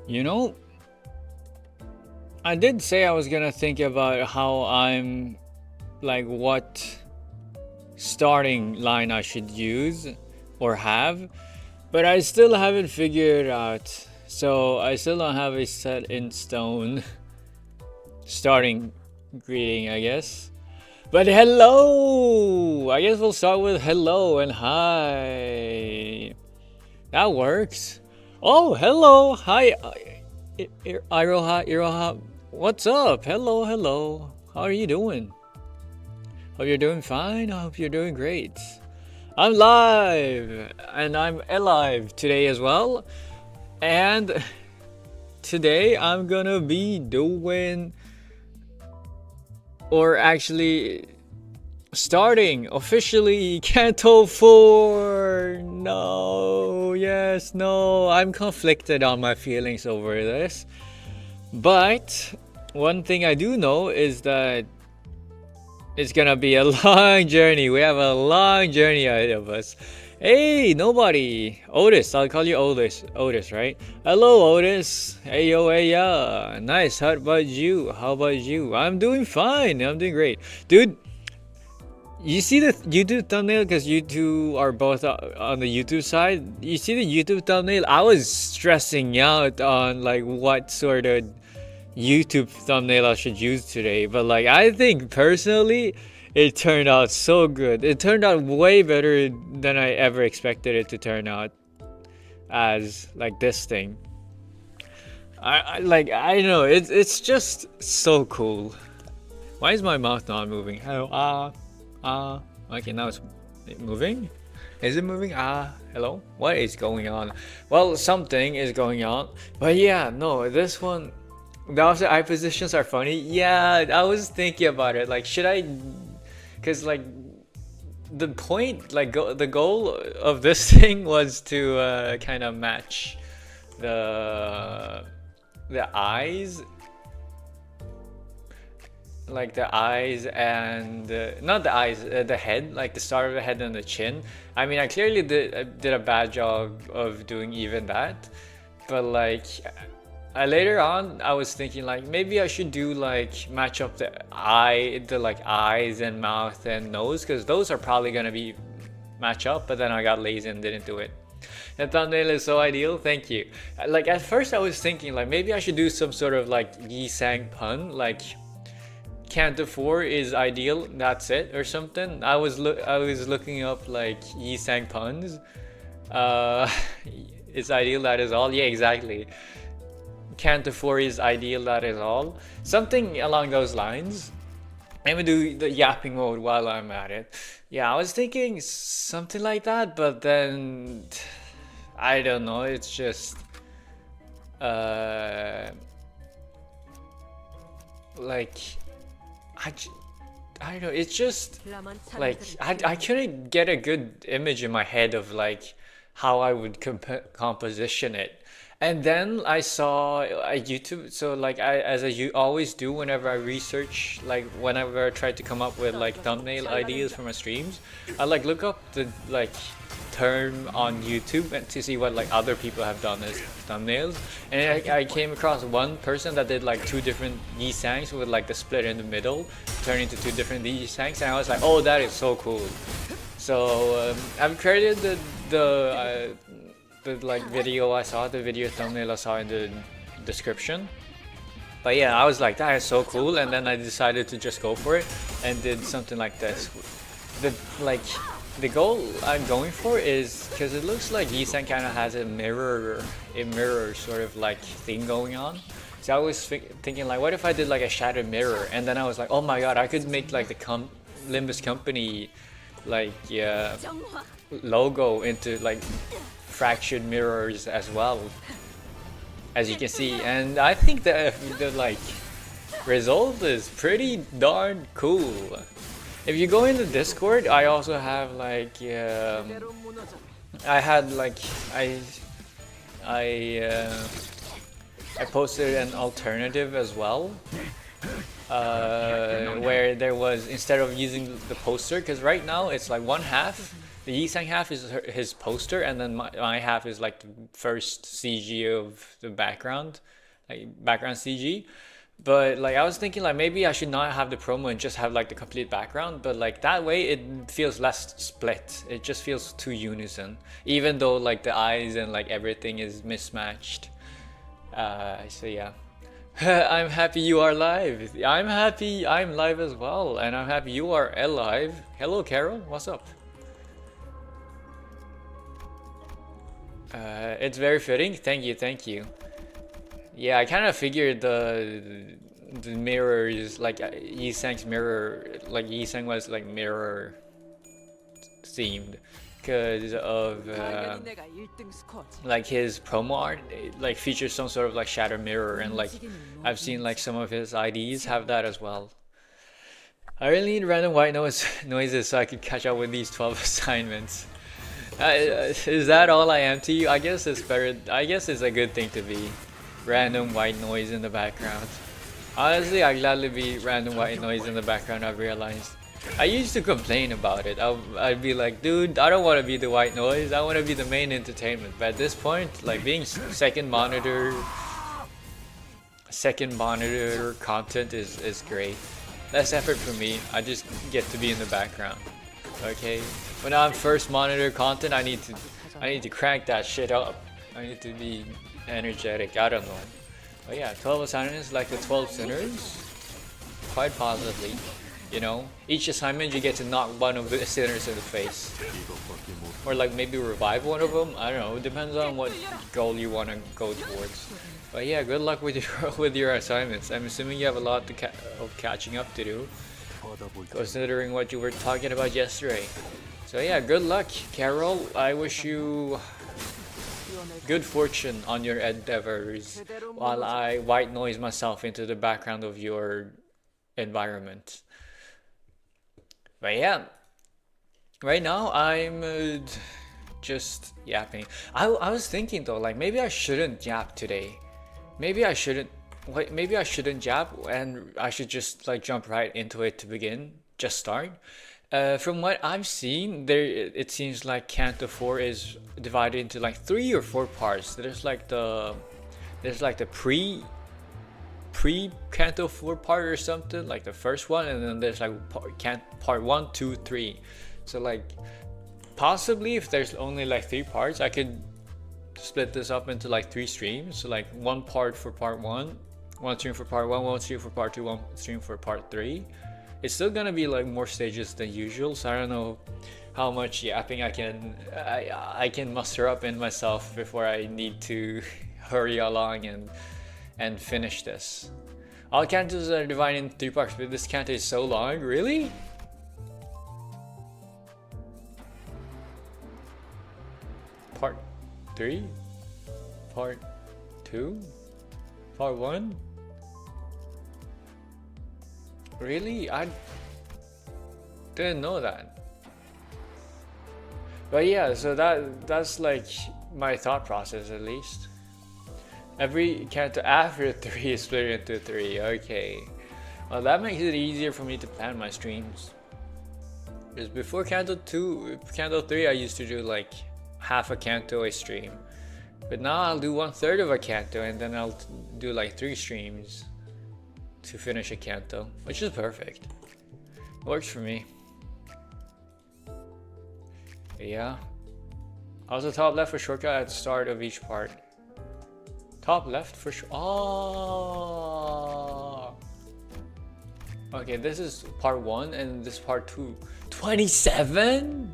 You know, I did say I was gonna think about how I'm like what starting line I should use or have, but I still haven't figured it out. So I still don't have a set in stone starting greeting, I guess. But hello! I guess we'll start with hello and hi. That works. Oh, hello! Hi, Iroha, Iroha. What's up? Hello, hello. How are you doing? Hope you're doing fine. I hope you're doing great. I'm live! And I'm alive today as well. And today I'm gonna be doing, or actually starting officially Canto 4. No, yes, no. I'm conflicted on my feelings over this. But one thing I do know is that it's gonna be a long journey. We have a long journey ahead of us. Hey, nobody. Otis, I'll call you Otis. Otis, right? Hello, Otis. Hey, yo, hey, yeah. Nice. How about you? How about you? I'm doing fine. I'm doing great. Dude, you see the YouTube thumbnail? Because you two are both on the YouTube side. You see the YouTube thumbnail? I was stressing out on like what sort of YouTube thumbnail I should use today, but like I think personally it turned out so good. It turned out way better than I ever expected it to turn out as like this thing. I don't know, it's just so cool. Why is my mouth not moving? Hello, okay, now it's moving. Is it moving? Hello? What is going on? Well, something is going on. But yeah, no, this one, the opposite eye positions are funny. Yeah, I was thinking about it. Like, should I? Because like, the point, like, the goal of this thing was to kind of match the eyes, like the eyes and not the eyes, the head, like the start of the head and the chin. I mean, I clearly did a bad job of doing even that, but like. Later on, I was thinking like maybe I should do like match up the like eyes and mouth and nose, because those are probably gonna be match up. But then I got lazy and didn't do it. The thumbnail is so ideal. Thank you. Like at first I was thinking like maybe I should do some sort of like Yi Sang pun, like Canto 4 is ideal. That's it or something. I was looking up like Yi Sang puns. It's ideal. That is all. Yeah, exactly. Canto 4 is ideal, that is all. Something along those lines. I'm gonna do the yapping mode while I'm at it. Yeah, I was thinking something like that, but then I don't know, it's just like I don't know, it's just like I couldn't get a good image in my head of like how I would composition it. And then I saw a YouTube, so like as I always do whenever I research, like whenever I try to come up with like thumbnail ideas for my streams, I like look up the like term on YouTube and to see what like other people have done as thumbnails. And I came across one person that did like two different Yi Sangs with like the split in the middle, turning into two different Yi Sangs, and I was like, oh, that is so cool. So I've created the like video I saw, the video thumbnail I saw in the description. But yeah, I was like, that is so cool, and then I decided to just go for it and did something like this. The goal I'm going for is because it looks like Yi-san kind of has a mirror sort of like thing going on. So I was thinking like, what if I did like a shattered mirror, and then I was like, oh my god, I could make like the Limbus company like logo into like fractured mirrors as well, as you can see. And I think the like result is pretty darn cool. If you go into Discord, I also have like I had like I posted an alternative as well, where there was, instead of using the poster, because right now it's like one half The Yisang half is his poster, and then my half is like the first CG of the background, like background CG. But like I was thinking like maybe I should not have the promo and just have like the complete background, but like that way it feels less split. It just feels too unison, even though like the eyes and like everything is mismatched. So yeah. I'm happy you are live. I'm happy I'm live as well, and I'm happy you are alive. Hello Carol, what's up? It's very fitting. Thank you, thank you. Yeah, I kind of figured the mirrors, like Yisang's mirror, like Yisang was like mirror themed because of like his promo art, like features some sort of like shadow mirror, and like I've seen like some of his IDs have that as well. I really need random white noises so I could catch up with these 12 assignments. Is that all I am to you? I guess it's better. I guess it's a good thing to be. Random white noise in the background. Honestly, I'd gladly be random white noise in the background, I've realized. I used to complain about it. I'd be like, dude, I don't want to be the white noise. I want to be the main entertainment. But at this point, like being second monitor content is great. Less effort for me. I just get to be in the background. Okay? When I'm first monitor content, I need to crank that shit up. I need to be energetic. I don't know. But yeah, 12 assignments like the 12 sinners. Quite possibly. You know, each assignment you get to knock one of the sinners in the face. Or like maybe revive one of them. I don't know. It depends on what goal you want to go towards. But yeah, good luck with your assignments. I'm assuming you have a lot of catching up to do, considering what you were talking about yesterday. So yeah, good luck, Carol. I wish you good fortune on your endeavors while I white noise myself into the background of your environment. But yeah, right now I'm just yapping. I was thinking though, like maybe I shouldn't yap today. Maybe I shouldn't yap, and I should just like jump right into it to begin. Just start. From what I've seen, it seems like Canto 4 is divided into like 3 or 4 parts. There's like the pre Canto 4 part or something, like the first one, and then there's like part 1, 2, 3. So like possibly if there's only like 3 parts, I could split this up into like 3 streams. So like 1 part for part 1, 1 stream for part 1, 1 stream for part 2, 1 stream for part 3. It's still gonna be like more stages than usual, so I don't know how much yapping I can muster up in myself before I need to hurry along and finish this. All cantos are divided in 3 parts, but this canto is so long. Really? Part 3? Part 2? Part 1? Really? I didn't know that. But yeah, so that's like my thought process at least. Every canto after 3 is split into 3. Okay. Well, that makes it easier for me to plan my streams. Because before Canto 3, I used to do like half a canto a stream. But now I'll do 1/3 of a canto, and then I'll do like 3 streams to finish a canto, which is perfect. Works for me. Yeah. Also, top left for shortcut at the start of each part. Top left for sure. Oh. Okay, this is part 1 and this is part 2. 27?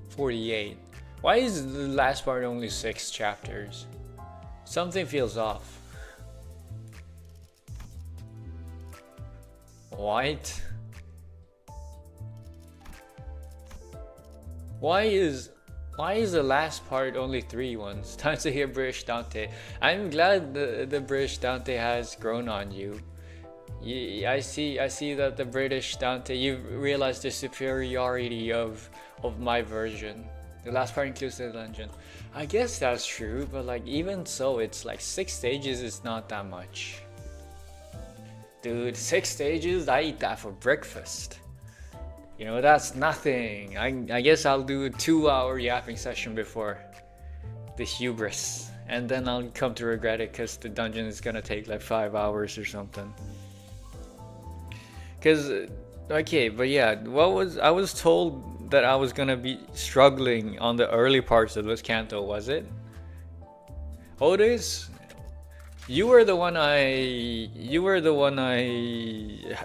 48. Why is the last part only 6 chapters? Something feels off. What? Why is the last part only 3 ones? Time to hear British Dante. I'm glad the British Dante has grown on you. I see that the British Dante, you've realized the superiority of my version. The last part includes the dungeon. I guess that's true, but like even so, it's like 6 stages is not that much. Dude, 6 stages? I eat that for breakfast. You know, that's nothing. I guess I'll do a 2-hour yapping session before the hubris, and then I'll come to regret it because the dungeon is gonna take like 5 hours or something. Because, okay, but yeah, I was told that I was gonna be struggling on the early parts of this Canto, was it? Otis, you were the one I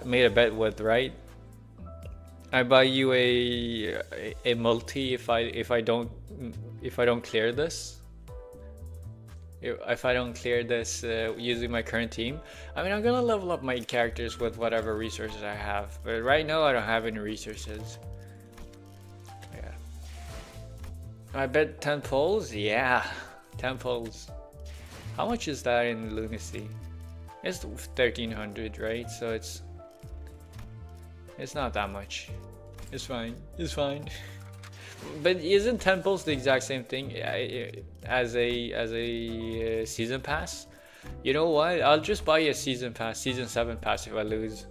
made a bet with, right? I buy you a multi if I don't clear this. If I don't clear this using my current team. I mean, I'm gonna level up my characters with whatever resources I have, but right now I don't have any resources. Yeah. I bet 10 poles? Yeah, 10 poles. How much is that in lunacy? It's 1300, right? So it's not that much. It's fine. It's fine. But isn't temples the exact same thing as a season pass? You know what? I'll just buy a season pass, season 7 pass if I lose.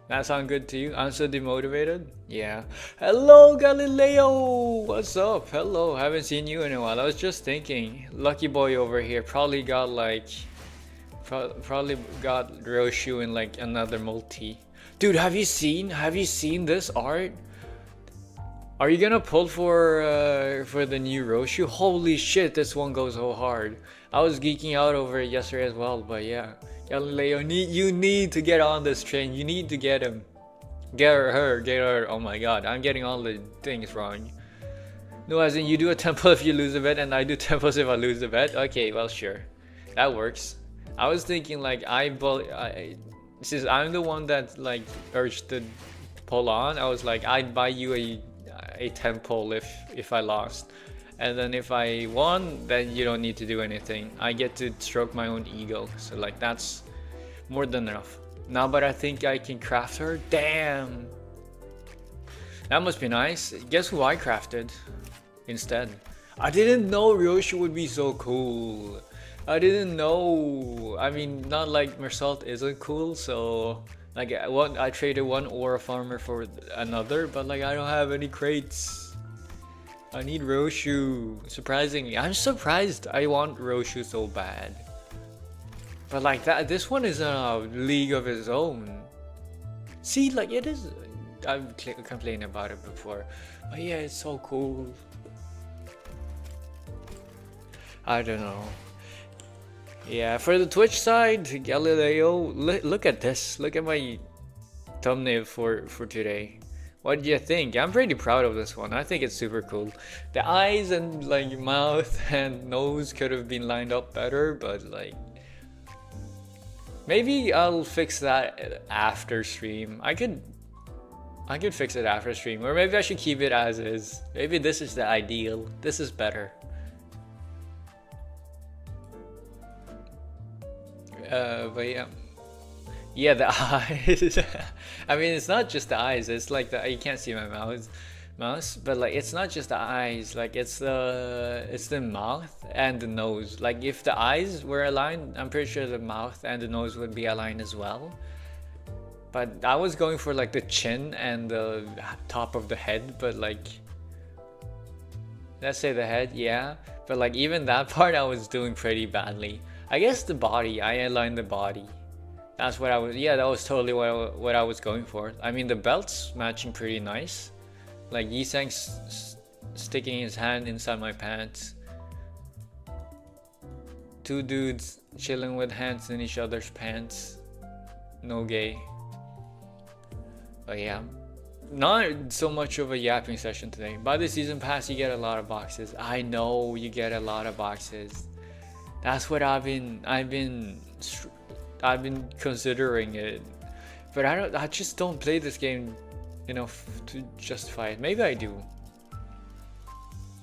That sound good to you? I'm so demotivated? Yeah. Hello, Galileo! What's up? Hello, haven't seen you in a while. I was just thinking, lucky boy over here probably got like, probably got Roshu in like another multi. Dude, have you seen this art? Are you gonna pull for the new Roshu? Holy shit, this one goes so hard. I was geeking out over it yesterday as well, but yeah. Galileo, you need to get on this train. You need to get him. Get her. Oh my god, I'm getting all the things wrong. No, as in you do a temple if you lose a bet, and I do temples if I lose a bet. Okay, well sure, that works. I was thinking like since I'm the one that like urged the pull on, I was like I'd buy you a 10 pull if I lost, and then if I won, then you don't need to do anything. I get to stroke my own ego, so like that's more than enough. Now, but I think I can craft her. Damn, that must be nice. Guess who I crafted instead? I didn't know Ryoshi would be so cool. I didn't know. I mean, not like Mersault isn't cool, so like I traded one Aura Farmer for another, but like I don't have any crates. I need Roshu. Surprisingly, I'm surprised I want Roshu so bad. But like that, this one is a league of its own. See, like it is. I've complained about it before, but yeah, it's so cool. I don't know. Yeah, for the Twitch side, Galileo, look at this. Look at my thumbnail for today. What do you think? I'm pretty proud of this one. I think it's super cool. The eyes and like mouth and nose could have been lined up better, but like maybe I'll fix that after stream. I could fix it after stream, or maybe I should keep it as is. Maybe this is the ideal. This is better. But yeah, the eyes. I mean, it's not just the eyes. It's like you can't see my mouse, but like it's not just the eyes. Like it's the mouth and the nose. Like if the eyes were aligned, I'm pretty sure the mouth and the nose would be aligned as well. But I was going for like the chin and the top of the head, but like let's say the head, yeah. But like even that part, I was doing pretty badly. I guess the body, I aligned the body. That's what I was, yeah, that was totally what I was going for. I mean, the belt's matching pretty nice. Like Yisang's sticking his hand inside my pants. Two dudes chilling with hands in each other's pants. No gay. But yeah, not so much of a yapping session today. By the season pass, you get a lot of boxes. I know you get a lot of boxes. That's what I've been considering it, but I just don't play this game enough to justify it. Maybe I do.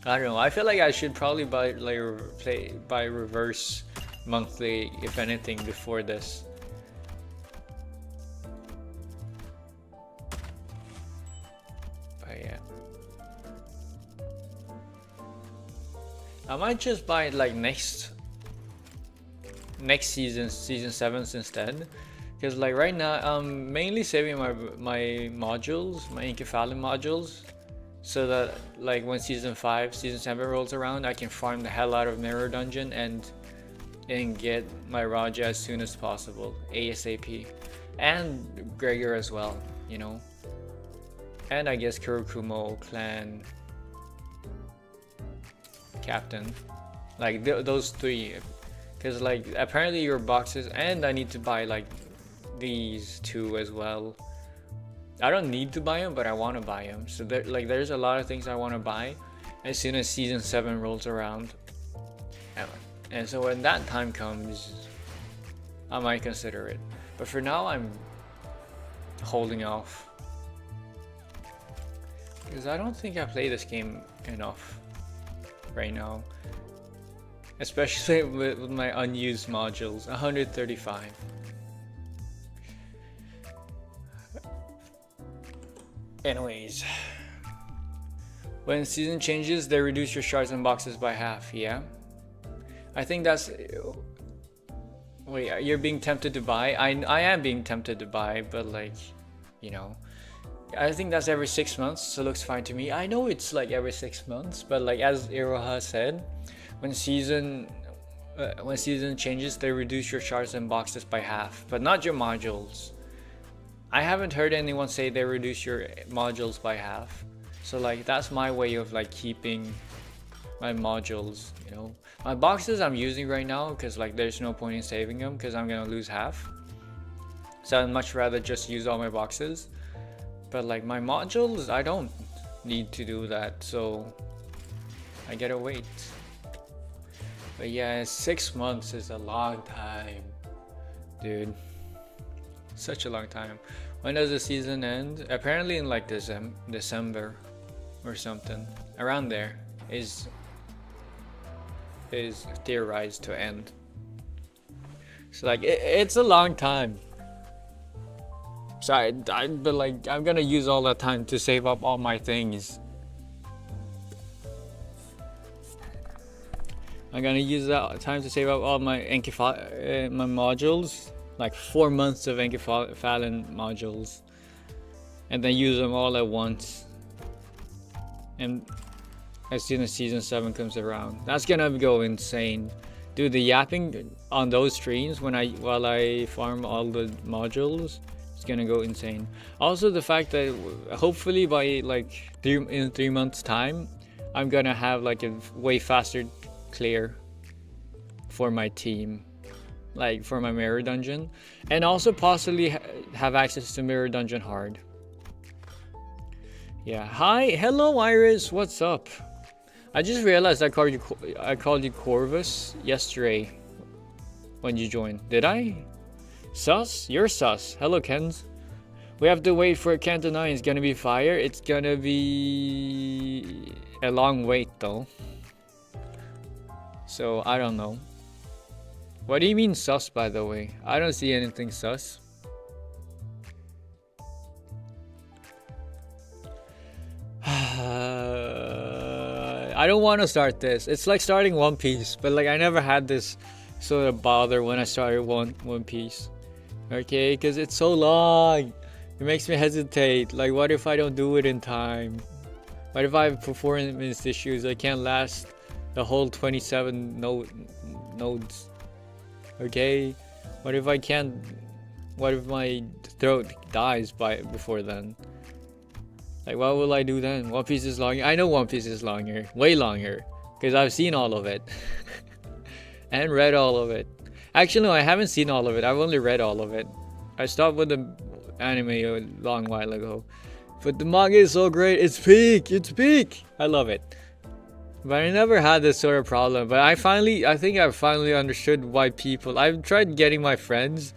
I don't know. I feel like I should probably buy reverse monthly, if anything, before this. But yeah, I might just buy it like next season, season 7 instead, Because like right now, I'm mainly saving my modules, my Incephalon modules, so that like when season 5, season 7 rolls around, I can farm the hell out of Mirror Dungeon and get my Raja as soon as possible, ASAP, and Gregor as well, you know, and I guess Kurokumo clan captain, like those 3, because like apparently your boxes, and I need to buy like these 2 as well. I don't need to buy them, but I want to buy them. So there's a lot of things I want to buy as soon as season 7 rolls around. And so when that time comes, I might consider it. But for now, I'm holding off. Because I don't think I play this game enough right now. Especially with my unused modules, 135. Anyways, when season changes, they reduce your shards and boxes by half. Yeah, I think that's. Wait, you're being tempted to buy? I am being tempted to buy, but like, you know, I think that's every 6 months, so it looks fine to me. I know it's like every 6 months, but like as Iroha said, when season changes, they reduce your shards and boxes by half, but not your modules. I haven't heard anyone say they reduce your modules by half. So like that's my way of like keeping my modules, you know. My boxes I'm using right now because like there's no point in saving them because I'm gonna lose half. So I'd much rather just use all my boxes. But like my modules, I don't need to do that, so I gotta wait. But yeah, 6 months is a long time, dude. Such a long time. When does the season end? Apparently in like December or something. Around there is theorized to end. So like it's a long time. So but like I'm gonna use all that time to save up all my things. I'm gonna use that time to save up all my my modules. Like 4 months of Incephalon modules, and then use them all at once. And as soon as season 7 comes around, that's gonna go insane. Dude, the yapping on those streams while I farm all the modules, it's gonna go insane. Also, the fact that hopefully by like in 3 months time, I'm gonna have like a way faster clear for my team. Like for my Mirror Dungeon, and also possibly have access to Mirror Dungeon hard. Yeah, hi, hello Iris, what's up? I just realized I called you Corvus yesterday when you joined. Did I? Sus? You're sus. Hello Kens. We have to wait for Canto 9. It's gonna be fire. It's gonna be a long wait though. So I don't know. What do you mean sus, by the way? I don't see anything sus. I don't want to start this. It's like starting One Piece, but like I never had this sort of bother when I started One Piece. Okay, because it's so long. It makes me hesitate. Like, what if I don't do it in time? What if I have performance issues? I can't last the whole 27 nodes. Okay, what if I can't? What if my throat dies before then? Like, what will I do then? One Piece is longer. I know One Piece is longer, way longer, because I've seen all of it and read all of it. Actually, no, I haven't seen all of it. I've only read all of it. I stopped with the anime a long while ago, but the manga is so great. It's peak. It's peak. I love it. But I never had this sort of problem. But I think I finally understood why people. I've tried getting my friends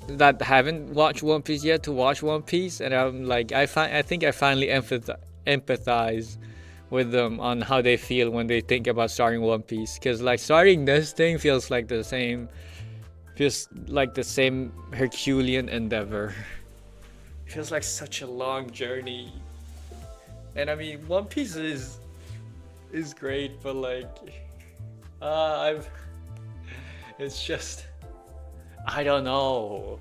that haven't watched One Piece yet to watch One Piece, and I'm like, I think I finally empathize with them on how they feel when they think about starting One Piece. Because like starting this thing feels like the same Herculean endeavor. It feels like such a long journey. And I mean, One Piece is great, but like it's just I don't know.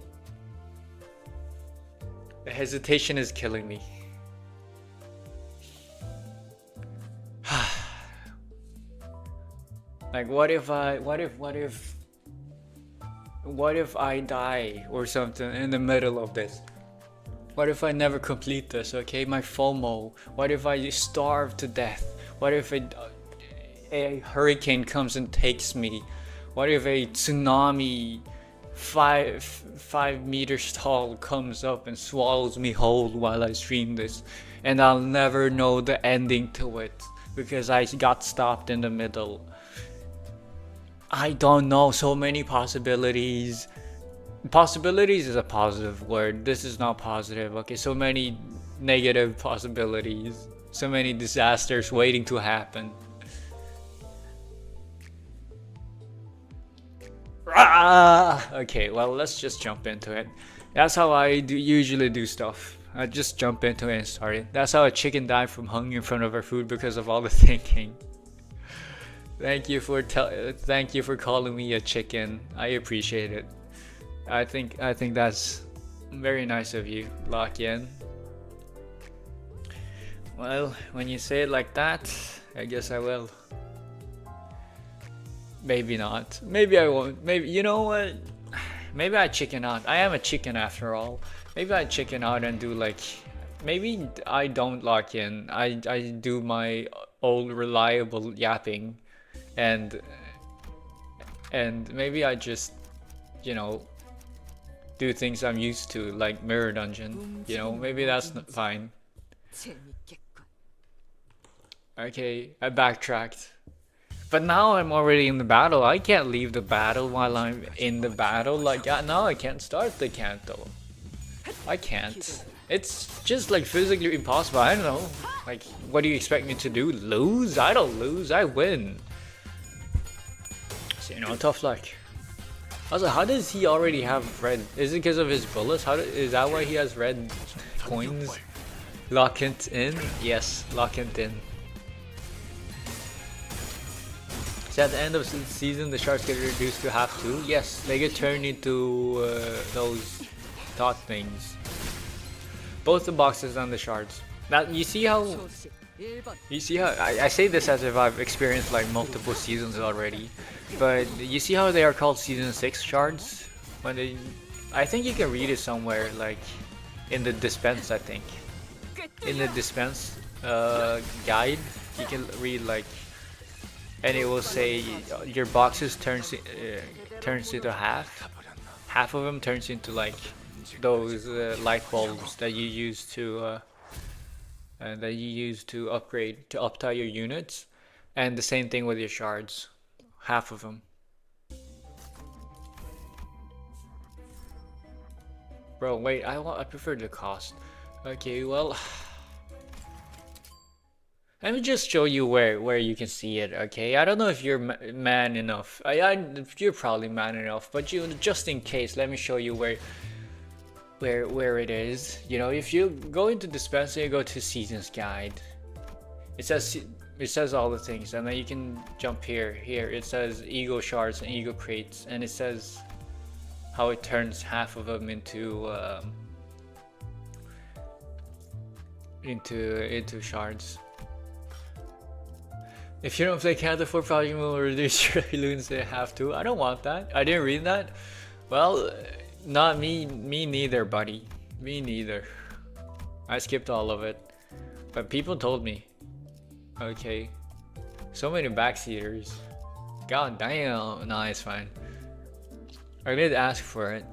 The hesitation is killing me. Like, what if I die or something in the middle of this? What if I never complete this, okay? My FOMO. What if I starve to death? What if a hurricane comes and takes me? What if a tsunami 5 meters tall comes up and swallows me whole while I stream this? And I'll never know the ending to it because I got stopped in the middle. I don't know, so many possibilities. Possibilities is a positive word. This is not positive. Okay, so many negative possibilities. So many disasters waiting to happen. Okay, well, let's just jump into it. That's how I usually do stuff. I just jump into it and start it. That's how a chicken died from hunger in front of our food because of all the thinking. Thank you for calling me a chicken. I appreciate it. I think that's very nice of you, Lock-in. Well, when you say it like that, I guess I will. Maybe not. Maybe I won't. Maybe, you know what? Maybe I chicken out. I am a chicken after all. Maybe I chicken out and do like, maybe I don't lock in. I do my old reliable yapping. And maybe I just, you know, do things I'm used to, like Mirror Dungeon. You know, maybe that's fine. Okay, I backtracked. But now I'm already in the battle. I can't leave the battle while I'm in the battle. Like, now I can't start the Canto. I can't. It's just like physically impossible. I don't know. Like, what do you expect me to do? Lose? I don't lose. I win. So, you know, tough luck. Also, how does he already have red? Is it because of his bullets? Is that why he has red coins? Lock it in? Yes, lock it in. So at the end of the season, the shards get reduced to half too? Yes, they get turned into those dot things. Both the boxes and the shards. Now, you see how I say this as if I've experienced like multiple seasons already, but you see how they are called season 6 shards? When they, I think you can read it somewhere, like in the dispense. I think in the dispense guide you can read like, and it will say your boxes turns into half. Half of them turns into like those light bulbs that you use to upgrade, to up-tie your units, and the same thing with your shards. Half of them. Bro, wait, I prefer the cost. Okay, well, let me just show you where you can see it. Okay, I don't know if you're man enough. You're probably man enough, but just in case, let me show you where it is. You know, if you go into dispenser, you go to seasons guide. It says all the things, and then you can jump here. Here it says ego shards and ego crates, and it says how it turns half of them into shards. If you don't play Canto 4, probably will reduce your loons to half too. I don't want that. I didn't read that. Well, not me neither, buddy. Me neither. I skipped all of it. But people told me. Okay. So many backseaters. God damn. Nah, it's fine. I did ask for it.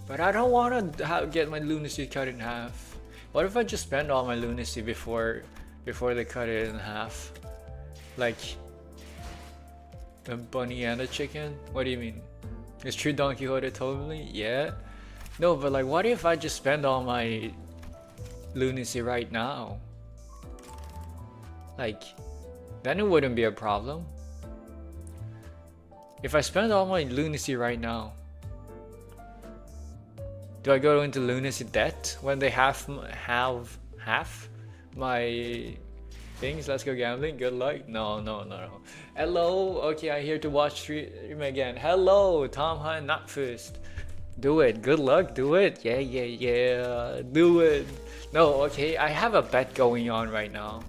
But I don't want to get my lunacy cut in half. What if I just spend all my lunacy before they cut it in half? Like a bunny and a chicken? What do you mean? Is true Don Quixote told me? Yeah. No, but like, what if I just spend all my lunacy right now? Like, then it wouldn't be a problem. If I spend all my lunacy right now, do I go into lunacy debt when they have half my things. Let's go gambling. Good luck. No, no, no, no. Hello. Okay, I'm here to watch stream again. Hello, Tom Hunt. Not first. Do it. Good luck. Do it. Yeah, yeah, yeah. Do it. No, okay. I have a bet going on right now.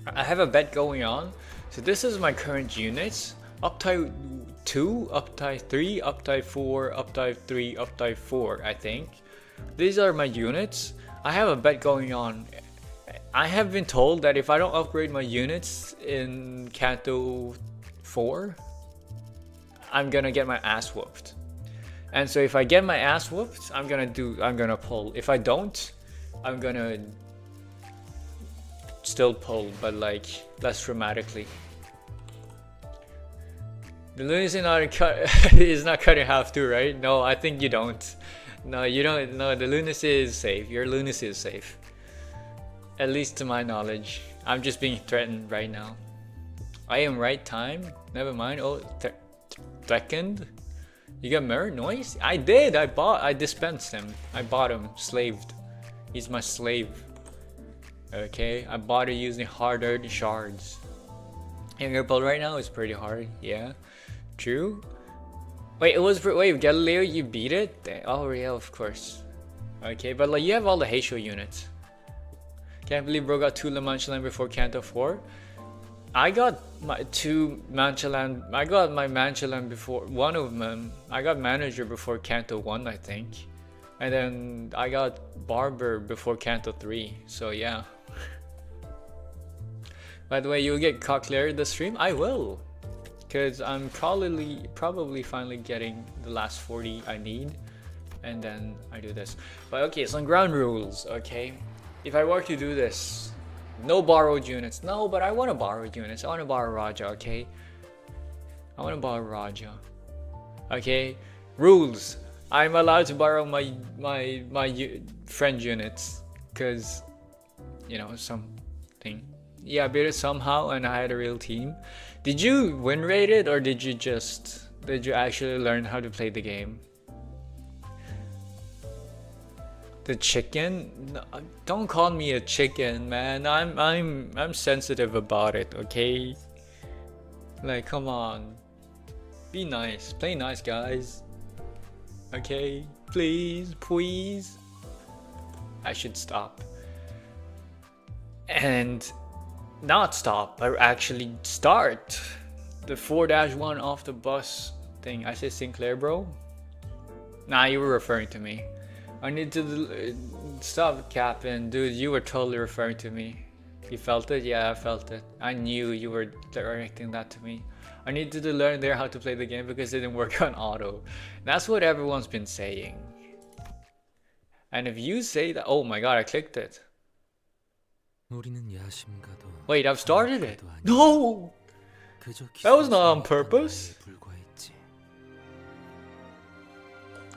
I have a bet going on. So this is my current units. Uptime 2, uptime 3, uptime 4, uptime 3, uptime 4, I think. These are my units. I have a bet going on. I have been told that if I don't upgrade my units in Canto 4, I'm gonna get my ass whooped. And so if I get my ass whooped, I'm gonna pull. If I don't, I'm gonna still pull, but like less dramatically. The lunacy is not cut in half too, right? No, I think you don't. No, you don't. No, the lunacy is safe. Your lunacy is safe. At least to my knowledge. I'm just being threatened right now. I am right time. Never mind. Oh, second. You got mirror noise? I did. I dispensed him. I bought him. Slaved. He's my slave. Okay. I bought it using hard-earned shards. Your build right now is pretty hard. Yeah. True. Wait, wait, Galileo, you beat it? Oh yeah, of course. Okay, but like you have all the Heisho units. Can't believe bro got 2 Le Manchelan before Canto 4. I got my 2 Manchelan. I got my Manchelan before one of them. I got Manager before Canto 1, I think. And then I got Barber before Canto 3. So yeah. By the way, you'll get clear the stream? I will. Because I'm probably finally getting the last 40 I need. And then I do this. But okay, some ground rules, okay? If I were to do this, no borrowed units. No, but I want to borrow units. I want to borrow Raja, okay? I want to borrow Raja. Okay? Rules. I'm allowed to borrow my friend units. Because, you know, something. Yeah, I beat it somehow and I had a real team. Did you win rate it or did you actually learn how to play the game? The chicken? No, don't call me a chicken, man. I'm sensitive about it, okay? Like, come on. Be nice. Play nice, guys. Okay? Please, please. I should stop. And not stop, but actually start the 4-1 off the bus thing. I said Sinclair, bro. Nah, you were referring to me. I need to stop capping, dude. You were totally referring to me. You felt it? Yeah, I felt it. I knew you were directing that to me. I needed to learn there how to play the game because it didn't work on auto. That's what everyone's been saying. And if you say that, oh my god, I clicked it. Wait, I've started it. No! That was not on purpose.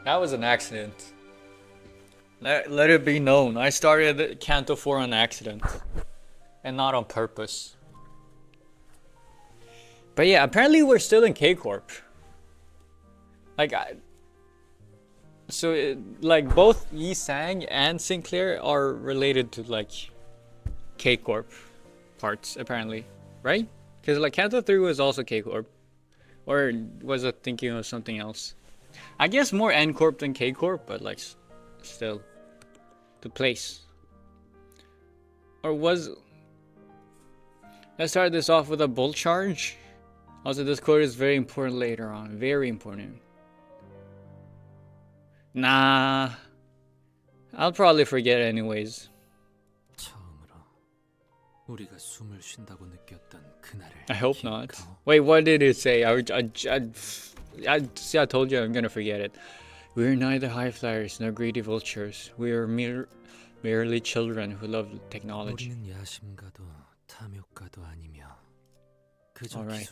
That was an accident. Let it be known. I started Canto 4 on accident. And not on purpose. But yeah, apparently we're still in K-Corp. Like, like both Yi Sang and Sinclair are related to like K-Corp parts, apparently, right? Because like Canto 3 was also K-Corp, or was I thinking of something else? I guess more N-Corp than K-Corp, but like still the place. Or was... Let's start this off with a bull charge. Also, this quote is very important later on. Very important. Nah, I'll probably forget anyways. I hope not. Wait, what did it say? See, I told you I'm gonna forget it. We're neither high flyers nor greedy vultures. We are merely children who love technology. Alright.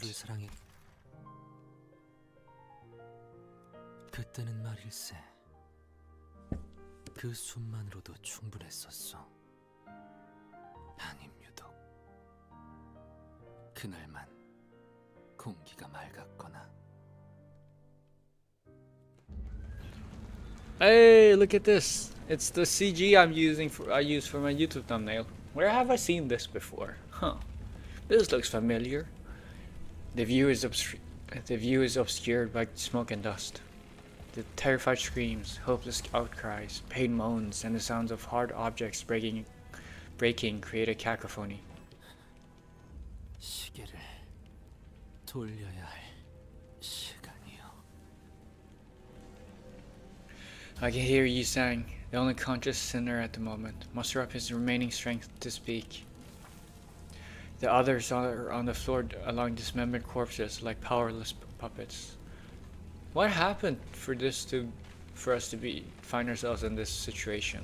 그때는 말일세. 그 숨만으로도 충분했었어. 아님 유독. 그날만 공기가 맑았거나. Hey, look at this. It's the CG I use for my YouTube thumbnail. Where have I seen this before? Huh. This looks familiar. The view is obscured by smoke and dust. The terrified screams, hopeless outcries, pain moans, and the sounds of hard objects breaking create a cacophony. 시계를 돌려야 할 시간이요. I can hear Yi Sang, the only conscious sinner at the moment, muster up his remaining strength to speak. The others are on the floor along dismembered corpses like powerless puppets. What happened for us to find ourselves in this situation?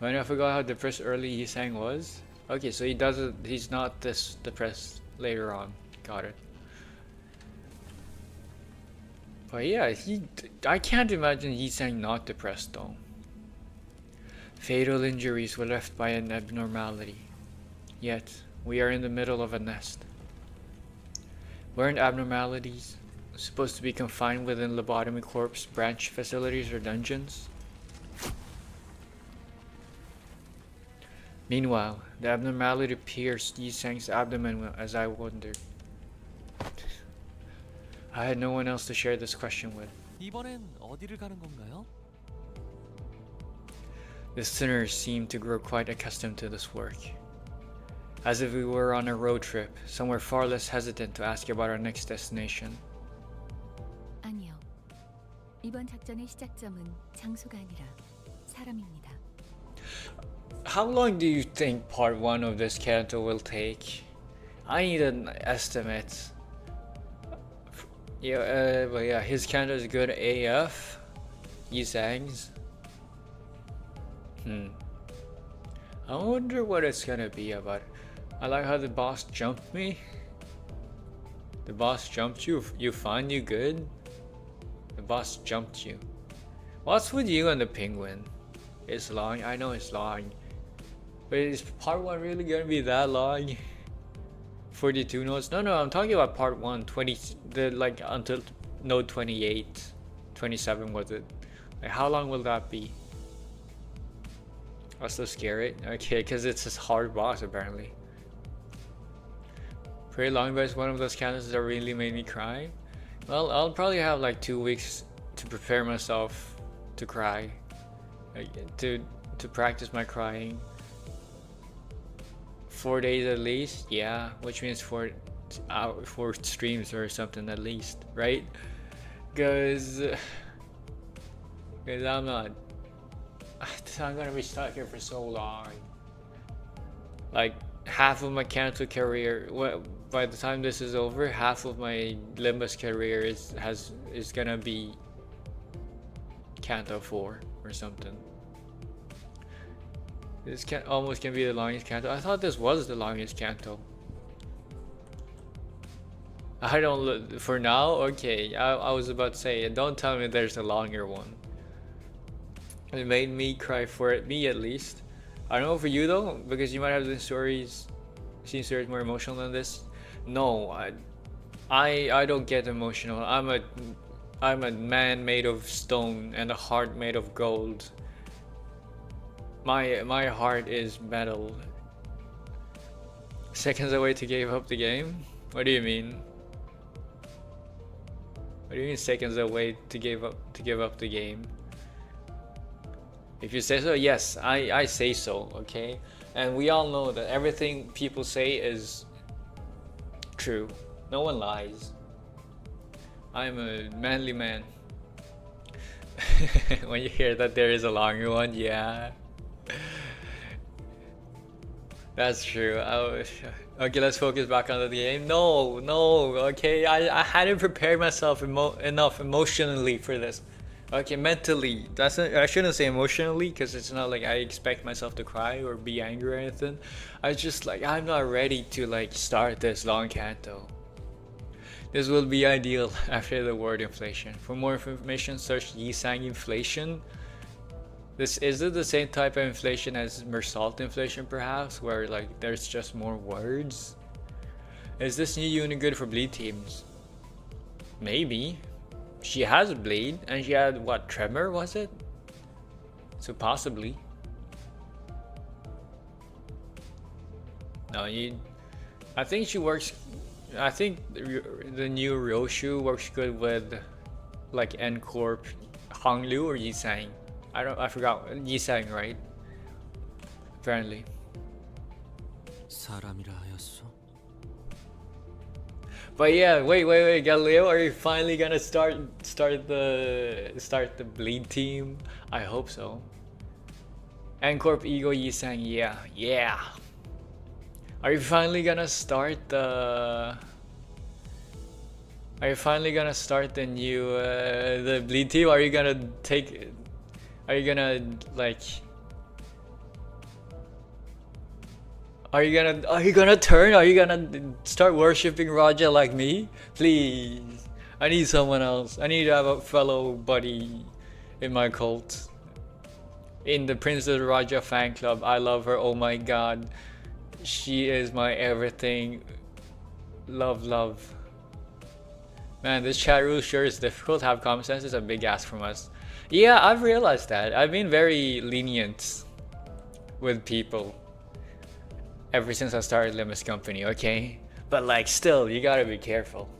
I forgot how depressed early Yi Sang was. Okay, so he's not this depressed later on. Got it. But yeah, I can't imagine Yi Sang not depressed though. Fatal injuries were left by an abnormality. Yet, we are in the middle of a nest. Weren't abnormalities supposed to be confined within lobotomy corpse branch facilities or dungeons? Meanwhile, the abnormality pierced Yi Sang's abdomen as I wondered. I had no one else to share this question with. 이번엔 어디를 가는 건가요? The sinners seemed to grow quite accustomed to this work. As if we were on a road trip, somewhere far less hesitant to ask about our next destination. 아니요. 이번 작전의 시작점은 장소가 아니라 사람입니다. How long do you think part 1 of this Canto will take? I need an estimate. Yeah, but yeah, his Canto is good AF. Yi Sang's. I wonder what it's gonna be about. I like how the boss jumped me. The boss jumped you? You fine? You good? The boss jumped you. What's with you and the penguin? It's long. I know it's long. But is part 1 really gonna be that long? 42 notes? No, I'm talking about part 1. Like until note 28. 27 was it? Like, how long will that be? That's so scary. Okay, because it's a hard boss apparently. Pretty long, but it's one of those cantos that really made me cry. Well, I'll probably have like 2 weeks to prepare myself to cry. To practice my crying. 4 days at least, yeah, which means 4 streams or something at least, right? Because I'm gonna be stuck here for so long. Like half of my Canto career, by the time this is over, half of my Limbus career is gonna be Canto 4 or something. This almost can be the longest Canto. I thought this was the longest Canto. I don't look for now. Okay, I was about to say, don't tell me there's a longer one. It made me cry for it, me at least. I don't know for you though, because you might have seen stories more emotional than this. No, I don't get emotional. I'm a man made of stone and a heart made of gold. My heart is metal. Seconds away to give up the game? What do you mean? What do you mean seconds away to give up the game? If you say so, yes, I say so, okay? And we all know that everything people say is true. No one lies. I'm a manly man. When you hear that there is a longer one, yeah. That's true. Okay, let's focus back on the game. No, okay, I hadn't prepared myself enough emotionally for this. Okay, mentally. I shouldn't say emotionally, because it's not like I expect myself to cry or be angry or anything. I just like, I'm not ready to like start this long Canto. This will be ideal after the word inflation. For more information, search Yi Sang inflation. Is it the same type of inflation as Mersault inflation perhaps, where like there's just more words? Is this new unit good for bleed teams? Maybe. She has bleed, and she had what, tremor was it? So possibly. No, you. I think she works. I think the new Ryoshu works good with like N Corp, Honglu or Yisang. I forgot Yisang, right? Apparently. 사람이라 하였소. But yeah, wait, Galileo, are you finally gonna start the bleed team? I hope so. Ncorp Ego Yisang, yeah. Are you finally gonna start the? Are you finally gonna start the new the bleed team? Are you gonna take? Are you gonna like? Are you gonna turn? Are you gonna start worshipping Raja like me? Please. I need someone else. I need to have a fellow buddy in my cult. In the Princess Raja fan club. I love her. Oh my god. She is my everything. Love. Man, this chat rule sure is difficult. Have common sense is a big ask from us. Yeah, I've realized that. I've been very lenient with people ever since I started Limbus Company, okay? But like still, you gotta be careful.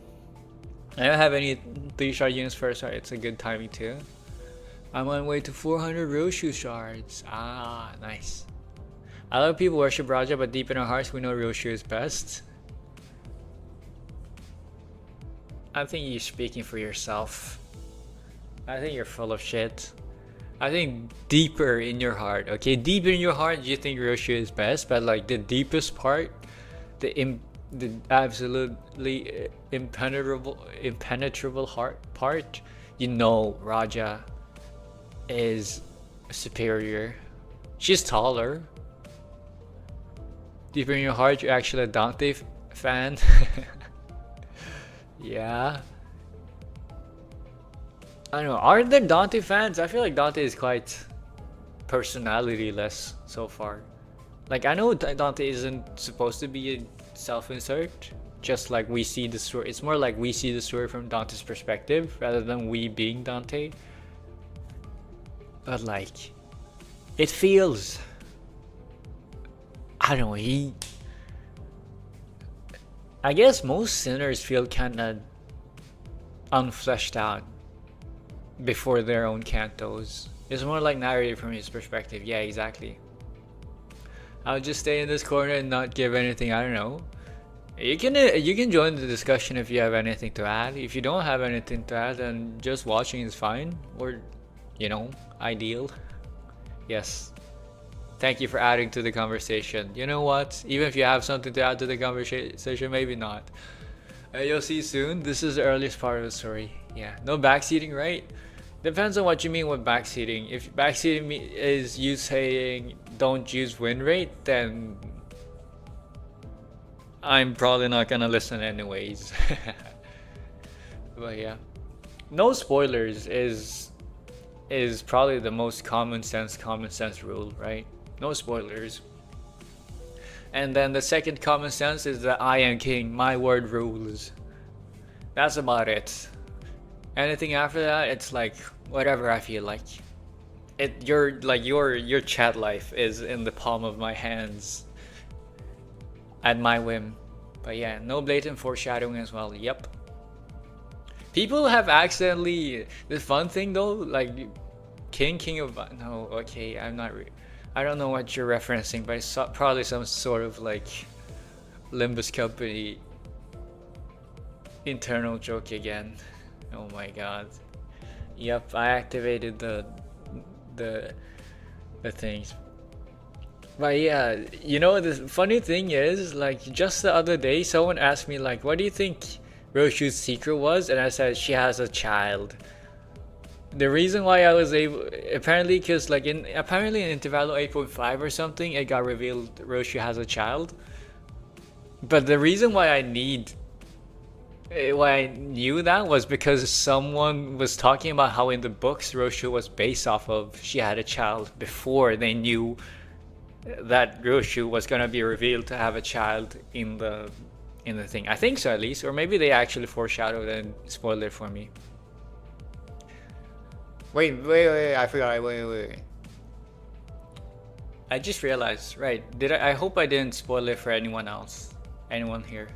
I don't have any 3-star units first, so it's a good timing too. I'm on way to 400 Ryoshu shards. Ah, nice. I love people worship Raja, but deep in our hearts we know Ryoshu is best. I think you're speaking for yourself. I think you're full of shit. I think deeper in your heart, okay? Deep in your heart, you think Ryoshu is best, but like the deepest part, the absolutely impenetrable heart part, you know Raja is superior. She's taller. Deep in your heart, you're actually a Dante fan. Yeah. I don't know, are there Dante fans? I feel like Dante is quite personality-less so far. Like, I know Dante isn't supposed to be a self-insert, just like we see the story. It's more like we see the story from Dante's perspective, rather than we being Dante. But like, it feels... I don't know, I guess most sinners feel kinda unfleshed out before their own cantos. It's more like narrated from his perspective. Yeah, exactly. I'll just stay in this corner and not give anything. I don't know. You can join the discussion if you have anything to add. If you don't have anything to add, then just watching is fine. Or, you know, ideal. Yes. Thank you for adding to the conversation. You know what? Even if you have something to add to the conversation, maybe not. You'll see soon. This is the earliest part of the story. Yeah. No backseating, right? Depends on what you mean with backseating. If backseating is you saying don't use win rate, then I'm probably not gonna listen anyways. But yeah, no spoilers is probably the most common sense rule, right? No spoilers. And then the second common sense is that I am king, my word rules. That's about it. Anything after that, it's like whatever I feel like. Your chat life is in the palm of my hands at my whim. But yeah, no blatant foreshadowing as well. Yep. People have accidentally, the fun thing though, like king of no, okay, I don't know what you're referencing, but it's probably some sort of like Limbus Company internal joke again. Oh my god. Yep, I activated the things. But yeah, you know, the funny thing is, like, just the other day someone asked me like, what do you think Roshu's secret was? And I said she has a child. The reason why I was able, apparently because like apparently in Intervalo 8.5 or something, it got revealed Roshu has a child. But the reason why I knew that was because someone was talking about how in the books Roshu was based off of she had a child before they knew that Roshu was gonna be revealed to have a child in the thing. I think so, at least, or maybe they actually foreshadowed and spoiled it for me. Wait, I forgot. Wait. I just realized, right? I hope I didn't spoil it for anyone else. Anyone here.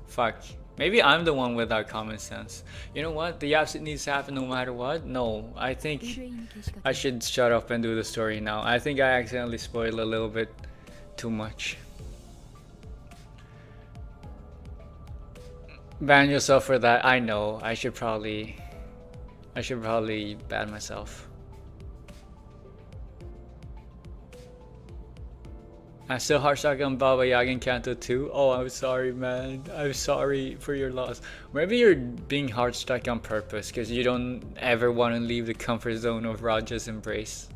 Fuck. Maybe I'm the one without common sense. You know what? The opposite needs to happen no matter what? No, I think 의뢰인 게시가 I should shut up and do the story now. I think I accidentally spoiled a little bit too much. Ban yourself for that. I know. I should probably ban myself. I'm still hard stuck on Baba Yaga and Canto 2. Oh, I'm sorry, man. I'm sorry for your loss. Maybe you're being hard stuck on purpose because you don't ever want to leave the comfort zone of Raja's embrace.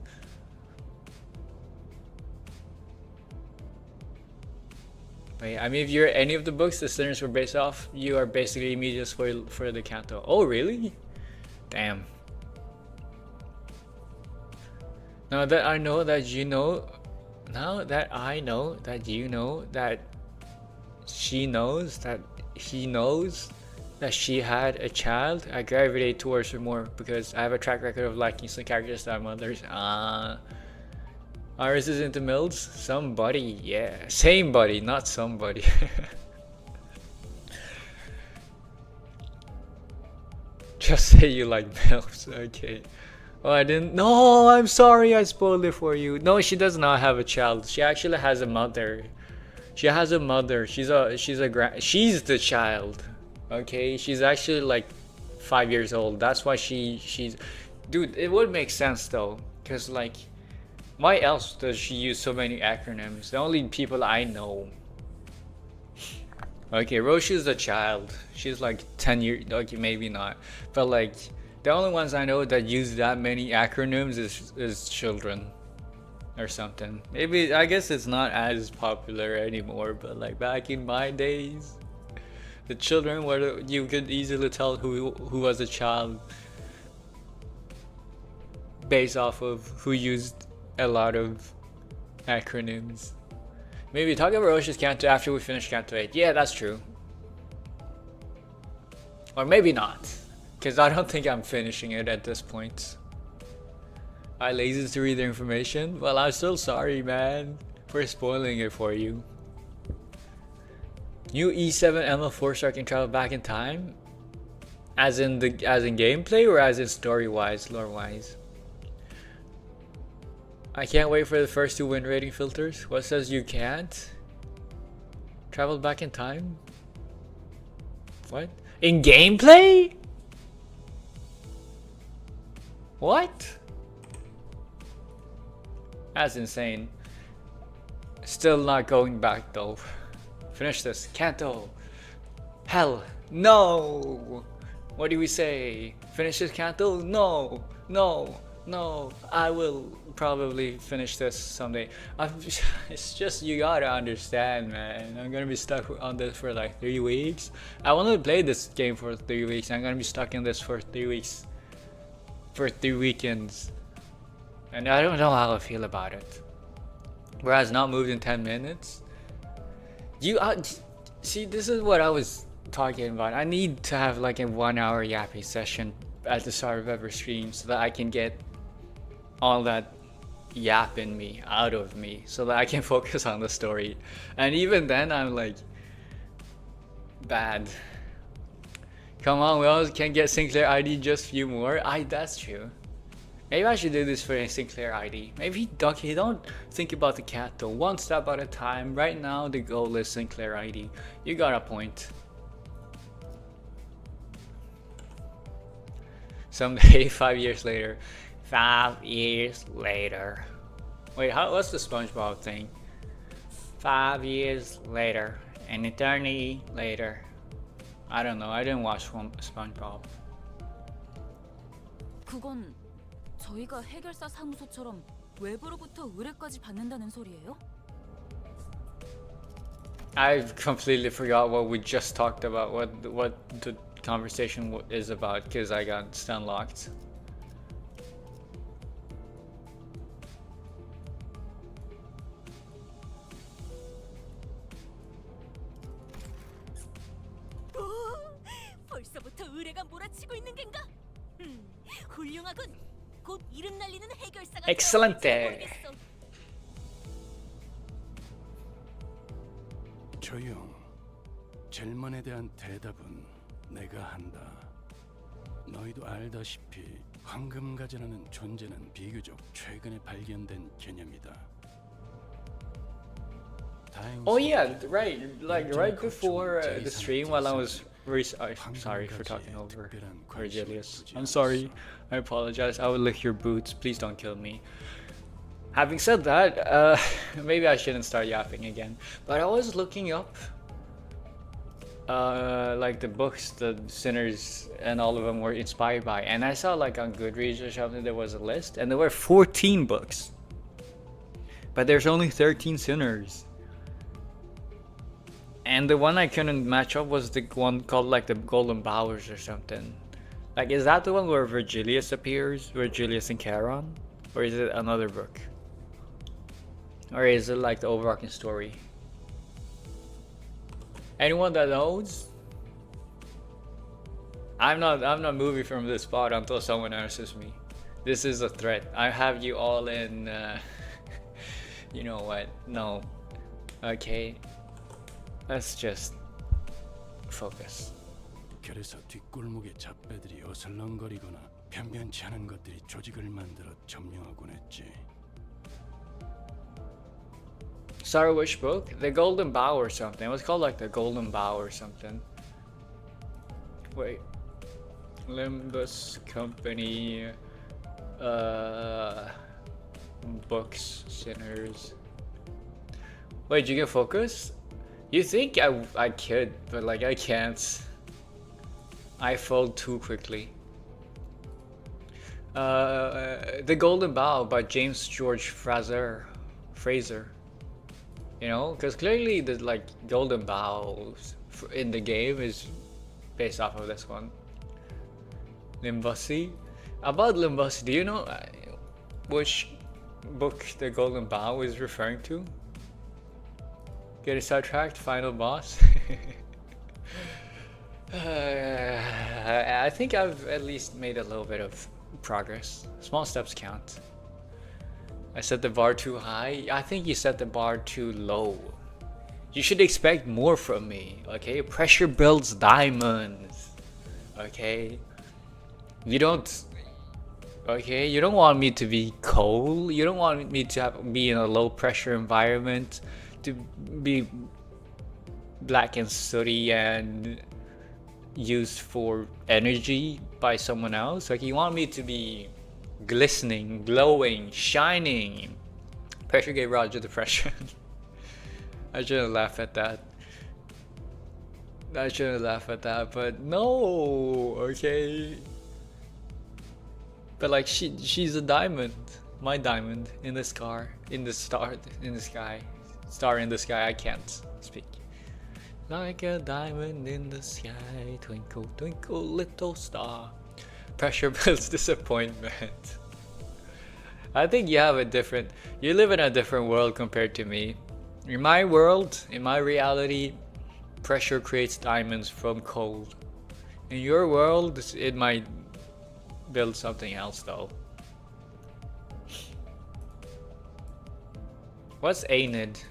Wait, I mean, if you're any of the books the sinners were based off, you are basically immediate spoil for the Canto. Oh, really? Damn. Now that I know that you know. Now that I know that you know that she knows that he knows that she had a child, I gravitate towards her more because I have a track record of liking some characters that mothers. Ours is into Mills? Somebody, yeah. Same buddy, not somebody. Just say you like Mills, okay. Oh, I didn't. No, I'm sorry. I spoiled it for you. No, she does not have a child. She actually has a mother. She has a mother. She's the child. Okay, she's actually like 5 years old. That's why she's. Dude, it would make sense though, cause like, why else does she use so many acronyms? The only people I know. Okay, Roshi's the child. She's like 10 years. Okay, maybe not, but like. The only ones I know that use that many acronyms is children or something. Maybe, I guess it's not as popular anymore, but like back in my days, the children were, you could easily tell who was a child based off of who used a lot of acronyms. Maybe talk about Roshi's Canto after we finish Canto 8. Yeah, that's true. Or maybe not. Because I don't think I'm finishing it at this point. I lazy to read the information? Well, I'm still sorry, man, for spoiling it for you. New E7 ML4 star can travel back in time? As in gameplay or as in story-wise, lore-wise? I can't wait for the first 2 win rating filters. What says you can't? Travel back in time? What? In gameplay? What? That's insane. Still not going back though. Finish this. Canto. Hell. No. What do we say? Finish this Canto? No. No. No. I will probably finish this someday. It's just, you gotta understand, man. I'm gonna be stuck on this for like 3 weeks. I want to play this game for 3 weeks. I'm gonna be stuck in this for 3 weeks. For 3 weekends, and I don't know how I feel about it. Whereas not moved in 10 minutes. See, this is what I was talking about. I need to have like a 1 hour yapping session at the start of every stream so that I can get all that yap in me out of me so that I can focus on the story. And even then, I'm like bad. Come on, we always can get Sinclair ID just few more. That's true. Maybe I should do this for a Sinclair ID. Maybe don't think about the cat though. One step at a time. Right now the goal is Sinclair ID. You got a point. Someday, 5 years later. 5 years later. Wait, what's the SpongeBob thing? 5 years later. An eternity later. I don't know. I didn't watch SpongeBob. 그건 저희가 해결사 사무소처럼 외부로부터 의뢰까지 받는다는 소리예요? I completely forgot what we just talked about. What the conversation is about because I got stun locked. 벌써부터 의뢰가 몰아치고 있는 겐가? 훌륭하군. 곧 이름 날리는 해결사가 Excelente. 조용. 질문에 대한 대답은 내가 한다. 너희도 알다시피 황금가지라는 존재는 비교적 최근에 발견된 개념이다. Oh yeah, right. Like right before the stream, while I was sorry for talking over Virgilius. I'm sorry. I apologize. I will lick your boots. Please don't kill me. Having said that, maybe I shouldn't start yapping again. But I was looking up, like the books the sinners and all of them were inspired by, and I saw like on Goodreads or something there was a list, and there were 14 books, but there's only 13 sinners. And the one I couldn't match up was the one called like the Golden Bowers or something. Like, is that the one where Virgilius appears? Virgilius and Charon? Or is it another book? Or is it like the overarching story? Anyone that knows? I'm not moving from this spot until someone answers me. This is a threat. I have you all in you know what? No. Okay. Let's just focus. 그래서 뒷골목의 잡배들이 어슬렁거리거나 변변치 않은 것들이 조직을 만들어 점령하곤 했지. Sorry, which book? The Golden Bow or something. It was called like the Golden Bow or something. Wait. Limbus Company. Books. Sinners. Wait, did you get focus? You think I could, but like I can't. I fold too quickly. The Golden Bow by James George Fraser. You know, because clearly the like Golden Bows in the game is based off of this one. Limbus. About Limbus, do you know which book the Golden Bow is referring to? Getting sidetracked, final boss. I think I've at least made a little bit of progress. Small steps count. I set the bar too high. I think you set the bar too low. You should expect more from me, okay? Pressure builds diamonds, okay? You don't want me to be cold. You don't want me to be in a low pressure environment, to be black and sooty and used for energy by someone else. Like, you want me to be glistening, glowing, shining. Pressure gave Roger depression. I shouldn't laugh at that. But no, okay. But like she's a diamond, my diamond in the star, in the sky. Star in the sky, I can't speak. Like a diamond in the sky, twinkle, twinkle, little star. Pressure builds disappointment. I think you live in a different world compared to me. In my world, in my reality, pressure creates diamonds from cold. In your world, it might build something else though. What's Aenid?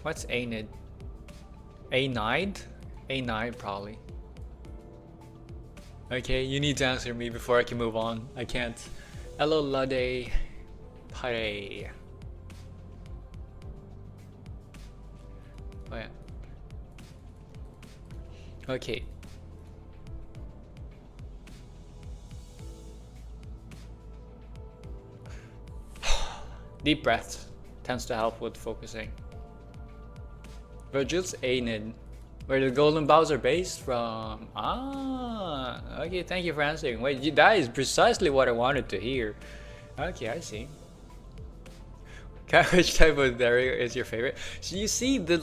What's Aenid? Aenide? Aenide probably. Okay, you need to answer me before I can move on. I can't. Hello, Lade Pare. Oh yeah. Okay. Deep breath tends to help with focusing. Virgil's Aenid, where the Golden Bows are based from. Ah, okay, thank you for answering. Wait, that is precisely what I wanted to hear. Okay, I see. Which type of dairy is your favorite? So you see, the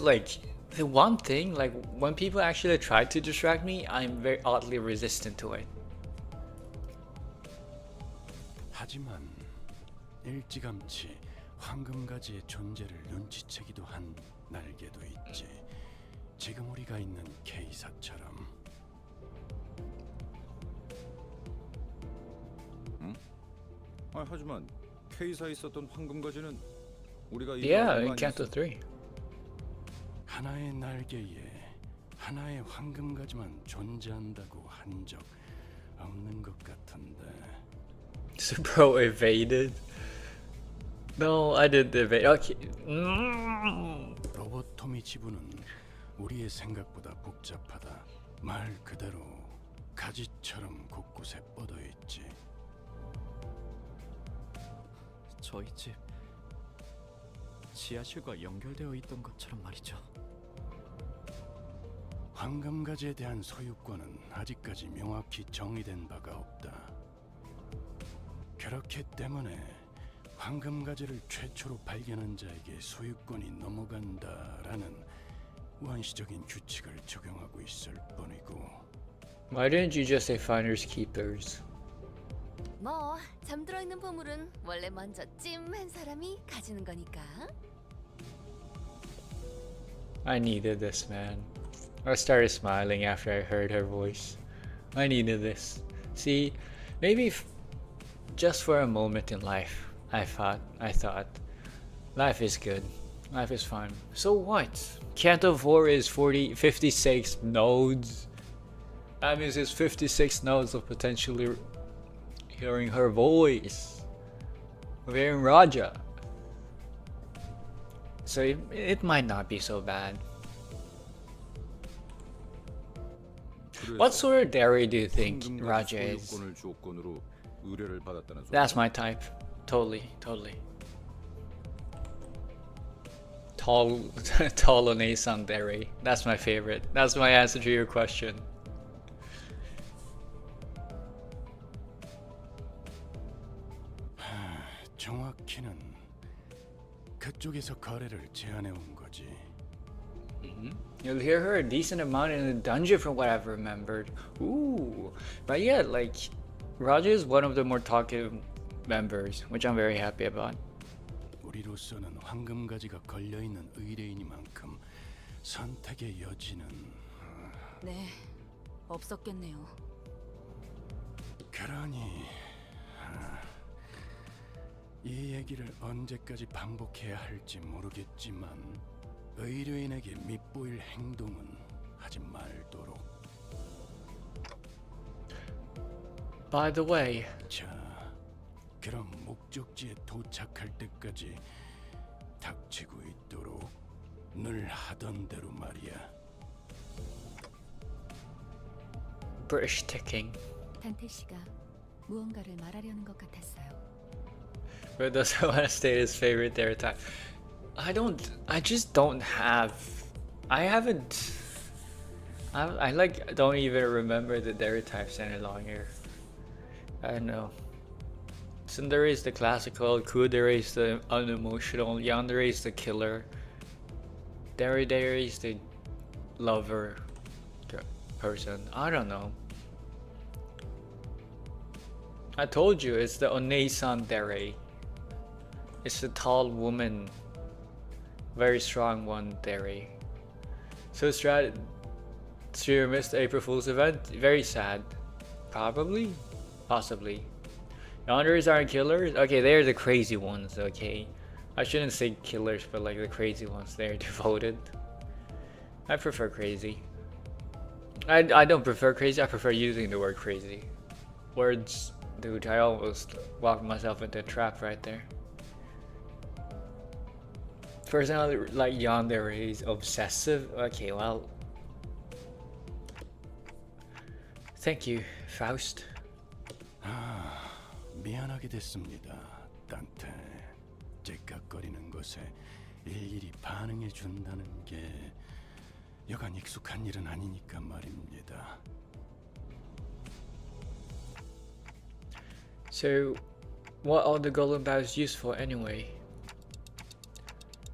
one thing, like when people actually try to distract me, I'm very oddly resistant to it. 하지만 일찌감치 황금가지의 존재를 눈치채기도 한 날개도 있지. 지금 우리가 있는 K사처럼. 하지만 K사에 있었던 황금가지는 우리가 Yeah, 이겨낸 거 in Canto 아니었어? 3. 하나의 날개에 하나의 황금가지만 존재한다고 한 적 없는 것 같은데. So bro evaded. No, I didn't evade. Okay. 로보토미 지부는 우리의 생각보다 복잡하다. 말 그대로 가지처럼 곳곳에 뻗어 있지. 저희 집 지하실과 연결되어 있던 것처럼 말이죠. 황금가지에 대한 소유권은 아직까지 명확히 정의된 바가 없다. 그렇기 때문에 황금가지를 최초로 발견한 자에게 소유권이 넘어간다라는 원시적인 규칙을 적용하고 있을 뿐이고. Why didn't you just say finders keepers? 뭐 잠들어 있는 보물은 원래 먼저 찜한 사람이 가지는 거니까. I needed this, man. I started smiling after I heard her voice. I needed this. See, maybe just for a moment in life, I thought, life is good. Life is fun. So what? Canto 4 is 56 nodes. That means it's 56 nodes of potentially hearing her voice. Of hearing Raja. So it might not be so bad. What sort of dairy do you think Raja is? 소유권을 조건으로 의뢰를 받았다는 소리. That's my type. Totally. Tall Onesan dairy. That's my favorite. That's my answer to your question. 정확히는 그쪽에서 거래를 제안해 온 거지. You'll hear her a decent amount in the dungeon from what I've remembered. Ooh. But yeah, like, Raja is one of the more talkative members, which I'm very happy about. 우리로서는 황금가지가 걸려 있는 의뢰인이만큼 선택의 여지는. 네, 없었겠네요. 그러니 이 얘기를 언제까지 반복해야 할지 모르겠지만 의뢰인에게 밉보일 행동은 하지 말도록. By the way, 자, 그럼 목적지에 도착할 때까지 닥치고 있도록 늘 하던 대로 말이야. British ticking. 단테 씨가 무언가를 말하려는 것 같았어요. But doesn't want to state his favorite dairy type. I just don't have. I haven't. I like don't even remember the dairy types any longer. I don't know. Tsundere is the classical, Kudere is the unemotional, Yandere is the killer, Dairy is the lover person. I don't know. I told you it's the Oneisan Dere. It's the tall woman, very strong one Dere. So she missed the April Fool's event. Very sad. Probably, possibly. Yonders aren't killers? Okay, they're the crazy ones, okay? I shouldn't say killers, but like the crazy ones, they're devoted. I prefer crazy. I don't prefer crazy, I prefer using the word crazy. Words, dude, I almost walked myself into a trap right there. Personally, like Yandere is obsessive. Okay, well. Thank you, Faust. 미안하게 됐습니다, 단테. 째깍거리는 것에 일일이 반응해 준다는 게 여간 익숙한 일은 아니니까 말입니다. So, what are the golden boughs used for anyway?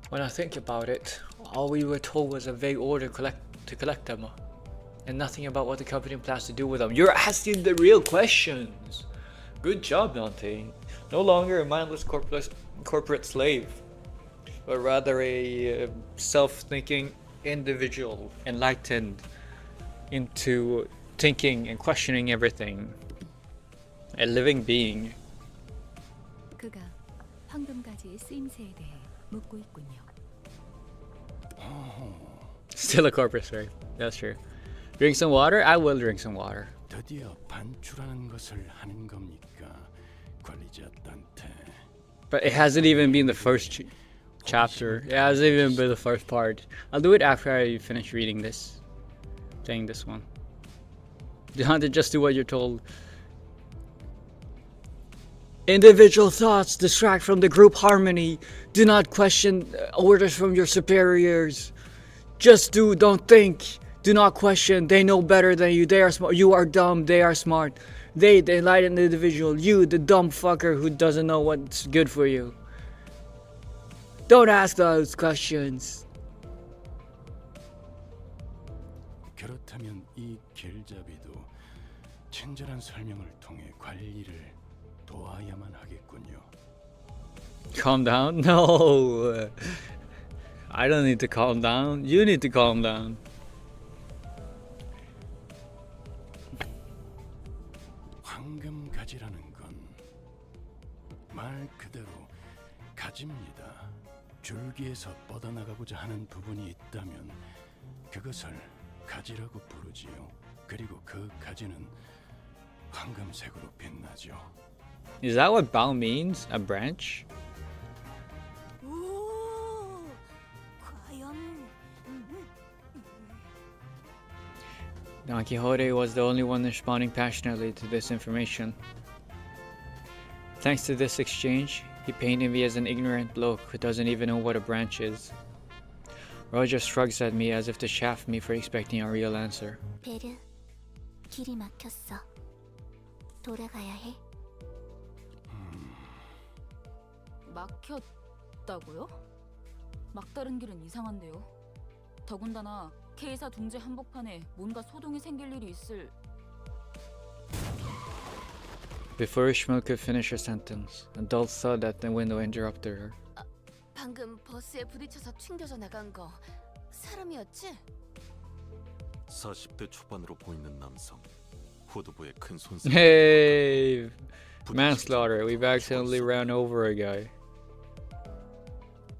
When I think about it, all we were told was a vague order to collect them, and nothing about what the company plans to do with them. You're asking the real questions! Good job, Dante. No longer a mindless corporate slave, but rather a self-thinking individual, enlightened into thinking and questioning everything. A living being. 황금가지의 쓰임새에 대해 묻고 있군요. Still a corpus, right? That's true. Drink some water? I will drink some water. 드디어 반출하는 것을 하는 겁니까, 관리자 단테? But it hasn't even been the first chapter. It hasn't even been the first part. I'll do it after I finish reading this. Playing this one. You have to just do what you're told. Individual thoughts distract from the group harmony. Do not question orders from your superiors. Just do, don't think. Do not question. They know better than you. They are smart. You are dumb. They are smart. They, the enlightened individual. You, the dumb fucker who doesn't know what's good for you. Don't ask those questions. 그렇다면 이 길잡이도 친절한 설명을 통해 관리를 도와야만 하겠군요. Calm down? No. I don't need to calm down. You need to calm down. 황금 가지라는 건 말 그대로 가지입니다. 줄기에서 뻗어나가고자 하는 부분이 있다면 그것을 가지라고 부르지요. 그리고 그 가지는 황금색으로 빛나죠. Is that what bough means? A branch? 오, 과연 Don Quixote was the only one responding passionately to this information. Thanks to this exchange, he painted me as an ignorant bloke who doesn't even know what a branch is. Roger shrugs at me as if to chaff me for expecting a real answer. 베르, 길이 막혔어. 돌아가야 해. 막혔다고요? 막다른 길은 이상한데요. 더군다나 K사 둥지 한복판에 뭔가 소동이 생길 일이 있을. Before Ishmael could finish her sentence, a dull thud at the window interrupted her. 방금 버스에 부딪혀서 튕겨져 나간 거 사람이었지? 40대 초반으로 보이는 남성. 후두부에 큰 손상. Hey! Manslaughter. We've accidentally ran over a guy.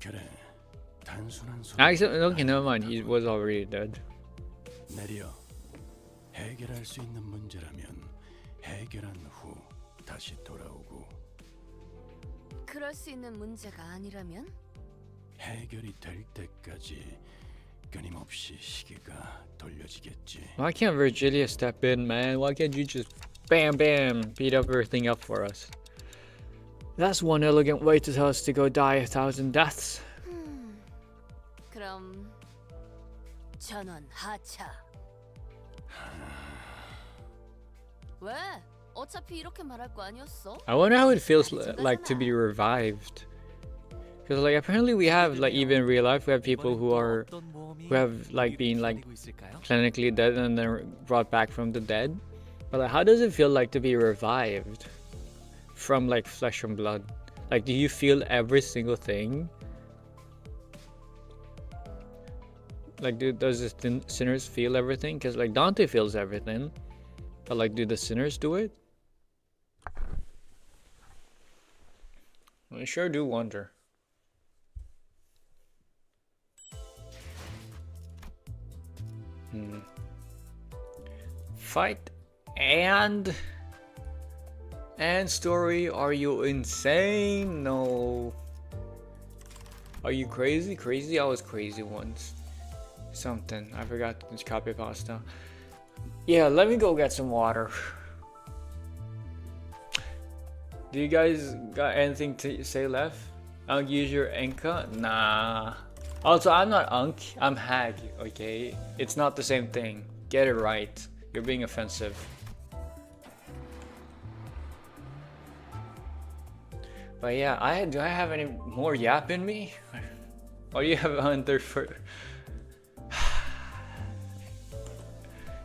그래, 단순한 소리. Okay, never mind. He was already dead. 내려 해결할 수 있는 문제라면 해결한 후 다시 돌아오고 그럴 수 있는 문제가 아니라면? 해결이 될 때까지 끊임없이 시계가 돌려지겠지. Why can't Virgilia step in, man? Why can't you just bam beat everything up for us? That's one elegant way to tell us to go die 1,000 deaths. 그럼 전원 하차. 왜? 어차피 이렇게 말할 거 아니었어? I wonder how it feels like to be revived. Because like apparently we have like even in real life we have people who have like been like clinically dead and then brought back from the dead. But like how does it feel like to be revived from like flesh and blood? Like do you feel every single thing? Like does the sinners feel everything? Because like Dante feels everything. But like do the sinners do it? I sure do wonder. Fight and story. Are you insane? No. Are you crazy? Crazy? I was crazy once. Something. I forgot to copy pasta. Yeah, let me go get some water. Do you guys got anything to say left? I'll use your Enka? Nah. Also, I'm not Unk, I'm Hag, okay? It's not the same thing. Get it right. You're being offensive. But yeah, do I have any more yap in me? Or do you have Hunter for...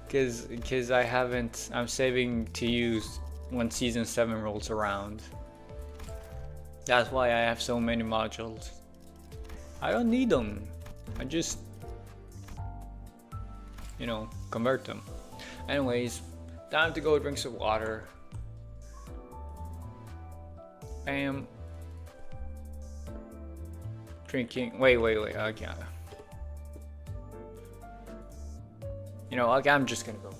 Cause I haven't, I'm saving to use when season 7 rolls around. That's why I have so many modules. I don't need them. I just, you know, convert them. Anyways, time to go drink some water. Bam. Drinking. Wait. Okay. You know, okay, I'm just gonna go.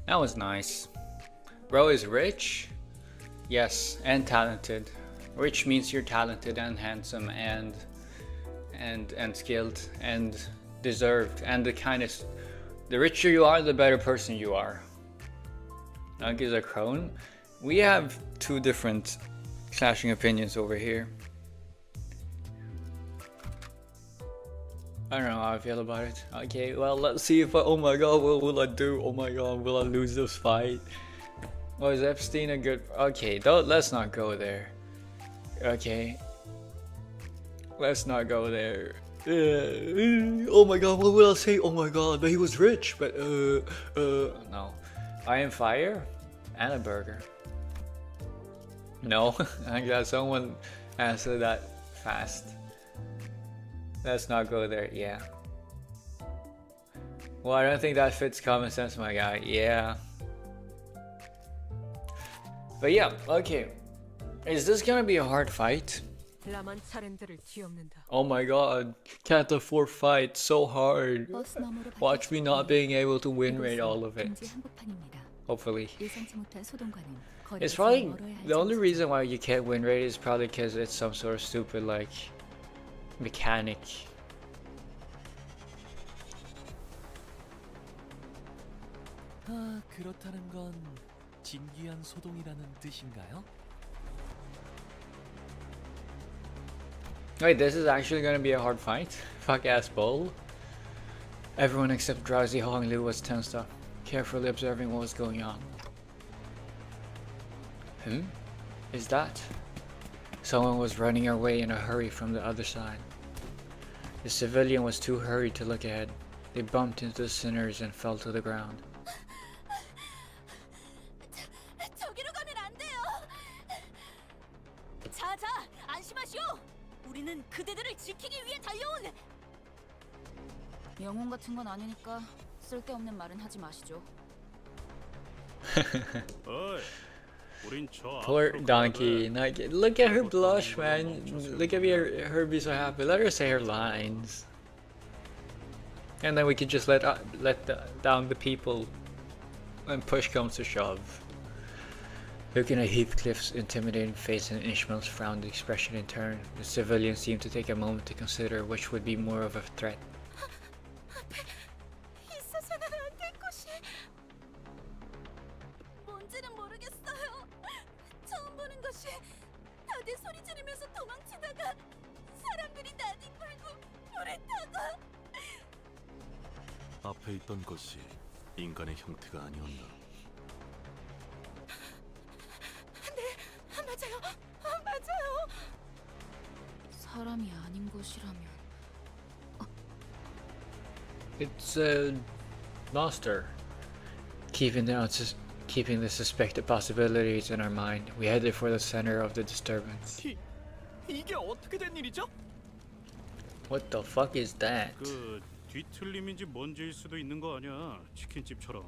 That was nice. Bro is rich? Yes, and talented. Rich means you're talented and handsome and skilled and deserved, and the richer you are, the better person you are. Nug is a crone. We have two different clashing opinions over here. I don't know how I feel about it. Okay, well, let's see if oh my god, what will I do? Oh my god, will I lose this fight? Was Epstein a good... Okay, let's not go there. Okay. Let's not go there. Oh my god, what will I say? Oh my god, but he was rich, but no. I am fire and a burger. No, I got someone answer that fast. Let's not go there, yeah. Well, I don't think that fits common sense, my guy, yeah. But yeah, okay. Is this gonna be a hard fight? Oh my god, Canto 4 fight, so hard. Watch me not being able to win rate all of it. Hopefully. It's probably, the only reason why you can't win rate is probably because it's some sort of stupid like mechanic. 아, 그렇다는 건 진귀한 소동이라는 뜻인가요? Wait, this is actually gonna be a hard fight? Fuck ass bull. Everyone except Drowsy Honglu was tensed up, carefully observing what was going on. Is that? Someone was running away in a hurry from the other side. The civilian was too hurried to look ahead. They bumped into the sinners and fell to the ground. 저기로 가면 안 돼요. 자자, 안심하시오. 우리는 그대들을 지키기 위해 달려온. 영웅 같은 건 아니니까 쓸데없는 말은 하지 마시죠. Poor donkey. Like, look at her blush, man. Look at her be so happy. Let her say her lines, and then we could just let down the people when push comes to shove. Looking at Heathcliff's intimidating face and Ishmael's frowned expression in turn, the civilian seemed to take a moment to consider which would be more of a threat. 있어서는 안 될 것이. 뭔지는 모르겠어요. 처음 보는 것이 다들 소리 지르면서 도망치다가 사람들이 나뒹굴고 불에 타고. 앞에 있던 것이 인간의 형태가 아니었나? 맞아요. 맞아요. 사람이 아닌 것이라면 It's a monster. Keeping the suspected possibilities in our mind, we headed for the center of the disturbance. 이게 어떻게 된 일이죠? What the fuck is that? 그 뒤틀림인지 뭔지일 수도 있는 거 아니야? 치킨집처럼.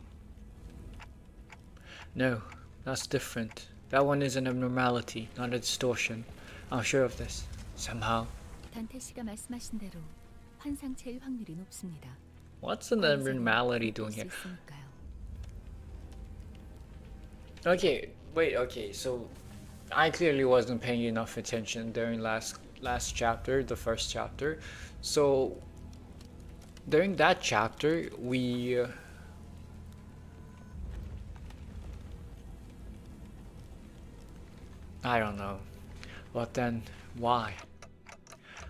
No, that's different. That one is an abnormality, not a distortion. I'm sure of this. Somehow. 단테 씨가 말씀하신 대로 환상체일 확률이 높습니다. What's an abnormality doing here? Okay, wait, okay, so I clearly wasn't paying enough attention during last chapter, the first chapter. So during that chapter, we I don't know. But then, why?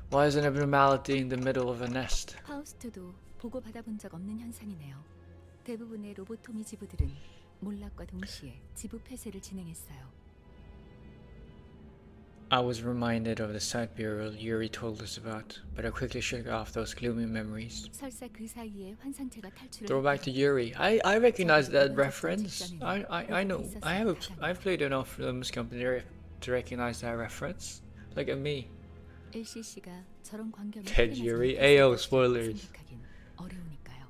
Why is an abnormality in the middle of a nest? 파우스트도 보고 받아본 적 없는 현상이네요. 대부분의 로보토미 지부들은 몰락과 동시에 지부 폐쇄를 진행했어요. I was reminded of the site burial Yuri told us about, but I quickly shook off those gloomy memories. 설사 그 사이에 환상체가 탈출을 Throw back to Yuri. I recognize that reference. I know. I've played enough Limbus company to recognize that reference. Look at me. LCC가 저런 광경을 Ted Yuri. Ayo, spoilers. 어려우니까요.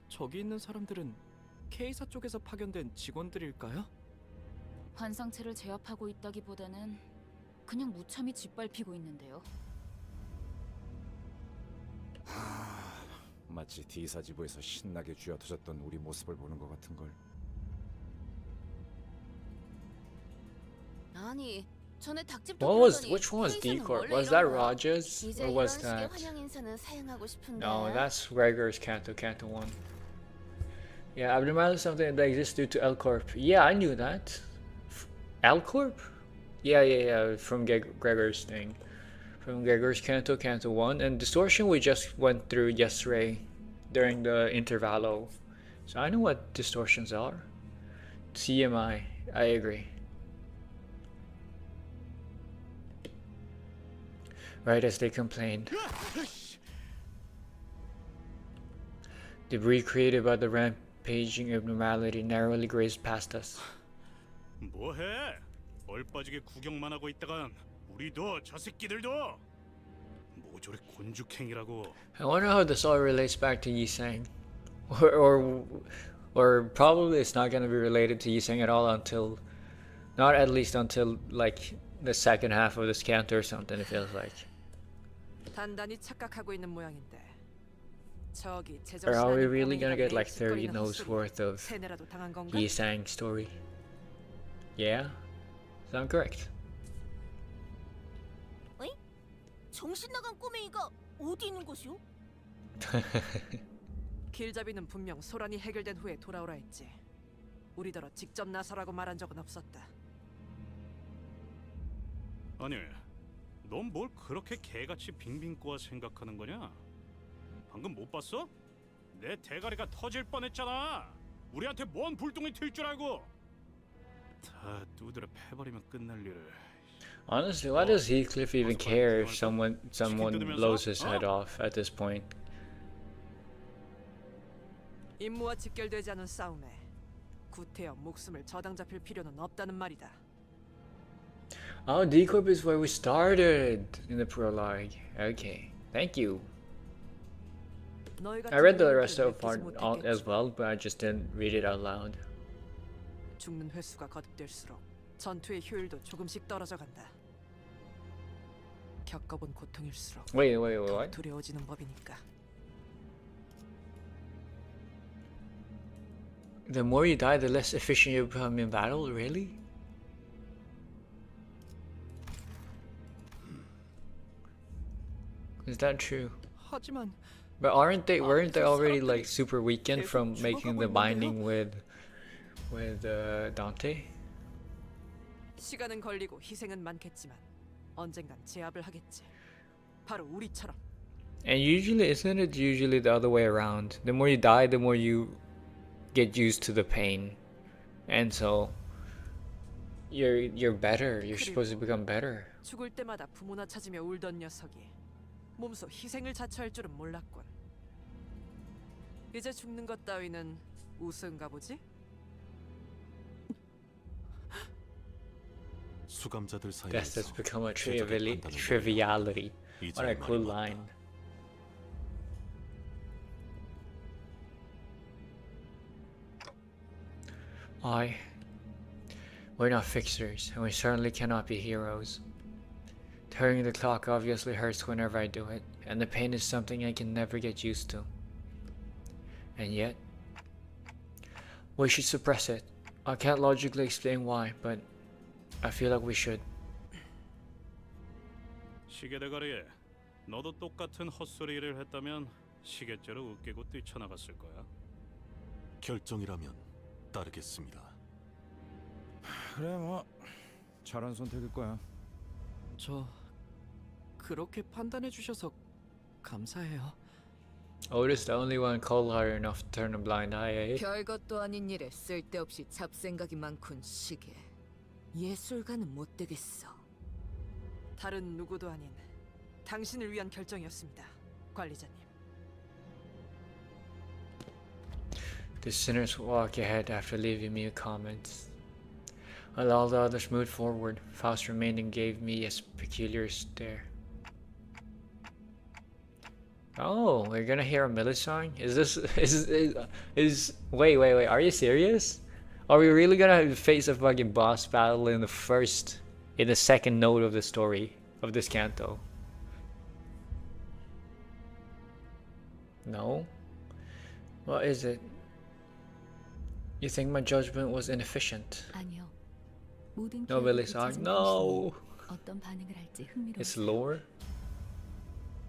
저기 있는 사람들은 K사 쪽에서 파견된 직원들일까요? 환상체를 제압하고 있다기보다는 그냥 무참히 짓밟히고 있는데요. 마치 D사 지부에서 신나게 쥐어터졌던 우리 모습을 보는 것 같은 걸. 아니, 전에 닭집도 Which one was K사는 D Corp? 원래 Was that 이런 거야. Rogers 이제 or 이런 was 식의 that? 환영 인사는 사용하고 싶은데. No, that's Gregor's Canto, Canto 1. Yeah, abnormality is something that exists due to L Corp. Yeah, I knew that. L Corp? Yeah, from Gregor's thing. From Gregor's Canto, Canto 1. And distortion we just went through yesterday during the intervallo. So I know what distortions are. CMI, I agree. Right as they complained. Debris created by the rampaging abnormality narrowly grazed past us. 뭐해? 얼빠지게 구경만 하고 있다간 우리도 저 새끼들도 모조리 곤죽행이라고. I wonder how this all relates back to Yisang. Or probably it's not going to be related to Yisang at all until, not at least until like the second half of this canto or something, it feels like. 단단히 착각하고 있는 모양인데. 저기 Or are we 제정신아닌 really gonna get 꼬맹이가 like 30 매일 notes 헛소리 worth of 세뇌라도 당한 건가? Yisang story? Yeah? Sound correct? 정신 나간 꼬맹이가 어디 있는 것이오? 길잡이는 분명 소란이 해결된 후에 돌아오라 했지. 우리더러 직접 나서라고 말한 적은 없었다. 아니, 넌 뭘 그렇게 개같이 빙빙 꼬아 생각하는 거냐? 방금 못 봤어? 내 대가리가 터질 뻔했잖아. 우리한테 뭔 불똥이 튈 줄 알고. 다 두드려 패버리면 끝날 일을. Honestly, why does Heathcliff even care if someone blows his head off at this point? 임무와 직결되지 않은 싸움에 구태여 목숨을 저당 잡힐 필요는 없다는 말이다. Oh, D Corp is where we started in the prologue. Okay, thank you. I read the rest of the part as well, but I just didn't read it out loud. 죽는 횟수가 거듭될수록 전투의 효율도 조금씩 떨어져 간다. 겪어본 고통일수록 Wait, 더 what? 두려워지는 법이니까. The more you die, the less efficient you become in battle? Really? Is that true? 하지만 But weren't they already like super weakened from making the binding with Dante? 시간은 걸리고 희생은 많겠지만 언젠간 제압을 하겠지. 바로 우리처럼. And usually, isn't it usually the other way around? The more you die, the more you get used to the pain, and so you're better. You're supposed to become better. 죽을 때마다 부모나 찾으며 울던 녀석이 몸소 희생을 자처할 줄은 몰랐군. 이제 죽는 것 따위는 우스운가 보지? 수감자들 Death 사이에서 has become a 최적의 판단을 triviality. 이제 What a cool 말이 line. 맞다. We're not fixers, and we certainly cannot be heroes. Turning the clock obviously hurts whenever I do it, and the pain is something I can never get used to. And yet, we should suppress it. I can't logically explain why, but I feel like we should. 시계 대가리에 너도 똑같은 헛소리를 했다면 시계째로 웃기고 뛰쳐나갔을 거야. 결정이라면 따르겠습니다. 그래 뭐 잘한 선택일 거야. 저 그렇게 판단해 주셔서 감사해요. Otis the only one cold-hearted enough to turn a blind eye, eh? 별것도 아닌 일에 쓸데없이 잡생각이 많군 시계. 예술가는 못 되겠어. 다른 누구도 아닌 당신을 위한 결정이었습니다, 관리자님. The sinners walk ahead after leaving me comments. While all the others moved forward, Faust remained and gave me a peculiar stare. Oh, we're gonna hear a Millie song? Is this is wait, are you serious? Are we really gonna face a fucking boss battle in the second note of the story of this canto? No? What is it? You think my judgment was inefficient? 아니요. 모든 No Millie song? No! 어떤 반응을 할지 흥미로워. It's lore?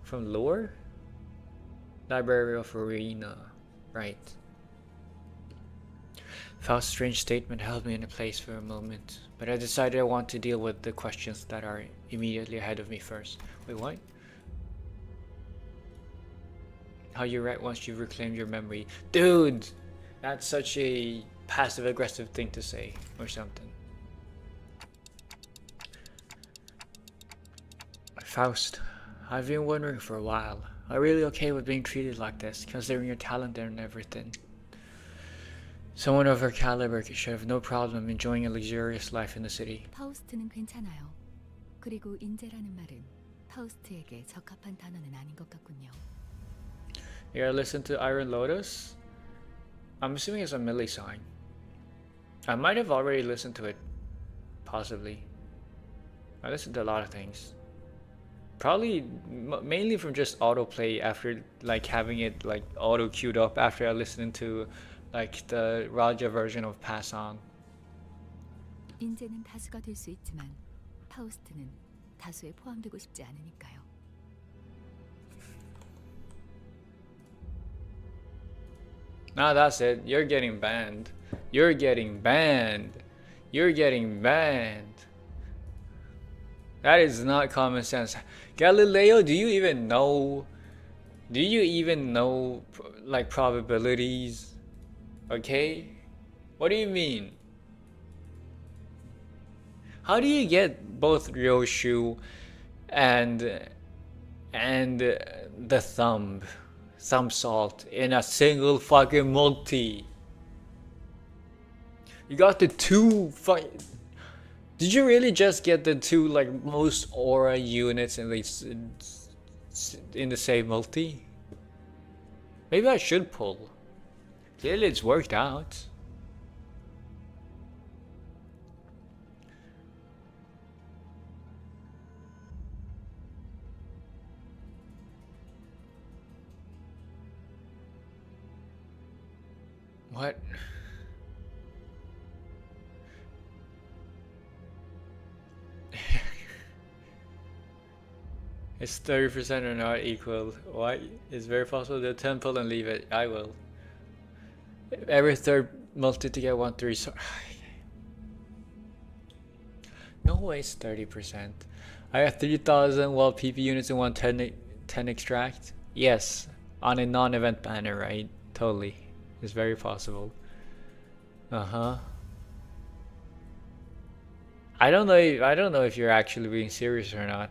From lore? Library of Arena. Right. Faust's strange statement held me in a place for a moment, but I decided I want to deal with the questions that are immediately ahead of me first. Wait, what? How you write once you've reclaimed your memory. Dude! That's such a passive-aggressive thing to say, or something. Faust, I've been wondering for a while. Are you really okay with being treated like this, considering your talent and everything? Someone of her caliber should have no problem enjoying a luxurious life in the city. 파우스트는 괜찮아요. 그리고 인재라는 말은 파우스트에게 적합한 단어는 아닌 것 같군요. You gotta listen to Iron Lotus? I'm assuming it's a Millie song. I might have already listened to it. Possibly. I listened to a lot of things. Probably mainly from just autoplay after like having it like auto queued up after I listened to like the Raja version of Pass On. 인재는 다수가 될 수 있지만 파우스트는 다수에 포함되고 싶지 않으니까요. Now that's it. You're getting banned. You're getting banned. You're getting banned. That is not common sense. Galileo, do you even know? Do you even know like probabilities? Okay? What do you mean? How do you get both Ryoshu and the thumb salt in a single fucking multi? You got the two Did you really just get the two like most aura units in the same multi? Maybe I should pull. Clearly it's worked out. What? It's 30% or not equal. Why? It's very possible to temple and leave it. I will. Every third multi to get 1-3. So no way it's 30%. I got 3,000 wild PP units and 110 extract. Yes, on a non-event banner, right? Totally. It's very possible. I don't know if you're actually being serious or not.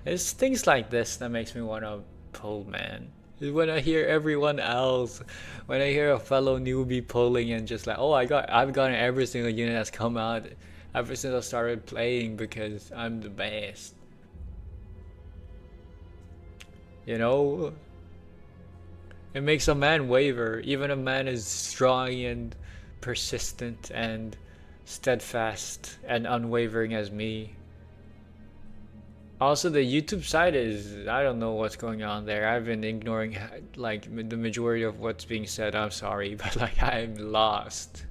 It's things like this that makes me want to pull, man. When I hear everyone else, when I hear a fellow newbie pulling and just like, oh, I've gotten every single unit that's come out ever since I started playing because I'm the best. You know? It makes a man waver, even a man as strong and persistent and steadfast and unwavering as me. Also, the YouTube side is, I don't know what's going on there. I've been ignoring like the majority of what's being said. I'm sorry, but like I'm lost.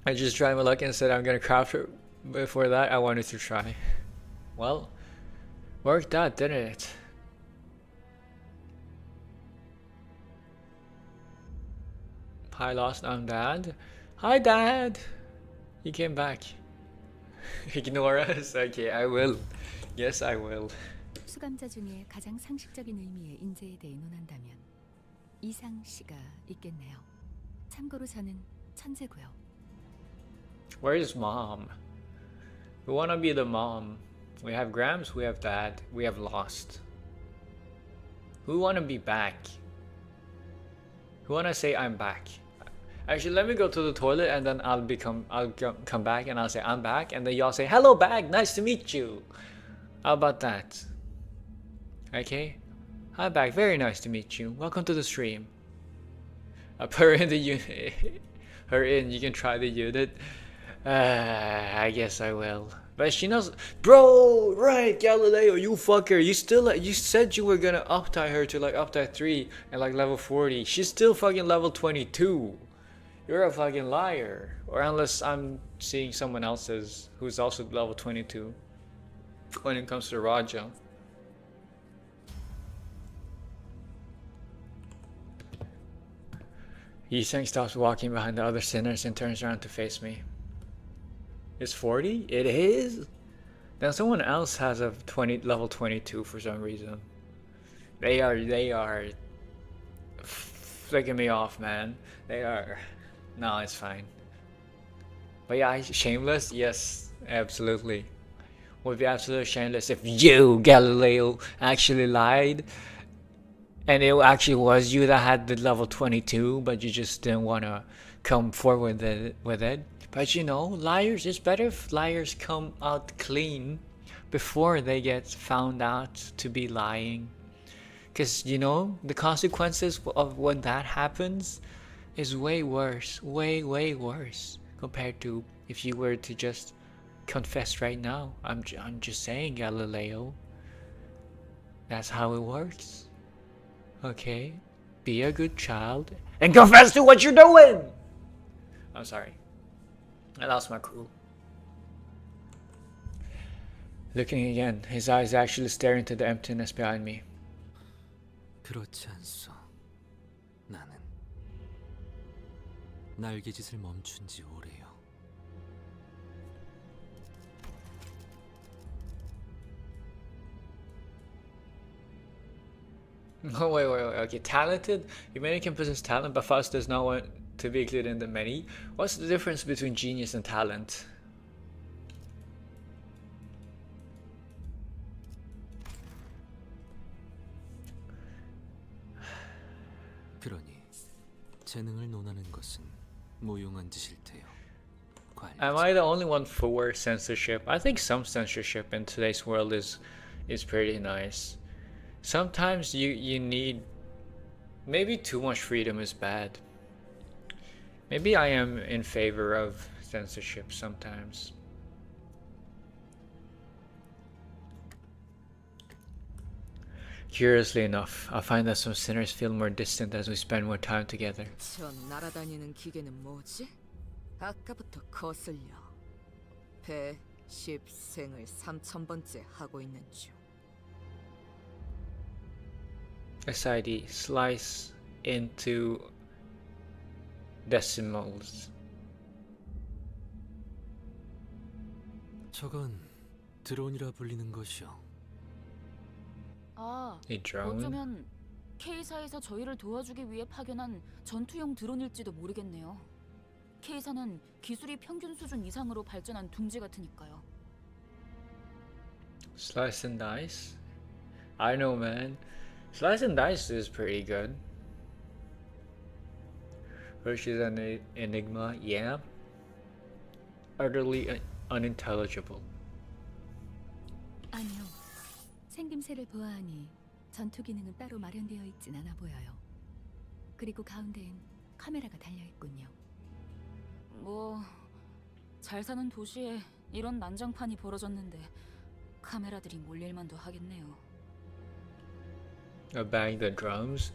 I just tried my luck and said I'm gonna craft it. Before that, I wanted to try. Well, worked out, didn't it? Hi, Lost, I'm Dad. Hi, Dad. He came back. Ignore us? Okay, I will. Yes, I will. 수감자 중에 가장 상식적인 의미의 인재에 대해 논한다면 이상 씨가 있겠네요. 참고로 저는 천재고요. Where's Mom? We wanna be the mom. We have Grams, we have Dad, we have Lost. We wanna be back. You wanna say I'm back? Actually, let me go to the toilet and then I'll come back and I'll say I'm back, and then y'all say hello back, nice to meet you. How about that? Okay, I'm back. Very nice to meet you. Welcome to the stream. I put her in the unit. Her in. You can try the unit. I guess I will. But she knows, bro. Right, Galileo, you fucker. You said you were gonna uptie her to like uptie 3 and like level 40. She's still fucking level 22. You're a fucking liar. Or unless I'm seeing someone else's who's also level 22 when it comes to Raja. Yiseng stops walking behind the other sinners and turns around to face me. It's 40? It is? Then someone else has a level 22 for some reason. They are flicking me off, man. They are. No, it's fine. But yeah, shameless? Yes, absolutely. Would be absolutely shameless if you, Galileo, actually lied. And it actually was you that had the level 22, but you just didn't want to come forward with it. But you know, liars, it's better if liars come out clean before they get found out to be lying. Because, you know, the consequences of when that happens is way worse. Way, way worse. Compared to if you were to just confess right now. I'm just saying, Galileo. That's how it works. Okay? Be a good child and confess to what you're doing! I'm sorry. I lost my cool. Looking again, his eyes actually staring into the emptiness behind me. 그렇지 않소. 나는 날개짓을 멈춘 지 오래요. Oh, wait. Okay, talented? You many can possess talent, but Faust does not want to be included in the many. What's the difference between genius and talent? 그러니 재능을 논하는 것은 무용한 짓일 테요. Am I the only one for censorship? I think some censorship in today's world is pretty nice. Sometimes you need, maybe too much freedom is bad. Maybe I am in favor of censorship sometimes. Curiously enough, I find that some sinners feel more distant as we spend more time together. 저 날아다니는 기계는 뭐지? 아까부터 거슬려. 110생을 3000번째 하고 있는 중. SID, slice into decimals. 저건 드론이라 불리는 것이요. 아, A drone? 어쩌면 K사에서 저희를 도와주기 위해 파견한 전투용 드론일지도 모르겠네요. K사는 기술이 평균 수준 이상으로 발전한 둥지 같으니까요. Slice and dice? I know, man. Slice and dice is pretty good. Versus an enigma, yeah. Utterly unintelligible. 아니요. 생김새를 보아하니 전투 기능은 따로 마련되어 있진 않아 보여요. 그리고 가운데엔 카메라가 달려 있군요. 뭐, 잘 사는 도시에 이런 난장판이 벌어졌는데 카메라들이 몰릴만도 하겠네요. Bang the drums.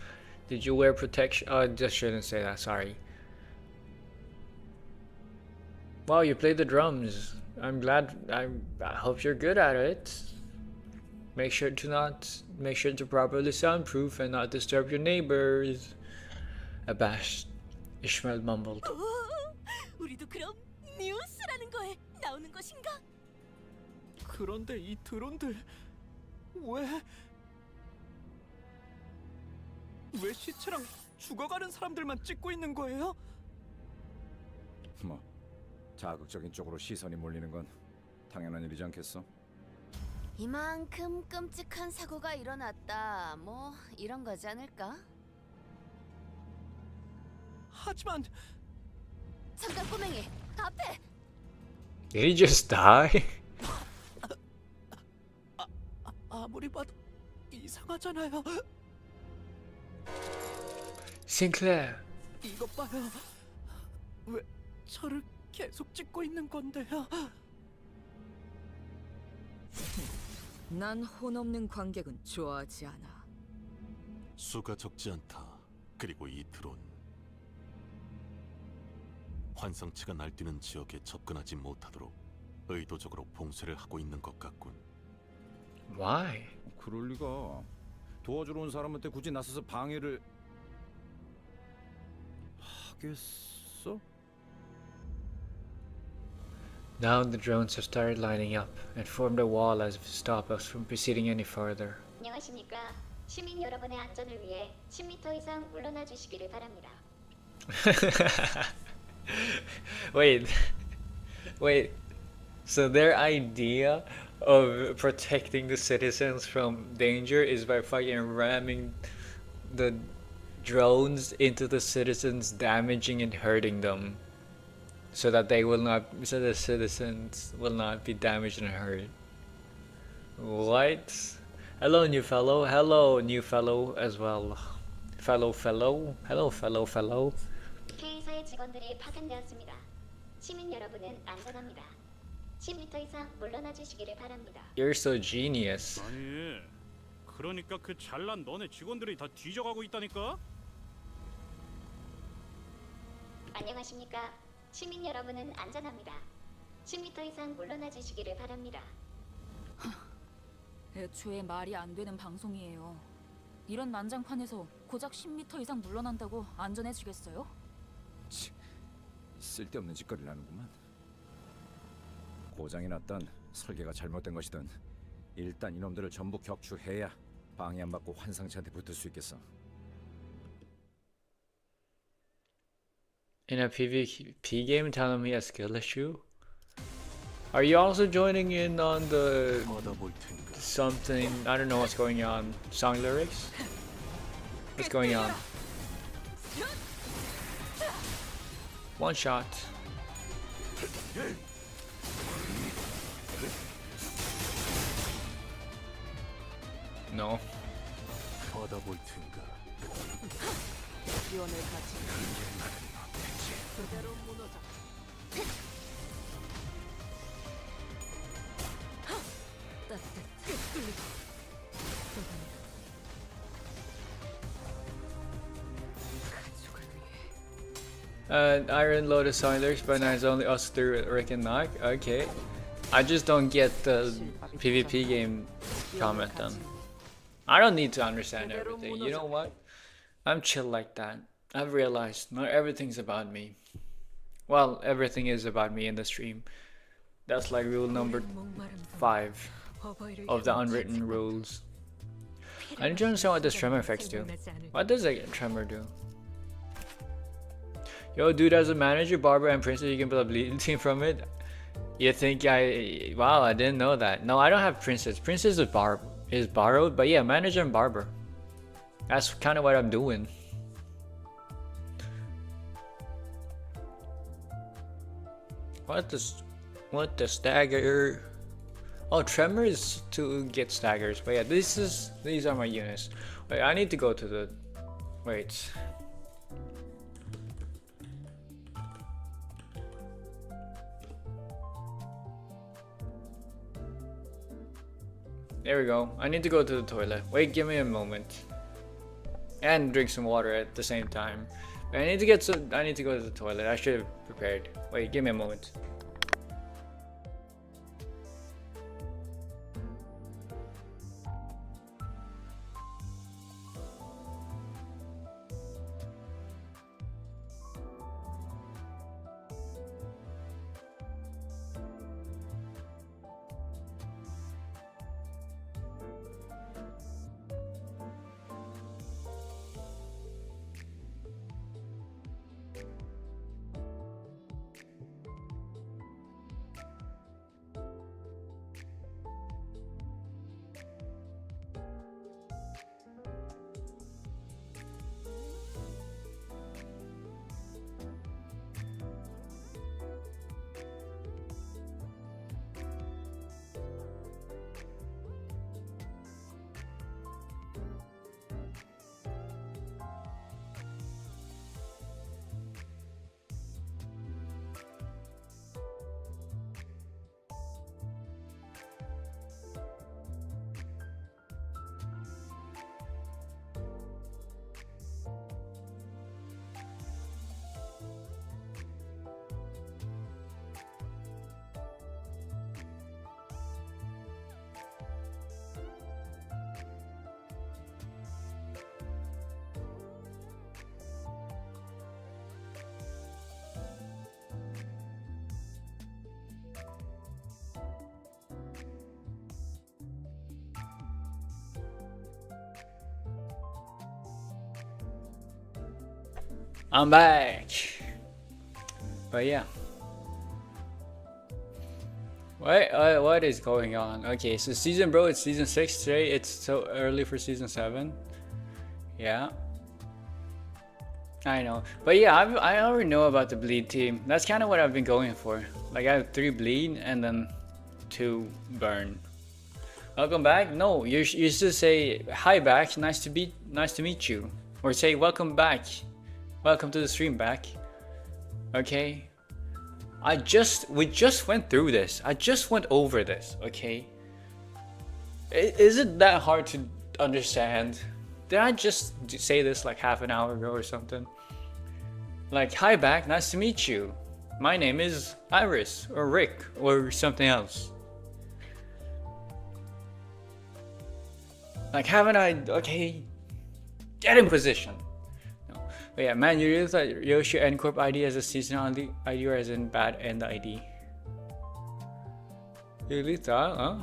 Did you wear protection? Oh, I just shouldn't say that. Sorry. Wow, you play the drums. I'm glad. I hope you're good at it. Make sure to properly soundproof and not disturb your neighbors. Abashed, Ishmael mumbled. 우리도 그럼 뉴스라는 거에 나오는 것인가? 그런데 이 드론들 왜 시체랑 죽어가는 사람들만 찍고 있는 거예요? 뭐 자극적인 쪽으로 시선이 몰리는 건 당연한 일이지 않겠어? 이만큼 끔찍한 사고가 일어났다. 뭐 이런 거지 않을까? 하지만 잠깐 꼬맹이 앞에. Did he just die? 아무리 봐도 이상하잖아요. Sinclair. 이것 봐요. 왜 저를 계속 찍고 있는 건데요? 난 혼 없는 관객은 좋아하지 않아. 수가 적지 않다. 그리고 이 드론 환상체가 날뛰는 지역에 접근하지 못하도록 의도적으로 봉쇄를 하고 있는 것 같군. Why? 그럴 리가. 도와주러 온 사람한테 굳이 나서서 방해를 하겠어? Now the drones have started lining up and formed a wall as if to stop us from proceeding any further. 안녕하십니까. 시민 여러분의 안전을 위해 10m 이상 물러나 주시기를 바랍니다. Wait. Wait. So their idea of protecting the citizens from danger is by fucking ramming the drones into the citizens, damaging and hurting them, so that the citizens will not be damaged and hurt. What? Hello, new fellow. Hello, new fellow as well. Fellow. Hello, fellow. K사의 직원들이 파견되었습니다. 시민 여러분은 안전합니다. 10m 이상 물러나 주시기를 바랍니다. You're so genius. 아니, 그러니까 그 잘난 너네 직원들이 다 뒤져가고 있다니까? 안녕하십니까. 시민 여러분은 안전합니다. 10m 이상 물러나 주시기를 바랍니다. 애초에 말이 안 되는 방송이에요. 이런 난장판에서 고작 10m 이상 물러난다고 안전해지겠어요? 쓸데없는 짓거리를 하는구만. 고장이 났던 설계가 잘못된 것이든 일단 이놈들을 전부 격추해야 방해 안 받고 환상체한테 붙을 수 있겠어. In a PvP game, telling me a skill issue? Are you also joining in on the 받아볼 텐가. something? I don't know what's going on. Song lyrics? What's going on? One shot. No. 받아볼 텐가. 기원을 가진 그대로 무너져. Iron Lotus song lyrics, but now it's only us through Rick and Knock. Okay. I just don't get the PvP game comment then. I don't need to understand everything. You know what? I'm chill like that. I've realized not everything's about me. Well, everything is about me in the stream. That's like rule number 5 of the unwritten rules. I need to understand what this tremor effects do. What does a tremor do? Yo, dude, as a manager, Barbara, and Princess, you can build a bleeding team from it. You think wow, I didn't know that. No, I don't have Princess. Princess is borrowed, but yeah, manager and Barbara. That's kind of what I'm doing. What the stagger? Oh, tremor is to get staggers. But yeah, these are my units. Wait, I need to go to the wait. There we go. I need to go to the toilet. Wait, give me a moment. And drink some water at the same time. I need to go to the toilet. I should have prepared. Wait, give me a moment. I'm back. But yeah. What is going on? Okay, so season bro, it's season 6 today. It's so early for season 7. Yeah. I know. But yeah, I already know about the bleed team. That's kind of what I've been going for. Like I have 3 bleed and then 2 burn. Welcome back? No, you should say hi back, nice to meet you. Or say welcome back. Welcome to the stream back. Okay. We just went through this. I just went over this, okay? Is it that hard to understand? Did I just say this like half an hour ago or something? Like, hi back, nice to meet you. My name is Iris or Rick or something else. Like, haven't I? Okay, get in position. No, but yeah, man, you really thought Yoshi N Corp ID as a seasonal ID or as in bad end ID? You really thought, huh?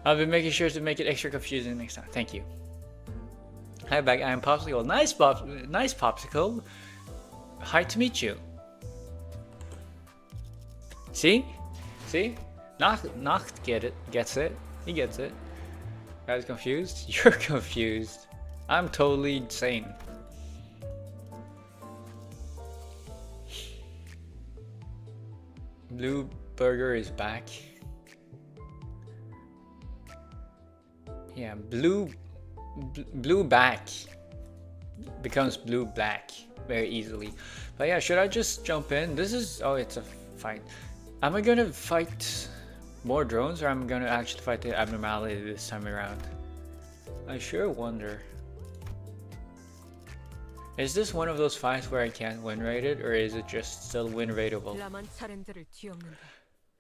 I'll be making sure to make it extra confusing next time. Thank you. Hi back, I am Popsicle. Nice Popsicle. Hi to meet you. See? Nacht gets it. He gets it. Guys confused? You're confused. I'm totally sane. Blue Burger is back. Yeah, blue back becomes blue black very easily. But yeah, should I just jump in? This is, oh, it's a fight. Am I gonna fight more drones or am I gonna actually fight the abnormality this time around? I sure wonder. Is this one of those fights where I can't win rate it, or is it just still win rateable?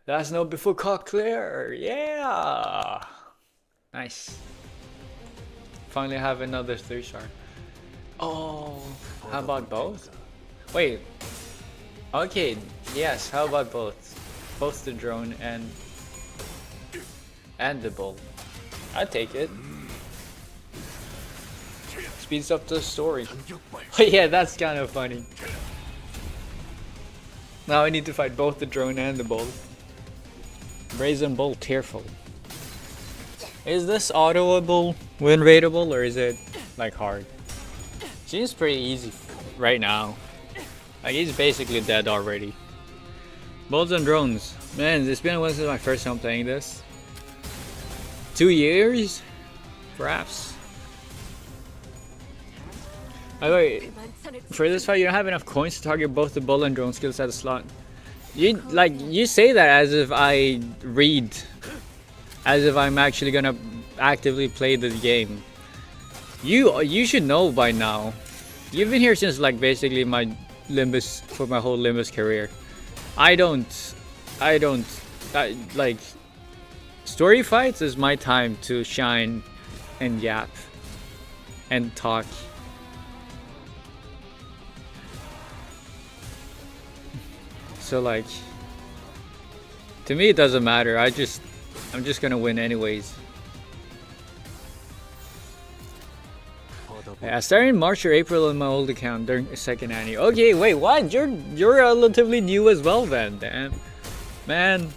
That's no before caught clear. Yeah. Nice. Finally have another 3-star. Oh, how about both? Wait. Okay, yes, how about both? Both the drone and the bull. I'd take it. Speeds up the story. Yeah, that's kind of funny. Now I need to fight both the drone and the bull. Brazen bull tearful. Is this autoable, win rateable, or is it like hard? Seems pretty easy right now. Like he's basically dead already. Bulls and drones. Man, it's been a while since my first time playing this. 2 years? Perhaps. By the way, for this fight you don't have enough coins to target both the bull and drone skills at a slot. You say that as if I read. As if I'm actually gonna actively play the game. You should know by now. You've been here since like basically my Limbus, for my whole Limbus career. I don't like story fights is my time to shine and yap and talk. So like to me it doesn't matter. I'm just gonna win anyways. Yeah, I started in March or April on my old account during a second annual. Okay, wait, what? You're relatively new as well then, damn. Man.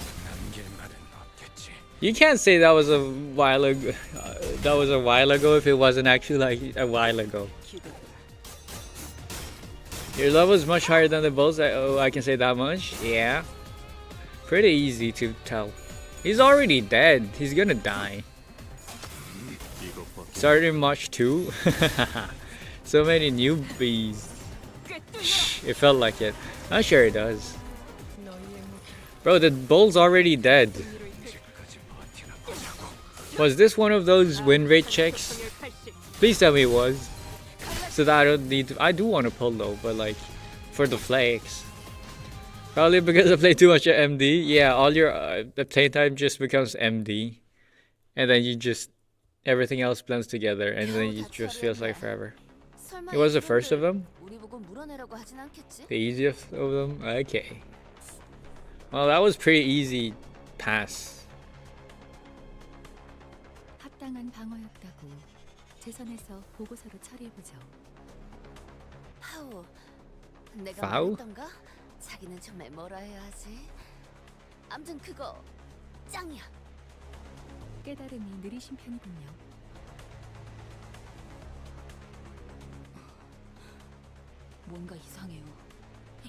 You can't say that was a while ago. If it wasn't actually like a while ago. Your level is much higher than the bulls. I can say that much. Yeah. Pretty easy to tell. He's already dead. He's gonna die. Started in March 2. So many newbies. It felt like it. I'm sure it does. Bro, the bull's already dead. Was this one of those win rate checks? Please tell me it was. So that I don't need to. I do want to pull though, but like for the flakes. Probably because I play too much at MD. Yeah, all your playtime just becomes MD. And then you just, everything else blends together and then it just feels like forever. It was the first of them? The easiest of them? Okay. Well, that was pretty easy pass. 합당한 방어였다고 제 선에서 보고서로 처리해보죠. 파우, 내가 파우? 말했던가? 자기는 정말 뭐라 해야 하지? 암튼 그거 짱이야. 깨달음이 느리신 편이군요. 뭔가 이상해요.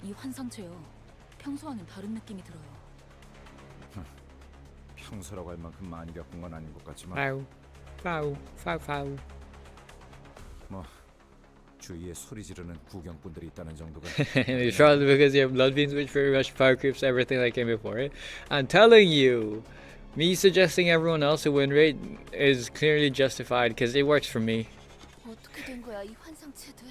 이 환상체요. 평소와는 다른 느낌이 들어요. 평소라고 할 만큼 많이 겪은 건 아닌 것 같지만 파우, 파우, 파우, 파우. 뭐 주위에 소리 지르는 구경꾼들이 있다는 정도가 It's probably because you have blood beans, which very much fire creeps everything like came before it. I'm telling you, me suggesting everyone else a win rate is clearly justified because it works for me. 어떻게 된 거야 이 환상체들?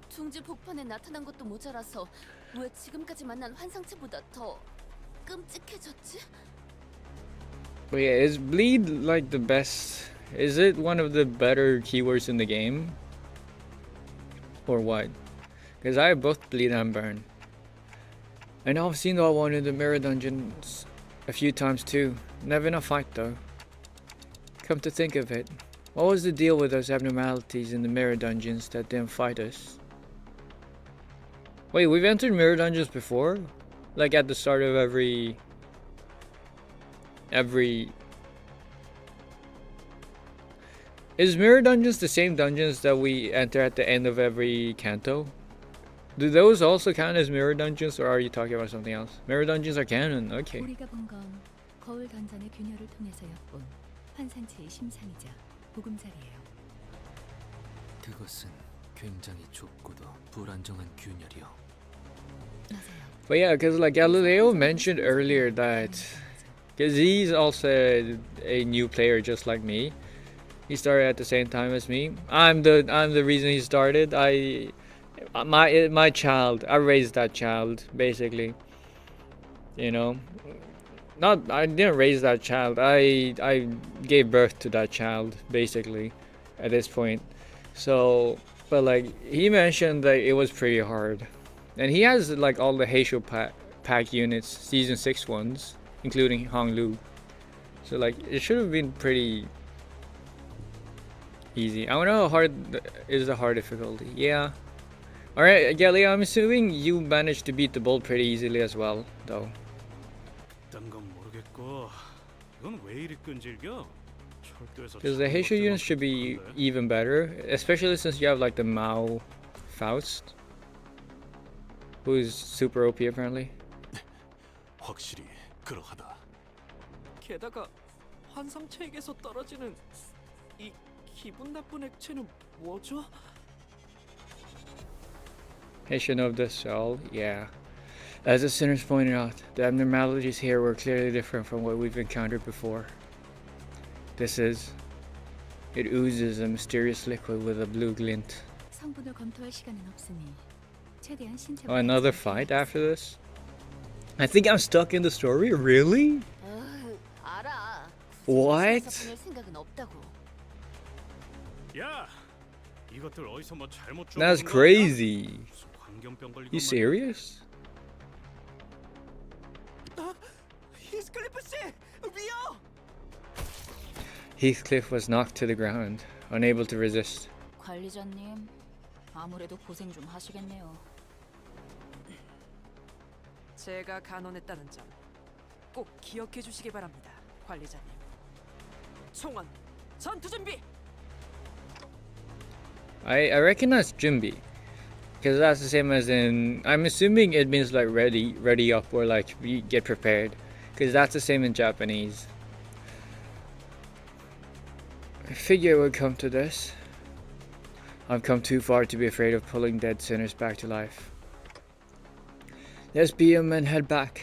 둥지 복판에 나타난 것도 모자라서 왜 지금까지 만난 환상체보다 더 끔찍해졌지? But yeah, is bleed like the best? Is it one of the better keywords in the game? Or what? Because I have both bleed and burn. I know I've seen that one in the mirror dungeons a few times too. Never in a fight though. Come to think of it, what was the deal with those abnormalities in the mirror dungeons that didn't fight us? Wait, we've entered mirror dungeons before? Like at the start of every... Is mirror dungeons the same dungeons that we enter at the end of every Canto? Do those also count as mirror dungeons, or are you talking about something else? Mirror dungeons are canon, okay. 우리가 본 건 거울 던전의 균열을 통해서 엿본 환상체의 심상이자 보금자리예요. 그것은 굉장히 좁고도 불안정한 균열이요. 맞아요. But yeah, because like Galileo mentioned earlier that, because he's also a new player just like me. He started at the same time as me. I'm the reason he started. My child. I raised that child basically. You know, I didn't raise that child. I gave birth to that child basically at this point. So, but like he mentioned that it was pretty hard, and he has like all the Heisho pack units, season 6 ones, including Honglu. So like it should have been pretty easy. I don't know how hard is the hard difficulty. Yeah. Alright, Gelly, I'm assuming you managed to beat the bolt pretty easily as well, though. 딴 건 모르겠고 이건 왜 이리 끈질겨? 철도에서 Because the Heisho units should be even better, especially since you have like the Mao Faust, who's super OP apparently. 확실히 그러하다. 게다가 환상체에게서 떨어지는 이 기분 나쁜 액체는 뭐죠? Heisho of the Soul, yeah. As the sinners pointed out, the abnormalities here were clearly different from what we've encountered before. It oozes a mysterious liquid with a blue glint. 성분을 검토할 시간은 없으니 최대한 신체. Oh, another fight after this? I think I'm stuck in the story? Really? 알아. What? 생각은 없다고. 야, 이것들 어디서 뭐 잘못 줘? That's crazy. You serious? 히스클리프 씨, 위요! Heathcliff was knocked to the ground, unable to resist. 관리자님, 아무래도 고생 좀 하시겠네요. 제가 간언했다는 점 꼭 기억해 주시기 바랍니다, 관리자님. 총원, 전투 준비! I recognize Jimby, because that's the same as in. I'm assuming it means like ready up, or like get prepared, because that's the same in Japanese. I figure it would come to this. I've come too far to be afraid of pulling dead sinners back to life. Let's beat him and head back.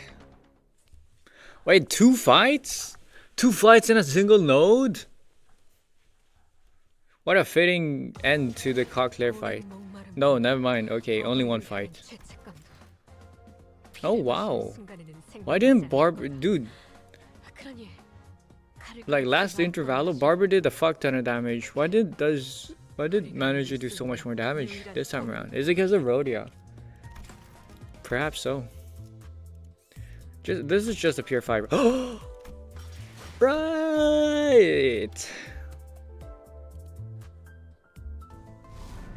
Wait, 2 fights? 2 fights in a single node? What a fitting end to the Cochlear fight. No, never mind. Okay, only 1 fight. Oh wow. Why didn't Barber... Dude. Like last intervallo, Barber did a fuck ton of damage. Why did Manager do so much more damage this time around? Is it because of Rhodia? Perhaps so. This is just a pure fiber. Right.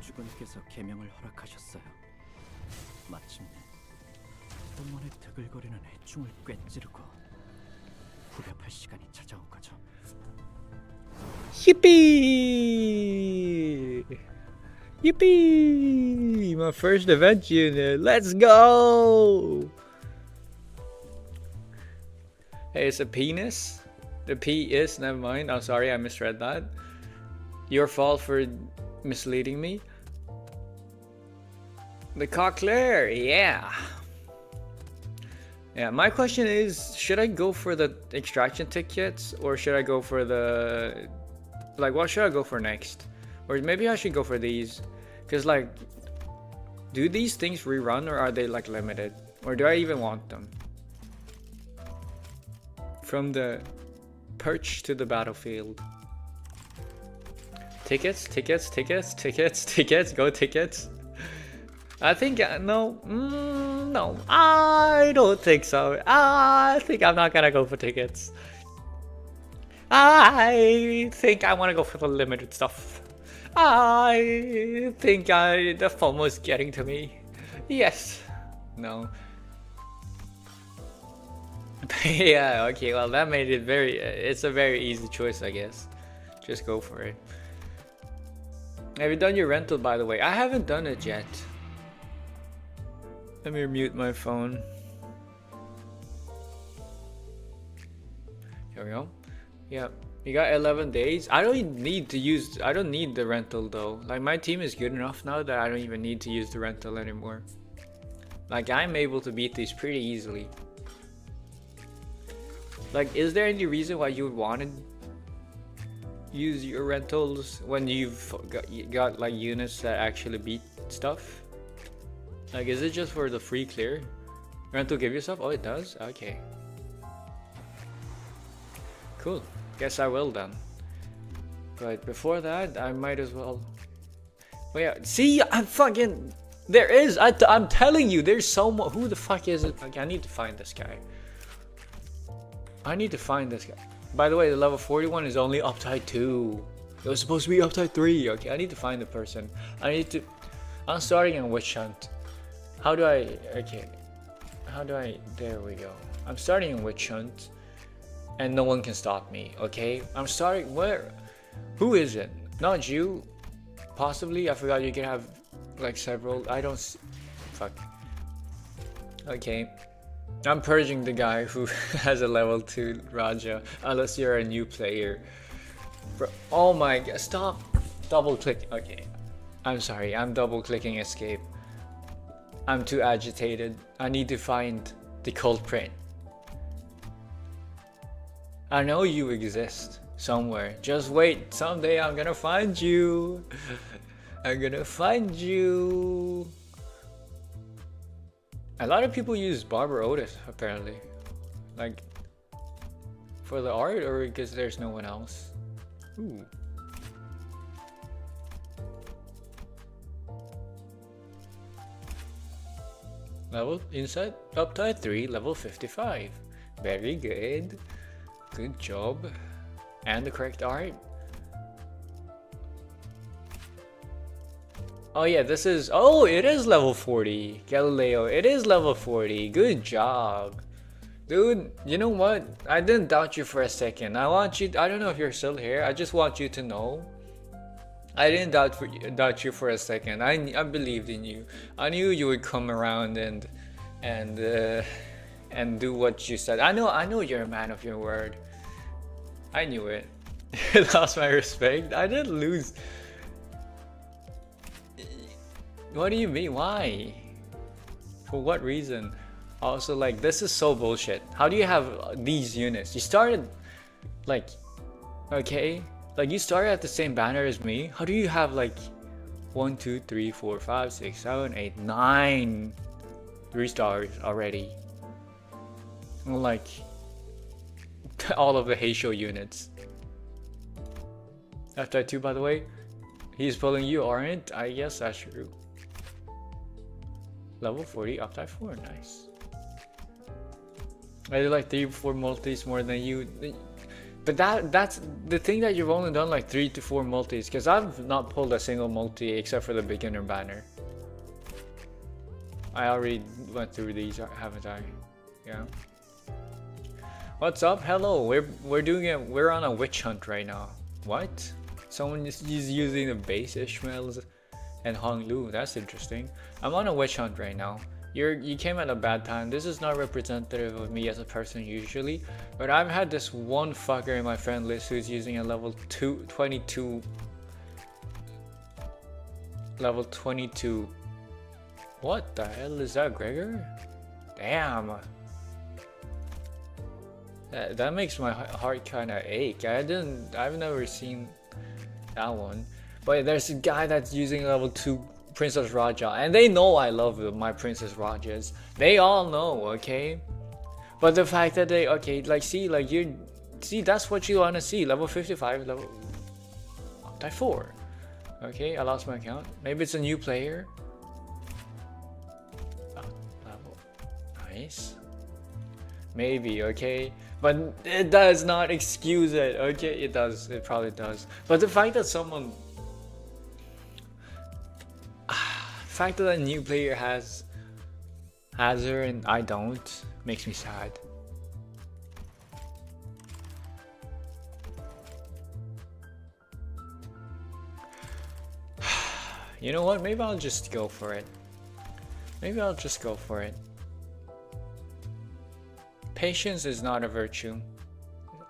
주군께서 계명을 허락하셨어요. 마침내 동원의 드글거리는 해충을 꿰찌르고 후벼팔 시간이 찾아온 거죠. Yippee! Yippee! My first event unit. Let's go! Hey, it's a penis. The P is, never mind. I'm sorry, I misread that. Your fault for misleading me. The Cochlear, yeah. Yeah, my question is, should I go for the extraction tickets or should I go for the... Like, what should I go for next? Or maybe I should go for these. Because, like, do these things rerun or are they, like, limited? Or do I even want them? From the perch to the battlefield. Tickets, tickets, tickets, tickets, tickets, go tickets. I think, no, no, I don't think so. I think I'm not gonna go for tickets. I think I want to go for the limited stuff. I think the FOMO is getting to me. Yes. No. Yeah, okay, well that made it it's a very easy choice, I guess. Just go for it. Have you done your rental, by the way? I haven't done it yet. Let me mute my phone. Here we go. Yeah, you got 11 days. I don't need the rental though. Like, my team is good enough now that I don't even need to use the rental anymore. Like, I'm able to beat these pretty easily. Like, is there any reason why you would want to use your rentals when you've got like units that actually beat stuff? Like, is it just for the free clear? Rental give you stuff? Oh, it does? Okay. Cool. Guess I will then. But before that, I might as well... Oh yeah, see, I'm fucking... There is, I'm telling you, there's someone... Who the fuck is it? Okay, I need to find this guy. I need to find this guy. By the way, the level 41 is only uptide 2. It was supposed to be uptide 3. Okay, I need to find the person. I'm starting in Witch Hunt. How do I... Okay. How do I... There we go. I'm starting in Witch Hunt. And no one can stop me, okay? I'm starting... Where? Who is it? Not you? Possibly? I forgot you can have like several... I don't... Fuck. Okay. I'm purging the guy who has a level 2 Raja. Unless you're a new player. Bro, oh my god. Stop. Double click. Okay. I'm sorry. I'm double clicking escape. I'm too agitated. I need to find the culprit. I know you exist somewhere. Just wait. Someday I'm gonna find you. I'm gonna find you. A lot of people use Barber Otis apparently. Like, for the art or because there's no one else? Ooh. Level inside uptide 3, level 55. Very good. Good job. And the correct art. Oh yeah, this is... Oh, it is level 40. Galileo, it is level 40. Good job. Dude, you know what? I didn't doubt you for a second. I want you... I don't know if you're still here. I just want you to know. I didn't doubt you for a second. I believed in you. I knew you would come around and do what you said. I know you're a man of your word. I knew it. Lost my respect. I didn't lose. What do you mean? Why? For what reason? Also, like, this is so bullshit. How do you have these units? You started, like, okay, like you started at the same banner as me. How do you have like 1, 2, 3, 4, 5, 6, 7, 8, 9 3 stars already? Like all of the Heisho units. After 2, by the way, he's pulling you, aren't? I guess that's true. Level 40, uptide 4, nice. I did like 3 or 4 multis more than you. But that's the thing, that you've only done like 3 to 4 multis, because I've not pulled a single multi except for the beginner banner. I already went through these, haven't I? Yeah. What's up? Hello. We're on a witch hunt right now. What? Someone is using the base Ishmaels and Hong Lu. That's interesting. I'm on a witch hunt right now. You came at a bad time. This is not representative of me as a person usually, but I've had this one fucker in my friend list who's using a level 22. Level 22. What the hell is that, Gregor? Damn. That makes my heart kind of ache. I've never seen that one. But there's a guy that's using level 2 Princess Raja, and they know I love my Princess Rajas. They all know, okay? But the fact that they, okay, like, see, that's what you want to see. Level 55, level type 4. Okay, I lost my count. Maybe it's a new player. Level. Nice. Maybe, okay? But it does not excuse it, okay? It does, it probably does. But the fact that someone... the fact that a new player has her and I don't makes me sad. You know what? Maybe I'll just go for it. Maybe I'll just go for it. Patience is not a virtue.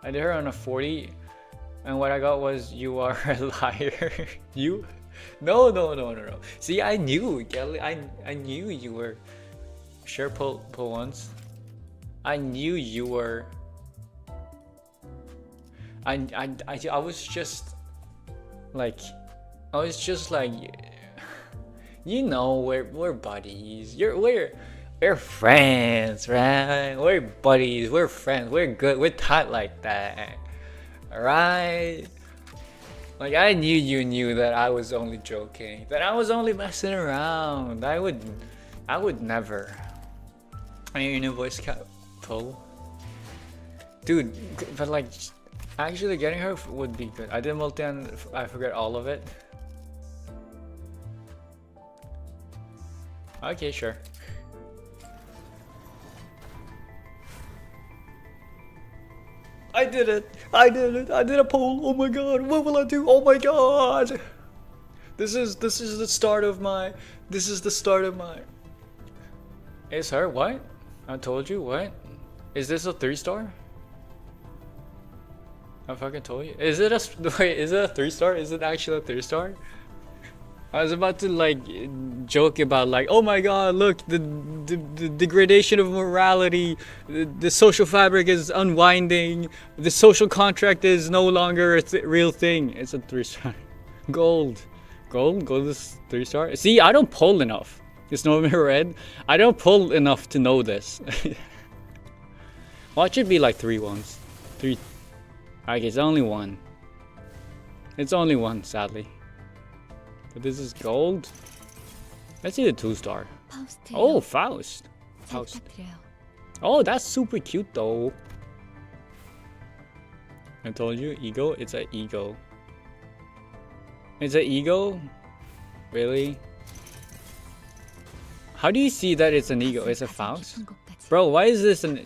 I did her on a 40, and what I got was, you are a liar. You? No. See, I knew, Kelly. I knew you were. Sure, pull once. I knew you were. I was just like, you know, we're buddies. We're friends, right? We're buddies. We're friends. We're good. We're tight like that, right? Like, I knew you knew that I was only joking, that I was only messing around. I would never. I mean, your new voice cat pull, dude. But like, actually getting her would be good. I did multi and I forget all of it. Okay, sure. I did it! I did a poll! Oh my god, what will I do? Oh my god! This is the start of my... It's her? What? I told you, what? Is this a 3-star? I fucking told you. Is it a 3-star? Is it actually a 3-star? I was about to like joke about like, oh my god, look, the degradation of morality, the social fabric is unwinding, the social contract is no longer a real thing. It's a 3-star. Gold is 3-star. See, I don't pull enough. It's not red. I don't pull enough to know this. Watch it be like 3 ones. 3. Okay, it's only 1. It's only 1, sadly. But this is gold. Let's see the 2-star. Oh, Faust. Oh, that's super cute though. I told you, ego. It's an ego. It's an ego? Really? How do you see that it's an ego? It's a Faust? Bro, why is this an...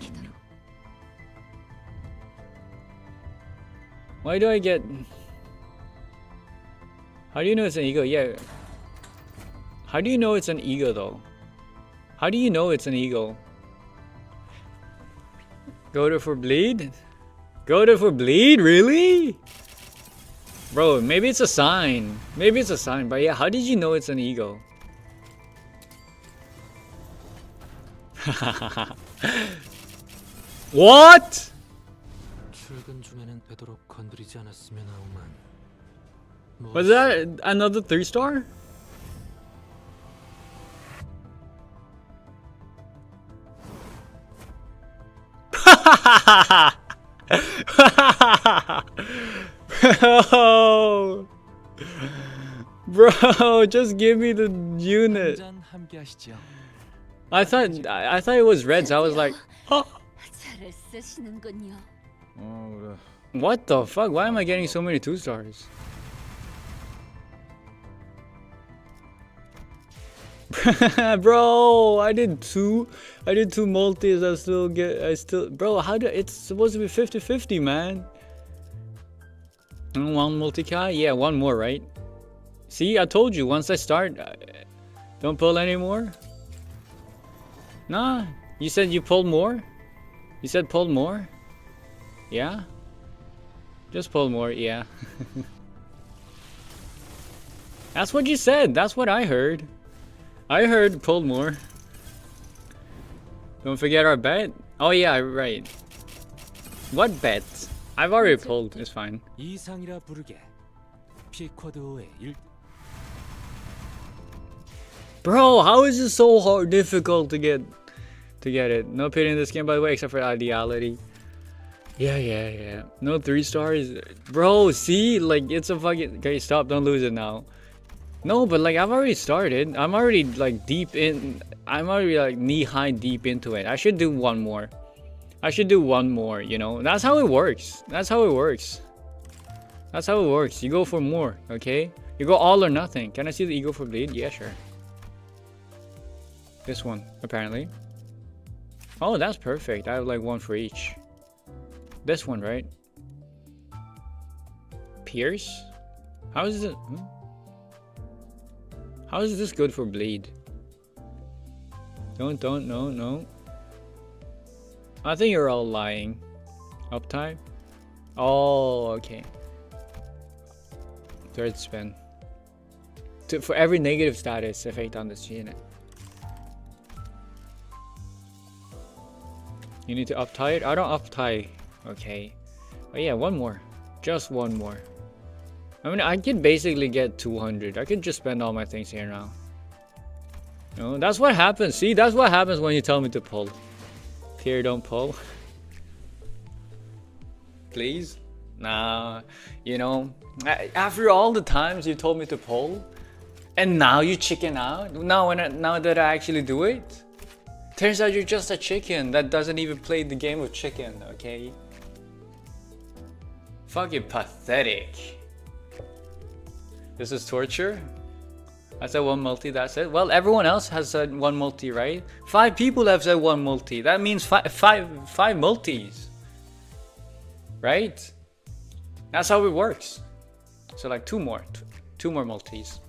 Why do I get... How do you know it's an ego? Yeah. How do you know it's an ego though? How do you know it's an ego? Go to for bleed? Go to for bleed? Really? Bro, maybe it's a sign. Maybe it's a sign. But yeah, how did you know it's an ego? What? Was that another 3-star? Bro, just give me the unit. I thought it was red, so I was like, oh. 애를 쓰시는군요. 그래. What the fuck? Why am I getting so many 2-stars? Bro, I did two multis. Bro, how do it's supposed to be 50-50, man? One multi-kai? Yeah, one more, right? See, I told you, once I start, don't pull anymore. Nah, you said you pulled more? You said pull more? Yeah? Just pull more, yeah. That's what you said, that's what I heard. I heard pull more. Don't forget our bet. Oh yeah, right. What bet? I've already pulled, it's fine. 이상이라 부르게. 피쿼드의 Bro, how is it so hard, difficult to get it? No pity in this game, by the way, except for ideality. Yeah. No 3-stars. Bro, see? Like, it's a fucking... Okay, stop. Don't lose it now. No, but like, I've already started. I'm already like deep in... I'm already like knee-high deep into it. I should do one more. You know? That's how it works. You go for more, okay? You go all or nothing. Can I see the ego for bleed? Yeah, sure. This one, apparently. Oh, that's perfect. I have like one for each. This one, right? Pierce? How is it? How is this good for bleed? No. I think you're all lying. Uptime? Oh, okay. Third spin. For every negative status effect on this unit. You need to uptie it? I don't uptie. Okay. Oh yeah, one more. Just one more. I mean, I could basically get 200. I could just spend all my things here now. No, that's what happens. See, that's what happens when you tell me to pull. Here, don't pull. Please? Nah, you know, after all the times you told me to pull, and now you chicken out? Now that I actually do it? Turns out you're just a chicken that doesn't even play the game of chicken, okay? Fucking pathetic. This is torture? I said one multi, that's it? Well, everyone else has said one multi, right? 5 people have said one multi. That means five multis. Right? That's how it works. So like two more multis.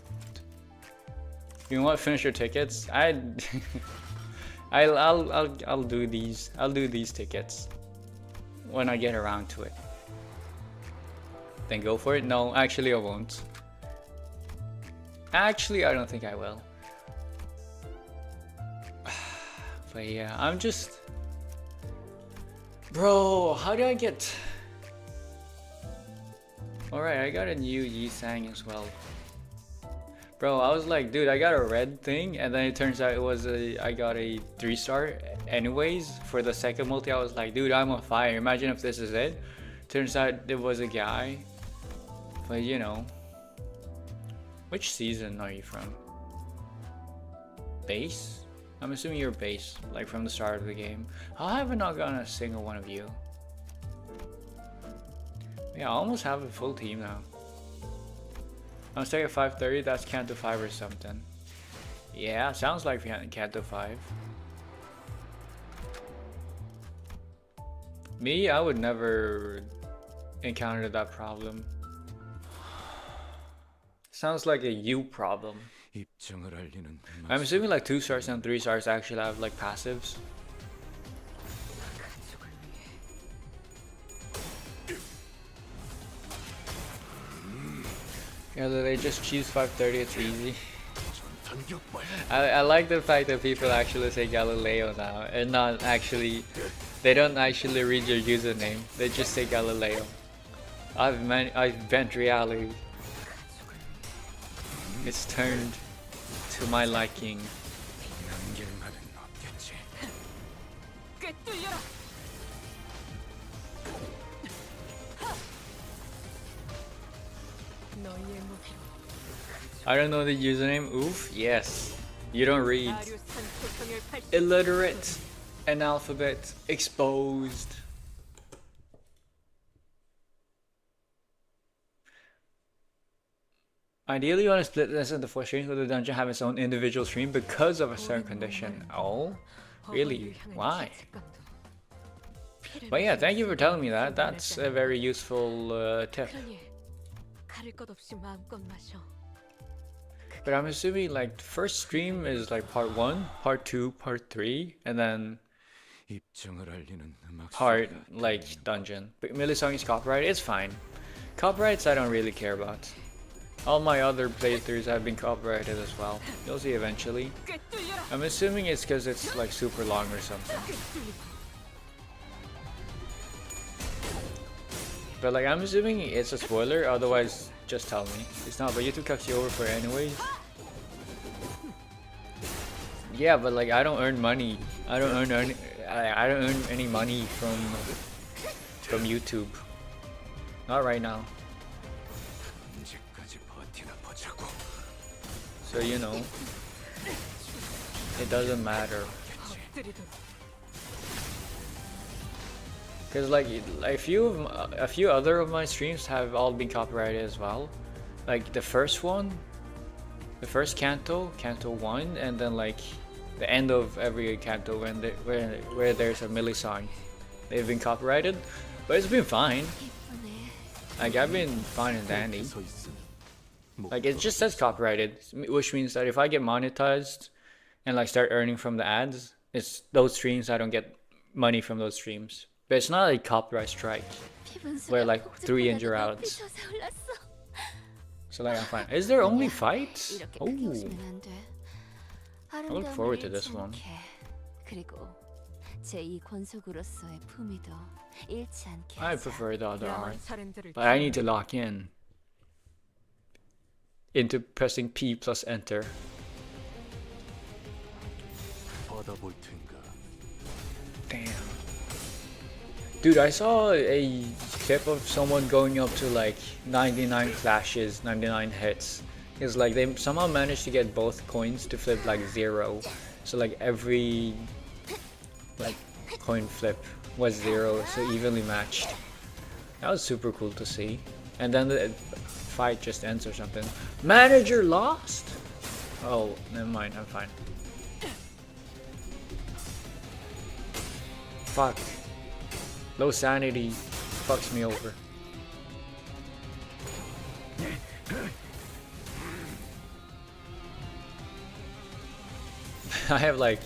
You want to finish your tickets? I'll do these. I'll do these tickets when I get around to it. Then go for it. No, actually I won't. Actually, I don't think I will. But yeah, I'm just... Bro, how do I get... Alright, I got a new Yisang as well. Bro, I was like, dude, I got a red thing, and then it turns out I got a 3-star anyways. For the second multi, I was like, dude, I'm on fire. Imagine if this is it. Turns out it was a guy. But you know. Which season are you from? Base? I'm assuming you're base, like from the start of the game. How have I not gotten a single one of you? Yeah, I almost have a full team now. I'm staying at 530, that's Canto 5 or something. Yeah, sounds like Canto 5. Me, I would never encounter that problem. Sounds like a you problem. I'm assuming like 2-stars and 3-stars actually have like passives. Yeah, they just choose 530, it's easy. I like the fact that people actually say Galileo now and not actually, they don't actually read your username, they just say Galileo. I've bent reality. It's turned to my liking. I don't know the username. Oof, yes. You don't read. Illiterate. Analphabet exposed. Ideally, you want to split this into 4 streams, with the dungeon have its own individual stream because of a certain condition. Oh, really? Why? But yeah, thank you for telling me that. That's a very useful tip. But I'm assuming like the first stream is like part 1, part 2, part 3, and then part like dungeon. But Millisong is copyright. It's fine. Copyrights I don't really care about. All my other playthroughs have been copyrighted as well. You'll see eventually. I'm assuming it's because it's like super long or something. But like I'm assuming it's a spoiler, otherwise just tell me. It's not, but YouTube cuts you over for it anyways. Yeah, but like I don't earn money. I don't earn any money from YouTube. Not right now. So you know, it doesn't matter. Cause like a few other of my streams have all been copyrighted as well. Like the first one, the first Canto 1, and then like the end of every Canto where there's a Millie song, they've been copyrighted, but it's been fine. Like I've been fine and dandy. Like it just says copyrighted, which means that if I get monetized and like start earning from the ads, it's those streams I don't get money from those streams. But it's not a copyright strike where like 3 in you're out. So like I'm fine. Is there only fights? Oh, I look forward to this one. I prefer the other art, but I need to lock in into pressing P plus enter. Damn. Dude, I saw a clip of someone going up to like 99 flashes, 99 hits. It's like they somehow managed to get both coins to flip like 0. So like every like coin flip was 0, so evenly matched. That was super cool to see. And then the fight just ends or something. Manager lost? Oh, never mind, I'm fine. Fuck. Low sanity fucks me over. I have like,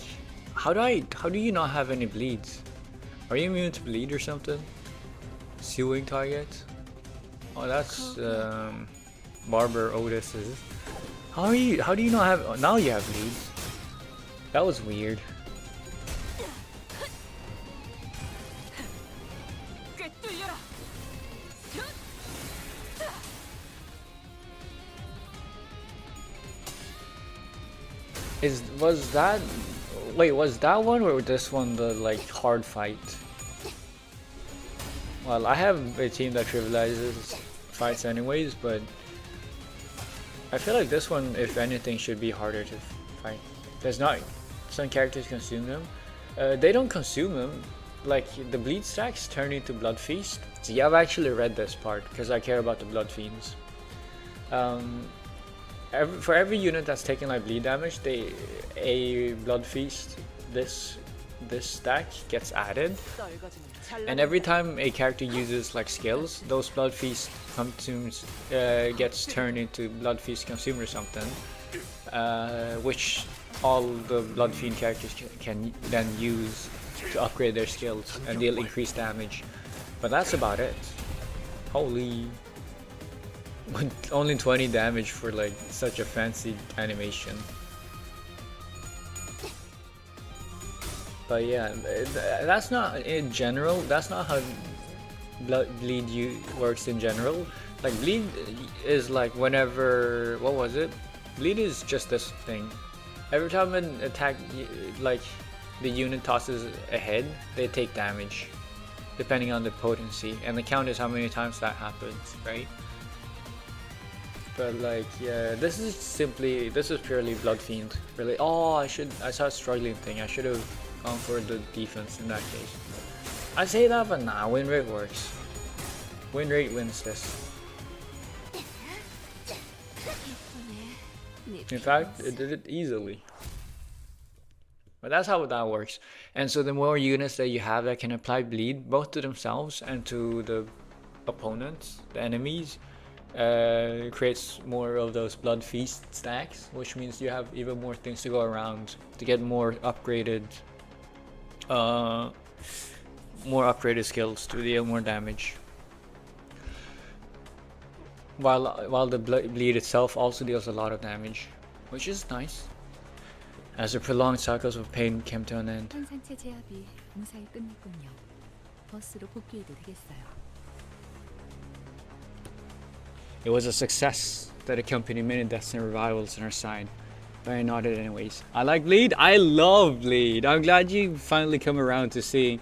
how do you not have any bleeds? Are you immune to bleed or something? Suing target? Oh, that's Barber Otis's. How do you not have? Oh, now you have bleeds. That was weird. Was that one or this one the like hard fight? Well, I have a team that trivializes fights anyways, but I feel like this one, if anything, should be harder to fight. There's not some characters consume them. They don't consume them. Like the bleed stacks turn into blood feast. See, I've actually read this part because I care about the blood fiends. For every unit that's taking like bleed damage, a blood feast this stack gets added, and every time a character uses like skills, those blood feast consumes gets turned into blood feast consume or something, which all the blood fiend characters can then use to upgrade their skills and deal increased damage. But that's about it. Holy. Only 20 damage for like such a fancy animation. But yeah, that's not in general. That's not how bleed works in general. Like bleed is like whenever, what was it? Bleed is just this thing. Every time an attack, like the unit tosses a head, they take damage, depending on the potency, and the count is how many times that happens, right? But like, yeah, this is purely blood fiend. Really, oh, I saw a struggling thing. I should have for the defense in that case. I say that, but nah, win rate works. Win rate wins this. In fact, it did it easily. But that's how that works. And so the more units that you have that can apply bleed, both to themselves and to the opponents, the enemies, creates more of those blood feast stacks, which means you have even more things to go around to get more upgraded skills to deal more damage. While the bleed itself also deals a lot of damage, which is nice. As the prolonged cycles of pain came to an end. 환상체 제압이 무사히 끝냈군요. 버스로 복귀해도 되겠어요. It was a success that accompanied many deaths and revivals on our side. But I nodded anyways. I like bleed. I love bleed. I'm glad you finally come around to seeing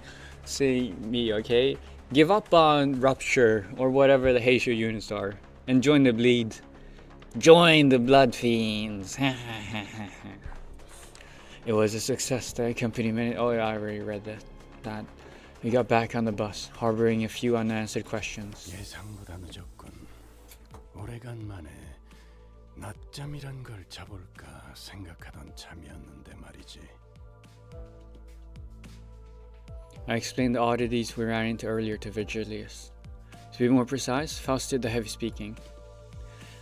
me. Okay, give up on rupture or whatever the Heisho units are, and join the bleed. Join the blood fiends. It was a success that accompanied many. Oh, yeah, I already read that. We got back on the bus, harboring a few unanswered questions. 예상보다 늦었군. 오래간만에 낮잠이란 걸 자볼까 생각하던 참이었는데 말이지. I explained the oddities we ran into earlier to Vigilius. To be more precise, Faust did the heavy speaking.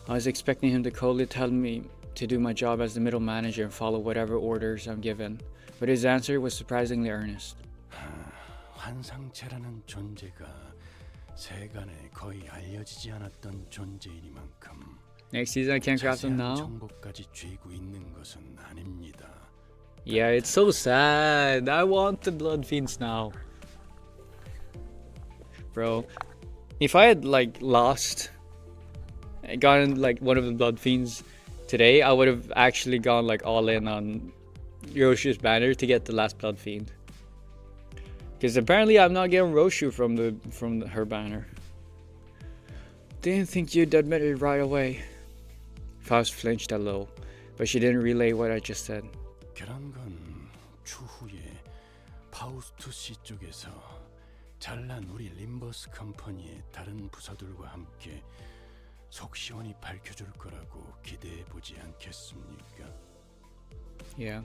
I was expecting him to coldly tell me to do my job as the middle manager and follow whatever orders I'm given, but his answer was surprisingly earnest. 환상체라는 존재가 세간에 거의 알려지지 않았던 존재이니만큼 Next season I can't craft them now. 정보까지 쥐고 있는 것은 아닙니다. Yeah, it's so sad. I want the blood fiends now. Bro, if I had lost and gotten one of the blood fiends today, I would have actually gone all in on Roshu's banner to get the last blood fiend. Because apparently I'm not getting Roshu from her banner. Didn't think you'd admit it right away. Faust flinched a little, but she didn't relay what I just said. 그런 건 추후에 파우스투 씨 쪽에서 잘난 우리 림버스 컴퍼니의 다른 부서들과 함께 속 시원히 밝혀줄 거라고 기대해 보지 않겠습니까? Yeah,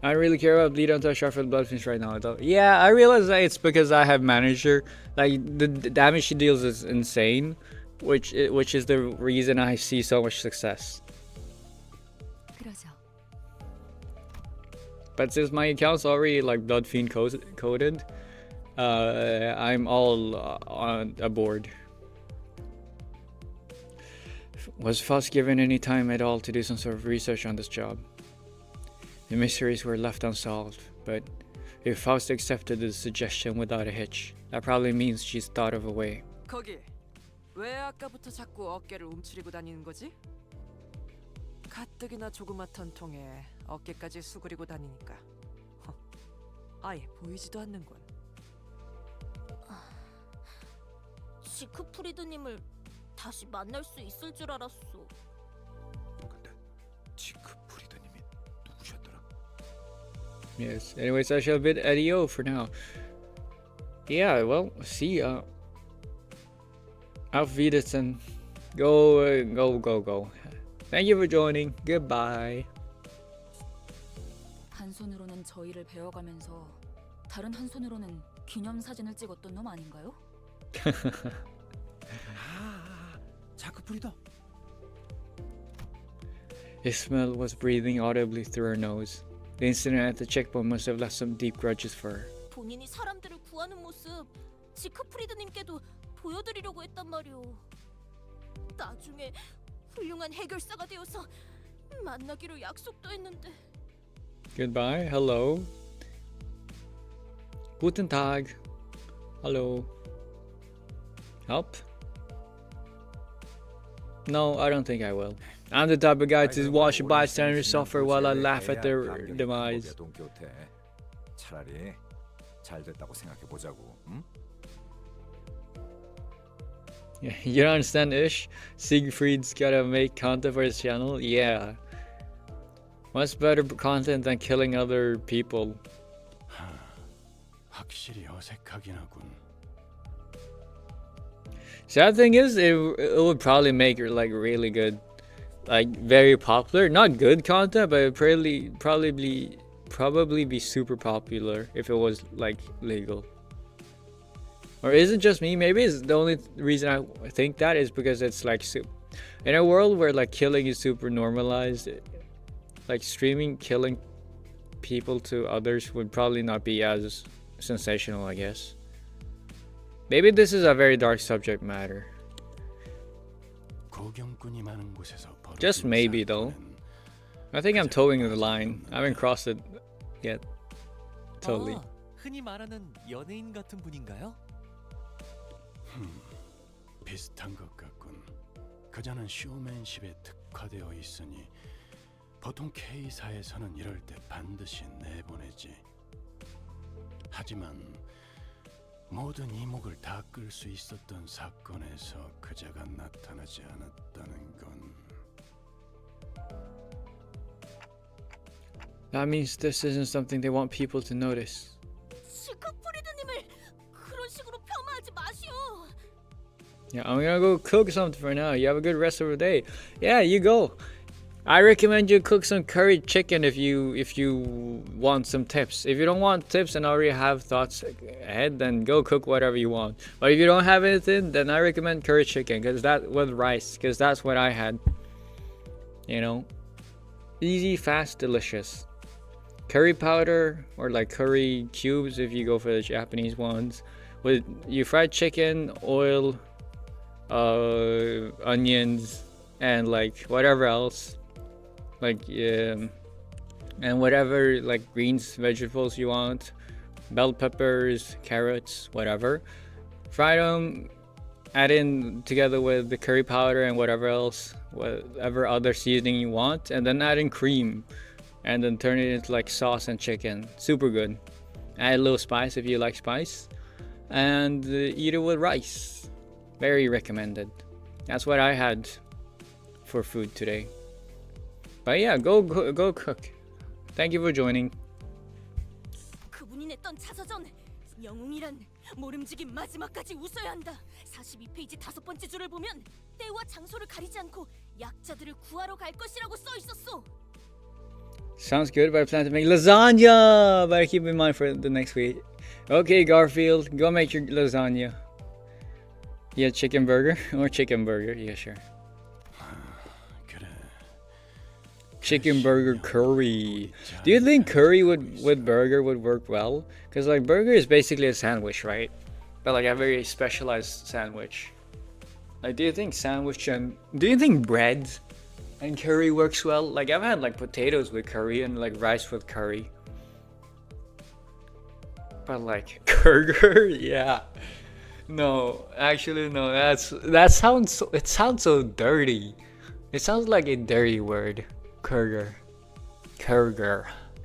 I don't really care about bleed until shot for the blood fiends right now. Though. Yeah, I realize that it's because I have manager. The damage she deals is insane, which is the reason I see so much success. 그러죠. But since my account's already blood fiend coded, I'm all on aboard. Was Faust given any time at all to do some sort of research on this job? The mysteries were left unsolved, but if Faust accepted the suggestion without a hitch, that probably means she's thought of a way. 거기 왜 아까부터 자꾸 어깨를 움츠리고 다니는 거지? 가뜩이나 조그맣던 통에 어깨까지 수그리고 다니니까 아예 보이지도 않는군. 지크프리드님을 다시 만날 수 있을 줄 알았어. 근데 지크프리드님이 누구셨더라? Yes. Anyways, I shall bid adieu for now. Yeah. Well, see ya. Auf Wiedersehen. Go. Thank you for joining. Goodbye. 한 손으로는 저희를 배워가면서 다른 한 손으로는 기념 사진을 찍었던 놈 아닌가요? 자크프리다. Ismael was breathing audibly through her nose. The incident at the checkpoint must have left some deep grudges for her. 본인이 사람들을 구하는 모습 지크프리드님께도 보여드리려고 했단 말이오. 나중에 훌륭한 해결사가 되어서 만나기로 약속도 했는데. Goodbye. Hello. Guten Tag. Hello. Help? No, I don't think I will. I'm the type of guy to watch bystanders suffer while I laugh at their demise. 차라리 잘 됐다고 생각해 보자고. 응? Yeah, you don't understand, Ish? Siegfried's gotta make content for his channel? Yeah. What's better content than killing other people? 확실히 어색하긴 하군. Sad thing is, it would probably make it like really good, like very popular. Not good content, but it probably be super popular if it was like legal. Or is it just me? Maybe it's the only reason I think that is because it's like in a world where like killing is super normalized, like streaming killing people to others would probably not be as sensational, I guess. Maybe this is a very dark subject matter. Just maybe though. I think I'm towing the line. I haven't crossed it yet. Totally. 흔히 말하는 연예인 같은 분인가요? 비슷한 것 같군. 그자는 쇼맨십에 특화되어 있으니 보통 K사에서는 이럴 때 반드시 내보내지. 하지만 모든 이목을 다 끌 수 있었던 사건에서 그자가 나타나지 않았다는 건 That means this isn't something they want people to notice. 시크프리드님을 그런 식으로 폄하하지 마시오. Yeah, I'm gonna go cook something for now. You have a good rest of the day. Yeah, you go. I recommend you cook some curry chicken if you want some tips. If you don't want tips and already have thoughts ahead, then go cook whatever you want. But if you don't have anything, then I recommend curry chicken because that with rice, because that's what I had. You know, easy, fast, delicious. Curry powder or like curry cubes if you go for the Japanese ones. With you fried chicken, oil, onions, and like whatever else. Like and whatever like greens, vegetables you want, bell peppers, carrots, whatever. Fry them, add in together with the curry powder and whatever else, whatever other seasoning you want, and then add in cream, and then turn it into like sauce and chicken. Super good. Add a little spice if you like spice, and eat it with rice. Very recommended. That's what I had for food today. But yeah, go cook. Thank you for joining. 그분이 냈던 자서전 영웅이란 모름지기 마지막까지 웃어야 한다. 42페이지 5번째 줄을 보면 때와 장소를 가리지 않고 약자들을 구하러 갈 것이라고 써 있었어. Sounds good, but I plan to make lasagna. But keep in mind for the next week. Okay, Garfield, go make your lasagna. Yeah, chicken burger or chicken burger. Yeah, sure. Chicken burger curry. Do you think curry with burger would work well? Because like burger is basically a sandwich, right? But like a very specialized sandwich. Like, do you think sandwich and do you think bread and curry works well? Like I've had like potatoes with curry and like rice with curry. But like burger, yeah. No, actually no. That sounds it sounds so dirty. It sounds like a dirty word. Kurger.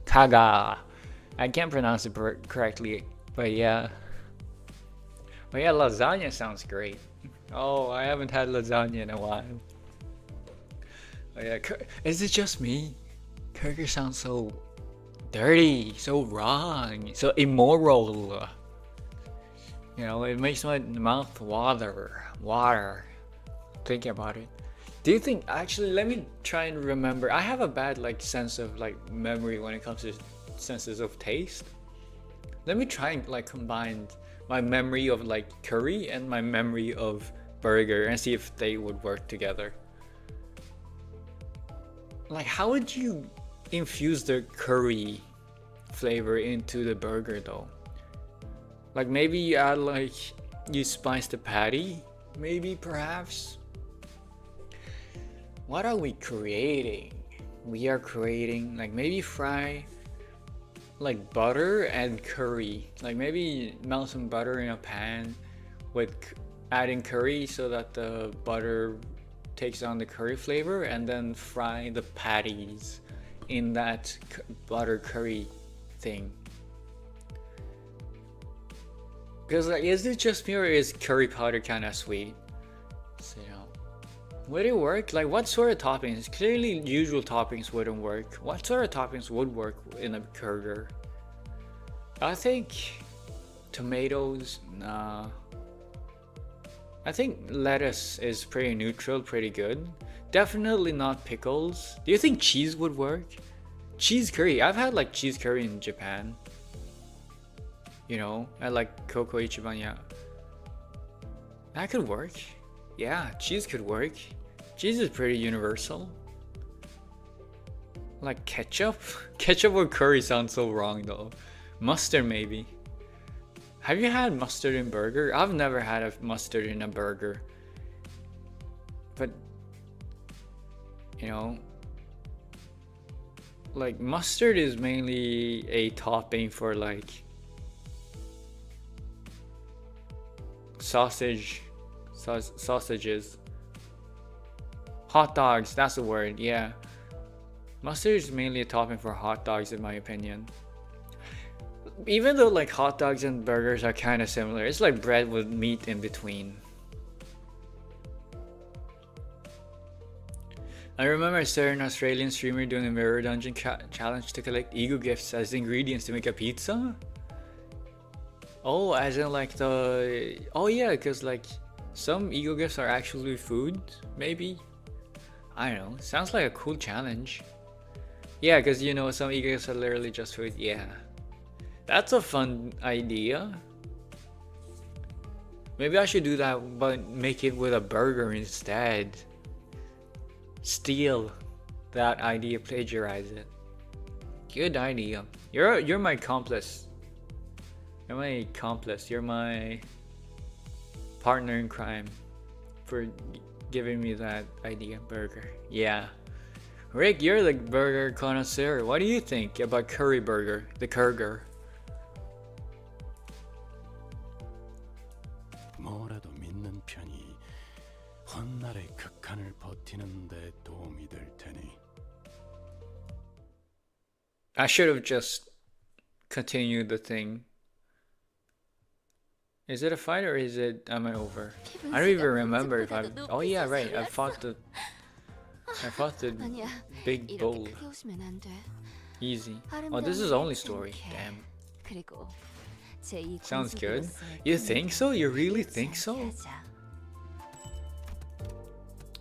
Kaga. I can't pronounce it correctly, but yeah. But yeah, lasagna sounds great. Oh, I haven't had lasagna in a while. But yeah, is it just me? Kurger sounds so dirty, so wrong, so immoral. You know, it makes my mouth water. Thinking about it. Do you think, actually, let me try and remember. I have a bad like sense of like memory when it comes to senses of taste. Let me try and like combine my memory of like curry and my memory of burger and see if they would work together. Like, how would you infuse the curry flavor into the burger though? Like maybe you add like, you spice the patty, maybe perhaps. What are we creating? We are creating like maybe fry like butter and curry. Like maybe melt some butter in a pan with adding curry so that the butter takes on the curry flavor, and then fry the patties in that butter curry thing. Because like, is it just me or is curry powder kind of sweet? So, you know. Would it work? Like what sort of toppings? Clearly usual toppings wouldn't work. What sort of toppings would work in a burger? I think Tomatoes, nah. I think lettuce is pretty neutral, pretty good. Definitely not pickles. Do you think cheese would work? Cheese curry. I've had like cheese curry in Japan. You know, at like Koko Ichiban, yeah. That could work. Yeah, cheese could work. Cheese is pretty universal. Like ketchup? Ketchup or curry sounds so wrong though. Mustard maybe. Have you had mustard in burger? I've never had a mustard in a burger. But, you know, like mustard is mainly a topping for like sausages. Hot dogs, that's the word, yeah. Mustard is mainly a topping for hot dogs in my opinion. Even though like hot dogs and burgers are kind of similar, it's like bread with meat in between. I remember a certain Australian streamer doing a mirror dungeon challenge to collect ego gifts as ingredients to make a pizza. Oh, as in like the... Oh yeah, because like some ego gifts are actually food, maybe? I don't know, sounds like a cool challenge. Yeah, because you know some ego gifts are literally just food, yeah. That's a fun idea. Maybe I should do that, but make it with a burger instead. Steal that idea, plagiarize it. Good idea. You're my accomplice. You're my accomplice. You're my partner in crime for giving me that idea, burger. Yeah. Rick, you're the burger connoisseur. What do you think about curry burger, the Kurger? 뭐라도 믿는 편이 헛날의 극한을 버티는 데 도움이 될 테니. I should have just continued the thing. Is it a fight or is it am I over? I don't even remember if I. Oh yeah, right. I fought the big bull. Easy. Oh, this is only story. Damn. Sounds good. You think so? You really think so?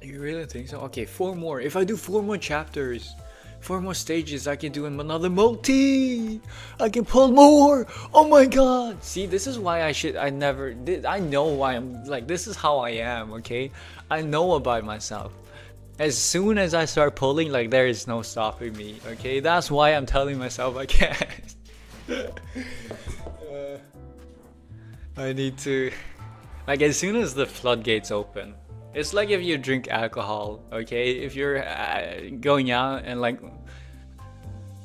You really think so? Okay, 4 more. If I do 4 more chapters, 4 more stages, I can do another multi. I can pull more. Oh my god. See, this is why I never did. I know why I'm like, this is how I am, okay? I know about myself. As soon as I start pulling, like, there is no stopping me, okay? That's why I'm telling myself I can't. I need to, like, as soon as the floodgates open, it's like if you drink alcohol, okay? If you're going out and like,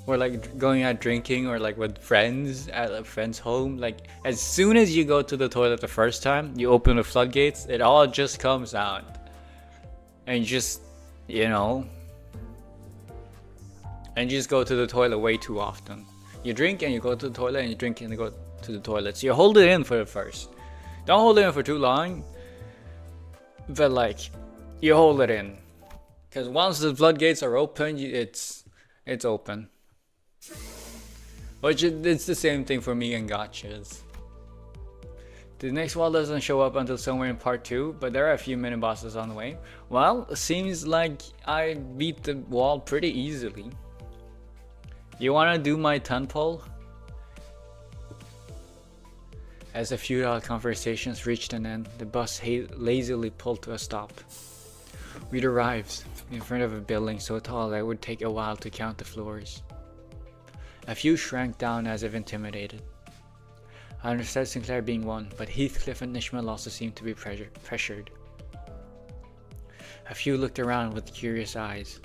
or like going out drinking or like with friends at a friend's home, like as soon as you go to the toilet the first time, you open the floodgates, it all just comes out. And just, you know, and you just go to the toilet way too often. You drink and you go to the toilet and you drink and you go to the toilet. So you hold it in for the first. Don't hold it in for too long. But like, you hold it in. Because once the floodgates are open, it's open. Which it's the same thing for me and gotchas. The next wall doesn't show up until somewhere in part 2, but there are a few mini bosses on the way. Well, it seems like I beat the wall pretty easily. You wanna do my 10 poll? As the futile conversations reached an end, the bus lazily pulled to a stop. We'd arrived in front of a building so tall that it would take a while to count the floors. A few shrank down as if intimidated. I understood Sinclair being one, but Heathcliff and Ishmael also seemed to be pressured. A few looked around with curious eyes,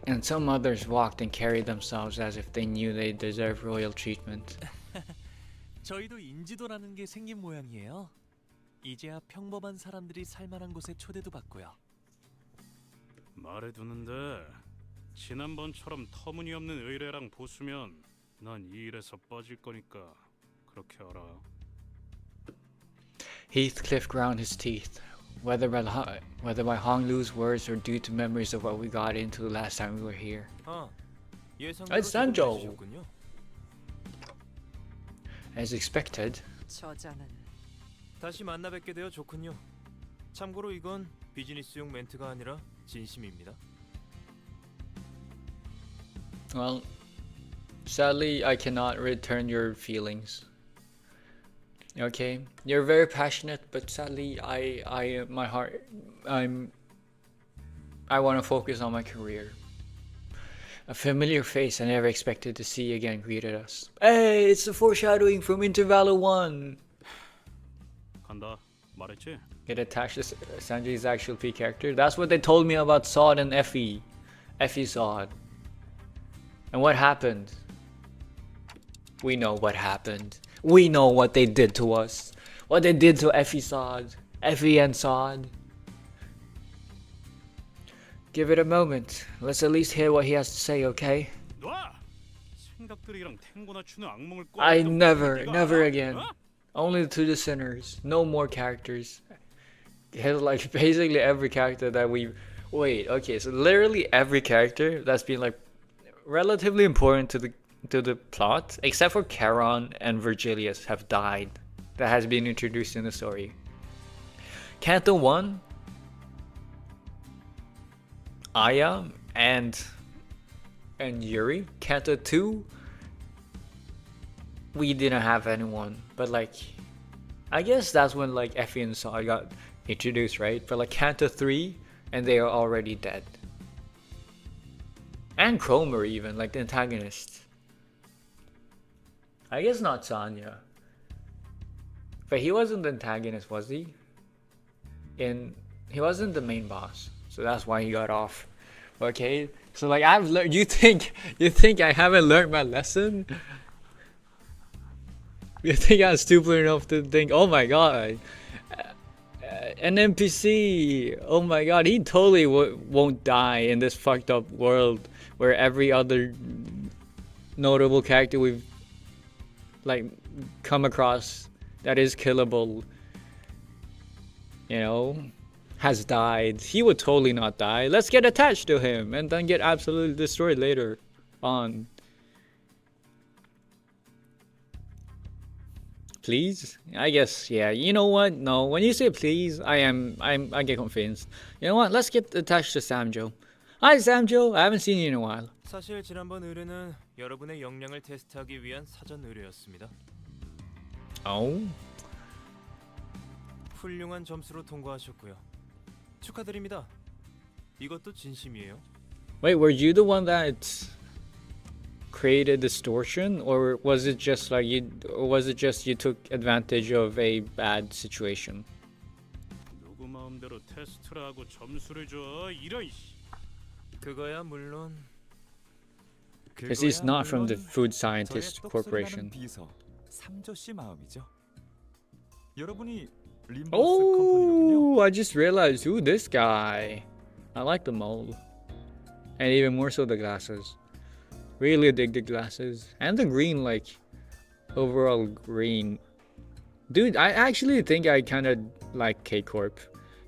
and some others walked and carried themselves as if they knew they deserved royal treatment. 저희도 인지도라는 게 생긴 모양이에요. 이제야 평범한 사람들이 살만한 곳에 초대도 받고요. 말해두는데 지난번처럼 터무니없는 의뢰랑 보수면 난 이 일에서 빠질 거니까 그렇게 알아. Heathcliff ground his teeth, whether by Hong Lu's words or due to memories of what we got into the last time we were here. It's Sanjo! As expected, 저자는 다시 만나 뵙게 되어 좋군요. 참고로 이건 비즈니스용 멘트가 아니라 진심입니다. Well, sadly, I cannot return your feelings. Okay, you're very passionate, but sadly, my heart, I want to focus on my career. A familiar face I never expected to see again greeted us. Hey, it's the foreshadowing from Intervallo 1. 간다. 말했지? It attached to Sanji's actual P character. That's what they told me about Sod and Effie. Effie Sod. And what happened? We know what happened. We know what they did to us. What they did to Effie Sod. Effie and Sod. Give it a moment. Let's at least hear what he has to say, okay? 생각들이랑 탱고나 추는 악몽을 I 꿔. never again. Only to the sinners. No more characters. Like basically every character that we wait, okay, so literally every character that's been like relatively important to the plot, except for Charon and Virgilius, have died. That has been introduced in the story. Canto 1, Aya and Yuri. Canto 2, we didn't have anyone, but like I guess that's when like Effie and Sod got introduced, right? But like Canto 3, and they are already dead. And Cromer even, like the antagonist. I guess not Sanya. But he wasn't the antagonist, was he? He wasn't the main boss. So that's why he got off. Okay? So like I've learned, you think I haven't learned my lesson? You think I'm stupid enough to think, oh my god, an NPC, oh my god, he totally won't die in this fucked up world where every other notable character we've like come across that is killable, you know, has died. He would totally not die. Let's get attached to him and then get absolutely destroyed later on. Please? I guess, yeah. You know what? No, when you say please, I get convinced. You know what? Let's get attached to Samjo. Hi, Samjo. I haven't seen you in a while. 사실 지난번 의뢰는 여러분의 역량을 테스트하기 위한 사전 의뢰였습니다. Oh? 훌륭한 점수로 통과하셨고요. 축하드립니다. 이것도 진심이에요. Wait, were you the one that created distortion, or was it just like you took advantage of a bad situation? 누구 마음대로 테스트를 하고 점수를 줘. 이런 그거야 물론. Because he's not from the Food Scientist Corporation. 비서 삼조 씨 마음이죠. 여러분이 림버스 컴퍼니로군요. Oh, I just realized who this guy. I like the mold, and even more so the glasses. Really dig the glasses and the green, like overall green. Dude, I actually think I kind of like K-Corp.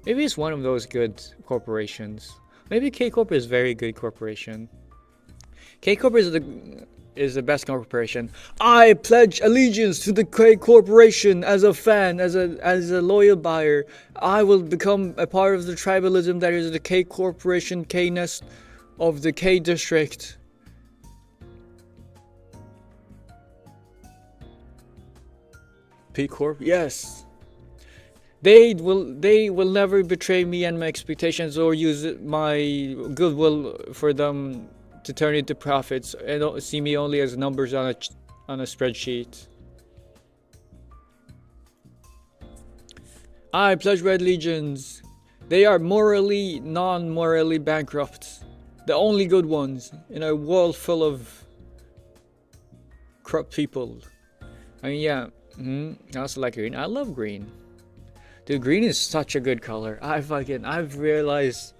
Maybe it's one of those good corporations. Maybe K-Corp is very good corporation. K-Corp is the best corporation. I pledge allegiance to the K Corporation as a fan, as a loyal buyer. I will become a part of the tribalism that is the K Corporation, K-ness of the K District. P Corp, yes. They will never betray me and my expectations or use my goodwill for them to turn into profits and see me only as numbers on a spreadsheet. I pledge red legions. They are morally, non-morally bankrupt. The only good ones in a world full of corrupt people. I mean, yeah. I also like green. I love green. Dude, green is such a good color. I've realized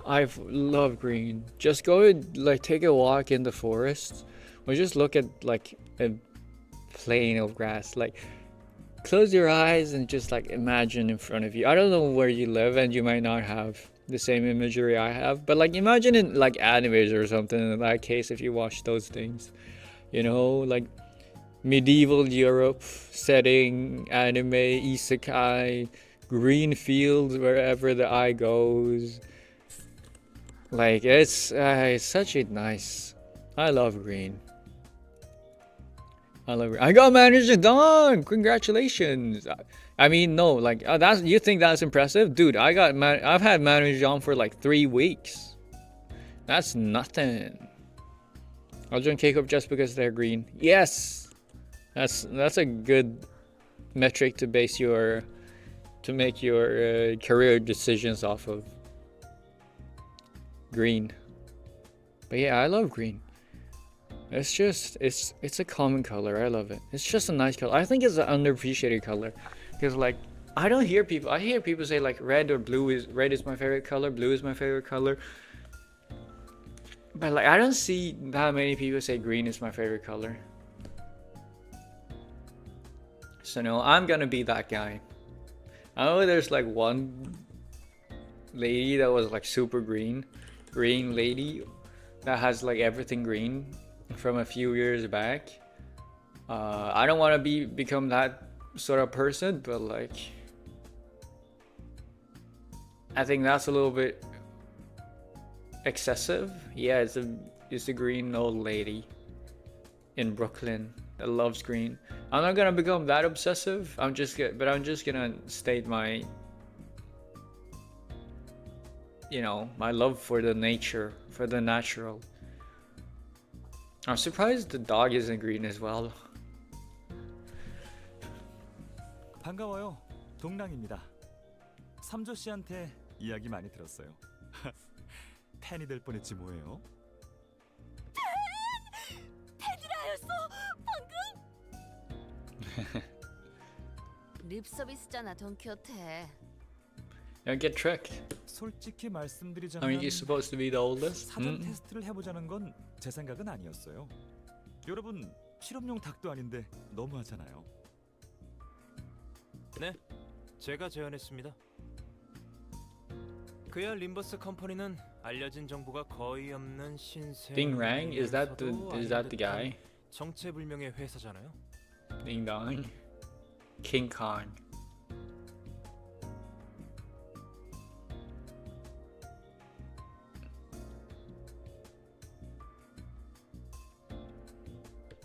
I love green. Just go and like take a walk in the forest or just look at like a plain of grass. Like close your eyes and just like imagine in front of you. I don't know where you live and you might not have the same imagery I have, but like imagine in like animes or something in that case if you watch those things. You know, like medieval Europe setting, anime, isekai, green fields wherever the eye goes. Like it's such a nice. I love green. I got manager done. Congratulations. I mean, no, like that's, you think that's impressive, dude? I've had manager on for like 3 weeks. That's nothing. I'll join K-Corp just because they're green. Yes, that's a good metric to base your make your career decisions off of. Green. But yeah, I love green. It's just it's a common color. I love it. It's just a nice color. I think it's an underappreciated color because like I hear people say like red is my favorite color, blue is my favorite color. But like I don't see that many people say green is my favorite color. So no, I'm gonna be that guy. I know there's like one lady that was like super green lady that has like everything green from a few years back. I don't want to become that sort of person, but like I think that's a little bit excessive. Yeah, it's a green old lady in Brooklyn that loves green. I'm not gonna become that obsessive. I'm just gonna state my, you know, my love for the nature, for the natural. I'm surprised the dog isn't green as well. 반가워요. 동랑입니다. 삼조 씨한테 이야기 많이 들었어요. 팬이 될 뻔했지 뭐예요? 팬이라였어 방금? 립 서비스잖아, 돈키호테. Don't get tricked. 솔직히 I 말씀드리자면 mean, you're supposed to be the oldest. 사전 테스트를 해보자는 건 제 생각은 아니었어요. 여러분 실험용 닭도 아닌데 너무하잖아요. 네, 제가 제안했습니다. 그야 림버스 컴퍼니는 알려진 정보가 거의 없는 신세. Ding Rang, is that the guy? 정체불명의 회사잖아요. Ding Dong. King Kong.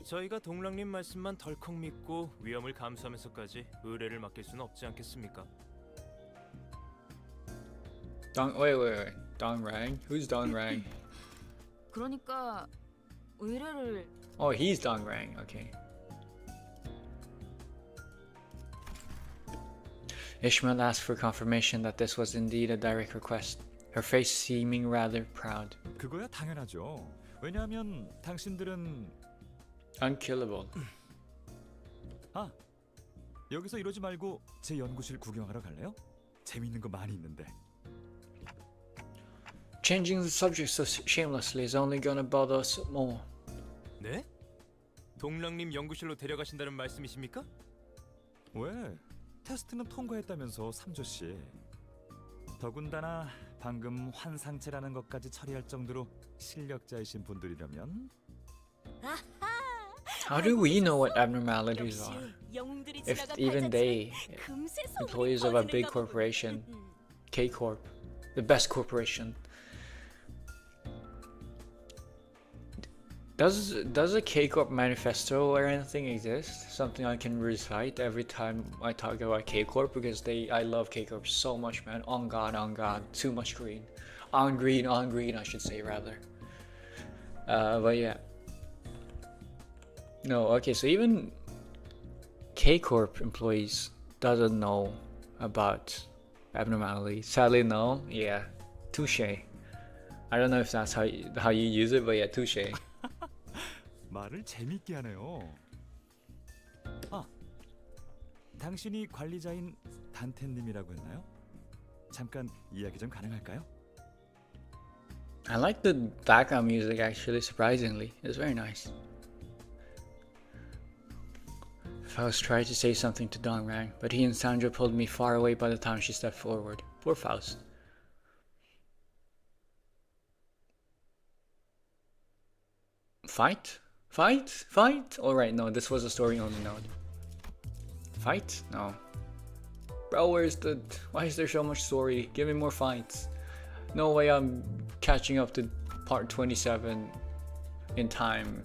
저희가 동랑님 말씀만 덜컥 믿고 위험을 감수하면서까지 의뢰를 맡길 수는 없지 않겠습니까? Wait. Dong Rang? Who's Dong Rang? 그러니까 의뢰를 Oh, he's Dong Rang. Okay. Ishmael asked for confirmation that this was indeed a direct request, her face seeming rather proud. 그거야 당연하죠. 왜냐하면 당신들은 Unkillable. 아, 여기서 이러지 말고 제 연구실 구경하러 갈래요? 재밌는 거 많이 있는데. Changing the subject so shamelessly is only gonna bother us more. 네? 동랑님 연구실로 데려가신다는 말씀이십니까? 왜? 테스트는 통과했다면서 삼조 씨. 더군다나 방금 환상체라는 것까지 처리할 정도로 실력자이신 분들이라면. How do we know what abnormalities are? If even they, employees of a big corporation, K-Corp, the best corporation. Does a K-Corp manifesto or anything exist? Something I can recite every time I talk about K-Corp, because I love K-Corp so much, man. On God, too much green. On green, I should say rather. But yeah. No, okay, so even K-Corp employees doesn't know about abnormality. Sadly, no. Yeah, touche. I don't know if that's how you use it, but yeah, touche. 말을 재밌게 하네요. 아, 당신이 관리자인 단텐님이라고 했나요? 잠깐 이야기 좀 가능할까요? I like the background music actually, surprisingly. It's very nice. Faust tried to say something to Dong Rang, but he and Sandra pulled me far away by the time she stepped forward. Poor Faust. Fight? Fight? Fight? Alright, no, this was a story only node. Fight? No. Bro, why is there so much story? Give me more fights. No way I'm catching up to part 27 in time.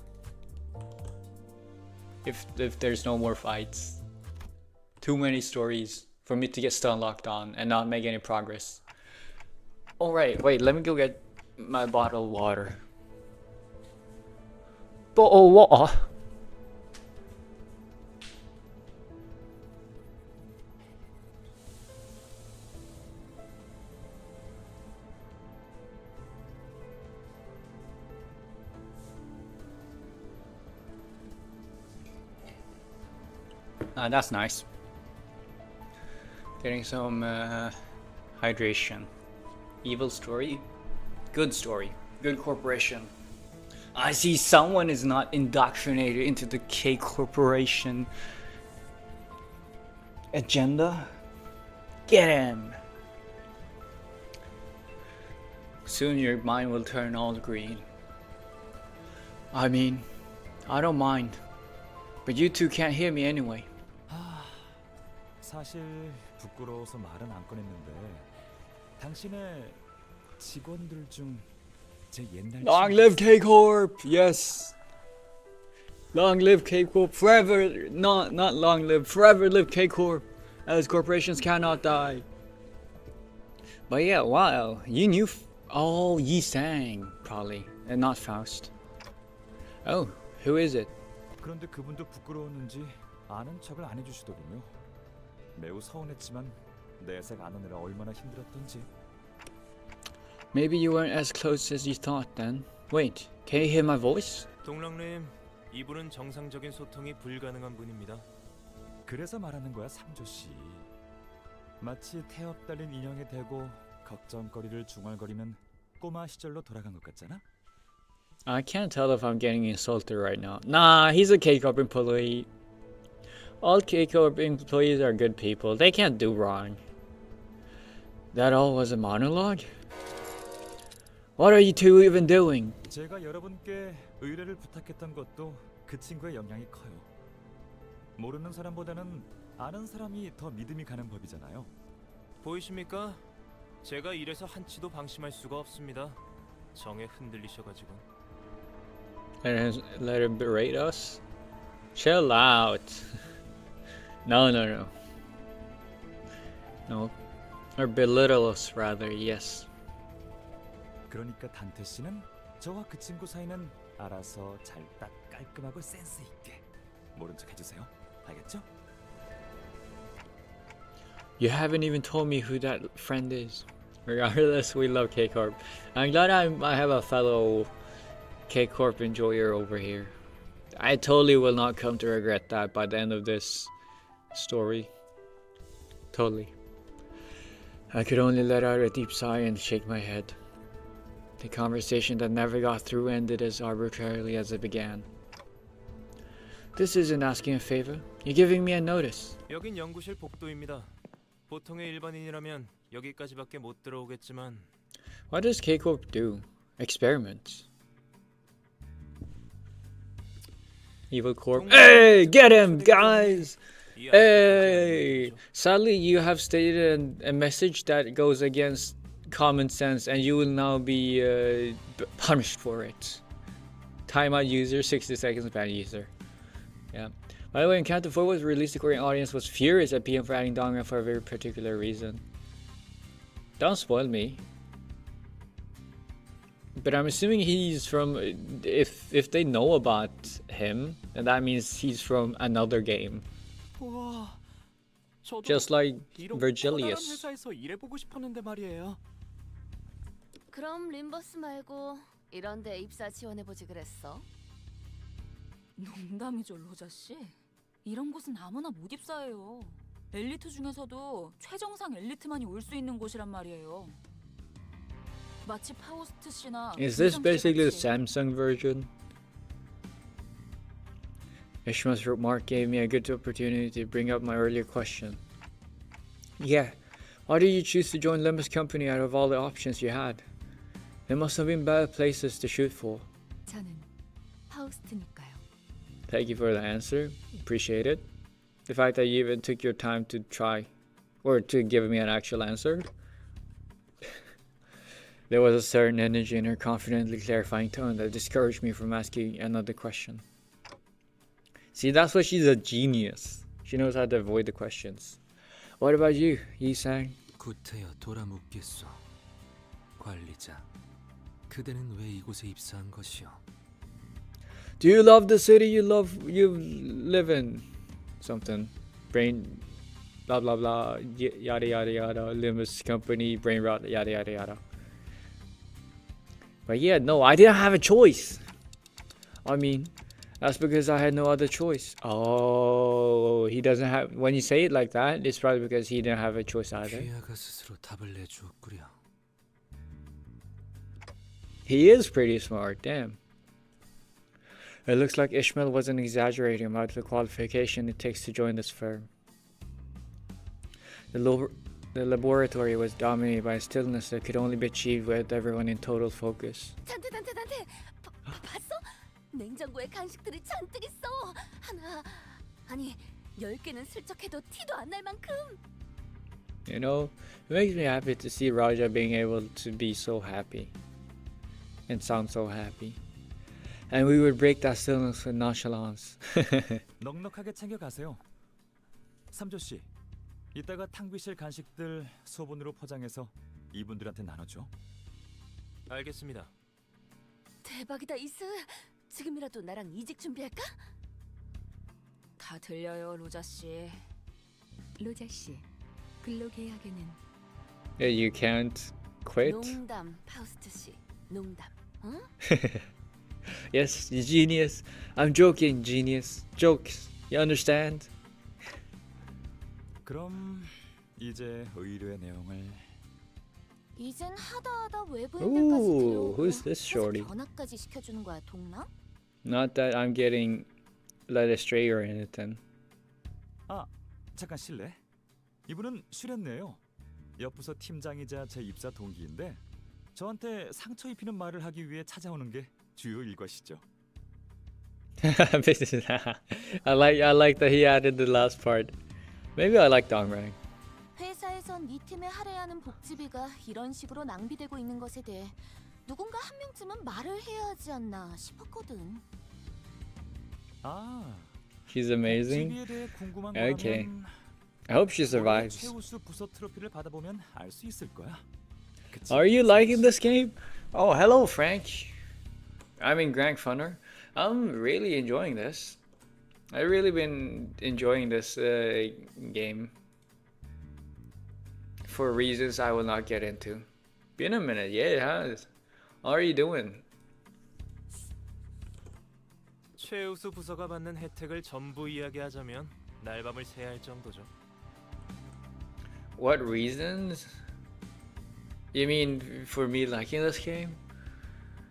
If there's no more fights. Too many stories for me to get stuck locked on and not make any progress. Alright, wait, let me go get my bottle of water. Bottle of water? That's nice. Getting some hydration. Evil story. Good story. Good corporation. I see someone is not indoctrinated into the K Corporation agenda. Get him. Soon your mind will turn all green. I mean, I don't mind. But you two can't hear me anyway. 사실 부끄러워서 말은 안 꺼냈는데 당신의 직원들 중 제 옛날 Long live K Corp. Yes. Long live K Corp. Forever. Not long live. Forever live K Corp. As corporations cannot die. But yeah, wow. You knew. Oh, Yi Sang probably, and not Faust. Oh, who is it? 그런데 그분도 부끄러웠는지 아는 척을 안 해주시더군요. 매우 서운했지만 내색 안 하느라 얼마나 힘들었던지. Maybe you weren't as close as you thought then. Wait, can you hear my voice? 동랑님, 이분은 정상적인 소통이 불가능한 분입니다. 그래서 말하는 거야, 삼조씨. 마치 태엽 달린 인형에 대고 걱정거리를 중얼거리는 꼬마 시절로 돌아간 것 같잖아? I can't tell if I'm getting insulted right now. Nah, he's a K-Corp employee. All K-Corp employees are good people. They can't do wrong. That all was a monologue? What are you two even doing? 제가 여러분께 의뢰를 부탁했던 것도 그 친구의 영향이 커요. 모르는 사람보다는 아는 사람이 더 믿음이 가는 법이잖아요. 보이십니까? 제가 이래서 한치도 방심할 수가 없습니다. 정에 흔들리셔가지고. Let him berate us? Chill out. No. No. Or belittle us rather, yes. 그러니까 단테 씨는 저와 그 친구 사이는 알아서 잘 딱 깔끔하고 센스 있게 모른 척 해주세요. 알겠죠? You haven't even told me who that friend is. Regardless, we love K-Corp. I'm glad I have a fellow K-Corp enjoyer over here. I totally will not come to regret that by the end of this story. Totally. I could only let out a deep sigh and shake my head. The conversation that never got through ended as arbitrarily as it began. This isn't asking a favor. You're giving me a notice. 여긴 연구실 복도입니다. 보통의 일반인이라면 여기까지밖에 못 들어오겠지만. What does K-Corp do? Experiments. Evil Corp. Hey, get him, guys! Hey! Sadly, you have stated a message that goes against common sense, and you will now be punished for it. Timeout user, 60 seconds ban user. Yeah. By the way, when Canto 4 was released, the Korean audience was furious at PM for adding Dongra for a very particular reason. Don't spoil me. But I'm assuming he's from, if they know about him, then that means he's from another game. Just like Virgilius. 회사에서 일해보고 싶었는데 말이에요. 그럼 림버스 말고 이런 데 입사 지원해보지 그랬어? 농담이죠, 로자 씨. 이런 곳은 아무나 못 입사해요. 엘리트 중에서도 최정상 엘리트만이 올 수 있는 곳이란 말이에요. 마치 파우스트 씨나 Is this basically the Samsung version? Ishmael's remark gave me a good opportunity to bring up my earlier question. Yeah, why did you choose to join Limbus company out of all the options you had? There must have been better places to shoot for. 저는 파우스트니까요. Thank you for the answer. Appreciate it. The fact that you even took your time to try or to give me an actual answer. There was a certain energy in her confidently clarifying tone that discouraged me from asking another question. See, that's why she's a genius. She knows how to avoid the questions. What about you, Yi-sang? 구태여 돌아 묻겠소. 관리자, 그대는 왜 이곳에 입사한 것이오? Do you love the city you live in? Something. Brain blah blah blah yada yada yada. Limbus company, brain rot, yada yada yada. But yeah, no, I didn't have a choice. I mean, that's because I had no other choice. Oh, he doesn't have. When you say it like that, it's probably because he didn't have a choice either. 귀하가 스스로 답을 내주었구려. He is pretty smart, damn. It looks like Ishmael wasn't exaggerating about the qualification it takes to join this firm. The laboratory was dominated by a stillness that could only be achieved with everyone in total focus. 단테 봤어? 냉장고에 간식들이 잔뜩 있어. 하나 아니 10개는 슬쩍 해도 티도 안 날 만큼. You know, it makes me happy to see Raja being able to be so happy and sound so happy. And we would break that stillness with nonchalance. 넉넉하게 챙겨 가세요. 삼조 씨, 이따가 탕비실 간식들 소분으로 포장해서 이분들한테 나눠줘. 알겠습니다. 대박이다 이스. 지금이라도 나랑 이직 준비할까? 다 들려요, 로자 씨. 로자 씨, 근로 계약에는 Yeah, you can't quit. 농담, 파우스트 씨. 농담. 응? Yes, you genius. I'm joking, genius. Jokes. You understand? 그럼 이제 의뢰 내용을. 이젠 하다 외부인들까지 Ooh, 들여오고 who's this shorty? 변화까지 시켜주는 거야, 동랑? Not that I'm getting led astray or anything. 아, 잠깐 실례. 이분은 슈련네요. 옆부서 팀장이자 제 입사 동기인데 저한테 상처 입히는 말을 하기 위해 찾아오는 게 주요 일과시죠. I like that he added the last part. Maybe I like Dongrang. 회사에선 이 팀에 할애하는 복지비가 이런 식으로 낭비되고 있는 것에 대해 누군가 한 명쯤은 말을 해야 하지 않나 싶었거든. 아, She's amazing. 복지비에 대해 궁금한 Okay. 거라면 I hope she survives. 최우수 부서 트로피를 받아보면 알 수 있을 거야. 그치? Are you liking this game? Oh, hello, Frank. I mean, Grant Funner. I'm really enjoying this. I've really been enjoying this game for reasons I will not get into. Been a minute, yeah, it has. How are you doing? 최우수 부서가 받는 혜택을 전부 이야기하자면 날밤을 새야 할 정도죠. What reasons? You mean for me liking this game?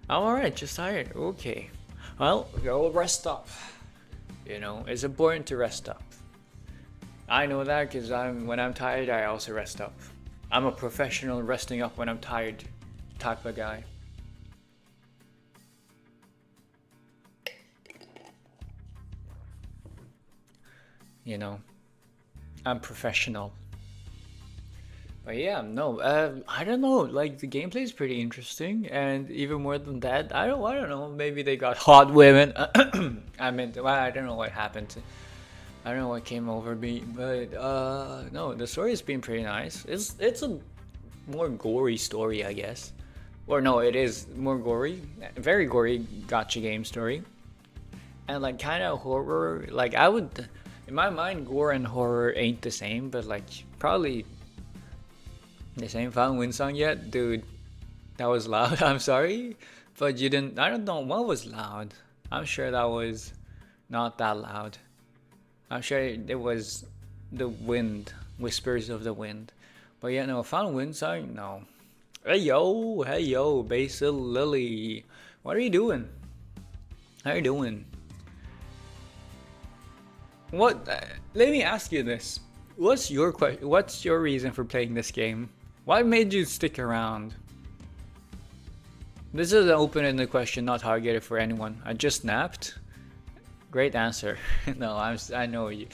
I'm alright, just tired. Okay. Well, go rest up. You know, it's important to rest up. I know that because when I'm tired, I also rest up. I'm a professional resting up when I'm tired type of guy. You know, I'm professional. But yeah, no, I don't know. Like the gameplay is pretty interesting, and even more than that, I don't know. Maybe they got hot women. I meant, well, I don't know what happened. I don't know what came over me, but no, the story has been pretty nice. It's a more gory story, I guess, or no, it is more gory, very gory gotcha game story, and like kind of horror. Like I would, in my mind, gore and horror ain't the same, but like probably. The same found win song yet? Dude, that was loud. I'm sorry, but you didn't. I don't know what was loud. I'm sure that was not that loud. I'm sure it was the wind, whispers of the wind. But yeah, no, found win song, no. Hey yo, Basil Lily, what are you doing? How are you doing? What? Let me ask you this. What's your question? What's your reason for playing this game? What made you stick around? This is an open-ended question, not targeted for anyone. I just napped. Great answer. No, I know you.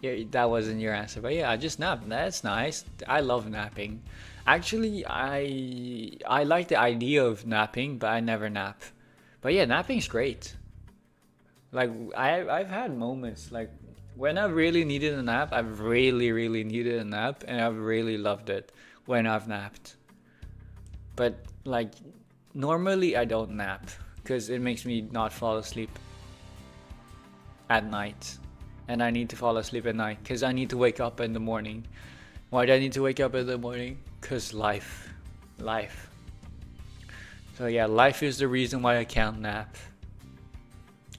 Yeah, that wasn't your answer, but yeah, I just napped. That's nice. I love napping. Actually, I like the idea of napping, but I never nap. But yeah, napping's great. Like I've had moments like when I really needed a nap. I've really needed a nap, and I've really loved it when I've napped. But like normally I don't nap because it makes me not fall asleep at night, and I need to fall asleep at night because I need to wake up in the morning. Why do I need to wake up in the morning? Because life. So yeah, life is the reason why I can't nap.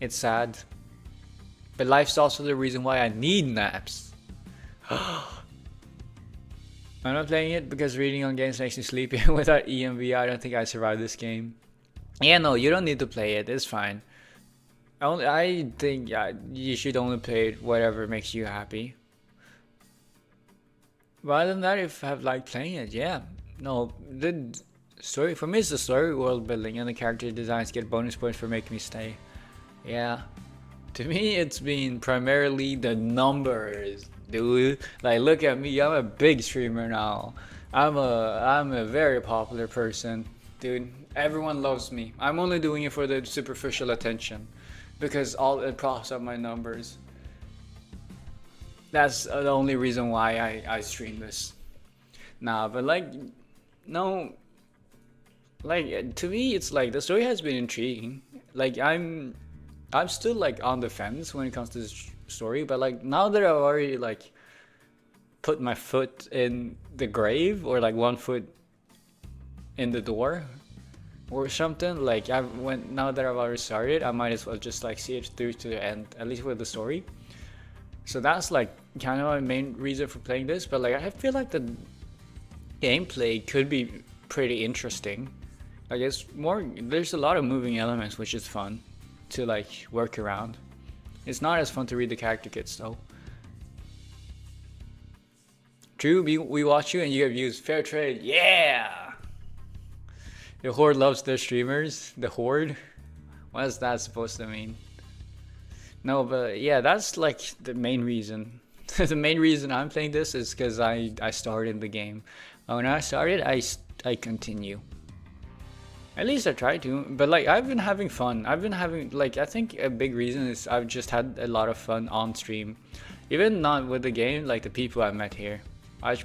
It's sad, but life's also the reason why I need naps. I'm not playing it because reading on games makes me sleepy. Without EMV, I don't think I survive this game. Yeah, no, you don't need to play it. It's fine. I think you should only play it whatever makes you happy. But other than that, if I've liked playing it, yeah. No, the story for me is the story, world building, and the character designs get bonus points for making me stay. Yeah. To me, it's been primarily the numbers, dude. Like, look at me. I'm a big streamer now. I'm a very popular person, dude. Everyone loves me. I'm only doing it for the superficial attention, because all it props up my numbers. That's the only reason why I stream this. Nah, but like, no. Like, to me, it's like the story has been intriguing. Like, I'm still like on the fence when it comes to this story, but like now that I've already like put my foot in the grave, or like one foot in the door or something, like now that I've already started, I might as well just like see it through to the end, at least with the story. So that's like kind of my main reason for playing this. But like I feel like the gameplay could be pretty interesting. Like there's a lot of moving elements, which is fun to like work around. It's not as fun to read the character kits though. True, we watch you and you get views. Fair trade, yeah! The Horde loves their streamers. The Horde? What is that supposed to mean? No, but yeah, that's like the main reason. The main reason I'm playing this is because I started the game. When I started, I continue. At least I try to, but like I've been having fun. I've been having like, I think a big reason is I've just had a lot of fun on stream. Even not with the game, like the people I've met here.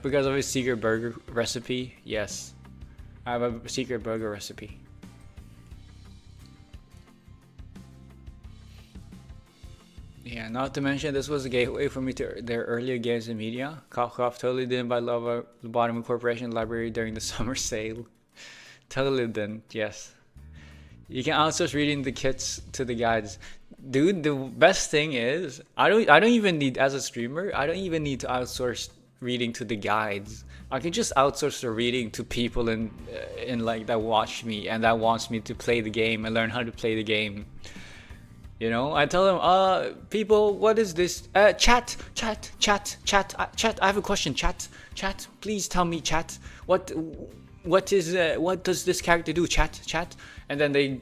Because of a secret burger recipe, yes. I have a secret burger recipe. Yeah, not to mention this was a gateway for me to their earlier games and media. Cough Cough totally didn't buy Lobotomy Corporation Library during the summer sale. Totally didn't, yes. You can outsource reading the kits to the guides. Dude, the best thing is I don't even need, as a streamer, I don't even need to outsource reading to the guides. I can just outsource the reading to people in like that watch me and that wants me to play the game and learn how to play the game. You know, I tell them, people, what is this? Chat. I have a question. Chat. Please tell me, chat. What does this character do? Chat. And then they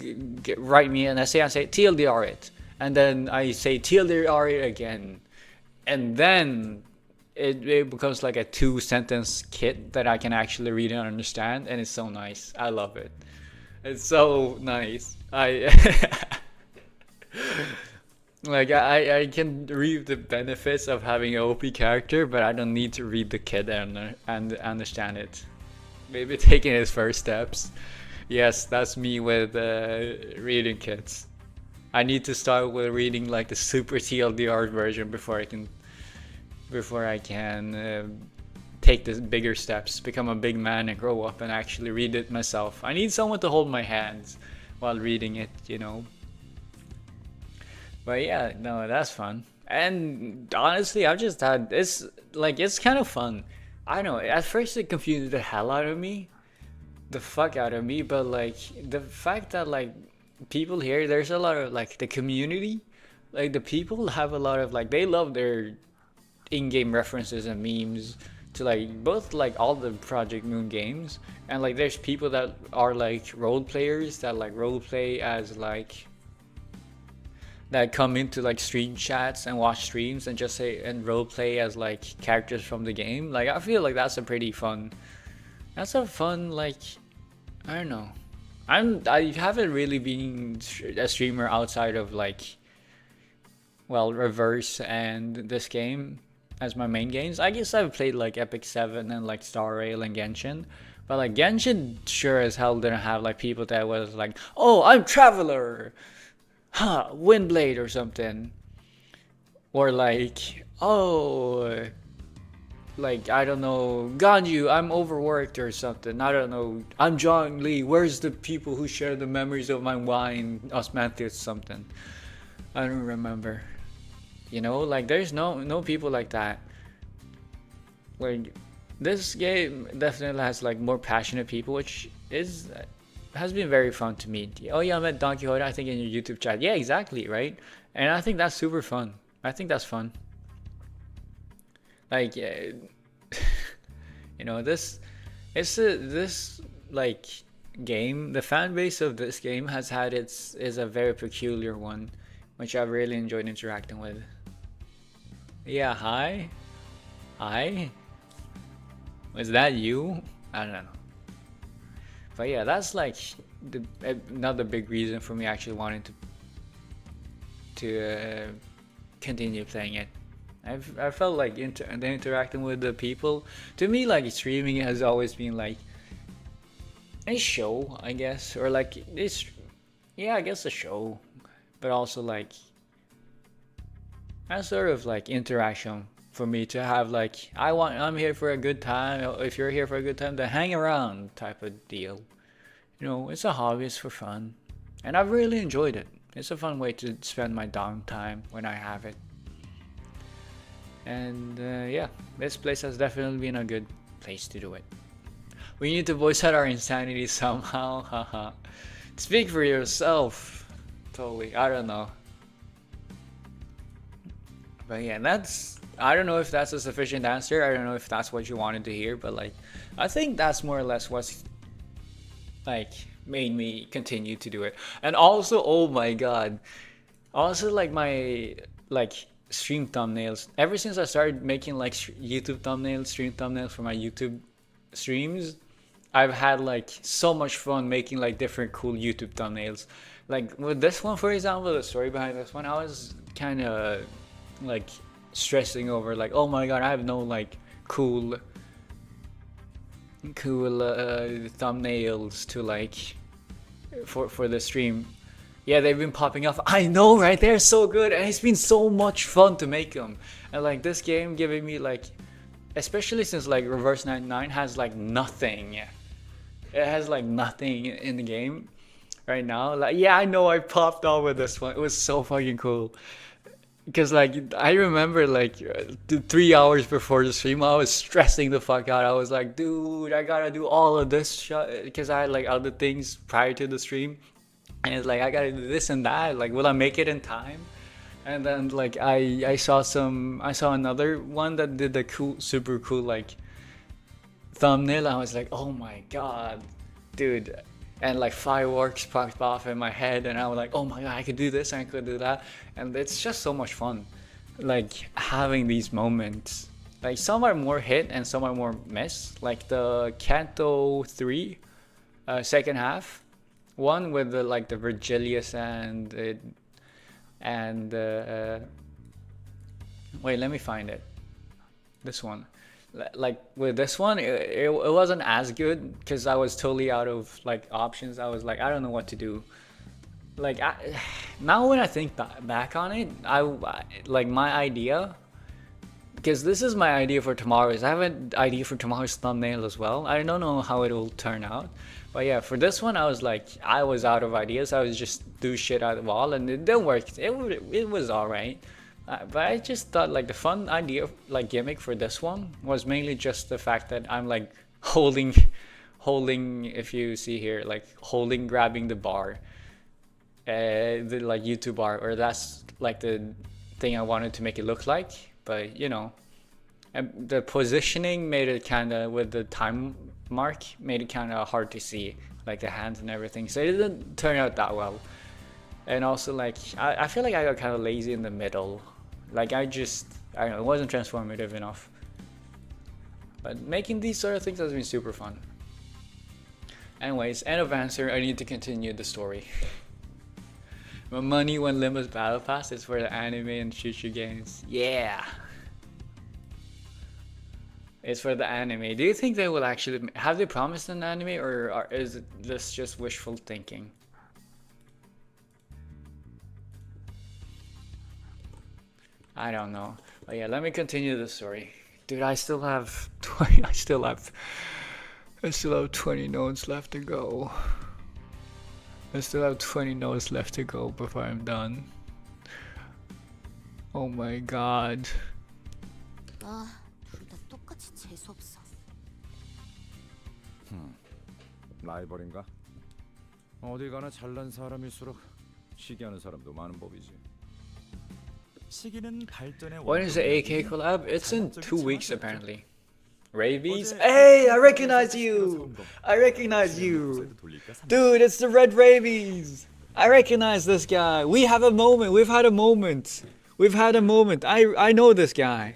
write me, and I say TLDR it, and then I say TLDR it again, and then it becomes like a 2-sentence kit that I can actually read and understand, and it's so nice. I love it. It's so nice. I can reap the benefits of having an OP character, but I don't need to read the kit and understand it. Maybe taking his first steps. Yes, that's me with reading kits. I need to start with reading like the super TLDR version before I can take the bigger steps, become a big man and grow up and actually read it myself. I need someone to hold my hands while reading it, you know. But yeah, no, that's fun. And honestly, I've just had it's kind of fun. I know, at first it confused the hell out of me, the fuck out of me, but like the fact that like people here, there's a lot of like the community, like the people have a lot of like, they love their in-game references and memes. to like both like all the Project Moon games, and like there's people that are like role players that like role play as like that come into like stream chats and watch streams and just say and role play as like characters from the game. Like I feel like that's a pretty fun. That's a fun like I don't know. I haven't really been a streamer outside of like well Reverse and this game as my main games. I guess I've played like Epic 7 and like Star Rail and Genshin. But like Genshin sure as hell didn't have like people that was like, oh, I'm Traveler, huh, Windblade or something. Or like, oh, like I don't know, Ganyu, I'm overworked or something. I don't know, I'm John Lee, where's the people who share the memories of my wine, Osmanthus something. I don't remember. You know, like there's no people like that. Like this game definitely has like more passionate people, which has been very fun to meet. Oh yeah, I met Don Quixote, I think in your YouTube chat. Yeah, exactly, right? And I think that's super fun. I think that's fun. Like, you know, this like game. The fan base of this game is a very peculiar one, which I've really enjoyed interacting with. Yeah, hi. Was that you? I don't know. But yeah, that's like another big reason for me actually wanting to continue playing it. I felt like interacting with the people. To me, like streaming has always been like a show, I guess, or like it's I guess a show, but also like a sort of like interaction for me to have like I'm here for a good time. If you're here for a good time, then hang around type of deal. You know, it's a hobby, it's for fun, and I've really enjoyed it. It's a fun way to spend my downtime when I have it. And yeah, this place has definitely been a good place to do it. We need to voice out our insanity somehow. Haha. Speak for yourself. Totally. I don't know. But yeah, I don't know if that's a sufficient answer. I don't know if that's what you wanted to hear, but like I think that's more or less what's like made me continue to do it. And also, oh my god, also like my like stream thumbnails, ever since I started making like YouTube thumbnails, stream thumbnails for my YouTube streams, I've had like so much fun making like different cool YouTube thumbnails. Like with this one, for example, the story behind this one, I was kind of like stressing over like, oh my god, I have no like cool thumbnails to like for the stream. Yeah, they've been popping up. I know, right? They're so good, and it's been so much fun to make them. And like this game giving me like, especially since like Reverse 99 has like nothing. It has like nothing in the game right now. Like yeah, I know I popped off with this one. It was so fucking cool. Because like I remember like 3 hours before the stream, I was stressing the fuck out. I was like, dude, I gotta do all of this because I had like other things prior to the stream. And it's like I gotta do this and that. Like, will I make it in time? And then like I saw another one that did the cool, super cool like thumbnail. I was like, oh my god, dude! And like fireworks popped off in my head, and I was like, oh my god, I could do this and I could do that. And it's just so much fun, like having these moments. Like some are more hit and some are more miss. Like the Canto 3 second half one with the like the Virgilius and wait, let me find it. This one, like with this one, it wasn't as good because I was totally out of like options. I was like, I don't know what to do. Like now when I think back on it, I like my idea, because this is my idea for tomorrow's. I have an idea for tomorrow's thumbnail as well. I don't know how it will turn out. But yeah, for this one, I was like, I was out of ideas. I was just do shit out of the wall, and it didn't work. It was alright. But I just thought like the fun idea, like gimmick for this one was mainly just the fact that I'm like holding, if you see here, like grabbing the bar, the like YouTube bar, or that's like the thing I wanted to make it look like. But you know, And the positioning made it kind of, with the time mark, made it kind of hard to see, like the hands and everything. So it didn't turn out that well. And also, like, I feel like I got kind of lazy in the middle. Like, I don't know, it wasn't transformative enough. But making these sort of things has been super fun. Anyways, end of answer. I need to continue the story. My money when Limbus Battle Pass is for the anime and future games. Yeah! It's for the anime. Do you think they will actually... Have they promised an anime, or is this just wishful thinking? I don't know. But yeah, let me continue the story. Dude, I still have 20... I still have 20 notes left to go. I still have 20 notes left to go before I'm done. Oh my god. 똑같이 재수 없어. 라이벌인가? 어디 가나 잘난 사람일수록 시기하는 사람도 많은 법이지. 시기는 발전의 When is the AK collab? It's in 2 weeks apparently. Rabies? Hey, I recognize you! I recognize you! Dude, it's the Red Rabies! I recognize this guy. We have a moment. We've had a moment. We've had a moment. I know this guy.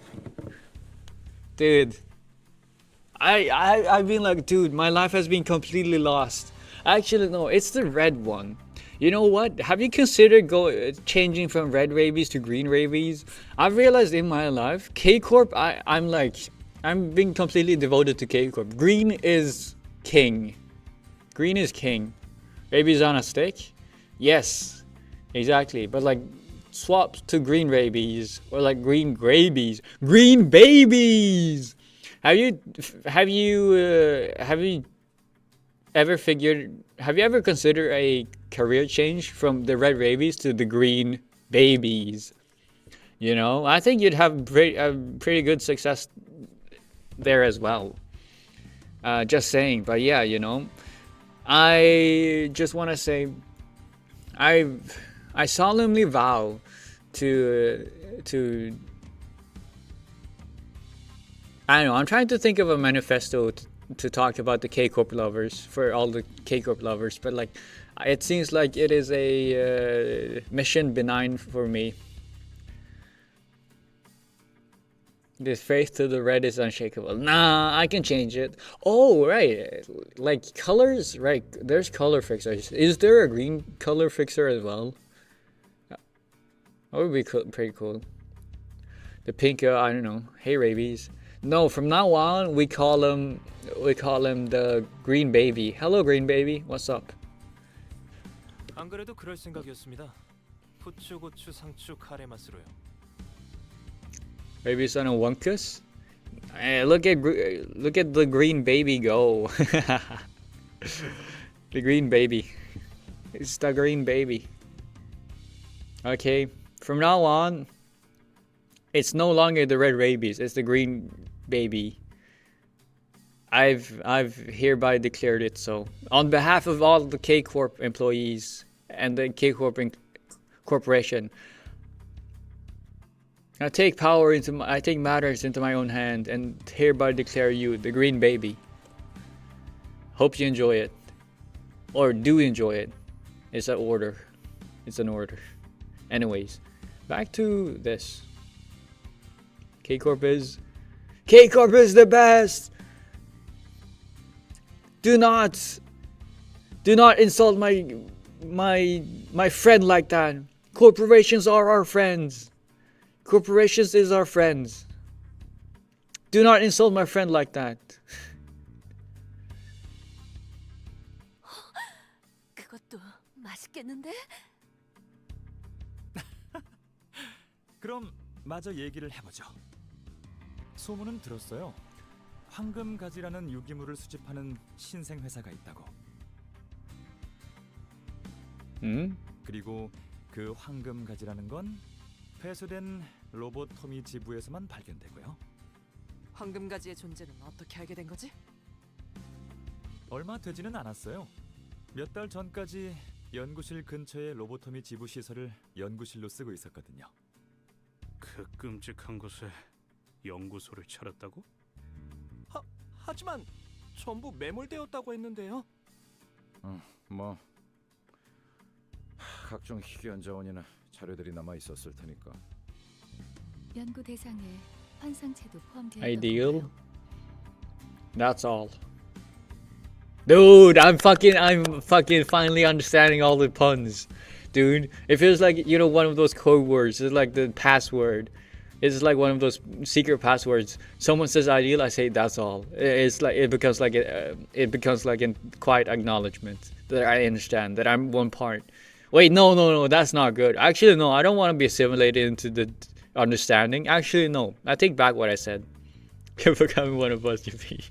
Dude. I've been like, dude, my life has been completely lost. Actually, no, it's the red one. You know what? Have you considered changing from red rabies to green rabies? I've realized in my life, K-Corp, I'm being completely devoted to K-Corp. Green is king. Green is king. Rabies on a stick? Yes, exactly. But like, swap to green rabies or like green grabies. Green babies! Have you ever considered a career change from the red rabies to the green babies? You know, I think you'd have pretty good success there as well. Just saying. But yeah, you know, I just want to say I solemnly vow to I don't know, I'm trying to think of a manifesto to talk about the K-Corp lovers, for all the K-Corp lovers, but like, it seems like it is a mission benign for me. This faith to the red is unshakable. Nah, I can change it. Oh, right. Like colors, right. There's color fixers. Is there a green color fixer as well? That would be pretty cool. The pink, I don't know. Hey, rabies. No, from now on we call him the green baby. Hello, green baby. What's up? 안 그래도 그럴 생각이었습니다. 후추, 고추, 상추, 카레 맛으로요. Baby's on a wunkus. Hey, look at the green baby go. The green baby. It's the green baby. Okay, from now on, it's no longer the red rabies. It's the green baby. I've hereby declared it so. On behalf of all the K-Corp employees and the K-Corp corporation, I take matters into my own hand and hereby declare you the green baby. Hope you enjoy it, or do enjoy it. It's an order. It's an order. Anyways, back to this. K-Corp is the best. Do not insult my friend like that. Corporations are our friends. Corporations is our friends. Do not insult my friend like that. 그것도 맛있겠는데? 그럼 마저 얘기를 해보죠. 소문은 들었어요. 황금가지라는 유기물을 수집하는 신생 회사가 있다고. 그리고 그 황금가지라는 건 폐쇄된 로보토미 지부에서만 발견되고요. 황금가지의 존재는 어떻게 알게 된 거지? 얼마 되지는 않았어요. 몇 달 전까지 연구실 근처의 로보토미 지부 시설을 연구실로 쓰고 있었거든요. 그 끔찍한 곳에 연구소를 차렸다고? 하지만 전부 매몰되었다고 했는데요. 뭐 각종 희귀한 자원이나 자료들이 남아 있었을 테니까. 연구 대상에 환상체도 포함되어 Ideal. That's all. Dude, I'm fucking finally understanding all the puns. Dude, it feels like, you know, one of those code words. It's like the password. It's like one of those secret passwords. Someone says ideal, I say that's all. It's like it becomes like a quiet acknowledgement that I understand that I'm one part. Wait, no, that's not good. Actually, no, I don't want to be assimilated into the understanding. Actually, no, I take back what I said. You're becoming one of us, you be.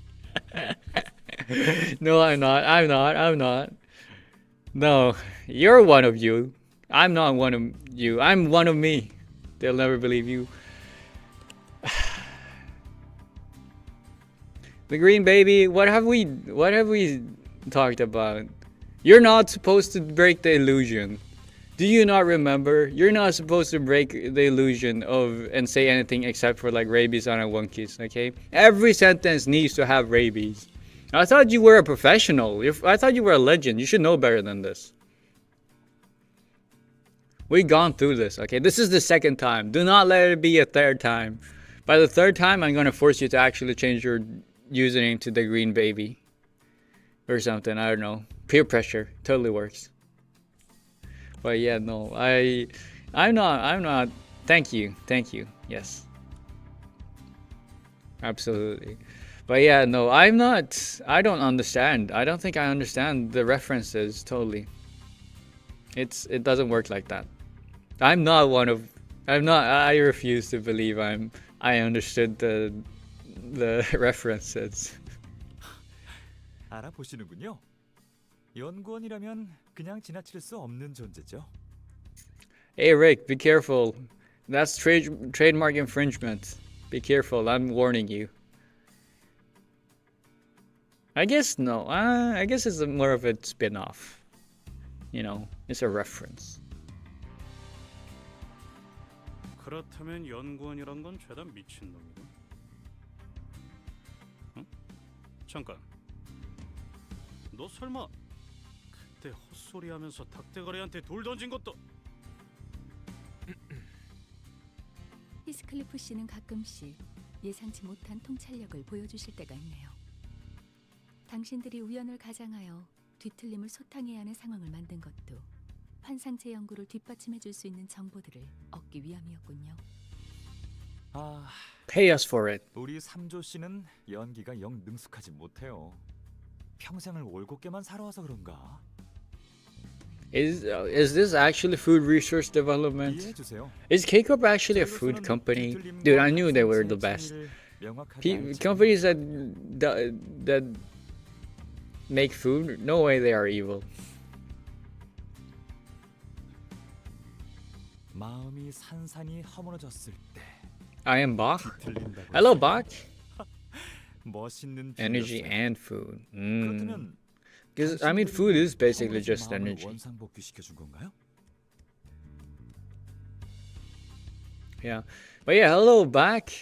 No, I'm not. No, you're one of you. I'm not one of you. I'm one of me. They'll never believe you. The green baby, what have we talked about? You're not supposed to break the illusion. Do you not remember? You're not supposed to break the illusion of and say anything except for like rabies on a one kiss, okay? Every sentence needs to have rabies. I thought you were a professional. I thought you were a legend. You should know better than this. We've gone through this, okay? This is the second time. Do not let it be a third time. By the third time, I'm going to force you to actually change your username to the green baby. Or something, I don't know. Peer pressure. Totally works. But yeah, no. I'm not. Thank you. Yes. Absolutely. But yeah, no, I'm not. I don't understand. I don't think I understand the references totally. It doesn't work like that. I refuse to believe I understood the references. 알아보시는군요. 연구원이라면 그냥 지나칠 수 없는 존재죠. Hey Rick, be careful. That's trademark infringement. Be careful. I'm warning you. I guess no. I guess it's more of a spin-off. You know, it's a reference. 그렇다면 연구원이란 건 죄다 미친놈이고. 응? 잠깐. 너 설마 그때 헛소리하면서 닭대가리한테 돌 던진 것도... 히스클리프 씨는 가끔씩 예상치 못한 통찰력을 보여주실 때가 있네요. 당신들이 우연을 가장하여 뒤틀림을 소탕해야 하는 상황을 만든 것도 환상체 연구를 뒷받침해 줄 수 있는 정보들을 얻기 위함이었군요. Pay us for it. 우리 삼조 씨는 연기가 영 능숙하지 못해요. 평생을 올곧게만 살아와서 그런가? Is this actually food research development? Is K-Corp actually a food company? Dude, I knew they were the best. Companies that make food? No way they are evil. 마음이 산산이 허물어졌을 때. I am Bach. Hello, Bach. 멋있는 Energy and food. Because I mean, food is basically just energy. Yeah, but yeah, hello back.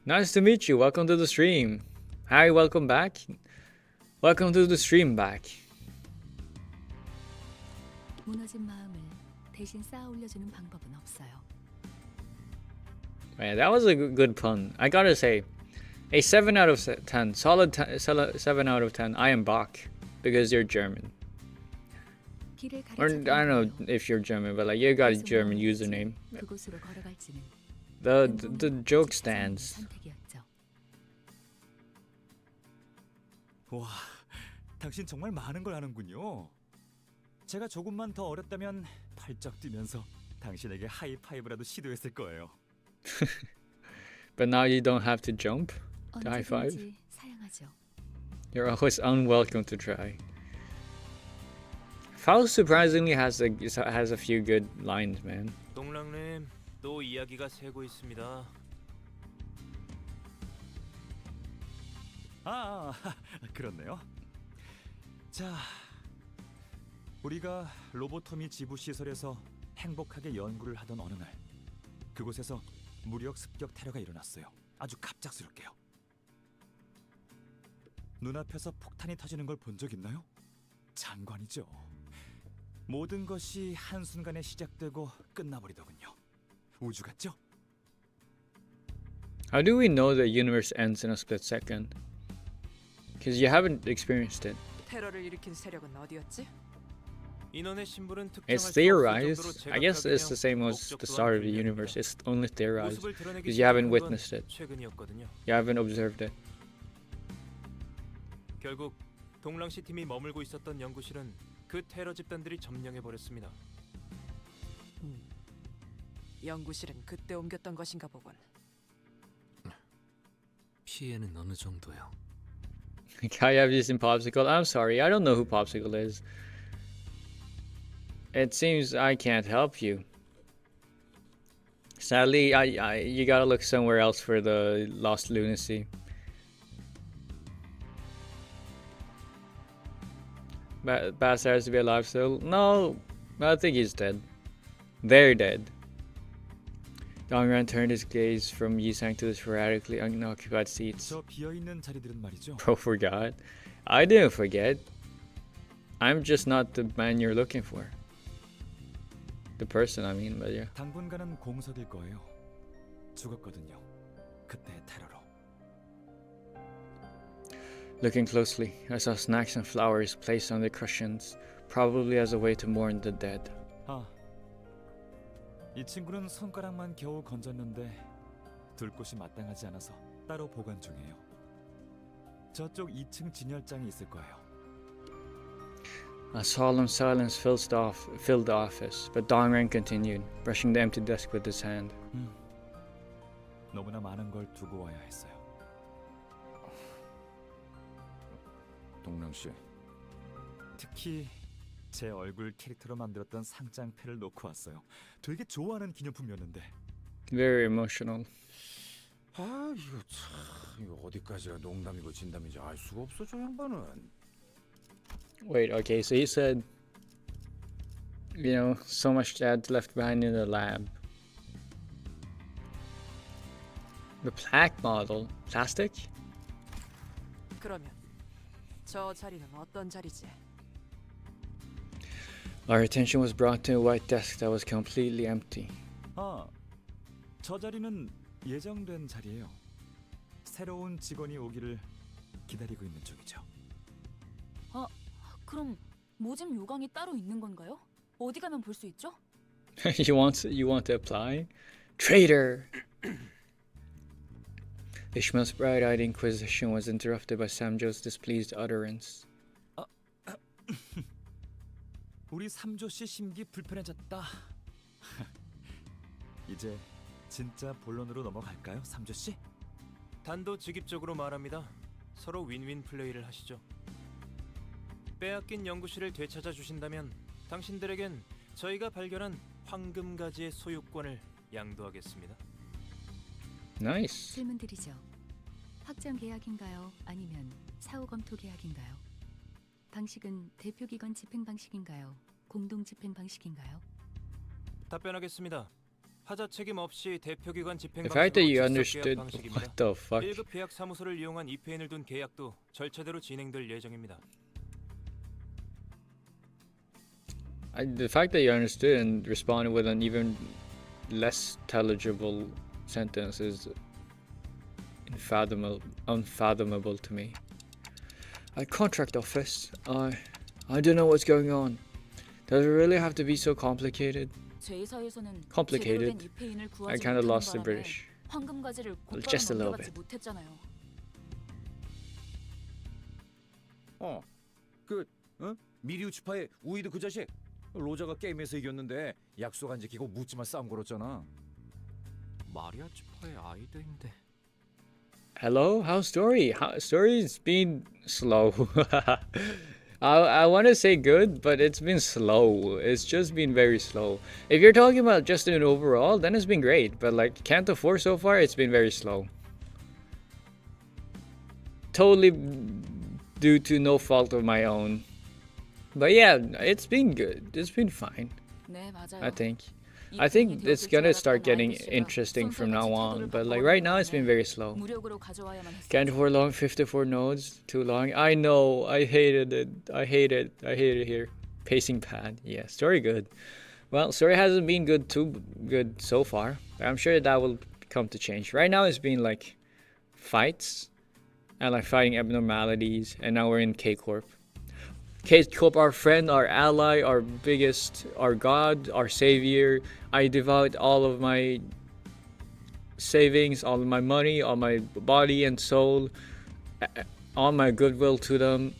Nice to meet you. Welcome to the stream. Hi, welcome back. Welcome to the stream back. 무너진 마음을 대신 쌓아 올려주는 방법은 없어요. Man, that was a good pun. I gotta say, a 7 out of 10, solid 7 out of 10. I am Bach because you're German. Or I don't know if you're German, but like you got a German username. The joke stands. 와, 당신 정말 많은 걸 아는군요. 제가 조금만 더 어렸다면 발작 뛰면서 당신에게 하이파이브라도 시도했을 거예요. But now you don't have to jump to high five. You're always unwelcome to try. Faust surprisingly has a few good lines, man. 동랑님, 또 이야기가 새고 있습니다. 그렇네요. 자, 우리가 로보토미 지부 시설에서 행복하게 연구를 하던 어느 날, 그곳에서 무력 습격 테러가 일어났어요. 아주 갑작스럽게요. 눈앞에서 폭탄이 터지는 걸 본 적 있나요? 장관이죠. 모든 것이 한순간에 시작되고 끝나버리더군요. 우주 같죠? How do we know the universe ends in a split second? Because you haven't experienced it. 테러를 일으킨 세력은 어디였지? 인원의 신분은 특정할 It's 수 없을 theorized. 정도로 I guess it's the same as the start of the universe. It's only theorized because you haven't witnessed it. 최근이었거든요. You haven't observed it. 결국 동랑시 팀이 머물고 있었던 연구실은 그 테러 집단들이 점령해 버렸습니다. 연구실은 그때 옮겼던 것인가 보군. 피해는 어느 정도요? Kai, have you seen Popsicle? I'm sorry, I don't know who Popsicle is. It seems I can't help you. Sadly, you gotta look somewhere else for the lost lunacy. Bastard has to be alive still? No, I think he's dead. They're dead. Dongran turned his gaze from Yisang to the sporadically unoccupied seats. 저 비어있는 자리들은 말이죠. Bro forgot. I didn't forget. I'm just not the man you're looking for. The person, I mean, but yeah. 당분간은 공석일 거예요. 죽었거든요. 그때 테러로. Looking closely, I saw snacks and flowers placed on the cushions, probably as a way to mourn the dead. 아, 이 친구는 손가락만 겨우 건졌는데 둘 곳이 마땅하지 않아서 따로 보관 중이에요. 저쪽 2층 진열장에 있을 거예요. A solemn silence filled the office, but Dongran continued, brushing the empty desk with his hand. 너무나 많은 걸 두고 와야 했어요. 동랑 씨. 특히 제 얼굴 캐릭터로 만들었던 상장패를 놓고 왔어요. 되게 좋아하는 기념품이었는데. Very emotional. 아 이거 참 이거 어디까지가 농담이고 진담인지 알 수가 없어 저 양반은. Wait, okay, so you said, you know, so much dad's left behind in the lab. The plaque model, plastic? 그러면 저 자리는 어떤 자리지? Our attention was brought to a white desk that was completely empty. 아, 저 자리는 예정된 자리예요. 새로운 직원이 오기를 기다리고 있는 중이죠. 아, 그럼 모집 요강이 따로 있는 건가요? 어디 가면 볼 수 있죠? you want to apply? Traitor! Ishmael's bright-eyed inquisition was interrupted by Samjo's displeased utterance. 우리 삼조 씨 심기 불편해졌다. 이제 진짜 본론으로 넘어갈까요, 삼조 씨? 단도직입적으로 말합니다. 서로 윈윈 플레이를 하시죠. 빼앗긴 연구실을 되찾아 주신다면 당신들에겐 저희가 발견한 황금가지의 소유권을 양도하겠습니다. Nice. 질문드리죠. 확정 계약인가요? 아니면 사후 검토 계약인가요? 방식은 대표기관 집행 방식인가요? 공동 집행 방식인가요? 답변하겠습니다. 하자 책임 없이 대표기관 집행 The fact that you 방식으로 understood 즉석 계약 방식입니다. what the fuck? 1급 계약 사무소를 이용한 EPN을 둔 계약도 절차대로 진행될 예정입니다. The fact that you understood and responded with an even less intelligible sentence is unfathomable to me. Contract office. I don't know what's going on. Does it really have to be so complicated? 제2사에서는 Complicated. 제대로 된 EPN을 I 구하지 kind of 못하는 lost the 바람에 British. 황금가지를 곧바로 Just a little 넘겨받지 bit. 못했잖아요. 미리우치파의 우이드 그 자식 로저가 게임에서 이겼는데 약속 안 지키고 묻지마 싸움 걸었잖아. 마리아치파의 아이들인데. Hello, how's story? Story's been slow. I want to say good, but it's been slow. It's just been very slow. If you're talking about just an overall, then it's been great. But like Canto 4 so far, it's been very slow. Totally due to no fault of my own. But yeah, it's been good. It's been fine. 네, 맞아요. I think. I think it's gonna start getting interesting from now on, but like right now it's been very slow. 무력으로 가져와야만 했어. Canto for long, 54 nodes, too long. I know, I hated it. I hate it here. Pacing pad, yeah, story good. Well, story hasn't been too good so far, but I'm sure that will come to change. Right now it's been like fights and like fighting abnormalities, and now we're in K-Corp. K-Corp, our friend, our ally, our biggest, our god, our savior. I devote all of my savings, all of my money, all my body and soul, all my goodwill to them.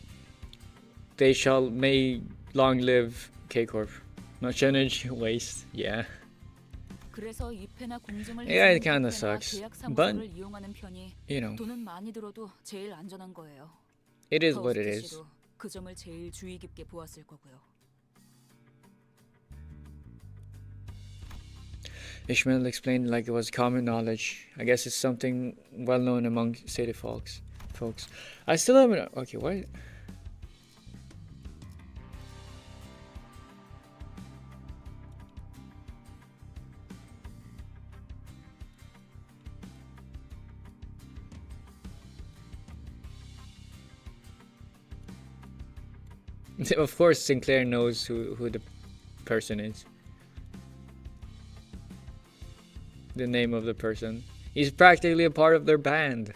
They may long live K-Corp. Much energy waste, yeah. 그래서 입회나 공증을 Yeah, it kinda sucks, 계약 but, 사무소를 이용하는 편이 you know, 돈은 많이 들어도 제일 안전한 거예요. it is what it 파우스트 is. 씨도 그 점을 제일 주의 깊게 보았을 거고요. Ishmael explained like it was common knowledge. I guess it's something well known among city folks. I still haven't. Okay, what? Of course, Sinclair knows who the person is. The name of the person. He's practically a part of their band.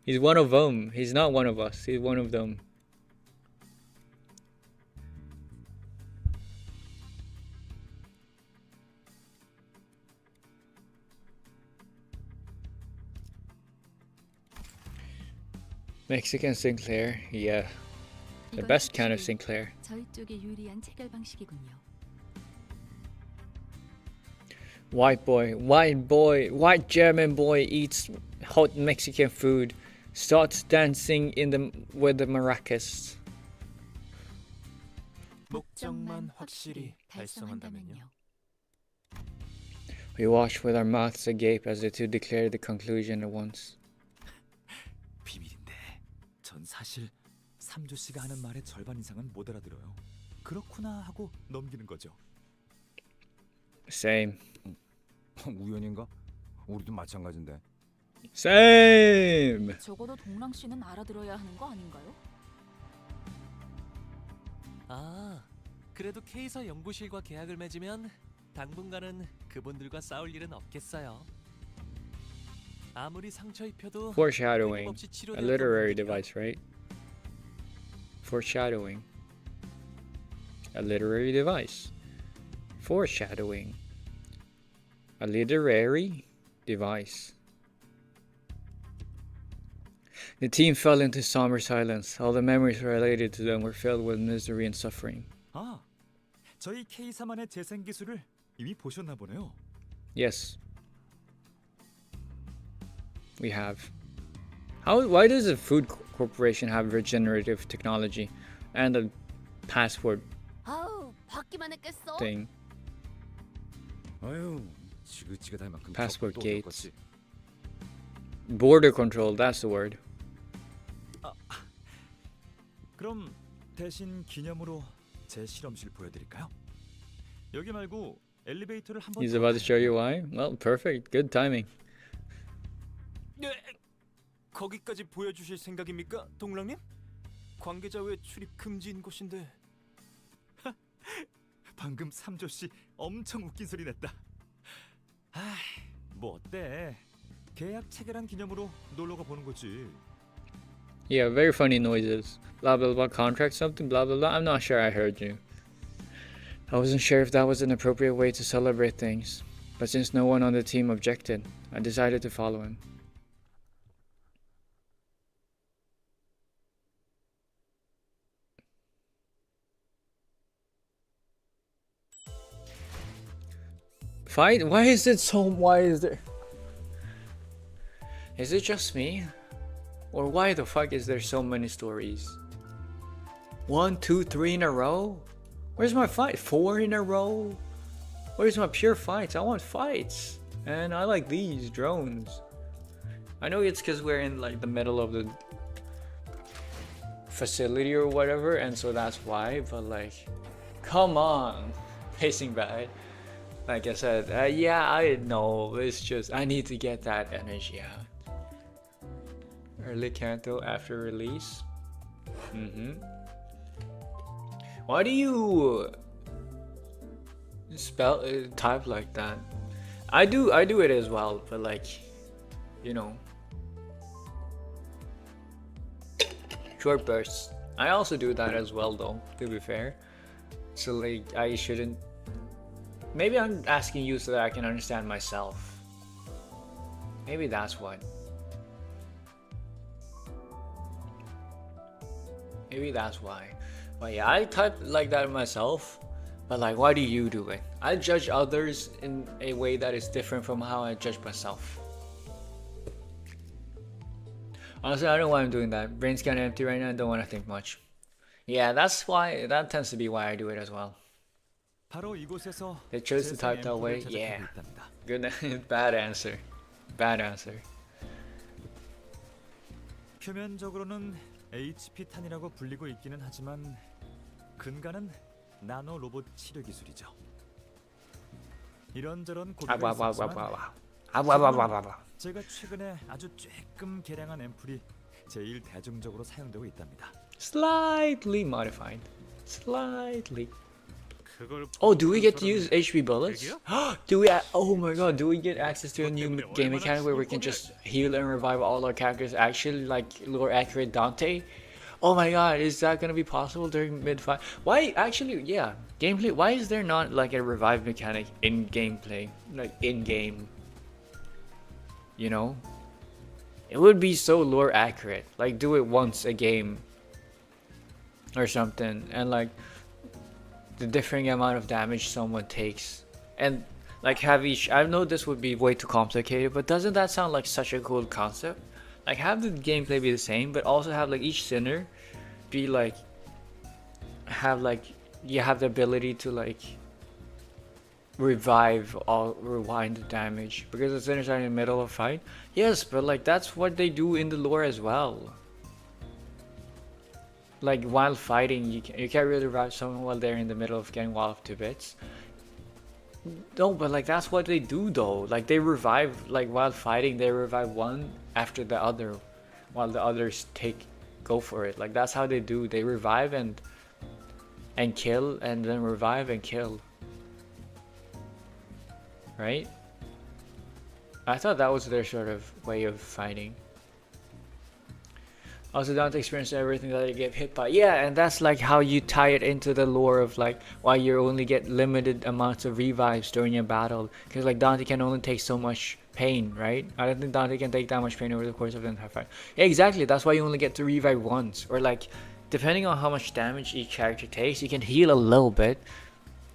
He's one of them. He's not one of us. He's one of them. Mexican Sinclair, yeah. The best kind of Sinclair. 저희 쪽에 유리한 체결 방식이군요. White German boy eats hot Mexican food, starts dancing with the maracas. 목적만 확실히 달성한다면요. We watched with our mouths agape as the two declared the conclusion at once. 비밀인데 전 사실 삼조 씨가 하는 말의 절반 이상은 못 알아들어요. 그렇구나 하고 넘기는 거죠. Same. 우연인가? 우리도 마찬가지인데. Same. 적어도 동랑 씨는 알아들어야 하는 거 아닌가요? 아, 그래도 K서 연구실과 계약을 맺으면 당분간은 그분들과 싸울 일은 없겠어요. 아무리 상처 입혀도 Foreshadowing. 끊임없이 A 치료되었던 literary 분들이요. device, right? Foreshadowing. A literary device. Foreshadowing. A literary device. The team fell into somber silence. All the memories related to them were filled with misery and suffering. 아, 저희 K3만의 재생 기술을 이미 보셨나 보네요. Yes. We have. Why does the food corporation have regenerative technology and a passport 아우, 받기만 했겠어. thing? 아유, 지긋지긋할 만큼 Passport 또 gates. 겪었지. Border control, that's the word. 그럼 대신 기념으로 제 실험실 보여드릴까요? 여기 말고 엘리베이터를 한번 He's about to show you why? Well, perfect. Good timing. 네, 거기까지 보여주실 생각입니까, 동랑님? 관계자 외 출입 금지인 곳인데. 방금 삼조 씨 엄청 웃긴 소리 냈다. 아, 뭐 어때? 계약 체결한 기념으로 놀러가 보는 거지. Yeah, very funny noises. Blah blah blah, contract something, blah blah blah. I'm not sure I heard you. I wasn't sure if that was an appropriate way to celebrate things. But since no one on the team objected, I decided to follow him. Fight? Why is it so? Why is there? Is it just me? Or why the fuck is there so many stories? 1, 2, 3 in a row? Where's my fight? 4 in a row? Where's my pure fights? I want fights. And I like these drones. I know it's because we're in like the middle of the facility or whatever, and so that's why, but like, come on. Pacing bad. Like I said, yeah, I know. It's just I need to get that energy out. Early Canto after release. Why do you spell type like that? I do it as well, but like, you know, short bursts. I also do that as well, though, to be fair. So like, I shouldn't. Maybe I'm asking you so that I can understand myself. Maybe that's what. Maybe that's why. But yeah, I type like that myself. But like, why do you do it? I judge others in a way that is different from how I judge myself. Honestly, I don't know why I'm doing that. Brain's kind of empty right now. I don't want to think much. Yeah, that's why. That tends to be why I do it as well. They chose to type that way. Yeah. Good. Bad answer. Bad answer. 표면적으로는 HP탄이라고 불리고 있기는 하지만 근간은 나노 로봇 치료 기술이죠. 이런저런 고민이 있었지만 제가 최근에 아주 조금 개량한 앰플이 제일 대중적으로 사용되고 있답니다. Slightly modified. Slightly. Oh, do we get to use HP bullets? Do we? Oh my god, do we get access to a new game mechanic where we can just heal and revive all our characters? Actually, like lore accurate Dante? Oh my god, is that gonna be possible during mid-fight? Why? Actually, yeah. Gameplay. Why is there not like a revive mechanic in gameplay? Like in game? You know? It would be so lore accurate. Like do it once a game or something, and like the differing amount of damage someone takes, and like have each. I know this would be way too complicated, but doesn't that sound like such a cool concept? Like have the gameplay be the same, but also have like each sinner be like have like you have the ability to like rewind the damage because the sinners are in the middle of a fight. Yes, but like that's what they do in the lore as well. Like while fighting, you can't really revive someone while they're in the middle of getting walloped to bits. No, but like that's what they do though. Like they revive, like while fighting, they revive one after the other, while the others go for it. Like that's how they do. They revive and kill, and then revive and kill. Right? I thought that was their sort of way of fighting. Also, don't experience everything that you get hit by. Yeah, and that's like how you tie it into the lore of like why you only get limited amounts of revives during your battle. Because like Dante can only take so much pain, right? I don't think Dante can take that much pain over the course of the entire fight. Yeah, exactly. That's why you only get to revive once. Or like, depending on how much damage each character takes, you can heal a little bit.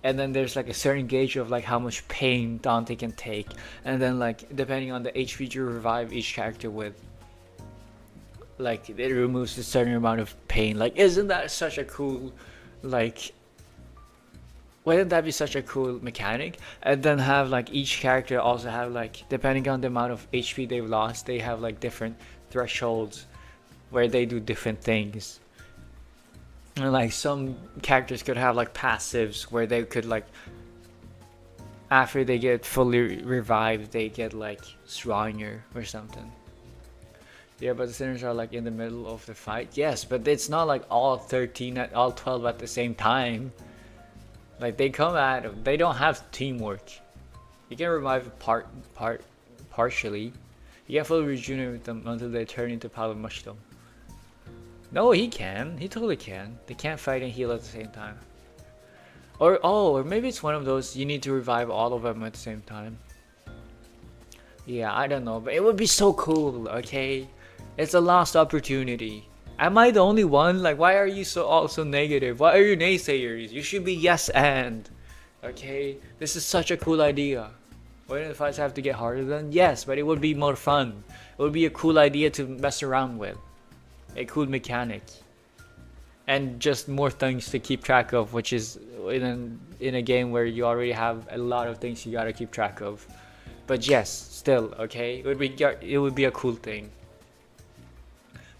And then there's like a certain gauge of like how much pain Dante can take. And then like, depending on the HP you revive each character with, like it removes a certain amount of pain. Like isn't that such a cool, like wouldn't that be such a cool mechanic? And then have like each character also have like, depending on the amount of HP they've lost, they have like different thresholds where they do different things. And like some characters could have like passives where they could like, after they get fully revived, they get like stronger or something. Yeah, but the sinners are like in the middle of the fight. Yes, but it's not like all 12 at the same time. Like they come at, they don't have teamwork. You can revive partially. You can fully regenerate them until they turn into powder mushroom. No, he can. He totally can. They can't fight and heal at the same time. Or maybe it's one of those you need to revive all of them at the same time. Yeah, I don't know, but it would be so cool. Okay. It's a lost opportunity. Am I the only one? Like, why are you so negative? Why are you naysayers? You should be yes and. Okay? This is such a cool idea. Wouldn't the fights have to get harder then? Yes, but it would be more fun. It would be a cool idea to mess around with. A cool mechanic. And just more things to keep track of, which is in a game where you already have a lot of things you gotta keep track of. But yes, still, okay? It would be a cool thing.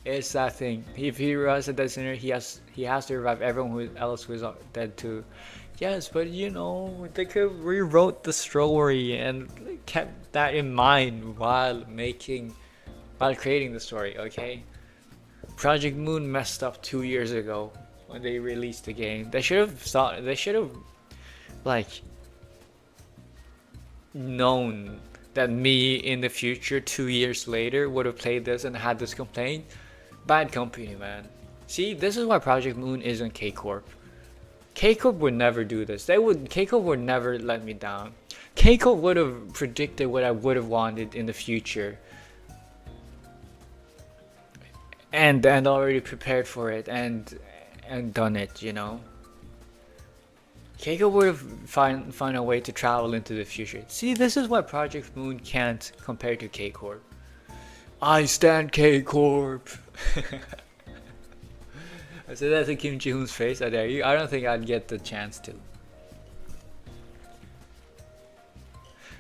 It's that thing. If he revives a dead sinner, he has to revive everyone else who is dead too. Yes, but you know, they could rewrote the story and kept that in mind while creating the story, okay? Project Moon messed up 2 years ago when they released the game. They should have like known that me in the future 2 years later would have played this and had this complaint. Bad company, man. See, this is why Project Moon isn't K Corp. K Corp would never do this. K Corp would never let me down. K Corp would have predicted what I would have wanted in the future. And already prepared for it and done it, you know. Keiko would have find a way to travel into the future. See, this is why Project Moon can't compare to K Corp. I stand K Corp. I said that to Kim Ji-hoon's face. I dare you. I don't think I'd get the chance to.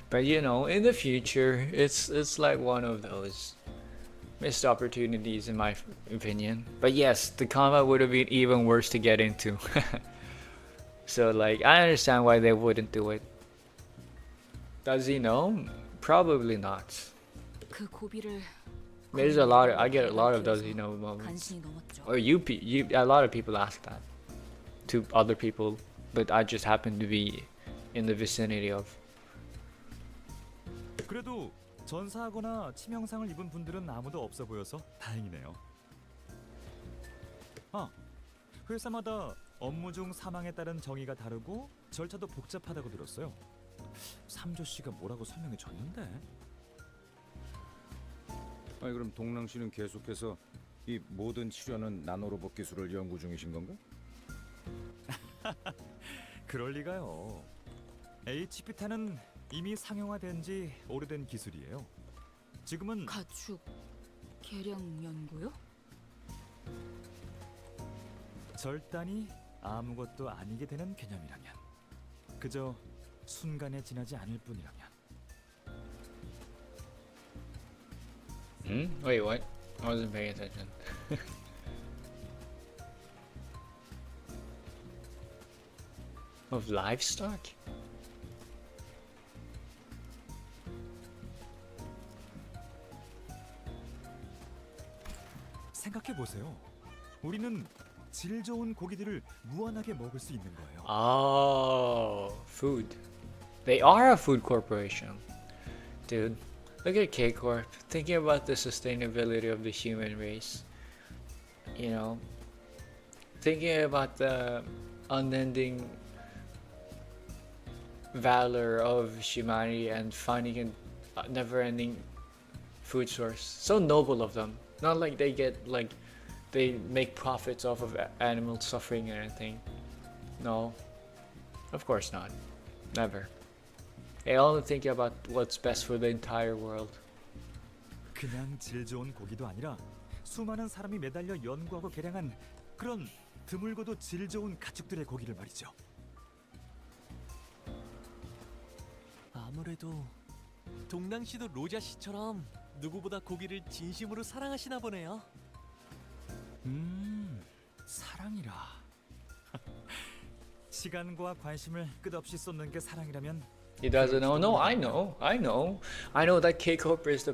But you know, in the future, it's like one of those missed opportunities in my opinion. But yes, the combat would have been even worse to get into. So like, I understand why they wouldn't do it. Does he know? Probably not. There's a lot of, I get a lot of does he know moments. Or a lot of people ask that to other people, but I just happen to be in the vicinity of. 그래도 전사하거나 치명상을 입은 분들은 아무도 없어 보여서 다행이네요. 아, 회사마다 업무 중 사망에 따른 정의가 다르고 절차도 복잡하다고 들었어요. 삼조 씨가 뭐라고 설명해 줬는데? 아니 그럼 동랑 씨는 계속해서 이 모든 치료는 나노로봇 기술을 연구 중이신 건가? 그럴 리가요. HP탄은 이미 상용화된 지 오래된 기술이에요. 지금은 가축 개량 연구요? 절단이 아무것도 아니게 되는 개념이라면, 그저 순간에 지나지 않을 뿐이라면. Wait, what? I wasn't paying attention. Of livestock? 생각해 보세요. 우리는 질 좋은 고기들을 무한하게 먹을 수 있는 거예요. Oh, food. They are a food corporation. Dude, look at K-Corp. Thinking about the sustainability of the human race. You know, thinking about the unending valor of humanity and finding a never-ending food source. So noble of them. Not like they get like they make profits off of animal suffering or anything. No, of course not. Never. They only think about what's best for the entire world. 그냥 질 좋은 고기도 아니라 수많은 사람이 매달려 연구하고 개량한 그런 드물고도 질 좋은 가축들의 고기를 말이죠. 아무래도 동랑 씨도 로자 씨처럼 누구보다 고기를 진심으로 사랑하시나 보네요. 사랑이라. 시간과 관심을 끝없이 쏟는 게 사랑이라면. He doesn't know. No, I know. I know that K-Corp is the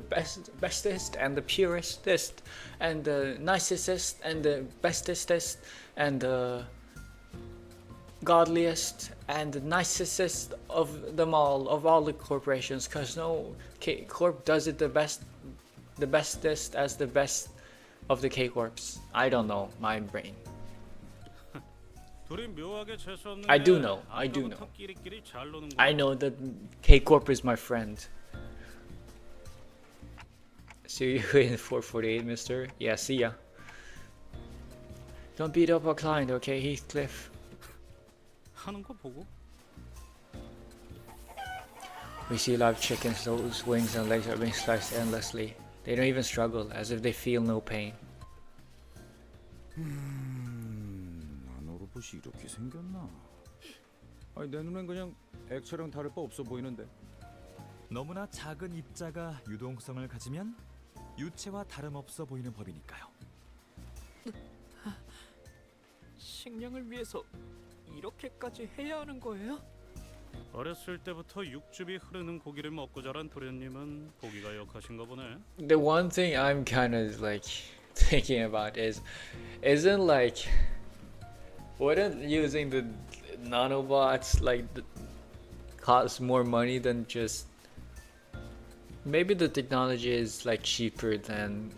bestest and the purestest and the nicest and the bestest and the godliest and the nicest of them all, of all the corporations. Cause no, K-Corp does it the bestest as the best of the K-Corps. I don't know, my brain. I do know. I know that K-Corp is my friend. See you in 448, mister. Yeah, see ya. Don't beat up our client, okay, Heathcliff? We see live chickens, those wings and legs are being sliced endlessly. They don't even struggle, as if they feel no pain. 나노로봇이 이렇게 생겼나? 아니 내 눈엔 그냥 액체랑 다를 바 없어 보이는데. 너무나 작은 입자가 유동성을 가지면 유체와 다름없어 보이는 법이니까요. 식량을 위해서 이렇게까지 해야 하는 거예요? 어렸을 때부터 육즙이 흐르는 고기를 먹고 자란 도련님은 고기가 역하신가 보네. The one thing I'm kind of like thinking about is, isn't like, wouldn't using the nanobots like cost more money than just, maybe the technology is like cheaper than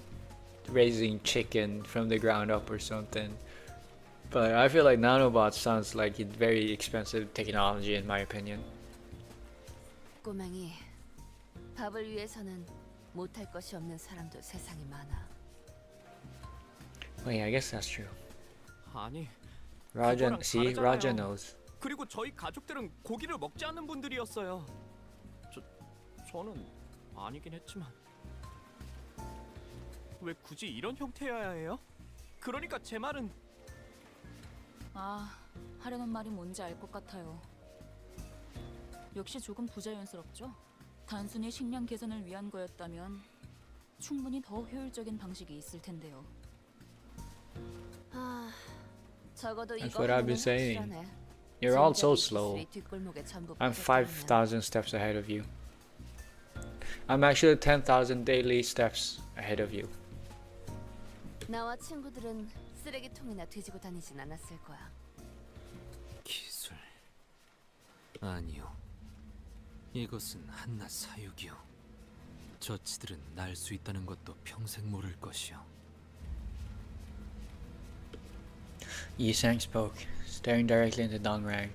raising chicken from the ground up or something, but I feel like nanobots sounds like a very expensive technology in my opinion. 꼬맹이, 밥을 위해서는 못할 것이 없는 사람도 세상에 많아. Well, yeah, I guess that's true. 아니, Raja, 그거랑 see, 다르잖아요. Raja knows. 그리고 저희 가족들은 고기를 먹지 않는 분들이었어요. 저는 아니긴 했지만 왜 굳이 이런 형태여야 해요? 그러니까 제 말은 하려는 말이 뭔지 알 것 같아요. 역시 조금 부자연스럽죠? 단순히 식량 개선을 위한 거였다면 충분히 더 효율적인 방식이 있을 텐데요. 적어도 That's 이거 what I've been 하나는 saying. 확실하네. You're all so 진짜 이 slow. 기술이 뒷골목에 전부 I'm 빠졌다면 5,000 steps ahead of you. I'm actually 10,000 daily steps ahead of you. 나와 친구들은 쓰레기통이나 뒤지고 다니진 않았을 거야. 기술. 아니요. 이것은 한낱 사육이요. 저치들은 날 수 있다는 것도 평생 모를 것이요. Yi-sang spoke, staring directly into Dongrang.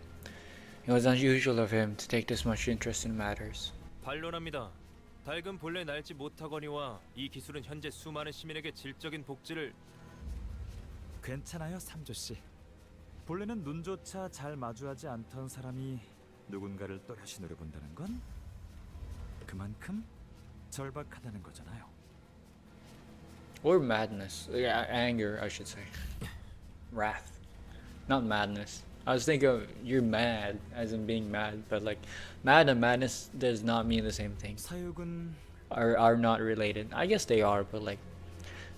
It was unusual of him to take this much interest in matters. 반론합니다. 닭은 본래 날지 못하거니와 이 기술은 현재 수많은 시민에게 질적인 복지를 괜찮아요, 삼조 씨. 본래는 눈조차 잘 마주하지 않던 사람이 누군가를 또렷이 노려본다는 건 그만큼 절박하다는 거잖아요. Or madness. Anger, I should say. Wrath. Not madness. I was thinking of, you're mad, as in being mad, but like, mad and madness does not mean the same thing. 사육은 Are not related. I guess they are, but like,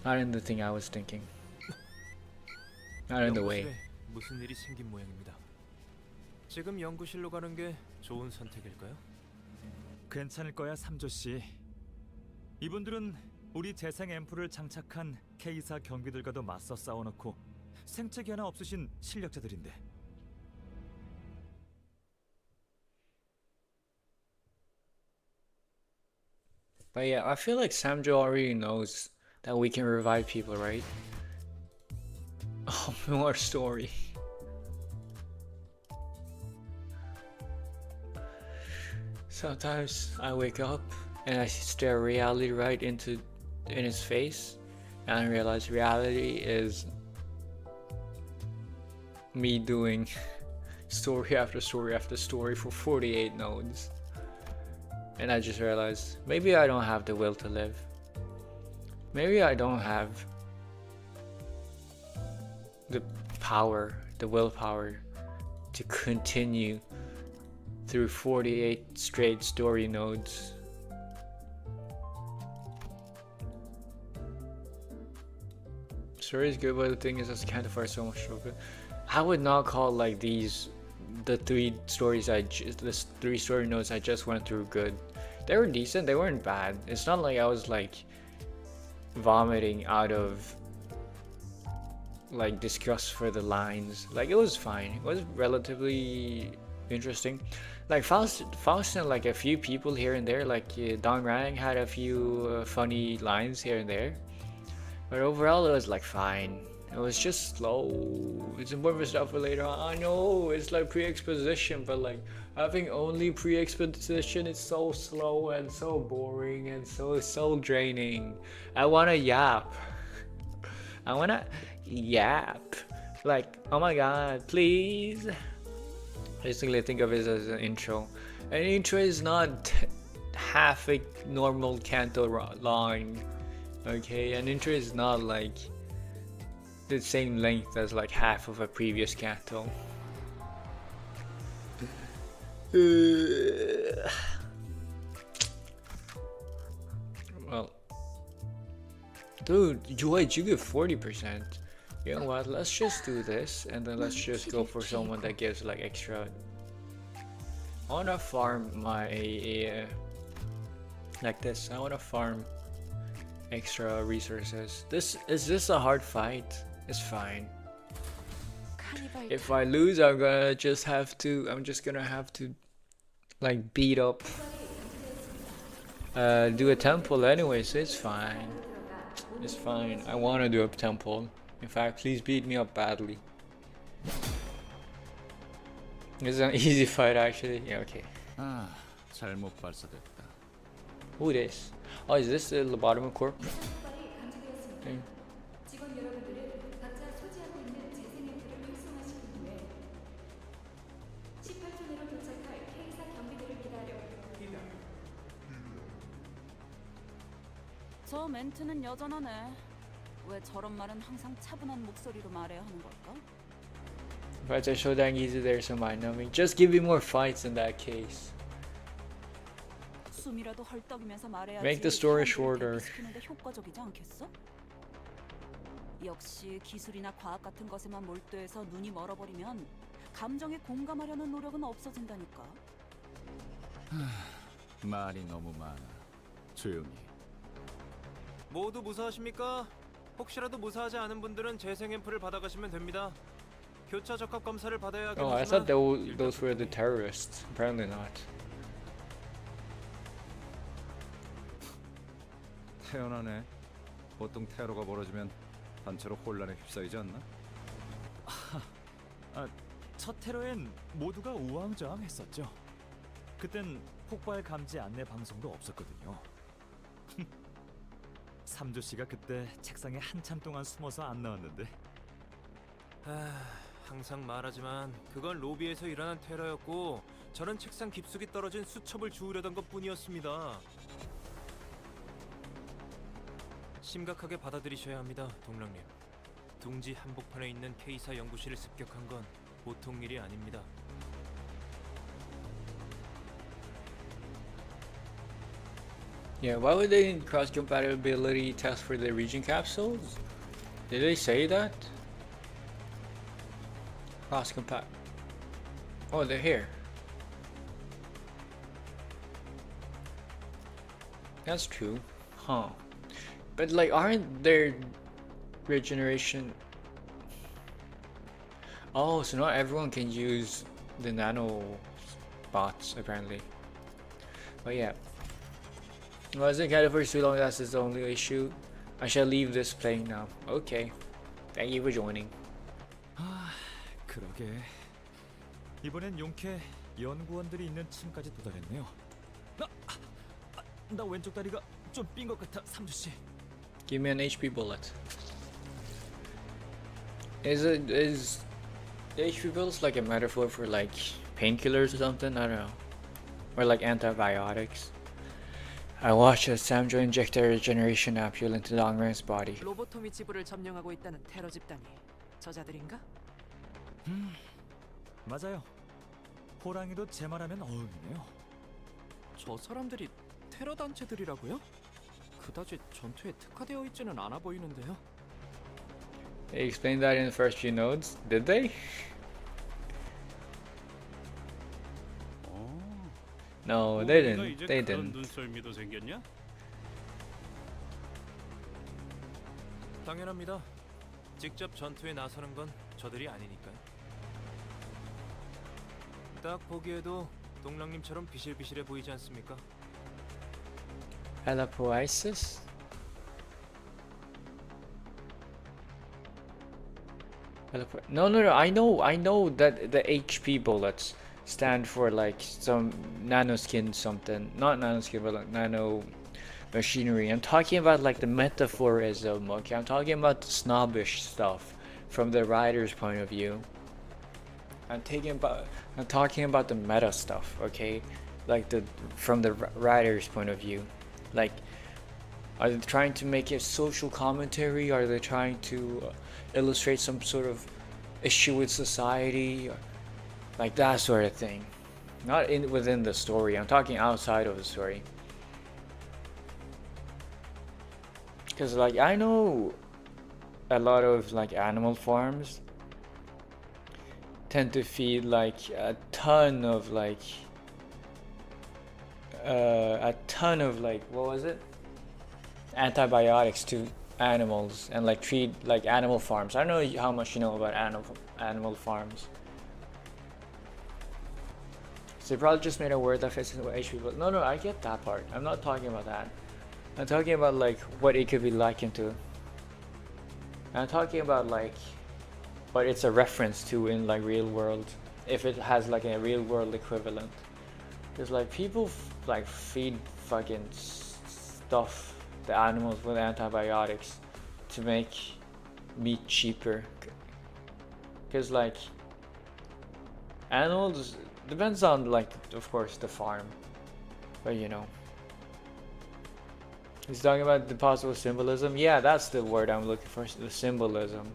not in the thing I was thinking. Not in the way. 연구실에 무슨 일이 생긴 모양입니다. 지금 연구실로 가는 게 좋은 선택일까요? 괜찮을 거야, 삼조 씨. 이분들은 우리 재생 앰플을 장착한 K사 경비들과도 맞서 싸워놓고 생채기 하나 없으신 실력자들인데. But yeah, I feel like Samjo already knows that we can revive people, right? Oh, more story. Sometimes I wake up and I stare reality right in his face, and I realize reality is me doing story after story after story for 48 nodes. And I just realized maybe I don't have the will to live. Maybe I don't have the power, the willpower to continue through 48 straight story nodes. Story is good, but the thing is, I can't afford so much of it. I would not call like these the three story nodes I just went through good. They were decent, they weren't bad. It's not like I was like vomiting out of like disgust for the lines. Like, it was fine. It was relatively interesting. Like Faust and like a few people here and there, like Dong Rang had a few funny lines here and there, but overall it was like fine. It was just slow. It's important for stuff for later on. I know it's like pre-exposition, but like having only pre-exposition is so slow and so boring and so draining. I wanna yap. I wanna yap. Like, oh my god, please. Basically, think of it as an intro. An intro is not half a normal Canto long. Okay, an intro is not like the same length as like half of a previous Canto. Well, dude, Joy, you get 40%. You know what? Let's just do this, and then let's just go for someone that gives like extra. I wanna farm my like this. I wanna farm extra resources. Is this a hard fight? It's fine. If I lose, I'm just gonna have to like beat up. Do a temple anyway, so it's fine. It's fine. I wanna do a temple. In fact, please beat me up badly. It's an easy fight actually. Yeah, okay. 잘못 발사됐다. Who this? Oh, is this the lobotomy corp? Okay. 저 멘트는 여전하네. 왜 저런 말은 항상 차분한 목소리로 말해야 하는 걸까? Fights are so dang easy there, so mind numbing. Just give me more fights in that case. 숨이라도 헐떡이면서 말해야지. Make the story shorter. 시키는데 효과적이지 않겠어? 역시 기술이나 과학 같은 것에만 몰두해서 눈이 멀어버리면 감정에 공감하려는 노력은 없어진다니까. 말이 너무 많아. 조용히. 모두 무사하십니까? 혹시라도 무사하지 않은 분들은 재생 앰플을 받아가시면 됩니다. 교차 적합 검사를 받아야 하겠지만 Oh, I thought those were the terrorists. Apparently not. 태어나네. 보통 테러가 벌어지면 단체로 혼란에 휩싸이지 않나? 첫 테러엔 모두가 우왕좌왕했었죠. 그땐 폭발 감지 안내 방송도 없었거든요. 삼조 씨가 그때 책상에 한참 동안 숨어서 안 나왔는데. 항상 말하지만 그건 로비에서 일어난 테러였고 저는 책상 깊숙이 떨어진 수첩을 주우려던 것뿐이었습니다. 심각하게 받아들이셔야 합니다, 동랑님. 둥지 한복판에 있는 K사 연구실을 습격한 건 보통 일이 아닙니다. Yeah, why would they need cross-compatibility test for the region capsules? Did they say that? Cross-compat. Oh, they're here. That's true. Huh. But like, aren't there regeneration? Oh, so not everyone can use the nano bots apparently. But yeah. Wasn't Canto for too long, that's the only issue. I shall leave this playing now. Okay. Thank you for joining. 그러게. 이번엔 용케 연구원들이 있는 층까지 도달했네요. 나 왼쪽 다리가 좀 삔 것 같아, 삼주 씨. Give me an HP bullet. Is the HP bullets like a metaphor for like painkillers or something? I don't know. Or like antibiotics. I watched as Samjo injected a regeneration apple into Dongran's body. 로보토미 지부를 점령하고 있다는 테러 집단이 저자들인가? 맞아요. 호랑이도 제 말하면 어울리네요. 저 사람들이 테러 단체들이라고요? 그다지 전투에 특화되어 있지는 않아 보이는데요. They explained that in the first few nodes, did they? No, they didn't. They didn't. 눈썰미도 생겼냐? 당연합니다. 직접 전투에 나서는 건 저들이 아니니까요. 딱 보기에도 동랑님처럼 비실비실해 보이지 않습니까? Elapoisis? No. I know that the HP bullets stand for like some nanoskin something. Not nanoskin, but like nano machinery. I'm talking about like the metaphorism, okay? I'm talking about the snobbish stuff from the writer's point of view. I'm talking about the meta stuff, okay? Like from the writer's point of view. Like, are they trying to make a social commentary? Are they trying to illustrate some sort of issue with society? Like that sort of thing. Not within the story. I'm talking outside of the story. Because like I know a lot of like animal farms tend to feed like a ton of like what was it, antibiotics to animals, and like treat like animal farms. I don't know how much you know about animal farms. So they probably just made a word that fits into HP, but no, I get that part. I'm not talking about that. I'm talking about like what it could be likened to. I'm talking about like what it's a reference to in like real world, if it has like a real world equivalent. Because like people like feed fucking stuff the animals with antibiotics to make meat cheaper. Because like animals depends on like of course the farm, but you know. He's talking about the possible symbolism. Yeah, that's the word I'm looking for, the symbolism.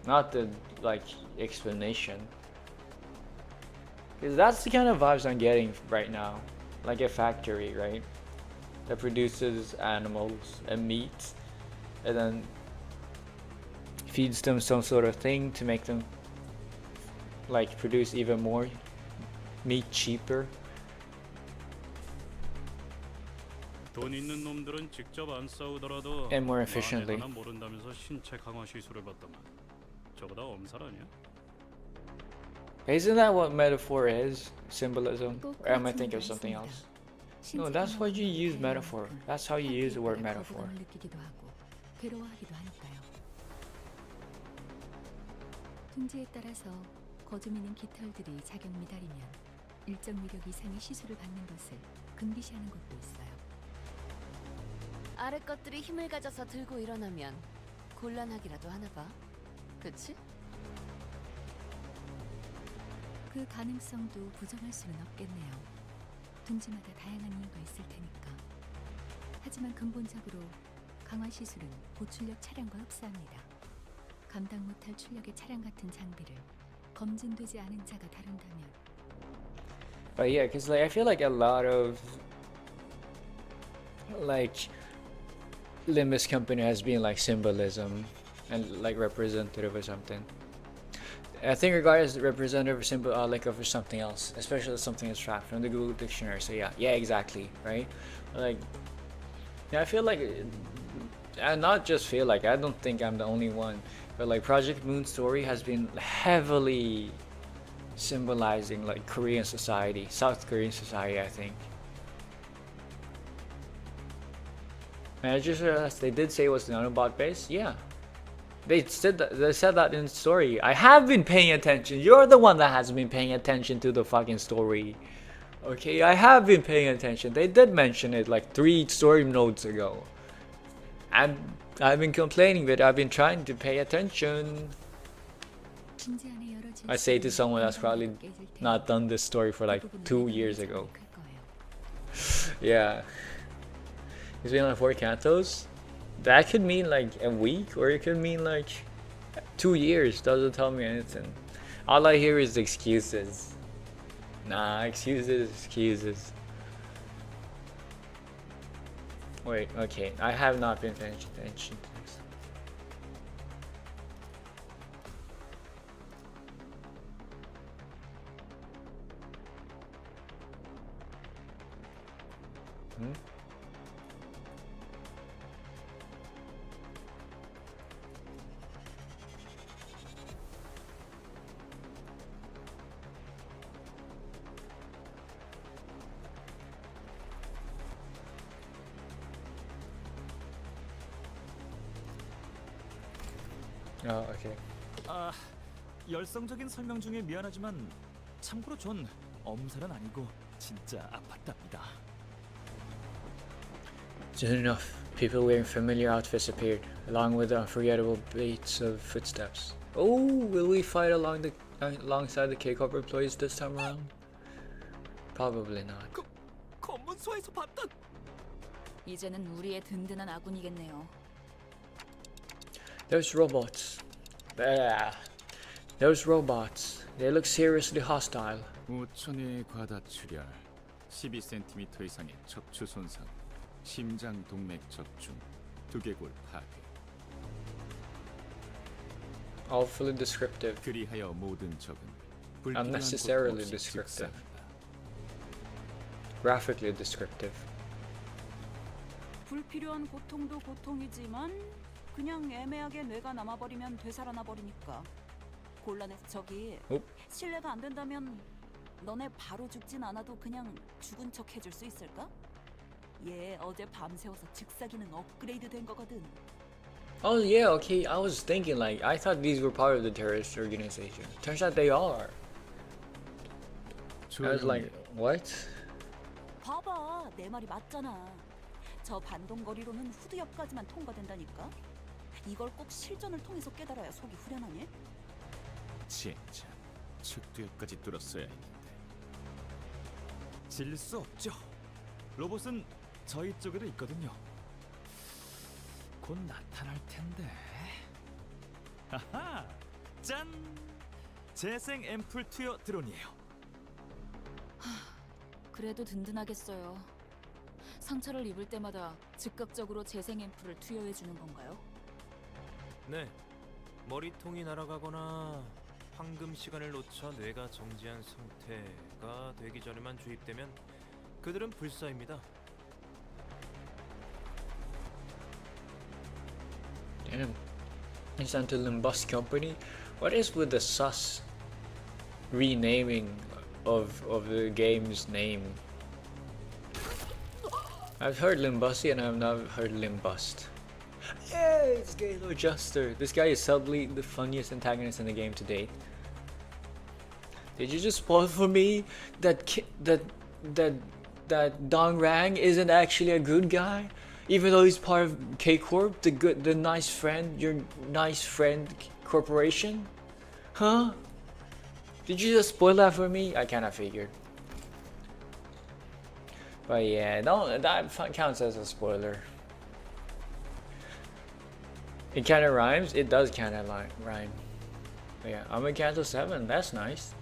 Not the like explanation. Because that's the kind of vibes I'm getting right now. Like a factory, right? That produces animals and meat and then feeds them some sort of thing to make them like produce even more meat cheaper. 돈 있는 놈들은 직접 안 싸우더라도 And more efficiently. 하나 모른다면서 신체 강화 시술을 받더만. 저보다 엄살 아니야? Isn't that what metaphor is? Symbolism? Or am I thinking of something else? No, that's why you use metaphor. That's how you use the word metaphor. 둥지에 따라서 거두미는 깃털들이 작용 미달이면 일정 위력 이상의 시술을 받는 것을 금기시하는 곳도 있어요. 아래 것들이 힘을 가져서 들고 일어나면 곤란하기라도 하나 봐. 그치? 그 가능성도 부정할 수는 없겠네요. 둥지마다 다양한 이유가 있을 테니까. 하지만 근본적으로 강화 시술은 고출력 차량과 흡사합니다. 감당 못할 출력의 차량 같은 장비를 검증되지 않은 자가 다룬다면. But yeah, because like I feel like a lot of like Limbus company has been like symbolism and like representative or something. I think regardless representative or symbol like of something else, especially something abstract from the Google dictionary. So yeah, exactly, right? Like yeah, I feel like and not just feel like, I don't think I'm the only one, but like Project Moon Story has been heavily symbolizing like Korean society, South Korean society, I think. And I just realized they did say it was nanobot based. Yeah, they said that in the story. I have been paying attention. You're the one that hasn't been paying attention to the fucking story. Okay, I have been paying attention. They did mention it like 3 story nodes ago. And I've been complaining, but I've been trying to pay attention. I say to someone that's probably not done this story for like 2 years ago. Yeah. It's been like 4 cantos. That could mean like a week, or it could mean like 2 years. Doesn't tell me anything. All I hear is excuses. Nah, excuses. Wait, okay. I have not been paying attention to this. Oh, okay. 아, 열성적인 설명 중에 미안하지만 참고로 전 엄살은 아니고 진짜 아팠답니다. Soon enough, people wearing familiar outfits appeared, along with the unforgettable beats of footsteps. Oh, will we fight alongside the K-Corp employees this time around? Probably not. 검문소에서 봤던. 이제는 우리의 든든한 아군이겠네요. Those robots. Those robots. They look seriously hostile. 5천의 과다 출혈, 12cm 이상의 척추 손상, 심장 동맥 적중, 두개골 파괴. Awfully descriptive. 그리하여 모든 적은 불필요한 Unnecessarily 고통 없이 descriptive. 직사한다. Graphically descriptive. 불필요한 고통도 고통이지만 그냥 애매하게 뇌가 남아버리면 되살아나 버리니까 곤란해서 저기 신뢰가 안 된다면 너네 바로 죽진 않아도 그냥 죽은 척 해줄 수 있을까? 얘 어제 밤새워서 즉사기는 업그레이드 된 거거든. Oh yeah, okay. I was thinking like I thought these were part of the terrorist organization. Turns out they are. I was like, what? 봐봐, 내 말이 맞잖아. 저 반동거리로는 후드옆까지만 통과된다니까. 이걸 꼭 실전을 통해서 깨달아야 속이 후련하니? 진짜 측두엽까지 뚫었어야 했는데. 질 수 없죠. 로봇은 저희 쪽에도 있거든요. 곧 나타날 텐데. 하하! 짠! 재생 앰플 투여 드론이에요. 그래도 든든하겠어요. 상처를 입을 때마다 즉각적으로 재생 앰플을 투여해 주는 건가요? 네. 머리통이 날아가거나 황금 시간을 놓쳐 뇌가 정지한 상태가 되기 전에만 주입되면 그들은 불사입니다. Damn. It's onto Limbus company. What is with the sus renaming of the game's name? I've heard Limbusy and I've not heard Limbust. Yeah, it's Galo Juster. This guy is subtly the funniest antagonist in the game to date. Did you just spoil for me that Dong Rang isn't actually a good guy, even though he's part of K Corp, the nice friend, your nice friend corporation? Huh? Did you just spoil that for me? I kinda figured. But yeah, no, that counts as a spoiler. It kinda rhymes. It does kinda rhyme. But yeah, I'm at Canto 7. That's nice.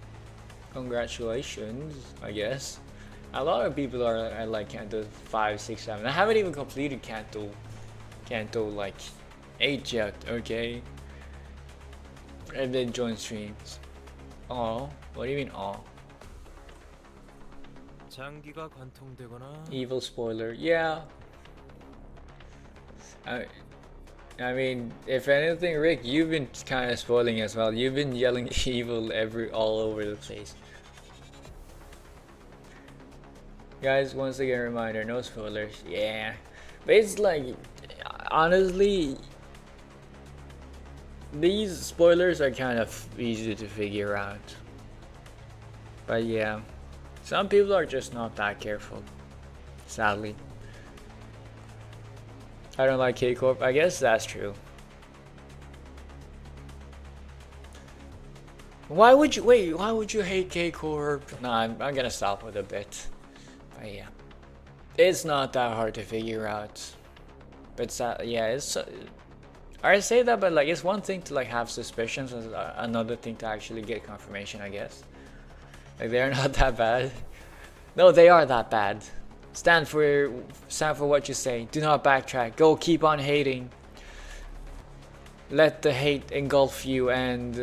Congratulations, I guess. A lot of people are at like Canto 5, 6, 7. I haven't even completed Canto like 8 yet, okay? And then join streams. Oh, what do you mean oh? 장기가 관통되거나 Evil spoiler, yeah. I mean, if anything, Rick, you've been kind of spoiling as well. You've been yelling evil all over the place. Guys, once again, reminder, no spoilers. Yeah, but it's like, honestly, these spoilers are kind of easy to figure out. But yeah, some people are just not that careful, sadly. I don't like K Corp. I guess that's true. Why would you wait? Why would you hate K Corp? Nah, I'm gonna stop with a bit. But yeah, it's not that hard to figure out. But yeah, it's. I say that, but like, it's one thing to like have suspicions, and another thing to actually get confirmation. I guess. Like, they're not that bad. No, they are that bad. Stand for what you say. Do not backtrack. Go, keep on hating. Let the hate engulf you and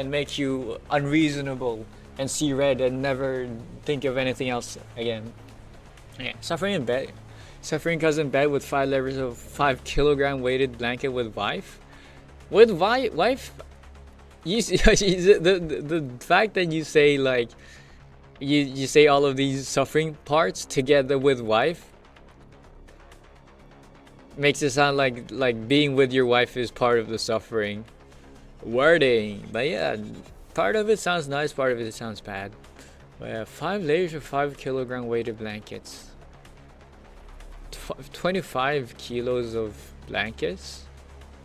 make you unreasonable and see red and never think of anything else again. Yeah. Suffering in bed. Suffering cause in bed with 5 layers of 5 kilogram weighted blanket with wife. With wife. You the fact that you say like you say all of these suffering parts together with wife makes it sound like being with your wife is part of the suffering wording. But yeah, part of it sounds nice, part of it sounds bad. But yeah, 5 layers of 5 kilogram weighted blankets. 25 kilos of blankets.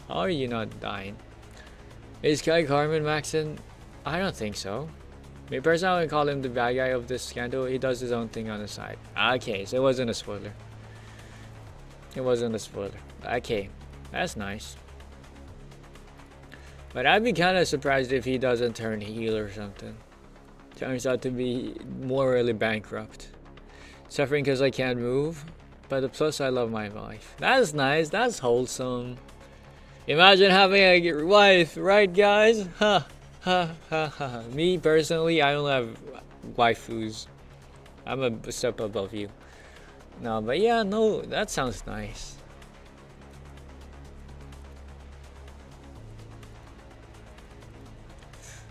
How are you not dying? Is Kai Carmen Maxon? I don't think so. Me personally, I would call him the bad guy of this scandal. He does his own thing on the side. Okay, so it wasn't a spoiler. It wasn't a spoiler. Okay, that's nice. But I'd be kind of surprised if he doesn't turn heel or something. Turns out to be morally bankrupt. Suffering because I can't move. But the plus, I love my wife. That's nice. That's wholesome. Imagine having a wife, right, guys? Ha ha ha ha. Me personally, I don't have waifus. I'm a step above you. No, but yeah, no, that sounds nice.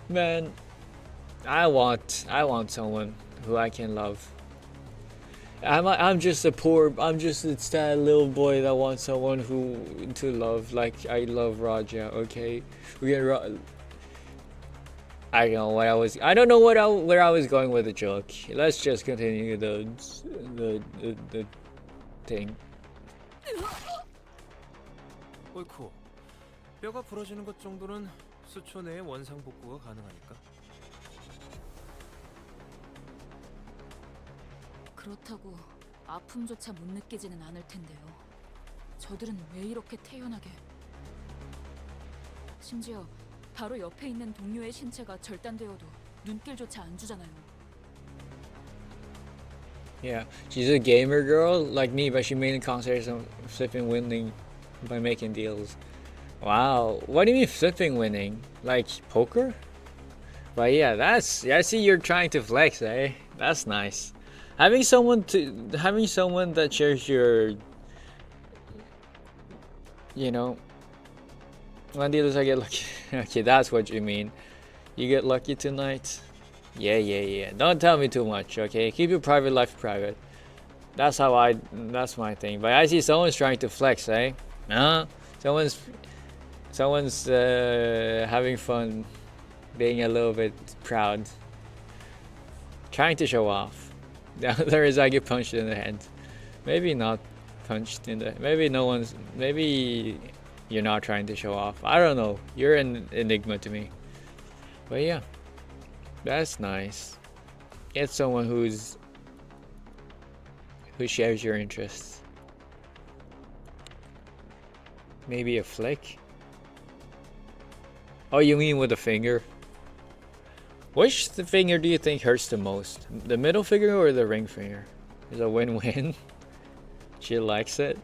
Man, I want someone who I can love. I'm just a sad little boy that wants someone who to love, like I love Raja. Okay, we get. I don't know what where I was going with the joke. Let's just continue the thing. 옳고. 뼈가 부러지는 것 정도는 수초 내에 원상 복구가 가능하니까. 그렇다고 아픔조차 못 느끼지는 않을 텐데요. 저들은 왜 이렇게 태연하게? 심지어 바로 옆에 있는 동료의 신체가 절단되어도 눈길조차 안 주잖아요. Yeah, she's a gamer girl like me, but she mainly concentrates on flipping winning by making deals. Wow, what do you mean flipping winning? Like poker? But yeah, I see you're trying to flex, eh? That's nice. Having someone that shares your, you know, when dealers I get lucky. Okay, that's what you mean. You get lucky tonight. Yeah. Don't tell me too much, okay? Keep your private life private. That's my thing. But I see someone's trying to flex, eh? Someone's having fun, being a little bit proud, trying to show off. The other is I get punched in the head. Maybe not punched in the. Maybe you're not trying to show off. I don't know. You're an enigma to me. But yeah, that's nice. Get someone who shares your interests. Maybe a flick. Oh, you mean with a finger? Which finger do you think hurts the most? The middle finger or the ring finger? It's a win-win. She likes it.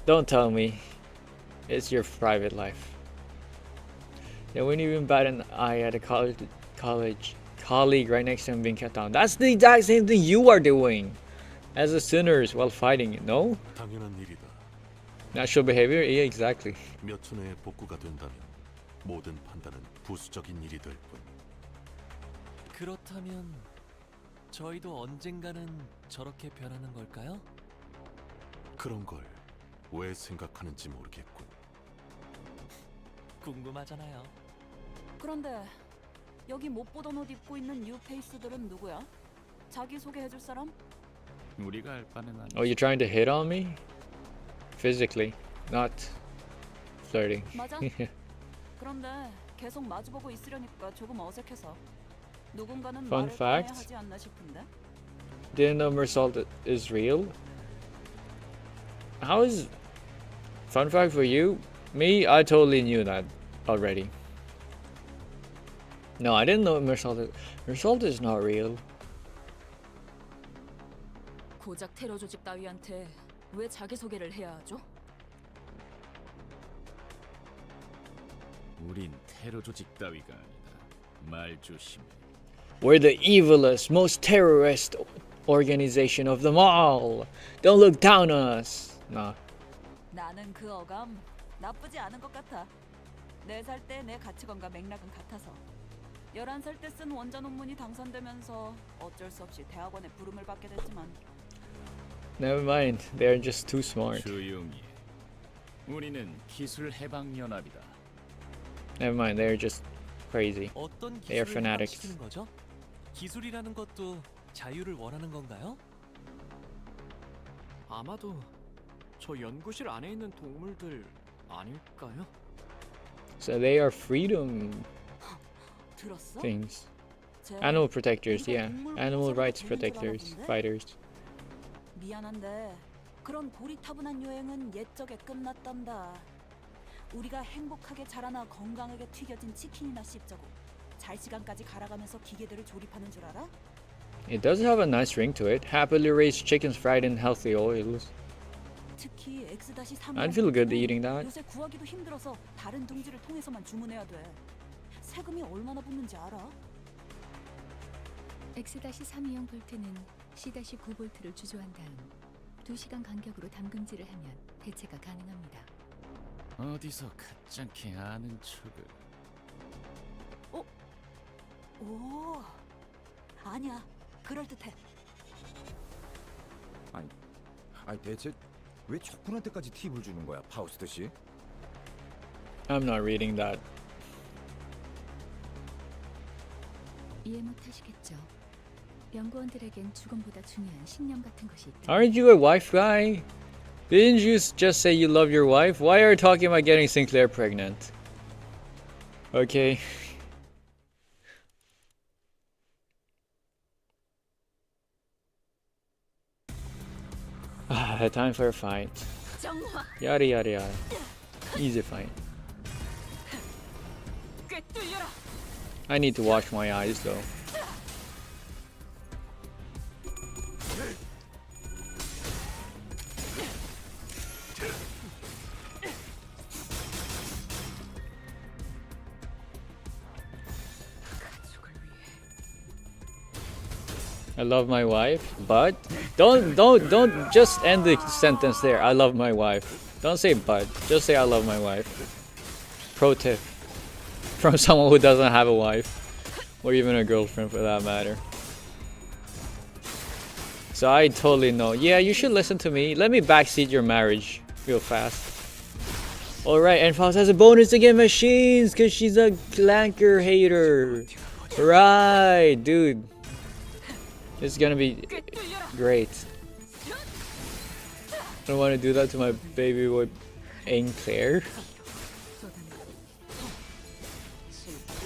Don't tell me. It's your private life. Yeah, when you even bat an eye at a college colleague right next to him being cut down. That's the exact same thing you are doing as a sinners while fighting, no? 당연한 일이다. Natural behavior? Yeah, exactly. 몇 초 내에 복구가 된다면 모든 판단은 부수적인 일이 될 뿐. 그렇다면 저희도 언젠가는 저렇게 변하는 걸까요? 그런 걸 왜 생각하는지 모르겠군. 궁금하잖아요. 그런데 여기 못 보던 옷 입고 있는 뉴페이스들은 누구야? 자기 소개해줄 사람? 우리가 할 바는 아니지. Oh, you're trying to hit on me? Physically, not flirting. 맞아? 그런데 계속 마주보고 있으려니까 조금 어색해서 누군가는 Fun 말을 fact. 꺼내야 하지 않나 싶은데. Didn't know Mersault is real? How is... Fun fact for you? Me, I totally knew that already. No, I didn't know Mersault is not real. 고작 테러 조직 따위한테 왜 자기 소개를 해야 하죠? 우린 테러 조직 따위가 아니다. 말 조심해. We're the evilest, most terrorist organization of them all. Don't look down on us. Nah. 나는 그 어감 나쁘지 않은 것 같아. 4살 때 내 가치관과 맥락은 같아서 11살 때 쓴 원자 논문이 당선되면서 어쩔 수 없이 대학원에 부름을 받게 됐지만 Never mind. They're just too smart. 조용히 해. 우리는 기술 해방 연합이다. Never mind. They're just crazy. 어떤 They are 기술을 fanatics. 해방시키는 거죠? 기술이라는 것도 자유를 원하는 건가요? 아마도 저 연구실 안에 있는 동물들 아닐까요? So they are freedom 들었어? things. 쟤 Animal protectors, 우리가 yeah. 동물 Animal 보호자라고 rights 부르는 줄 protectors, 알았는데? fighters. 미안한데 그런 고리타분한 유행은 옛적에 끝났단다. 우리가 행복하게 자라나 건강하게 튀겨진 치킨이나 씹자고 잘 시간까지 갈아가면서 기계들을 조립하는 줄 알아? It does have a nice ring to it. Happily raised chickens fried in healthy oils. 특히 X-3 I'd feel good eating that. 요새 구하기도 힘들어서 다른 둥지를 통해서만 주문해야 돼. 세금이 얼마나 붙는지 알아? X-3형 볼트는 C-9볼트를 주조한 다음 2시간 간격으로 담금질을 하면 대체가 가능합니다. 어디서 가짱케 아는 척을. 오, 아니야. 그럴듯해. 아니 대체 왜 척분한테까지 팁을 주는 거야, 파우스트 씨? I'm not reading that. 이해 못하시겠죠? 연구원들에겐 죽음보다 중요한 신념 같은 것이 있다. Aren't you a wife guy? Didn't you just say you love your wife? Why are you talking about getting Sinclair pregnant? Okay. Time for a fight. Yada yada yada. Easy fight. I need to wash my eyes though. I love my wife, but don't just end the sentence there. I love my wife. Don't say but. Just say I love my wife. Pro tip from someone who doesn't have a wife or even a girlfriend for that matter. So I totally know. Yeah, you should listen to me. Let me backseat your marriage real fast. Alright, and Faust has a bonus to get machines because she's a clanker hater. Right, dude. It's gonna be great. I don't want to do that to my baby boy, Claire.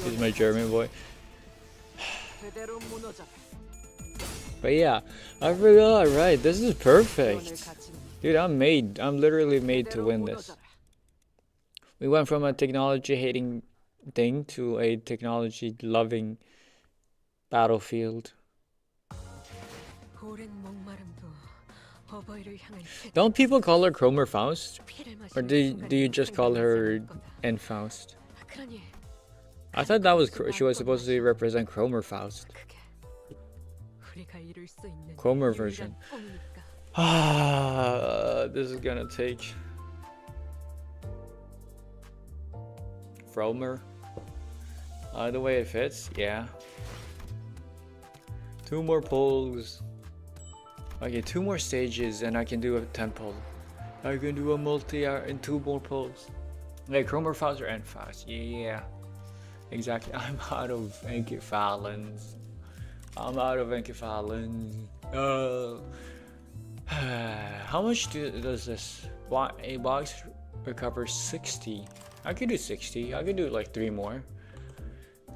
He's my German boy. But yeah, I forgot, right? This is perfect. Dude, I'm literally made to win this. We went from a technology hating thing to a technology loving battlefield. Don't people call her Cromer Faust? Or do you just call her N Faust? I thought that was she was supposed to represent Cromer Faust. Cromer version. This is gonna take Fromer. The way it fits, yeah. 2 more pulls. Okay, 2 more stages and I can do a 10 pull. I can do a multi-hour and 2 more pulls. Hey, Cromer Faust or N Faust? Yeah. Exactly. I'm out of Enkephalons. How much does this? A box recover 60. I could do 60. I could do like 3 more.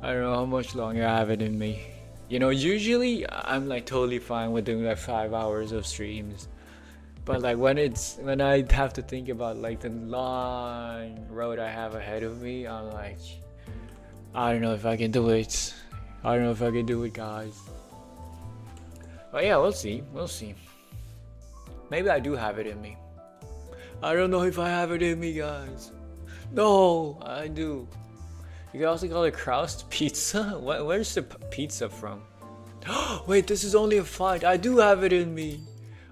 I don't know how much longer I have it in me. You know, usually I'm like totally fine with doing like 5 hours of streams. But like when I have to think about like the long road I have ahead of me, I'm like, I don't know if I can do it. I don't know if I can do it, guys. But yeah, we'll see. We'll see. Maybe I do have it in me. I don't know if I have it in me, guys. No, I do. You can also call it Kraust Pizza? Where's the pizza from? Wait, this is only a fight. I do have it in me.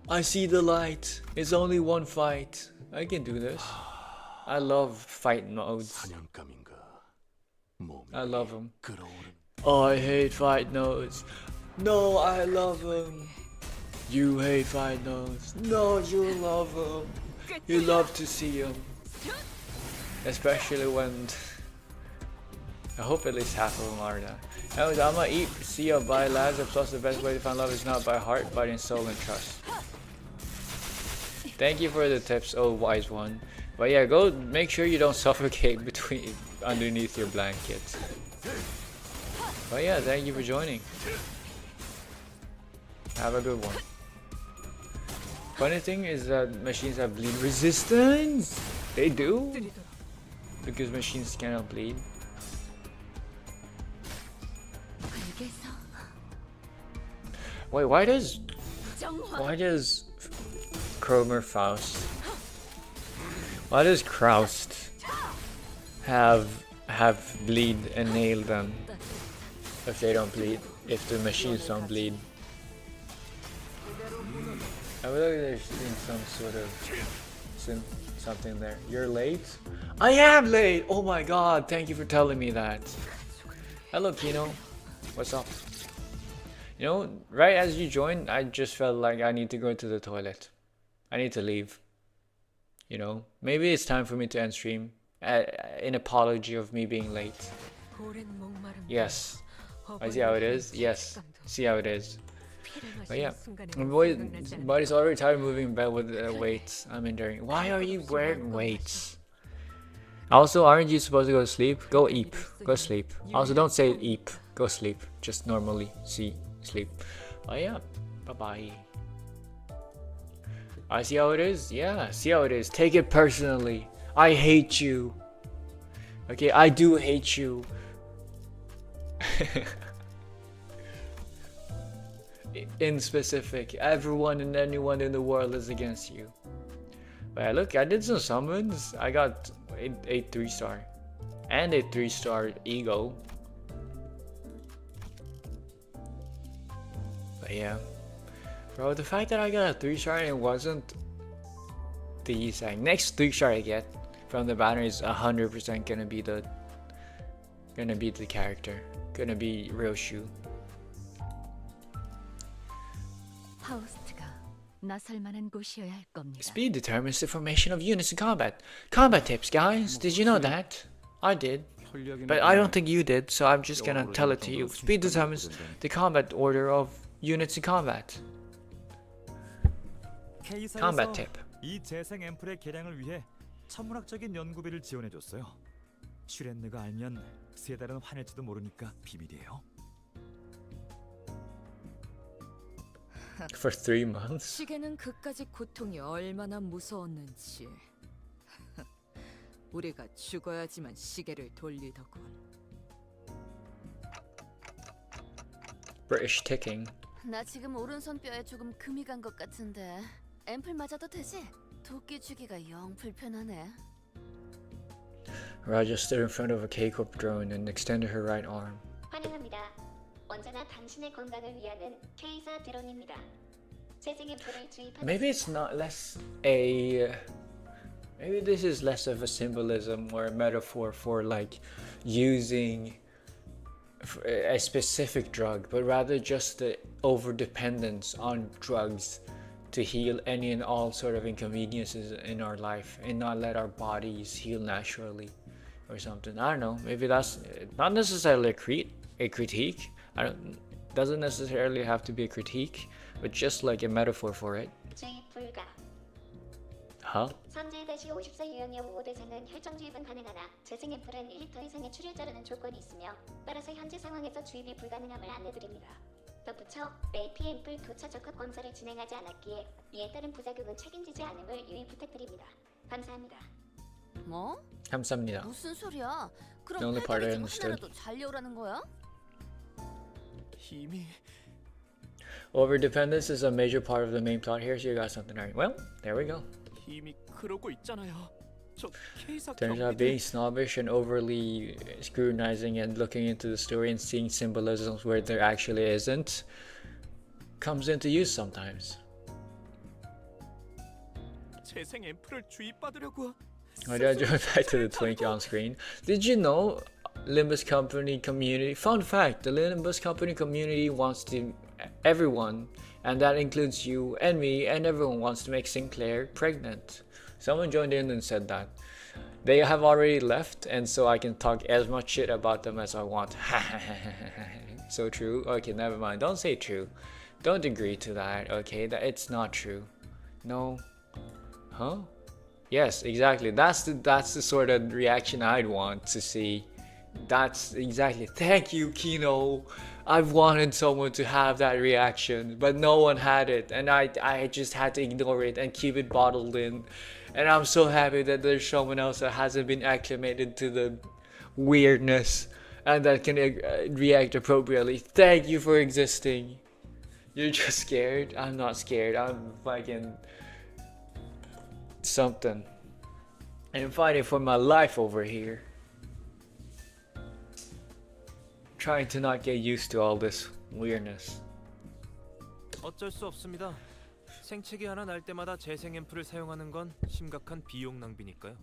I see the light. It's only 1 fight. I can do this. I love fight modes. I love them. Oh, I hate fight modes. No, I love them. You hate fight modes. No, you love them. You love to see them. Especially when... I hope at least half of them are that. Anyways, I'ma eat, see ya, bye lads. Plus the best way to find love is not by heart, but in soul and trust. Thank you for the tips, oh wise one. But yeah, go make sure you don't suffocate underneath your blanket. But yeah, thank you for joining. Have a good one. Funny thing is that machines have bleed resistance. They do. Because machines cannot bleed. Wait, why does Kromer Faust? Why does Kraust have bleed and nail them if they don't bleed? If the machines don't bleed? I feel like there's been some sort of something there. You're late? I am late! Oh my god, thank you for telling me that. Hello Kino. What's up? You know, right as you joined, I just felt like I need to go to the toilet. I need to leave. You know, maybe it's time for me to end stream. An apology of me being late. Yes. I see how it is. Yes. See how it is. But yeah, my body's already tired of moving in bed with weights I'm enduring. Why are you wearing weights? Also, aren't you supposed to go to sleep? Go eep. Go sleep. Also, don't say eep. Go sleep. Just normally sleep. Oh yeah. Bye-bye. I see how it is? Yeah, see how it is. Take it personally. I hate you. Okay, I do hate you. In specific, everyone and anyone in the world is against you. But yeah, look, I did some summons. I got a 3-star and a 3-star ego. But yeah, bro, the fact that I got a 3-star and it wasn't the next 3-star I get from the banner is 100% gonna be the character, gonna be Ryoshu. 파우스트가 나설 만한 곳이어야 할 겁니다. Speed determines the formation of units in combat. Combat tips, guys. Did you know that? I did. But I don't think you did, so I'm just gonna tell it to you. Speed determines the combat order of units in combat. Combat tip. 이 재생 앰플의 개량을 위해 천문학적인 연구비를 지원해줬어요. 슈렌느가 알면 3달은 화낼지도 모르니까 비밀이에요. For 3 months. 시계는 그까지 고통이 얼마나 무서웠는지. 우리가 죽어야지만 시계를 돌리더군. British ticking. 나 지금 오른손 뼈에 조금 금이 간 것 같은데 앰플 맞아도 되지? 도끼 주기가 영 불편하네. Raja stood in front of a K-Corp drone and extended her right arm. 환영합니다. 언제나 당신의 건강을 위하는 K사 드론입니다. 재생 앰플을 주입하는 Maybe it's not less a. Maybe this is less of a symbolism or a metaphor for like using a specific drug, but rather just the over-dependence on drugs to heal any and all sort of inconveniences in our life and not let our bodies heal naturally or something. I don't know. Maybe that's not necessarily a critique. Doesn't necessarily have to be a critique, but just like a metaphor for it. 주입 불가. Huh? 선제-50세 유형의 5대생은 혈정 주입은 가능하나 재생 앰플은 1리터 이상의 출혈자라는 조건이 있으며 따라서 현재 상황에서 주입이 불가능함을 안내드립니다. 덧붙여 AP 앰플 교차 적합 검사를 진행하지 않았기에 이에 따른 부작용은 책임지지 않음을 유의 부탁드립니다. 감사합니다. 뭐? 감사합니다. 무슨 소리야? 그럼 The only part I 팔다리 중 understood. 하나라도 잘려오라는 거야? 힘이 Overdependence is a major part of the main plot here, so you got something right. Well, there we go. 힘이 그러고 있잖아요. 저 K사 Turns out being snobbish and overly scrutinizing and looking into the story and seeing symbolisms where there actually isn't comes into use sometimes. 재생 앰플을 주입받으려고. Why did I jump back to the Twink on screen? Did you know Limbus company community? Fun fact, the Limbus company community wants to everyone, and that includes you and me, and everyone wants to make Sinclair pregnant. Someone joined in and said that. They have already left, and so I can talk as much shit about them as I want. So true. Okay, never mind. Don't say true. Don't agree to that. Okay, that it's not true. No. Huh? Yes, exactly. That's the sort of reaction I'd want to see. That's exactly. Thank you, Kino. I've wanted someone to have that reaction, but no one had it, and I just had to ignore it and keep it bottled in. And I'm so happy that there's someone else that hasn't been acclimated to the weirdness and that can react appropriately. Thank you for existing. You're just scared? I'm not scared. I'm fucking something. I'm fighting for my life over here. Trying to not get used to all this weirdness. 어쩔 수 없습니다. 생채기 하나 날 때마다 재생 앰플을 사용하는 건 심각한 비용 낭비니까요.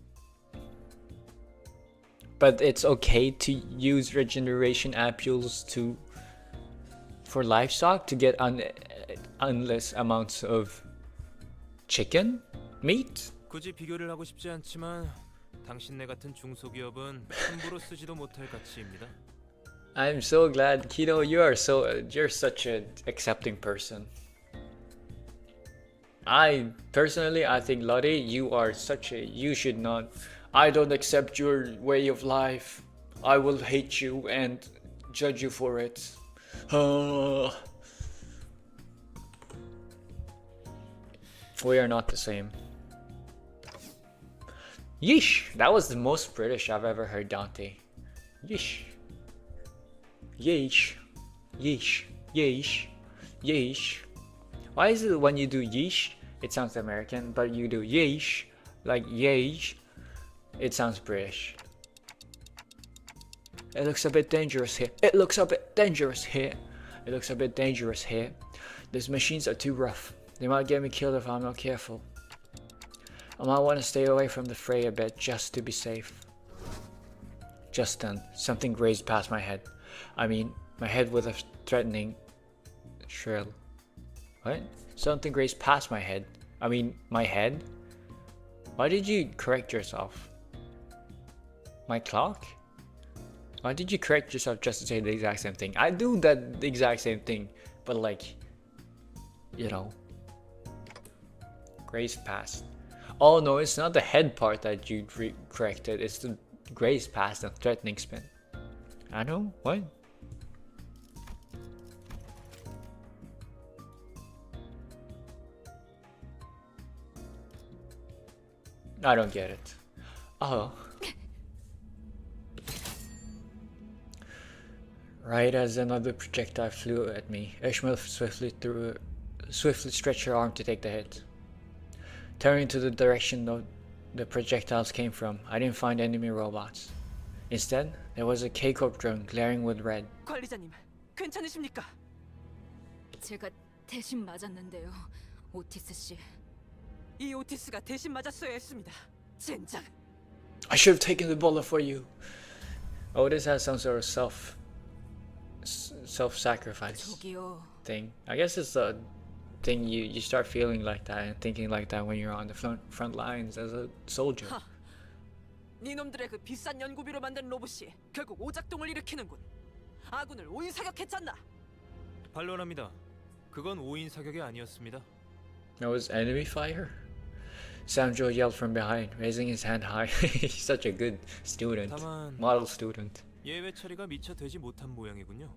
But it's okay to use regeneration ampules for livestock to get endless amounts of chicken meat? 굳이 비교를 하고 싶지 않지만 당신네 같은 중소기업은 함부로 쓰지도 못할 가치입니다. I'm so glad, Kido, you're such an accepting person. I think Lottie, you should not. I don't accept your way of life. I will hate you and judge you for it. We are not the same. Yeesh, that was the most British I've ever heard, Dante. Yeesh. Yeesh. Yeesh. Yeesh. Yeesh. Why is it when you do yeesh, it sounds American, but you do yeesh, like yeesh, it sounds British. It looks a bit dangerous here. It looks a bit dangerous here. It looks a bit dangerous here. These machines are too rough. They might get me killed if I'm not careful. I might want to stay away from the fray a bit just to be safe. Just then, something grazed past my head. I mean, my head with a threatening shrill. What? Something grazed past my head. I mean, my head? Why did you correct yourself? My clock? Why did you correct yourself just to say the exact same thing? I do that the exact same thing, but like, you know, grazed past. Oh no, it's not the head part that you corrected, it's the grazed past and threatening spin. I know, what? I don't get it. Oh. Right as another projectile flew at me, Ishmael swiftly stretched her arm to take the hit. Turning to the direction the projectiles came from, I didn't find enemy robots. Instead, there was a K-Corp drone glaring with red. 관리자님, 괜찮으십니까? 제가 대신 맞았는데요, 오티스 씨. 이 오티스가 대신 맞았어야 했습니다. 젠장. I should have taken the bullet for you. Otis has some sort of self-sacrifice thing. I guess it's a thing you start feeling like that and thinking like that when you're on the front lines as a soldier. 니놈들의 그 비싼 연구비로 만든 로봇이 결국 오작동을 일으키는군. 아군을 오인 사격했잖아. 반론합니다. 그건 오인 사격이 아니었습니다. That was enemy fire? Samjo yelled from behind, raising his hand high. He's such a good student, model student. 예외 처리가 미처 되지 못한 모양이군요.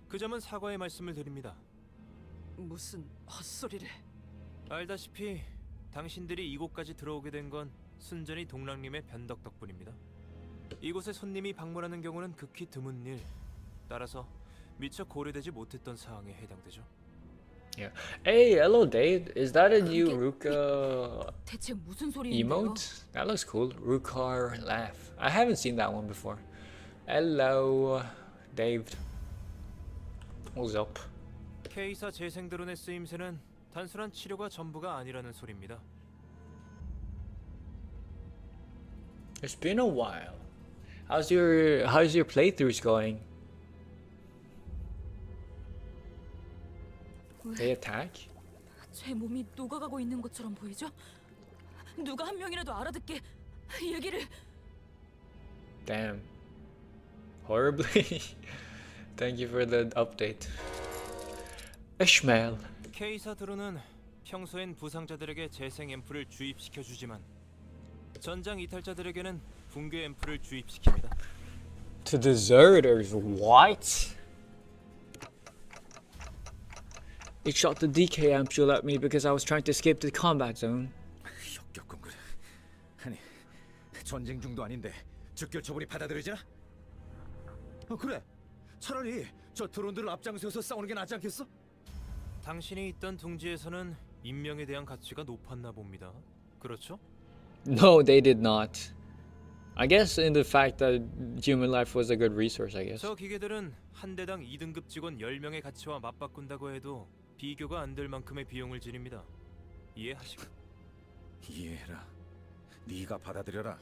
그 점은 사과의 말씀을 드립니다. 무슨 헛소리를. 알다시피 당신들이 이곳까지 들어오게 된 건 순전히 동랑님의 변덕 덕분입니다. 이곳에 손님이 방문하는 경우는 극히 드문 일. 따라서 미처 고려되지 못했던 사항에 해당되죠. Yeah. Hey, hello Dave. Is that a new Ruka 대체 무슨 소리인데요? emote? That looks cool. Ruka laugh. I haven't seen that one before. Hello, Dave. What's up? K사 재생 드론의 쓰임새는 단순한 치료가 전부가 아니라는 소리입니다. It's been a while. How's your playthroughs going? They attack? 제 몸이 녹아가고 있는 것처럼 보이죠? 누가 한 명이라도 알아듣게 얘기를. Damn. Horribly. Thank you for the update. Ishmael. K사 드론은 평소엔 부상자들에게 재생 앰플을 주입시켜 주지만 전장 이탈자들에게는 붕괴 앰플을 주입시킵니다. To deserters, what? It shot the DK ampule at me because I was trying to escape the combat zone. 역겹군 그래. 아니, 전쟁 중도 아닌데 즉결 처분이 받아들여지나? 그래. 차라리 저 드론들을 앞장서서 싸우는 게 낫지 않겠어? 당신이 있던 둥지에서는 인명에 대한 가치가 높았나 봅니다. 그렇죠? No, they did not. I guess in the fact that human life was a good resource, I guess. 저 기계들은 한 대당 2등급 직원 10명의 가치와 맞바꾼다고 해도 비교가 안 될 만큼의 비용을 지닙니다. 이해하시고. 이해해라. 네가 받아들여라.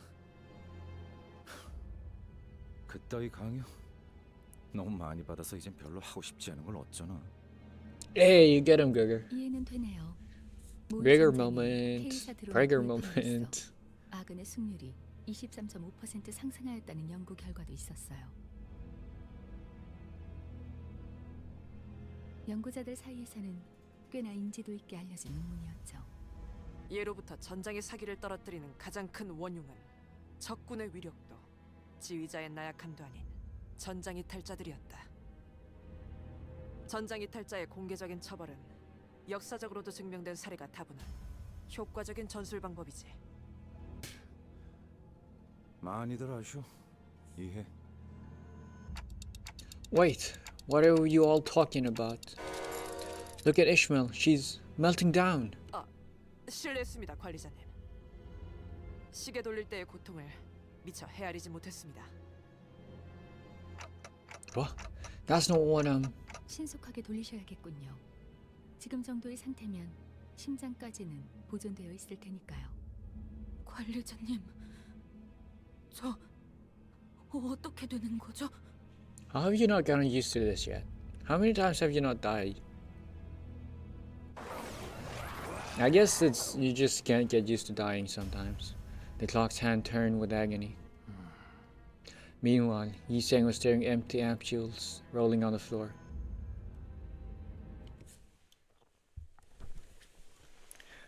그따위 강요? 너무 많이 받아서 이젠 별로 하고 싶지 않은 걸 어쩌나. Hey, you get him, Gregor. 이해는 되네요. Gregor moment. Gregor moment. 아군의 승률이 23.5% 상승하였다는 연구 결과도 있었어요. 연구자들 사이에서는 꽤나 인지도 있게 알려진 논문이었죠. 예로부터 전장의 사기를 떨어뜨리는 가장 큰 원흉은 적군의 위력도 지휘자의 나약함도 아닌 전장 이탈자들이었다. 전장 이탈자의 공개적인 처벌은 역사적으로도 증명된 사례가 다분한 효과적인 전술 방법이지. 많이들 아셔. 이해. Wait, what are you all talking about? Look at Ishmael, she's melting down. 실례했습니다, 관리자님. 시계 돌릴 때의 고통을 미처 헤아리지 못했습니다. What? That's not what 신속하게 돌리셔야겠군요. 지금 정도의 상태면 심장까지는 보존되어 있을 테니까요. 관리자님, 저 어떻게 되는 거죠? How have you not gotten used to this yet? How many times have you not died? I guess it's you just can't get used to dying sometimes. The clock's hand turned with agony. Meanwhile, Yiseng was staring empty ampoules rolling on the floor.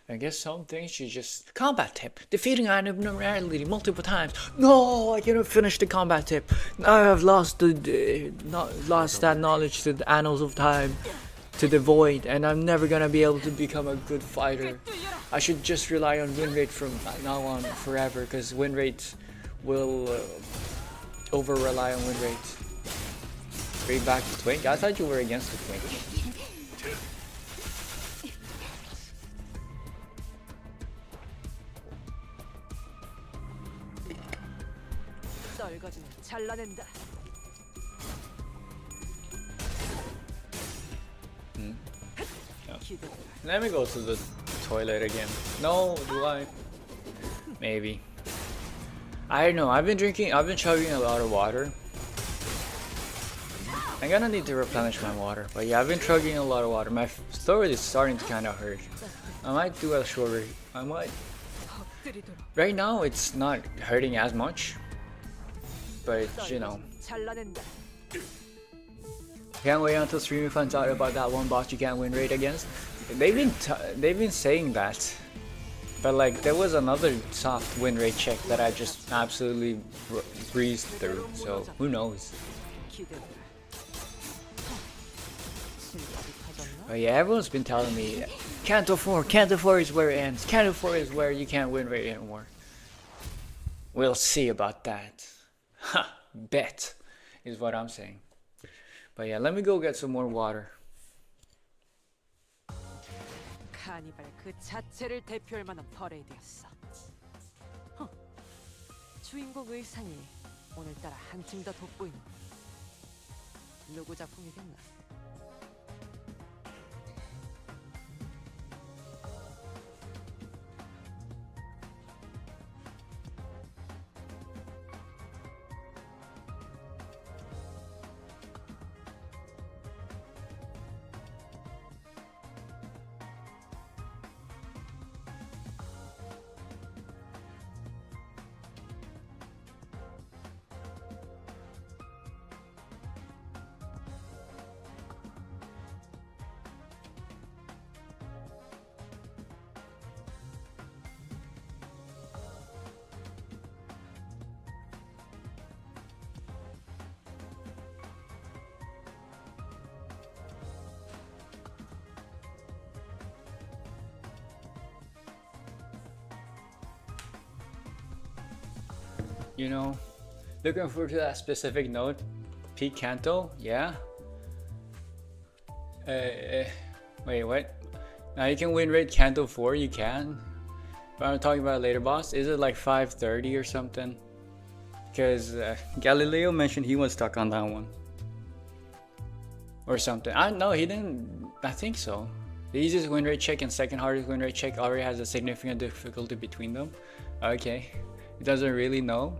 I guess some things you just... Combat tip. Defeating abnormality multiple times. No, I didn't finish the combat tip. I have lost lost that knowledge to the annals of time, to the void, and I'm never gonna be able to become a good fighter. I should just rely on win rate from now on forever, because win rate will over rely on win rate. Straight back to Twink. I thought you were against the Twink. 떨거지는 잘라낸다. Let me go to the toilet again. No, do I? Maybe. I don't know. I've been chugging a lot of water. I'm gonna need to replenish my water. But yeah, I've been chugging a lot of water. My throat is starting to kind of hurt. I might do a shorter. I might. Right now, it's not hurting as much. But you know. Can't wait until streaming finds out about that one boss you can't win rate against. They've been saying that, but like there was another soft win rate check that I just absolutely breezed through. So who knows? But yeah, everyone's been telling me Canto 4 is where it ends. Canto 4 is where you can't win rate anymore. We'll see about that. Ha! Bet is what I'm saying. But yeah, let me go get some more water. 카니발 그 자체를 대표할 만한 퍼레이드였어. 주인공 의상이 오늘따라 한층 더 돋보이는. 누구 작품이겠나? You know, looking forward to that specific note. Pete Canto, yeah. Wait, what? Now you can win rate Canto 4, you can. But I'm talking about later boss. Is it like 530 or something? Because Galileo mentioned he was stuck on that one. Or something. I know he didn't. I think so. The easiest win rate check and second hardest win rate check already has a significant difficulty between them. Okay. He doesn't really know.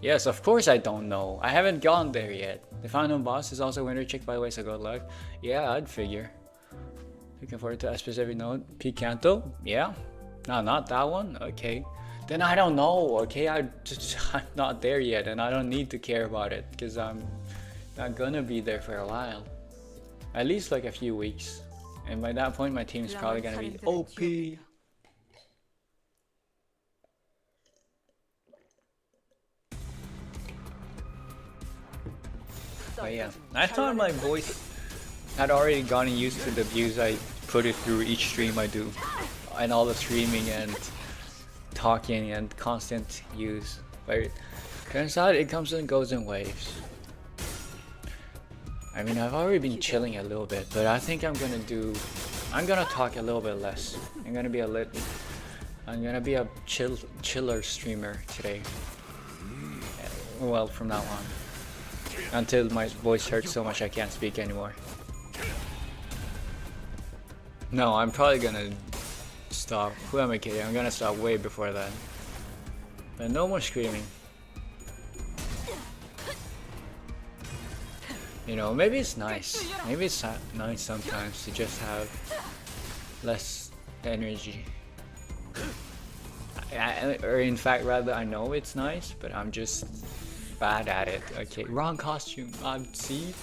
Yes, of course I don't know. I haven't gone there yet. The final boss is also win rate check, by the way, so good luck. Yeah, I'd figure. Looking forward to a specific note. P Canto? Yeah. No, not that one. Okay. Then I don't know. Okay, I'm not there yet, and I don't need to care about it because I'm not gonna be there for a while. At least like a few weeks. And by that point, my team's probably gonna be OP. But yeah, I thought my voice had already gotten used to the views I put it through each stream I do. And all the streaming and talking and constant use. But turns out it comes and goes in waves. I mean, I've already been chilling a little bit, but I think I'm gonna talk a little bit less. I'm gonna be a chiller streamer today. Well, from now on. Until my voice hurts so much I can't speak anymore. No, I'm probably gonna stop. Who am I kidding? I'm gonna stop way before that. But no more screaming. You know, maybe it's nice. Maybe it's nice sometimes to just have less energy. Or in fact, rather, I know it's nice, but I'm just bad at it. Okay, wrong costume. See,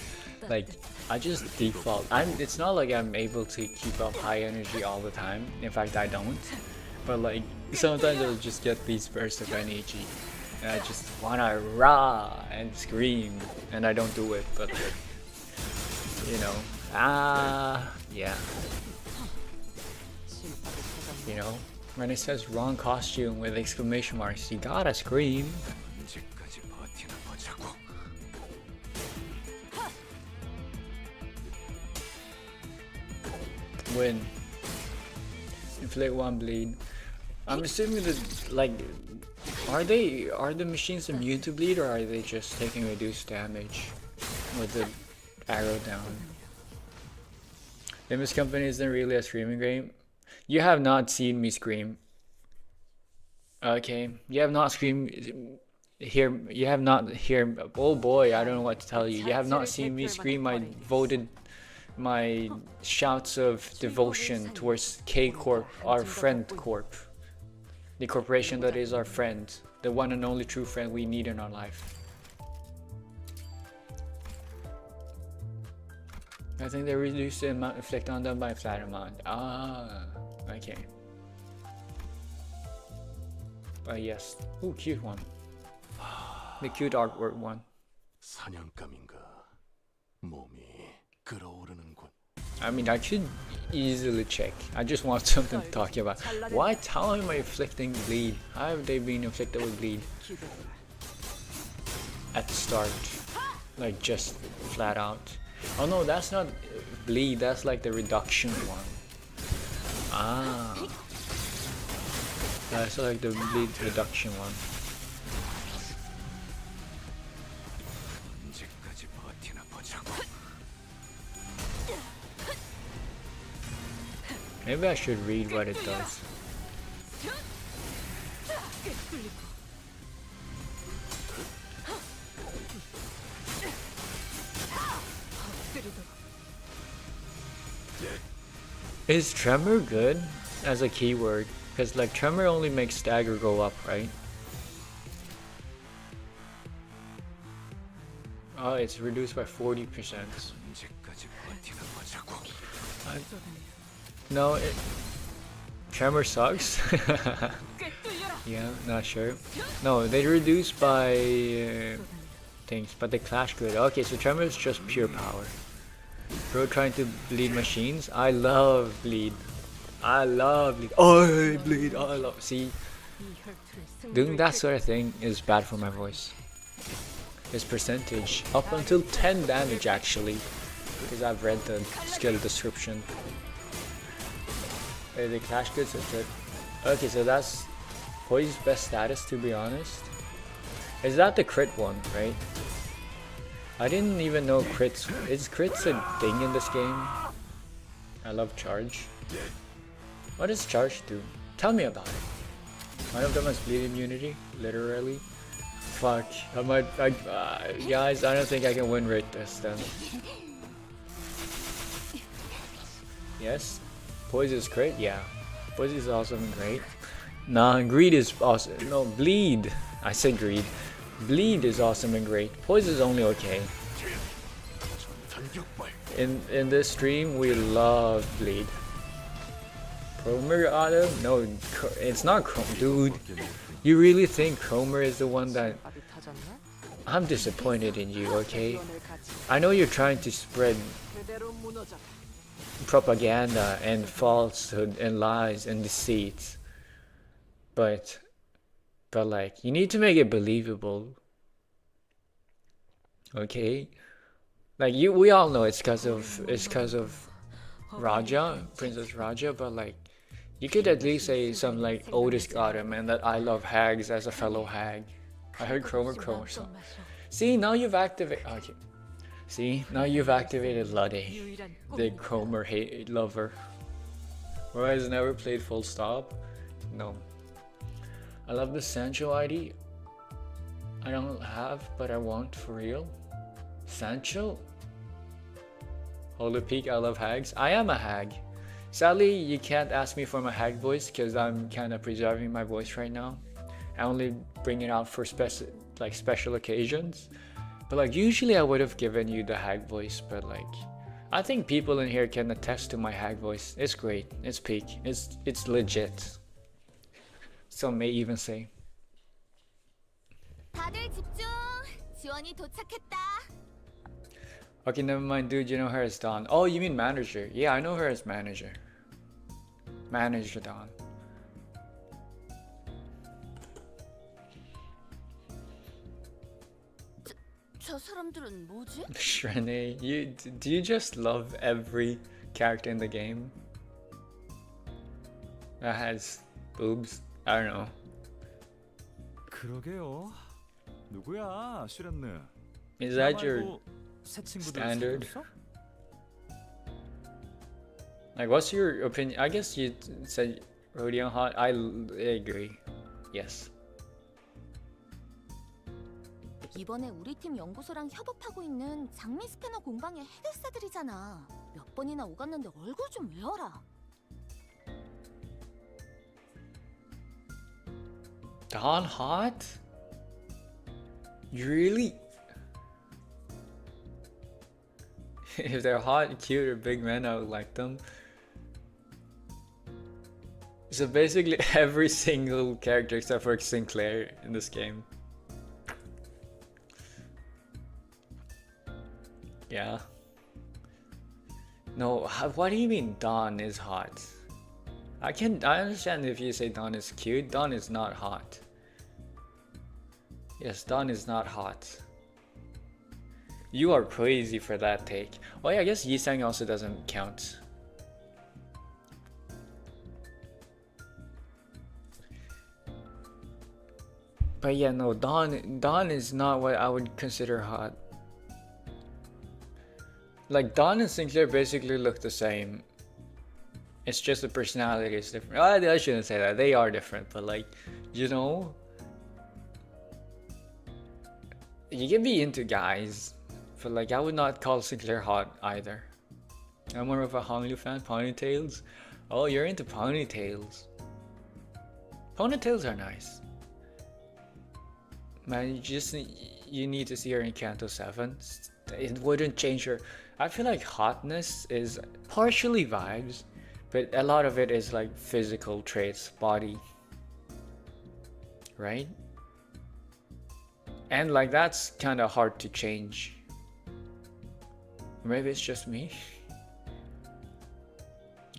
like I just default. It's not like I'm able to keep up high energy all the time. In fact, I don't. But like sometimes I'll just get these bursts of energy. And I just wanna rah and scream, and I don't do it, but like, you know, yeah. You know, when it says wrong costume with exclamation marks, you gotta scream. Win. Inflict 1 bleed. I'm assuming that, like, are the machines immune to bleed, or are they just taking reduced damage with the arrow down? Limbus Company isn't really a screaming game. You have not seen me scream. Okay, you have not screamed here. You have not here. Oh boy, I don't know what to tell you. You have not seen me scream my shouts of devotion towards K Corp, our friend Corp. The corporation that is our friend, the one and only true friend we need in our life. I think they reduced the amount inflict on them by a flat amount. Ah, okay. But yes, ooh, cute one. The cute artwork one. 사냥감인가 몸이 끓어오르는군. I mean, I could easily check. I just want something to talk about. What? How am I inflicting bleed? How have they been inflicted with bleed? At the start. Like, just flat out. Oh no, that's not bleed. That's like the reduction one. Ah. That's like the bleed reduction one. Maybe I should read what it does. Is tremor good as a keyword? Because like tremor only makes stagger go up, right? Oh, it's reduced by 40%. No, tremor sucks. Yeah, not sure. No, they reduce by things, but they clash good. Okay, so tremor is just pure power. Bro, trying to bleed machines. I love bleed. I love bleed. Oh, I bleed. Oh, I love. See, doing that sort of thing is bad for my voice. His percentage up until 10 damage actually, because I've read the skill description. The cash goods are good. Okay, so that's Poise's best status, to be honest. Is that the crit one, right? I didn't even know crits. Is crits a thing in this game? I love charge. What does charge do? Tell me about it. One of them has bleed immunity, literally. Fuck, I might, guys, I don't think I can win rate this then. Yes? Poise is crit? Yeah. Poise is awesome and great. Nah, greed is awesome. No, bleed. I said greed. Bleed is awesome and great. Poise is only okay. In this stream, we love bleed. Cromer auto? No, it's not Cromer. Dude, you really think Cromer is the one that... I'm disappointed in you, okay? I know you're trying to spread propaganda and falsehood and lies and deceit. But like, you need to make it believable. Okay? Like, we all know it's because of Raja, Princess Raja, but like, you could at least say something like Otis got him and that I love hags as a fellow hag. I heard Cromer so. See, now you've activated. Okay. See, now you've activated Luddy, the Cromer hate lover. Who has never played full stop? No. I love the Sancho ID. I don't have, but I want for real. Sancho? Hold a peek, I love hags. I am a hag. Sadly, you can't ask me for my hag voice because I'm kind of preserving my voice right now. I only bring it out for special occasions. But like, usually I would have given you the hag voice, but like, I think people in here can attest to my hag voice. It's great. It's peak. It's legit. Some may even say. 다들 집중. 지원이 도착했다. Okay, never mind, dude. You know her as Dawn. Oh, you mean manager? Yeah, I know her as manager. Manager Dawn. 저 사람들은 뭐지? Shrene, do you just love every character in the game that has boobs? I don't know. 그러게요. 누구야, 슈렌느? Is that your standard? Like, what's your opinion? I guess you said Rodion hot. I agree. Yes. 이번에 우리 팀 연구소랑 협업하고 있는 장미 스패너 공방의 해결사들이잖아. 몇 번이나 오갔는데 얼굴 좀 외워라. Dawn hot? You really? If they're hot, cute, or big men, I would like them. So basically every single character except for Sinclair in this game. Yeah. No, what do you mean Dawn is hot? I understand if you say Dawn is cute. Dawn is not hot. Yes, Dawn is not hot. You are crazy for that take. Oh yeah, I guess Yisang also doesn't count. But yeah, no, Dawn is not what I would consider hot. Like, Dawn and Sinclair basically look the same. It's just the personality is different. I shouldn't say that. They are different, but like, you know, you can be into guys, but like, I would not call Sinclair hot either. I'm more of a Honglu fan. Ponytails. Oh, you're into ponytails. Ponytails are nice. Man, you need to see her in Canto 7. It wouldn't change her. I feel like hotness is partially vibes, but a lot of it is like physical traits, body, right? And like, that's kind of hard to change. Maybe it's just me.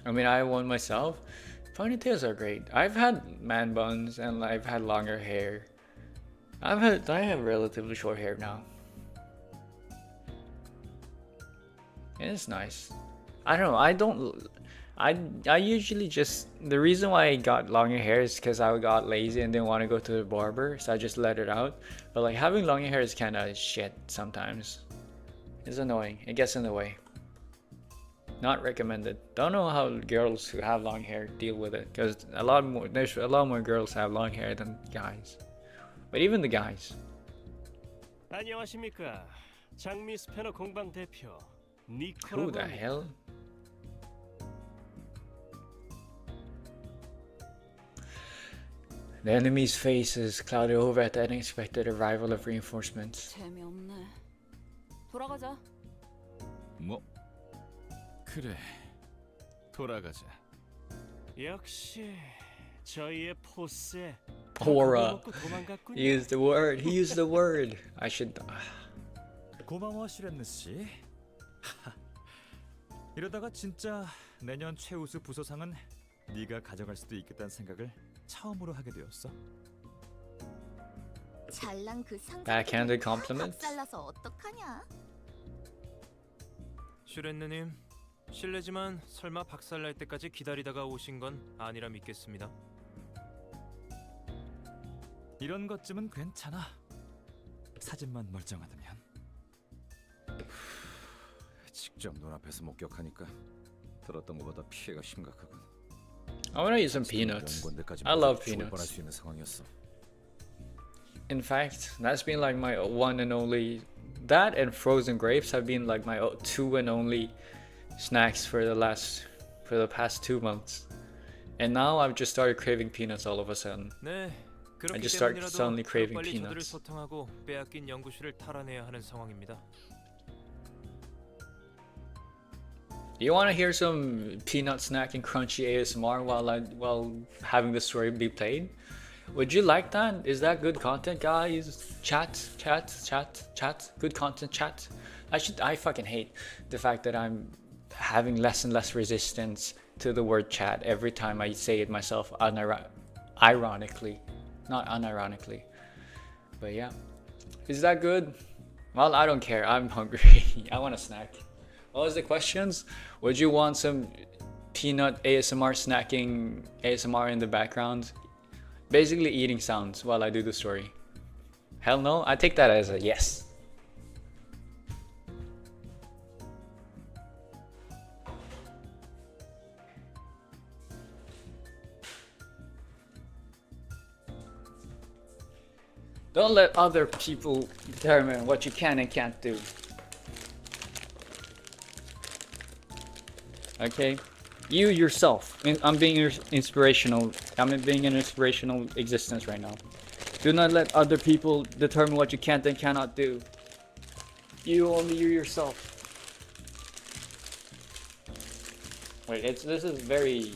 I mean, I want myself. Ponytails are great. I've had man buns and I've had longer hair. I have relatively short hair now. And it's nice. I don't know. I usually just, the reason why I got longer hair is because I got lazy and didn't want to go to the barber, so I just let it out. But like having longer hair is kind of shit sometimes. It's annoying. It gets in the way. Not recommended. Don't know how girls who have long hair deal with it, because there's a lot more girls have long hair than guys. But even the guys. 안녕하십니까. 장미 스패너 공방 대표 Who 니코라고 the 합니다. hell? The enemy's face is clouded over at the unexpected arrival of reinforcements. 재미없네. 돌아가자. 뭐 그래 돌아가자. 역시 저희의 포스에 Aura. 먹고 도망갔군요. He used the word. He used the word. I should. 고마워 슈렌느 씨. 이러다가 진짜 내년 최우수 부소상은 네가 가져갈 수도 있겠다는 생각을 처음으로 하게 되었어. 잘난 그 상사 Backhanded compliment. 박살나서 어떡하냐? 슈렌느님, 실례지만 설마 박살날 때까지 기다리다가 오신 건 아니라 믿겠습니다. 이런 것쯤은 괜찮아. 사진만 멀쩡하다면. 직접 눈앞에서 목격하니까 들었던 것보다 피해가 심각하군. I want to eat some peanuts. I love peanuts. In fact, that's been like my one and only. That and frozen grapes have been like my two and only snacks for the past 2 months. And now I've just started craving peanuts all of a sudden. 네, I 그렇기 just start 때문이라도 suddenly craving 빨리 저들을 peanuts. 소탕하고 빼앗긴 연구실을 탈환해야 하는 상황입니다. Do you want to hear some peanut snack and crunchy ASMR while having the story be played? Would you like that? Is that good content, guys? Chat. Good content, chat. I fucking hate the fact that I'm having less and less resistance to the word chat every time I say it myself, ironically, not unironically. But yeah, is that good? Well, I don't care. I'm hungry. I want a snack. What was the questions? Would you want some peanut ASMR snacking ASMR in the background? Basically eating sounds while I do the story. Hell no, I take that as a yes. Don't let other people determine what you can and can't do. Okay? You yourself. I'm being inspirational. I'm being an inspirational existence right now. Do not let other people determine what you can and cannot do. Only you yourself. Wait, this is very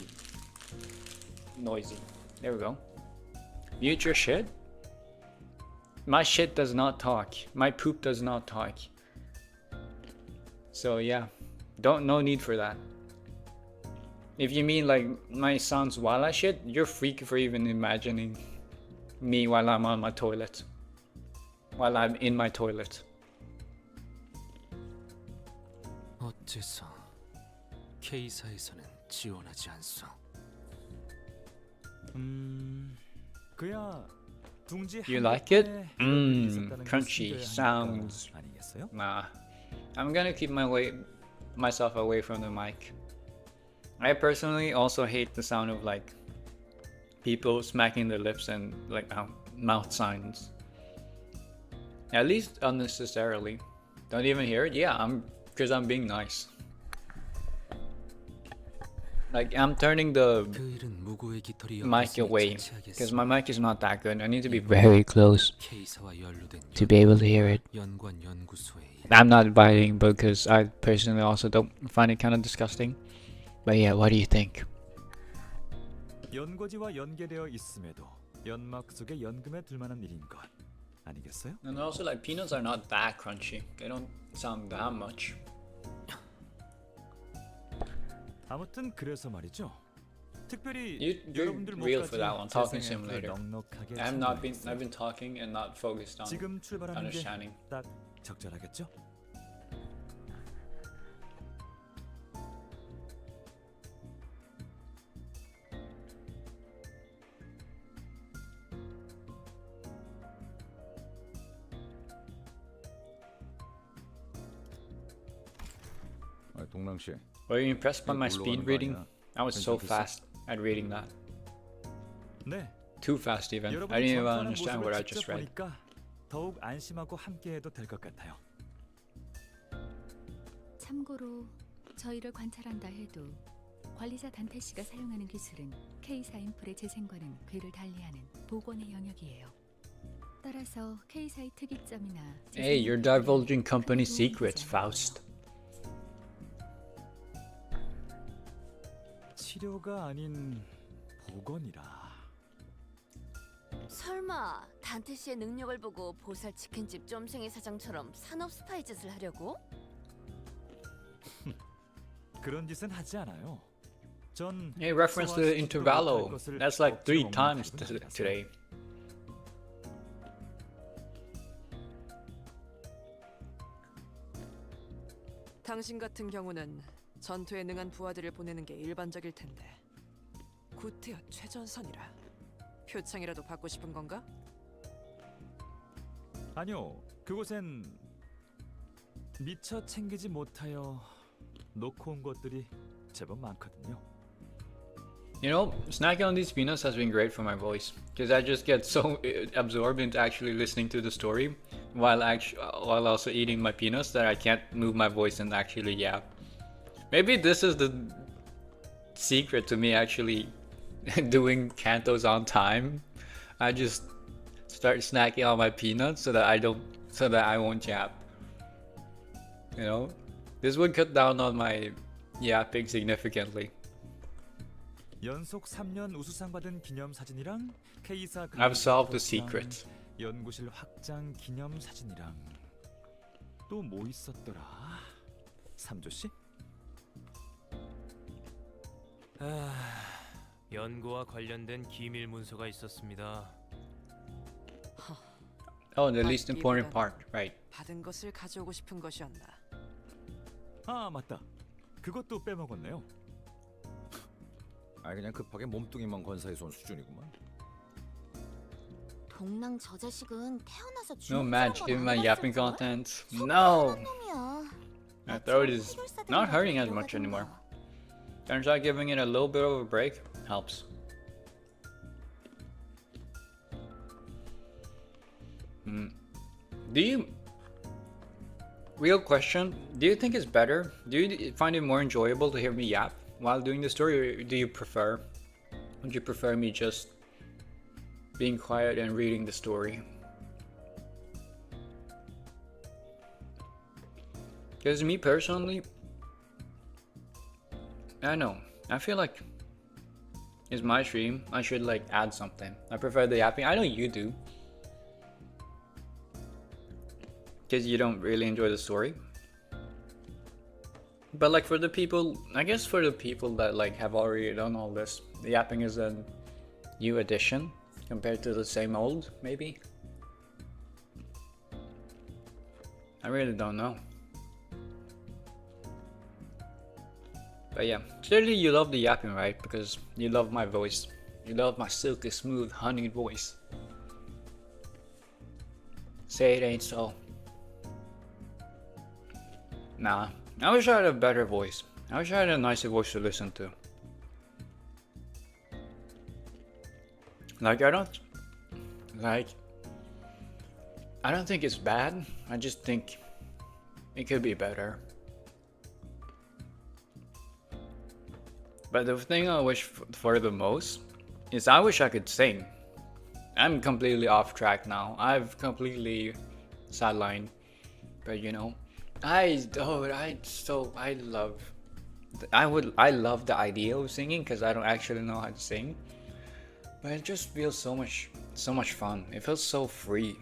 noisy. There we go. Mute your shit. My shit does not talk. My poop does not talk. So yeah, no need for that. If you mean like my sounds while I shit, you're freak for even imagining me while I'm on my toilet. While I'm in my toilet. 어째서 K사에서는 지원하지 않소? 그야 둥지. You like it? Crunchy sounds. Nah, I'm gonna keep myself away from the mic. I personally also hate the sound of like people smacking their lips and like mouth signs. At least unnecessarily. Don't even hear it? Yeah, because I'm being nice. Like I'm turning the mic away because my mic is not that good. I need to be very close to be able to hear it. I'm not biting because I personally also don't find it kind of disgusting. But yeah, what do you think? 연고지와 연계되어 있음에도 연막 속에 연금에 둘만한 일인 것 아니겠어요? And also like peanuts are not that crunchy. They don't sound that much. 아무튼 그래서 말이죠. 특별히 You're real for that one. Talking simulator. I've been talking and not focused on 지금 출발하는 게 understanding. 딱 적절하겠죠? 동랑 씨. Were you impressed by my 이거 speed 올라가는 거 reading? 아니야? I was so 괜찮겠어? fast at reading that. 네. Too fast even. I 여러분이 didn't even 전투하는 understand 모습을 what I 직접 just read. 보니까 더욱 안심하고 함께해도 될 것 같아요. 참고로 저희를 관찰한다 해도 관리자 단테 씨가 사용하는 기술은 K사 인플의 재생과는 궤를 달리하는 복원의 영역이에요. 따라서 K사의 특이점이나 Hey, you're divulging company secrets, Faust. 치료가 아닌 복원이라. 설마 단테 씨의 능력을 보고 보살 치킨집 쫌생이 사장처럼 산업 스파이 짓을 하려고? 그런 짓은 하지 않아요. 전 Hey, reference to intervallo. That's like 3 times today. 당신 같은 경우는 전투에 능한 부하들을 보내는 게 일반적일 텐데 구태여 최전선이라 표창이라도 받고 싶은 건가? 아니요, 그곳엔 미처 챙기지 못하여 놓고 온 것들이 제법 많거든요. You know, snacking on these peanuts has been great for my voice because I just get so absorbed into actually listening to the story while also eating my peanuts that I can't move my voice and actually yap. Maybe this is the secret to me actually doing cantos on time. I just start snacking on my peanuts so that I won't yap. You know, this would cut down on my yapping significantly. 연속 3년 우수상 받은 기념 사진이랑 K사 I've solved the secret. 연구실 확장 기념 사진이랑 또 뭐 있었더라? 삼조 씨? 연구와 관련된 기밀 문서가 있었습니다. Oh, the least important part, right? 받은 것을 가져오고 싶은 것이었나? 아, 맞다. 그것도 빼먹었네요. 아, 그냥 급하게 몸뚱이만 건사해서 온 수준이구만. 동랑 저 자식은 태어나서 No match, give me my yapping content. No! My throat is not hurting as much anymore. Turns out giving it a little bit of a break helps. Do you... Real question, do you think it's better? Do you find it more enjoyable to hear me yap while doing the story, or would you prefer me just being quiet and reading the story? Because me personally, I know, I feel like it's my stream, I should like add something. I prefer the yapping. I know you do, because you don't really enjoy the story. But like for the people, I guess for the people that like have already done all this, the yapping is a new addition compared to the same old, maybe? I really don't know. But yeah, clearly you love the yapping, right? Because you love my voice. You love my silky smooth honeyed voice. Say it ain't so. Nah, I wish I had a better voice. I wish I had a nicer voice to listen to. Like I don't think it's bad. I just think it could be better. But the thing I wish for the most is I wish I could sing. I'm completely off track now. I've completely sidelined. But you know, I love the idea of singing because I don't actually know how to sing. But it just feels so much fun. It feels so free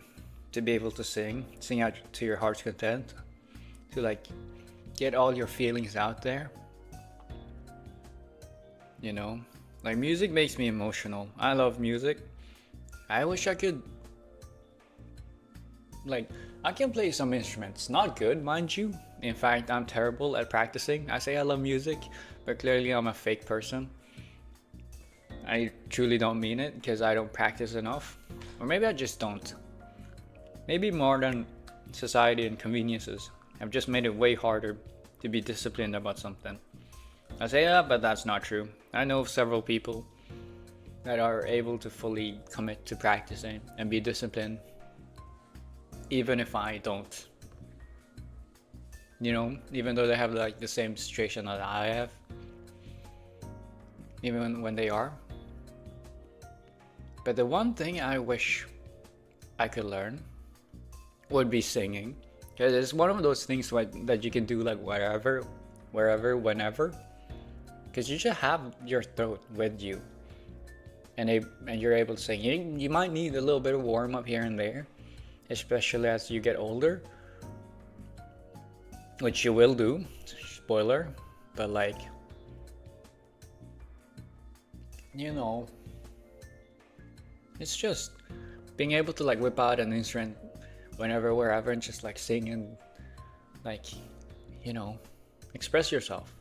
to be able to sing out to your heart's content, to like get all your feelings out there. You know, like music makes me emotional. I love music. I wish I could, like, I can play some instruments. Not good, mind you. In fact, I'm terrible at practicing. I say I love music, but clearly I'm a fake person. I truly don't mean it because I don't practice enough. Or maybe I just don't. Maybe modern society and conveniences have just made it way harder to be disciplined about something. I say that, but that's not true. I know of several people that are able to fully commit to practicing and be disciplined, even if I don't. You know, even though they have like the same situation that I have, even when they are. But the one thing I wish I could learn would be singing, because it's one of those things that you can do like wherever, whenever, because you just have your throat with you, and you're able to sing. You might need a little bit of warm up here and there, especially as you get older, which you will do, spoiler, but like, you know, it's just being able to like whip out an instrument whenever, wherever, and just like sing and like, you know, express yourself.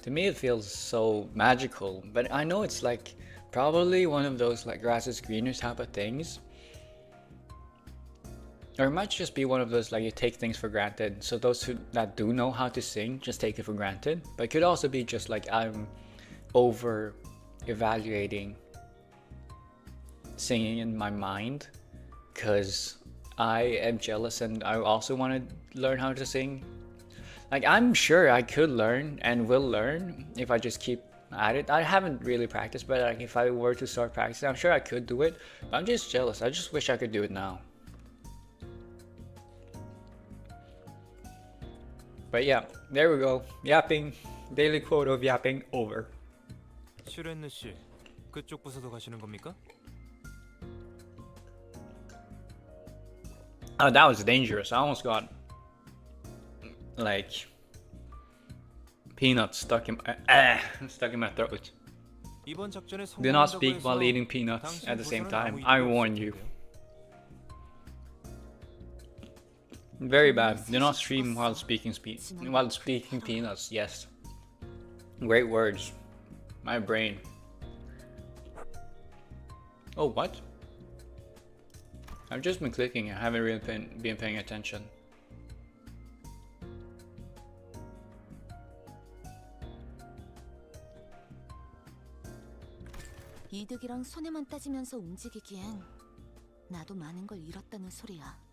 To me it feels so magical, but I know it's like probably one of those like grass is greener type of things. Or it might just be one of those like you take things for granted. So those that do know how to sing just take it for granted. But it could also be just like I'm over evaluating singing in my mind because I am jealous and I also want to learn how to sing. Like I'm sure I could learn and will learn if I just keep at it. I haven't really practiced, but like if I were to start practicing, I'm sure I could do it. But I'm just jealous. I just wish I could do it now. But yeah, there we go. Yapping. Daily quote of yapping over. 슈렌느 씨, 그쪽 부서도 가시는 겁니까? Oh, that was dangerous. I almost got like peanuts stuck in my throat. 이번 작전에 Do not 성공한다고 speak while 해서 eating peanuts 당신 at the same 부서는 time. 아무 I 일도 warn you. 없었는데요. Very bad. Do not stream while speaking peanuts. Yes. Great words. My brain. Oh, what? I've just been clicking. I haven't really been paying attention. 이득이랑 손해만 따지면서 움직이기엔 나도 많은 걸 잃었다는 소리야.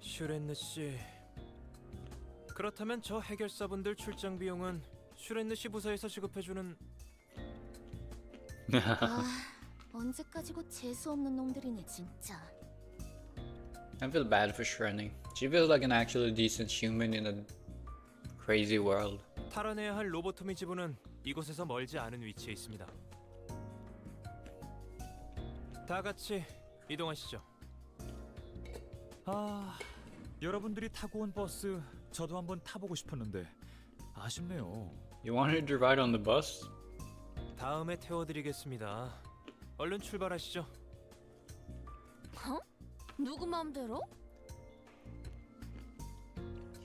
슈렌느 씨, 그렇다면 저 해결사분들 출장 비용은 슈렌느 씨 부서에서 지급해주는. 아, 언제까지고 재수 없는 놈들이네 진짜. I feel bad for Shrenik. She feels like an actually decent human in a crazy world. 탈환해야 할 로보토미 지부는 이곳에서 멀지 않은 위치에 있습니다. 다 같이 이동하시죠. 아, 여러분들이 타고 온 버스 저도 한번 타보고 싶었는데 아쉽네요. You wanted to ride on the bus? 다음에 태워드리겠습니다. 얼른 출발하시죠. 어? 누구 마음대로?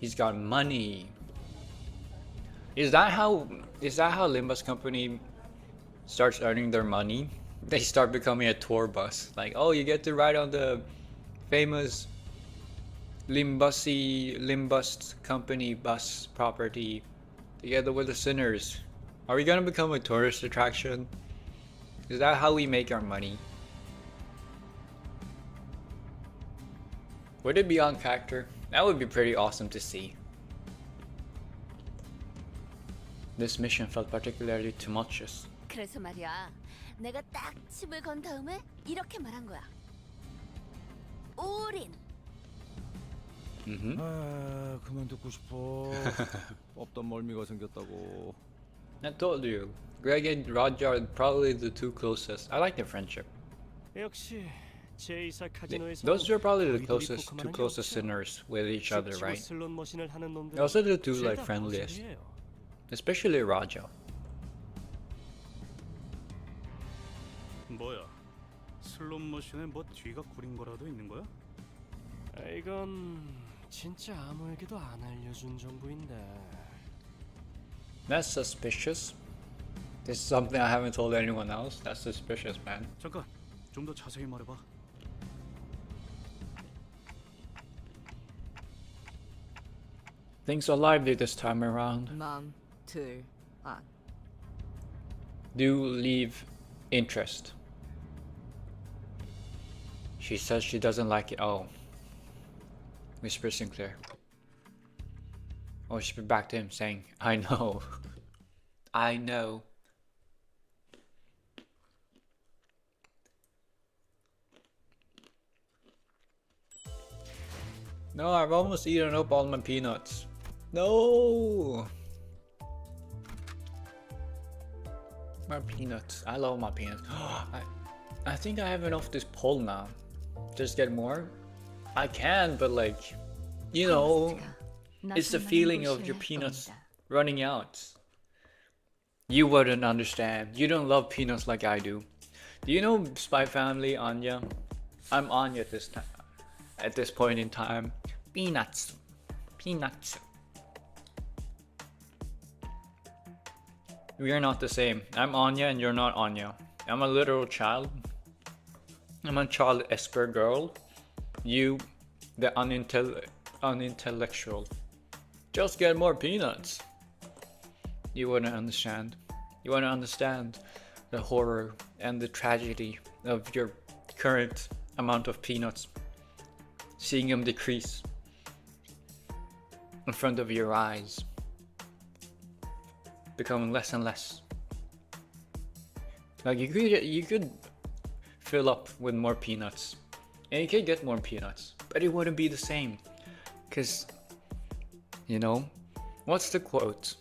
He's got money. Is that how Limbus company starts earning their money? They start becoming a tour bus. Like, oh, you get to ride on the famous Limbus company bus property together with the sinners. Are we gonna become a tourist attraction? Is that how we make our money? Would it be on character? That would be pretty awesome to see. This mission felt particularly tumultuous. 그래서 말이야, 내가 딱 칩을 건 다음에 이렇게 말한 거야. 올인. 아, 그만 듣고 싶어. 없던 멀미가 생겼다고. I told you, Greg and Roger are probably the two closest. I like their friendship. 역시 제2사 카지노에서 Those are probably the 너희들이 two 포커만한 게 closest 없죠. sinners with each other, 씩씩고 right? 슬롯 머신을 하는 놈들은 Also the two 죄다 like friendliest, 마술이에요. especially Roger. 뭐야? 슬롯 머신에 뭐 뒤가 구린 거라도 있는 거야? 이건 진짜 아무에게도 안 알려준 정보인데. That's suspicious. This is something I haven't told anyone else. That's suspicious, man. 잠깐, 좀 더 자세히 말해봐. Things are lively this time around. 맘, 들, 안. Do leave interest. She says she doesn't like it. Oh. Whisper Sinclair. Oh, she's back to him saying, I know. I know. No, I've almost eaten up all my peanuts. No! My peanuts. I love my peanuts. I think I have enough this pole now. Just get more? I can, but like, you know, it's the feeling of your peanuts running out. You wouldn't understand. You don't love peanuts like I do. Do you know Spy Family, Anya? I'm Anya at this time. At this point in time. Peanuts. Peanuts. We are not the same. I'm Anya and you're not Anya. I'm a literal child. I'm a child Esper girl. You, the unintellectual. Just get more peanuts. You wouldn't understand. You wouldn't understand the horror and the tragedy of your current amount of peanuts. Seeing them decrease in front of your eyes. Becoming less and less. Like you could fill up with more peanuts. And you could get more peanuts. But it wouldn't be the same. Cause, you know, what's the quote?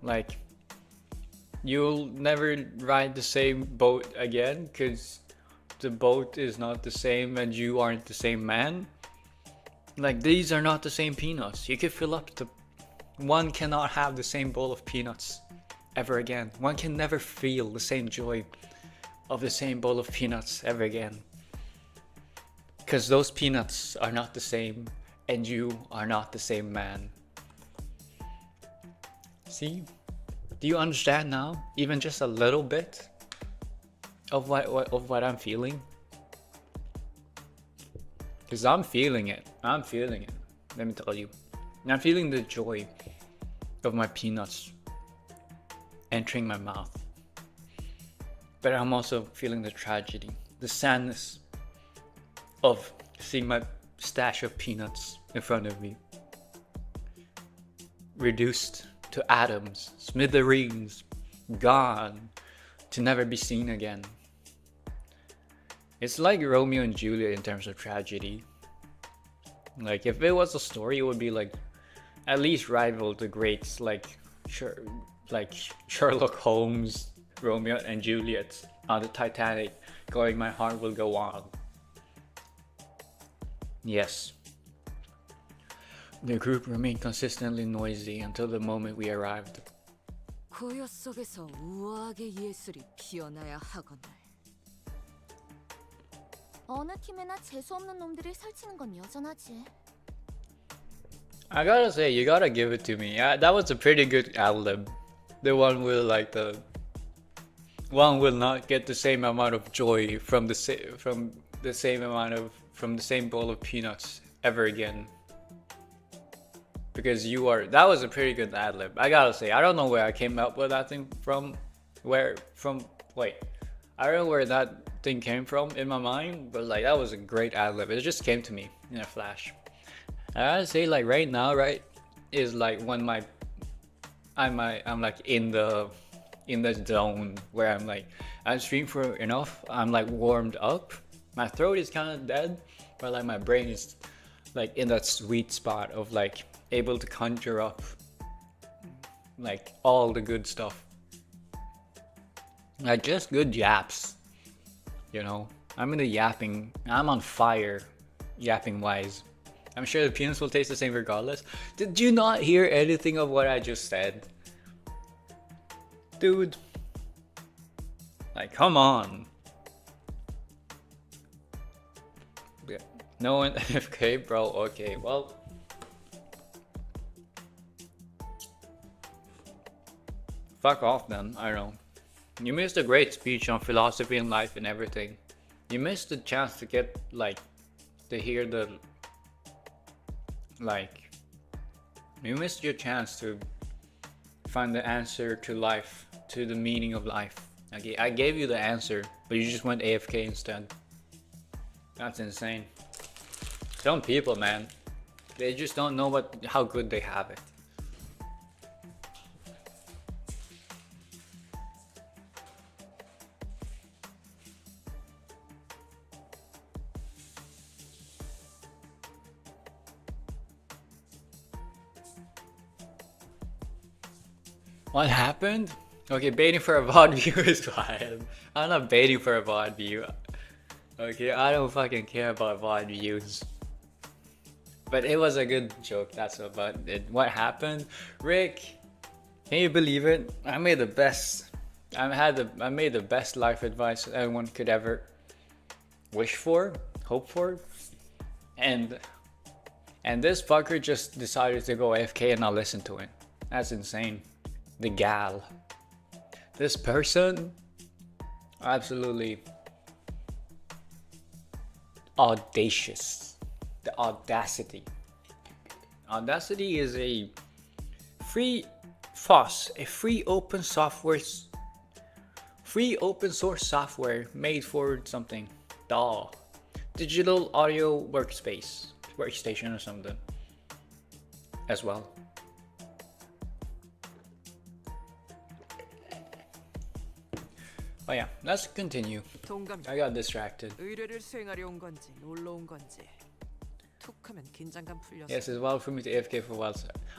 Like, you'll never ride the same boat again because the boat is not the same and you aren't the same man. Like, these are not the same peanuts. You could fill up the... One cannot have the same bowl of peanuts ever again. One can never feel the same joy of the same bowl of peanuts ever again. Because those peanuts are not the same and you are not the same man. See? Do you understand now? Even just a little bit of what I'm feeling? Because I'm feeling it. I'm feeling it. Let me tell you. And I'm feeling the joy of my peanuts entering my mouth. But I'm also feeling the tragedy, the sadness of seeing my stash of peanuts in front of me reduced to atoms, smithereens, gone, to never be seen again. It's like Romeo and Juliet in terms of tragedy. Like, if it was a story, it would be like at least rival the greats like Sherlock Holmes, Romeo and Juliet on the Titanic, going "My heart will go on." Yes. The group remained consistently noisy until the moment we arrived. 고요 속에서 우아하게 예술이 피어나야 하거늘. 어느 팀에나 재수 없는 놈들이 설치는 건 여전하지. I gotta say, you gotta give it to me. That was a pretty good ad-lib. The one will like the one will not get the same amount of joy from the same bowl of peanuts ever again. Because that was a pretty good ad-lib. I gotta say, I don't know where I came up with that thing from. I don't know where that thing came from in my mind, but like that was a great ad-lib. It just came to me in a flash. I gotta say, like right now, right, is like when I'm like in the zone where I'm like, I've streamed for enough, I'm like warmed up. My throat is kind of dead, but like my brain is like in that sweet spot of like able to conjure up like all the good stuff. Like just good yaps, you know. I'm in the yapping, I'm on fire, yapping wise. I'm sure the peanuts will taste the same regardless. Did you not hear anything of what I just said? Dude. Like, come on. Yeah. No one FK, bro. Okay, well. Fuck off then, I don't know. You missed a great speech on philosophy and life and everything. You missed the chance to get, like, to hear the, like, You missed your chance to find the answer to life, to the meaning of life. Okay, I gave you the answer, but you just went AFK instead. That's insane. Some people, man, they just don't know how good they have it. What happened? Okay, baiting for a VOD view is wild. I'm not baiting for a VOD view. Okay, I don't fucking care about VOD views. But it was a good joke, that's about it. What happened? Rick, can you believe it? I made the best. I made the best life advice anyone could ever wish for, hope for. And this fucker just decided to go AFK and not listen to it. That's insane. The gal. This person, absolutely audacious. The audacity. Audacity is a free FOSS, a free open source software made for something. DAW. Digital audio workstation or something. As well. Oh yeah, let's continue. I got distracted. 의뢰를 수행하려 온 건지 놀러 온 건지 툭하면 긴장감 풀렸어. Yes, it's wild for me to AFK for a while.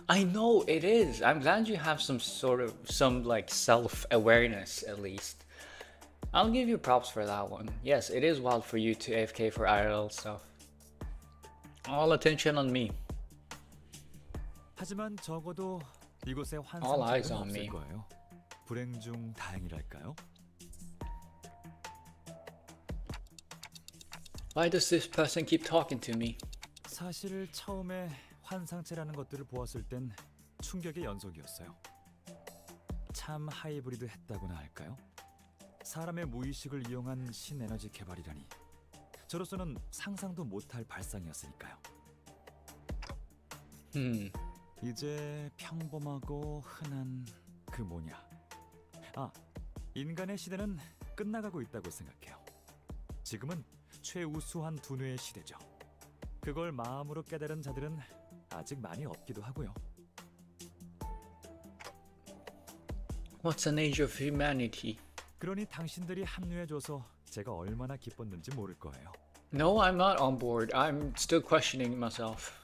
I know it is. I'm glad you have some like self-awareness at least. I'll give you props for that one. Yes, it is wild for you to AFK for IRL stuff. All attention on me. 하지만 적어도 이곳에 All eyes 환상적은 on 없을 me. 거예요. 불행 중 다행이랄까요? Why does this person keep talking to me? 사실 처음에 환상체라는 것들을 보았을 땐 충격의 연속이었어요. 참 하이브리드했다고나 할까요? 사람의 무의식을 이용한 신에너지 개발이라니. 저로서는 상상도 못할 발상이었으니까요. 이제 평범하고 흔한 그 뭐냐. 인간의 시대는 끝나가고 있다고 생각해요. 지금은 최우수한 두뇌의 시대죠. 그걸 마음으로 깨달은 자들은 아직 많이 없기도 하고요. What's an age of humanity? 그러니 당신들이 합류해줘서 제가 얼마나 기뻤는지 모를 거예요. No, I'm not on board. I'm still questioning myself.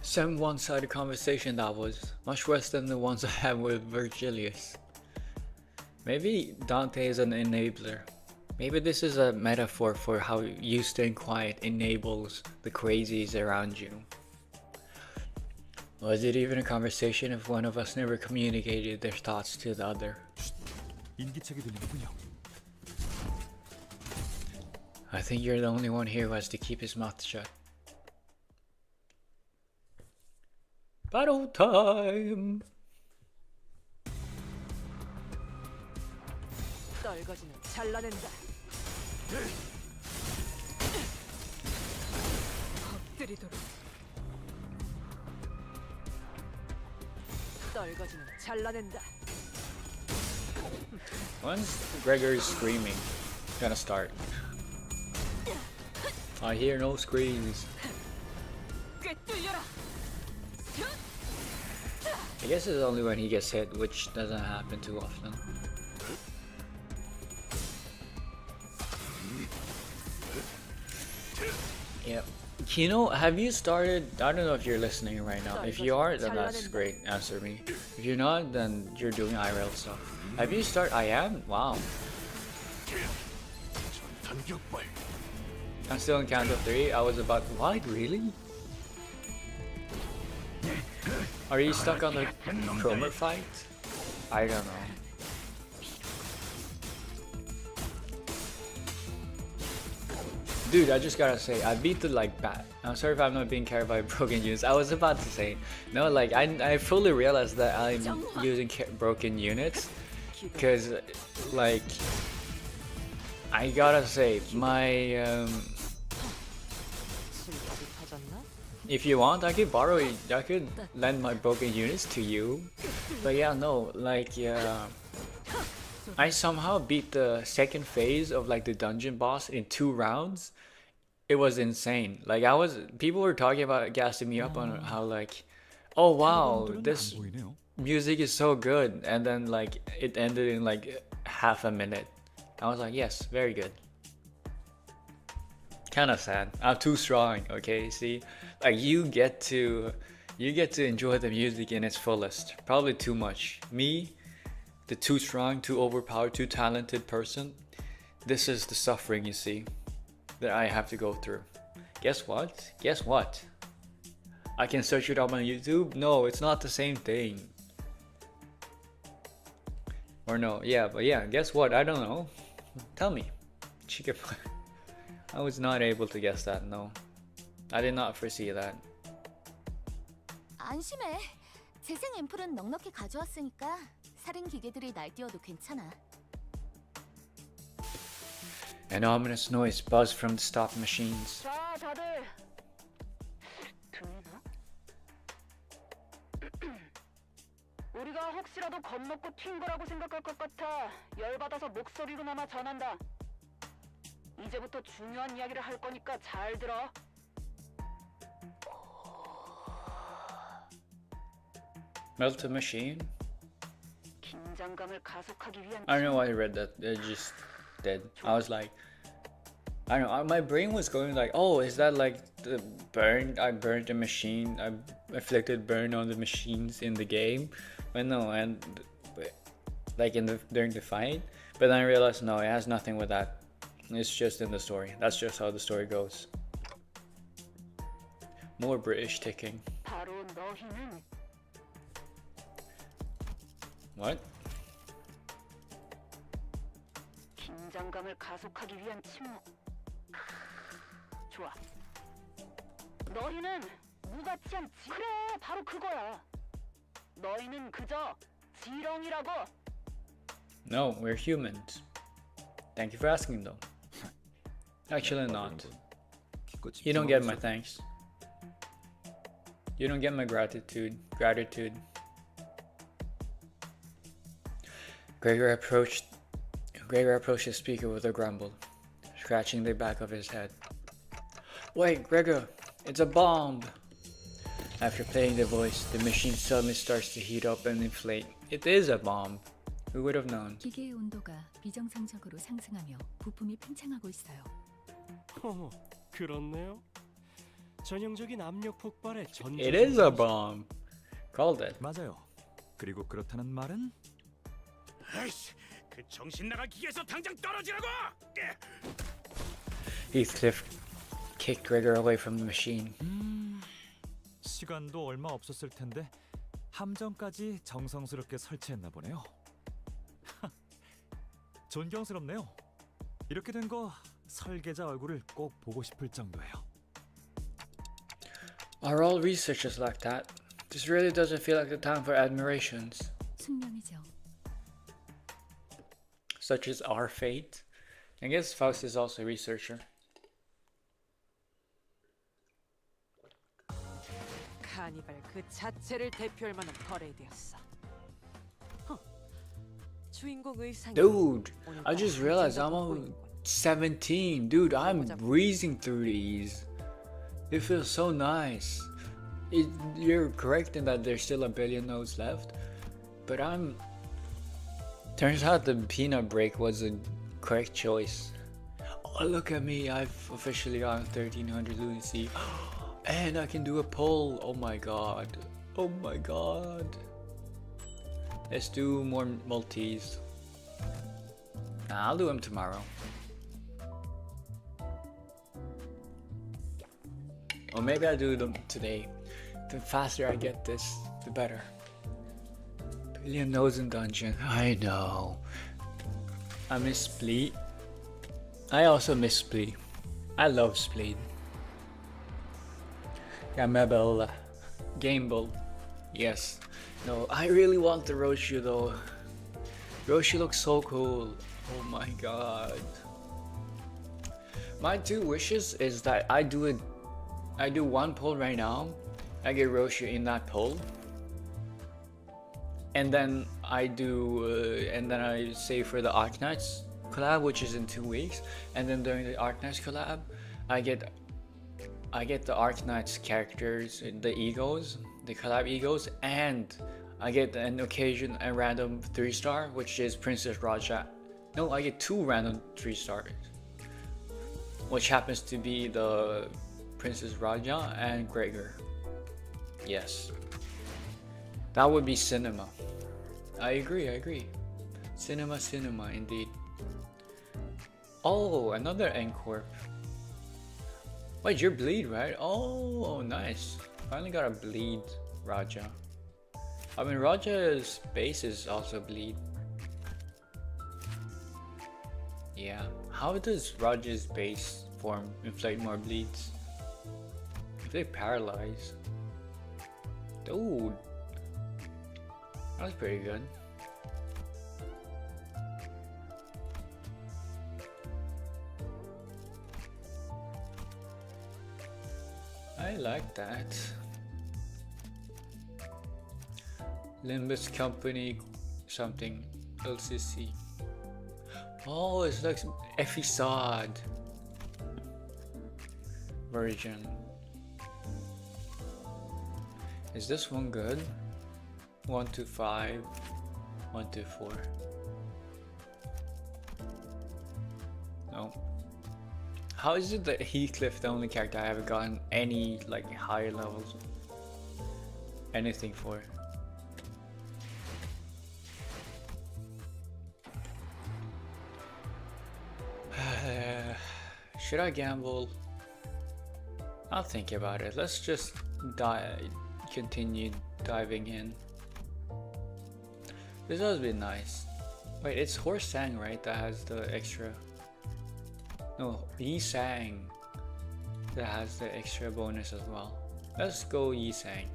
Some one-sided conversation that was, much worse than the ones I had with Virgilius. Maybe Dante is an enabler. Maybe this is a metaphor for how you staying quiet enables the crazies around you. Was it even a conversation if one of us never communicated their thoughts to the other? 인기척이 들리는군요. I think you're the only one here who has to keep his mouth shut. Battle time! 떨거지는 잘라낸다. 엎드리도록. 떨거지는 잘라낸다. When's Gregor's screaming gonna start? I hear no screams. 꿰뚫려라. I guess it's only when he gets hit, which doesn't happen too often. Yep. Kino, have you started? I don't know if you're listening right now. If you are, then that's great. Answer me. If you're not, then you're doing IRL stuff. Have you started? I am? Wow. I'm still in Canto 3. I was about. What? Really? Are you stuck on the Cromer fight? I don't know. Dude, I just gotta say, I beat the like bat. I'm sorry if I'm not being carried by broken units. I was about to say, no, like I fully realized that I'm using broken units, because like I gotta say my if you want, I could borrow it. I could lend my broken units to you. But yeah, no, like I somehow beat the second phase of like the dungeon boss in 2 rounds. It was insane. Like people were talking about gassing me up on how like, oh wow, this music is so good, and then like it ended in like half a minute. I was like, yes, very good. Kind of sad. I'm too strong. Okay, see, like you get to enjoy the music in its fullest. Probably too much. Me, the too strong, too overpowered, too talented person. This is the suffering you see that I have to go through. Guess what? Guess what? I can search it up on YouTube. No, it's not the same thing. Or no, yeah, but yeah, guess what? I don't know. Tell me. Chicken. I was not able to guess that. No, I did not foresee that. 안심해. 재생 앰플은 넉넉히 가져왔으니까 살인 기계들이 날뛰어도 괜찮아. An ominous noise buzzed from the stop machines. 자, 다들 들리나? 우리가 혹시라도 겁먹고 튄 거라고 생각할 것 같아. 열받아서 목소리로나마 전한다. 이제부터 중요한 이야기를 할 거니까 잘 들어. Melted machine? 긴장감을 가속하기 위한 I don't know why I read that. It just did. I was like, I don't know. My brain was going like, oh, is that like the burn? I burned the machine. I inflicted burn on the machines in the game. But no, and like during the fight. But then I realized no, it has nothing with that. It's just in the story. That's just how the story goes. More British ticking. 바로 너희는 What? 긴장감을 가속하기 위한 침묵. 좋아. 너희는 무가치 않지? 그래, 바로 그거야. 너희는 그저 지렁이라고. No, we're humans. Thank you for asking though. Actually not. You don't get my thanks. You don't get my gratitude. Gregor approached the speaker with a grumble, scratching the back of his head. Wait, Gregor, it's a bomb! After playing the voice, the machine suddenly starts to heat up and inflate. It is a bomb. Who would have known? 기계의 온도가 비정상적으로 상승하며 부품이 팽창하고 있어요. 그렇네요. 전형적인 압력 폭발의 전조. It is a bomb. Called it. 맞아요. 그리고 그렇다는 말은? 아이씨, 그 정신 나간 기계에서 당장 떨어지라고! Heathcliff kicked Gregor away from the machine. 시간도 얼마 없었을 텐데 함정까지 정성스럽게 설치했나 보네요. 존경스럽네요. 이렇게 된 거 설계자 얼굴을 꼭 보고 싶을 정도예요. Are all researchers like that? This really doesn't feel like the time for admirations. 숙명이죠. Such as our fate. I guess Faust is also a researcher. 카니발 그 자체를 대표할 만한 퍼레이드였어. 주인공 의상이 Dude, I just realized I'm on 17. Dude, I'm breezing through these. It feels so nice. You're correct in that there's still a billion nodes left, but turns out the peanut break was a correct choice. Oh, look at me, I've officially gotten 1300 lunacy. And I can do a pull. Oh my god. Oh my god. Let's do more multis. Nah, I'll do them tomorrow. Or maybe I'll do them today. The faster I get this, the better. Billion nodes in dungeon. I know. I miss Splee. I also miss Splee. I love Spleen. Gamebel. Gamebel. Yes. No, I really want the Roshu though. Roshu looks so cool. Oh my god. My 2 wishes is that I do one poll right now. I get Roshu in that poll. And then I save for the Arknights collab, which is in 2 weeks. And then during the Arknights collab, I get the Arknights characters, the egos, the collab egos, and I get an random 3-star, which is Princess Raja. No, I get 2 random 3-stars, which happens to be the Princess Raja and Gregor. Yes. That would be cinema. I agree. Cinema indeed. Oh, another N-Corp. Wait, you're bleed, right? Oh, nice. Finally got a bleed Raja. I mean, Raja's base is also bleed. Yeah. How does Raja's base form inflict more bleeds? If they paralyze. Dude. That's pretty good. I like that. Limbus company something LCC. Oh, it's like some Ephisod version. Is this one good? 125, 124. No. How is it that Heathcliff the only character I haven't gotten any like higher levels? Anything for? Should I gamble? I'll think about it. Let's just continue diving in. This has been nice. Wait, it's Horse Sang, right? That has the extra. No, Yi Sang that has the extra bonus as well. Let's go Yi Sang.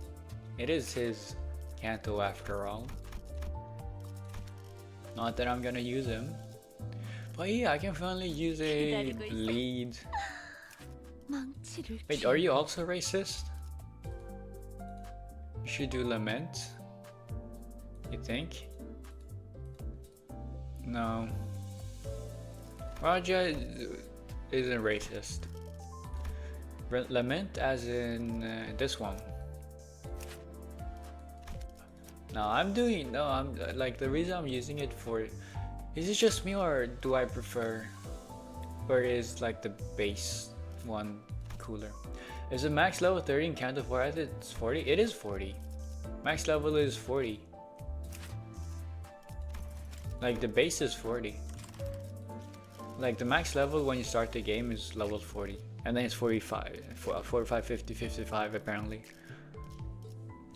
It is his Canto after all. Not that I'm gonna use him. But yeah, I can finally use a bleed. Wait, are you also racist? You should do Lament. You think? No. Raja isn't racist. Lament as in this one. No, I'm like the reason I'm using it for. Is it just me or do I prefer? Or is like the base one cooler? Is it max level 30 in Canto 4? I think it's 40. It is 40. Max level is 40. Like the base is 40. Like the max level when you start the game is level 40. And then it's 45, 45, 50, 55 apparently.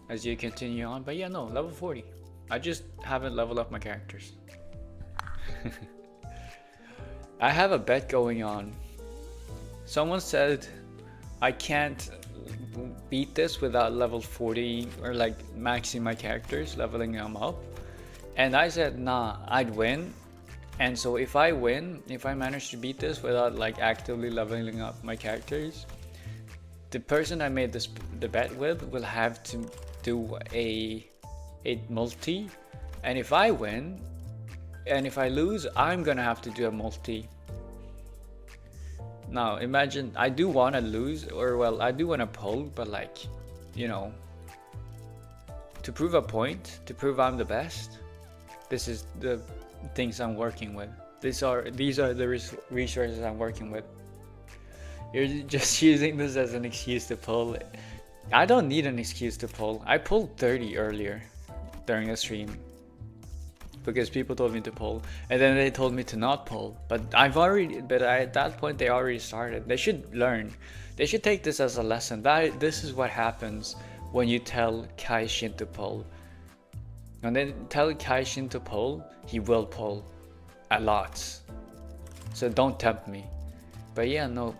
As you continue on. But yeah, no, level 40. I just haven't leveled up my characters. I have a bet going on. Someone said I can't beat this without level 40 or like maxing my characters, leveling them up. And I said, nah, I'd win. And so if I win, if I manage to beat this without like actively leveling up my characters, the person I made the bet with will have to do a multi. And if I win, and if I lose, I'm gonna have to do a multi. Now imagine, I do want to lose, or well, I do want to pull, but like, you know, to prove a point, to prove I'm the best, this is the things I'm working with. These are the resources I'm working with. You're just using this as an excuse to pull. I don't need an excuse to pull. I pulled 30 earlier during a stream because people told me to pull, and then they told me to not pull. But at that point they already started. They should learn. They should take this as a lesson. This is what happens when you tell Kaishin to pull. And then tell Kaishin to pull, he will pull a lot. So don't tempt me. But yeah, no,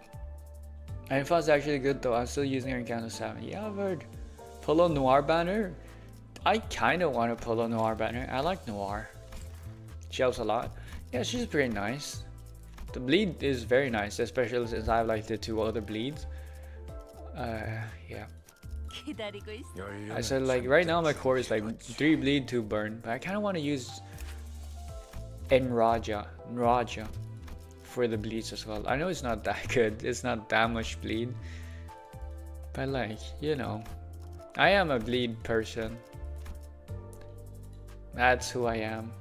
Info's actually good though. I'm still using her in Canto 7. Yeah, I've heard. Polo Noir banner. I kind of want a Polo Noir banner. I like Noir. She helps a lot. Yeah, she's pretty nice. The bleed is very nice, especially since I have like the 2 other bleeds. Yeah. I said like right now my core is like 3 bleed, 2 burn, but I kind of want to use Enraja for the bleeds as well. I know it's not that good. It's not that much bleed, but like, you know, I am a bleed person. That's who I am.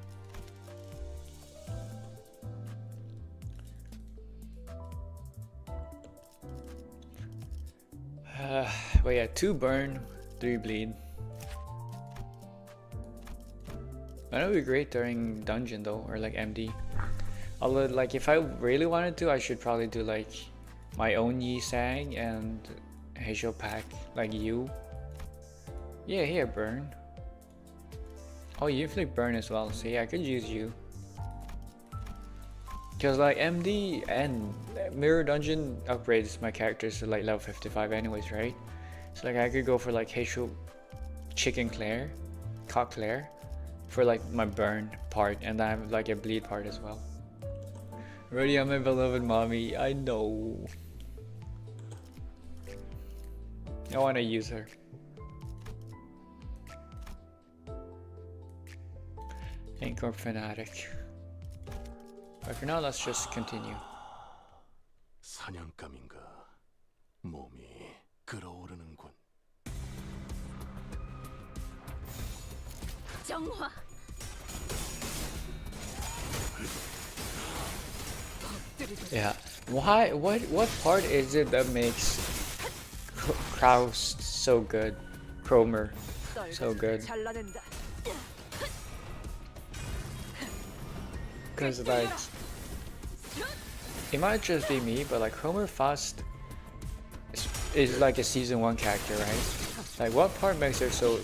But yeah, 2 burn, 3 bleed. That would be great during dungeon though, or like MD. Although like if I really wanted to, I should probably do like my own Yi Sang and Heisho pack like you. Yeah, here burn. Oh, you inflict burn as well, so yeah, I could use you. Cause like MD and Mirror Dungeon upgrades my characters to like level 55 anyways, right? So like I could go for like Heisho Chicken Claire, Cock Claire for like my burn part, and I have like a bleed part as well. Already I'm my beloved mommy, I know. I wanna use her. Anchor Fanatic. But for now, let's just continue. 사냥감인가 몸이 끓어오르는군. 정화. Yeah. Why? What part is it that makes Kraus so good? Cromer so good? Because like, it might just be me, but like Cromer Fast is like a season 1 character, right? Like what part makes her so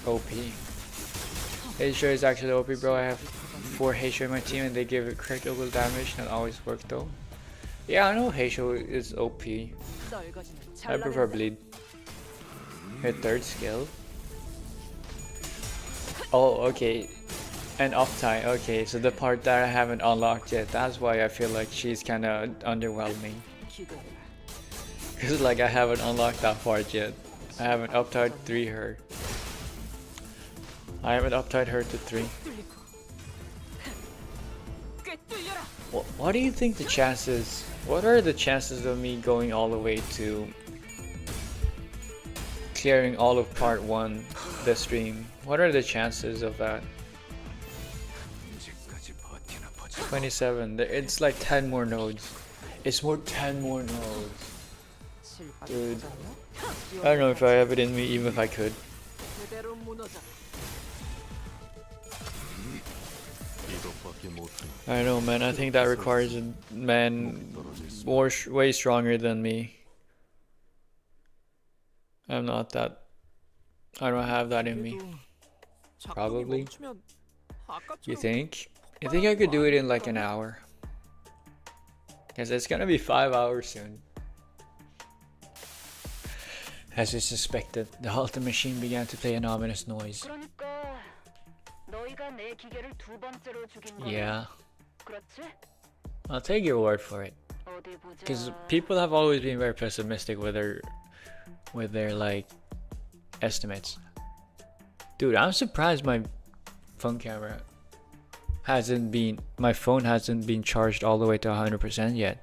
OP? Heisho is actually OP, bro. I have 4 Heisho in my team and they give it critical damage, not always work though. Yeah, I know Heisho is OP. I prefer bleed. Her 3rd skill. Oh, okay. And uptime, okay, so the part that I haven't unlocked yet, that's why I feel like she's kinda underwhelming. Cause like I haven't unlocked that part yet. I haven't uptied 3 her. I haven't uptied her to 3. What do you think the chances, what are the chances of me going all the way to clearing all of part 1 this stream? What are the chances of that? 27. It's like 10 more nodes. It's more 10 more nodes. Dude. I don't know if I have it in me, even if I could. I don't know, man. I think that requires a man way stronger than me. I'm not that. I don't have that in me. Probably. You think? I think I could do it in like an hour. Because it's gonna be 5 hours soon. As we suspected, the halter machine began to play an ominous noise. Yeah. I'll take your word for it. Because people have always been very pessimistic with their like estimates. Dude, I'm surprised my phone camera my phone hasn't been charged all the way to 100% yet.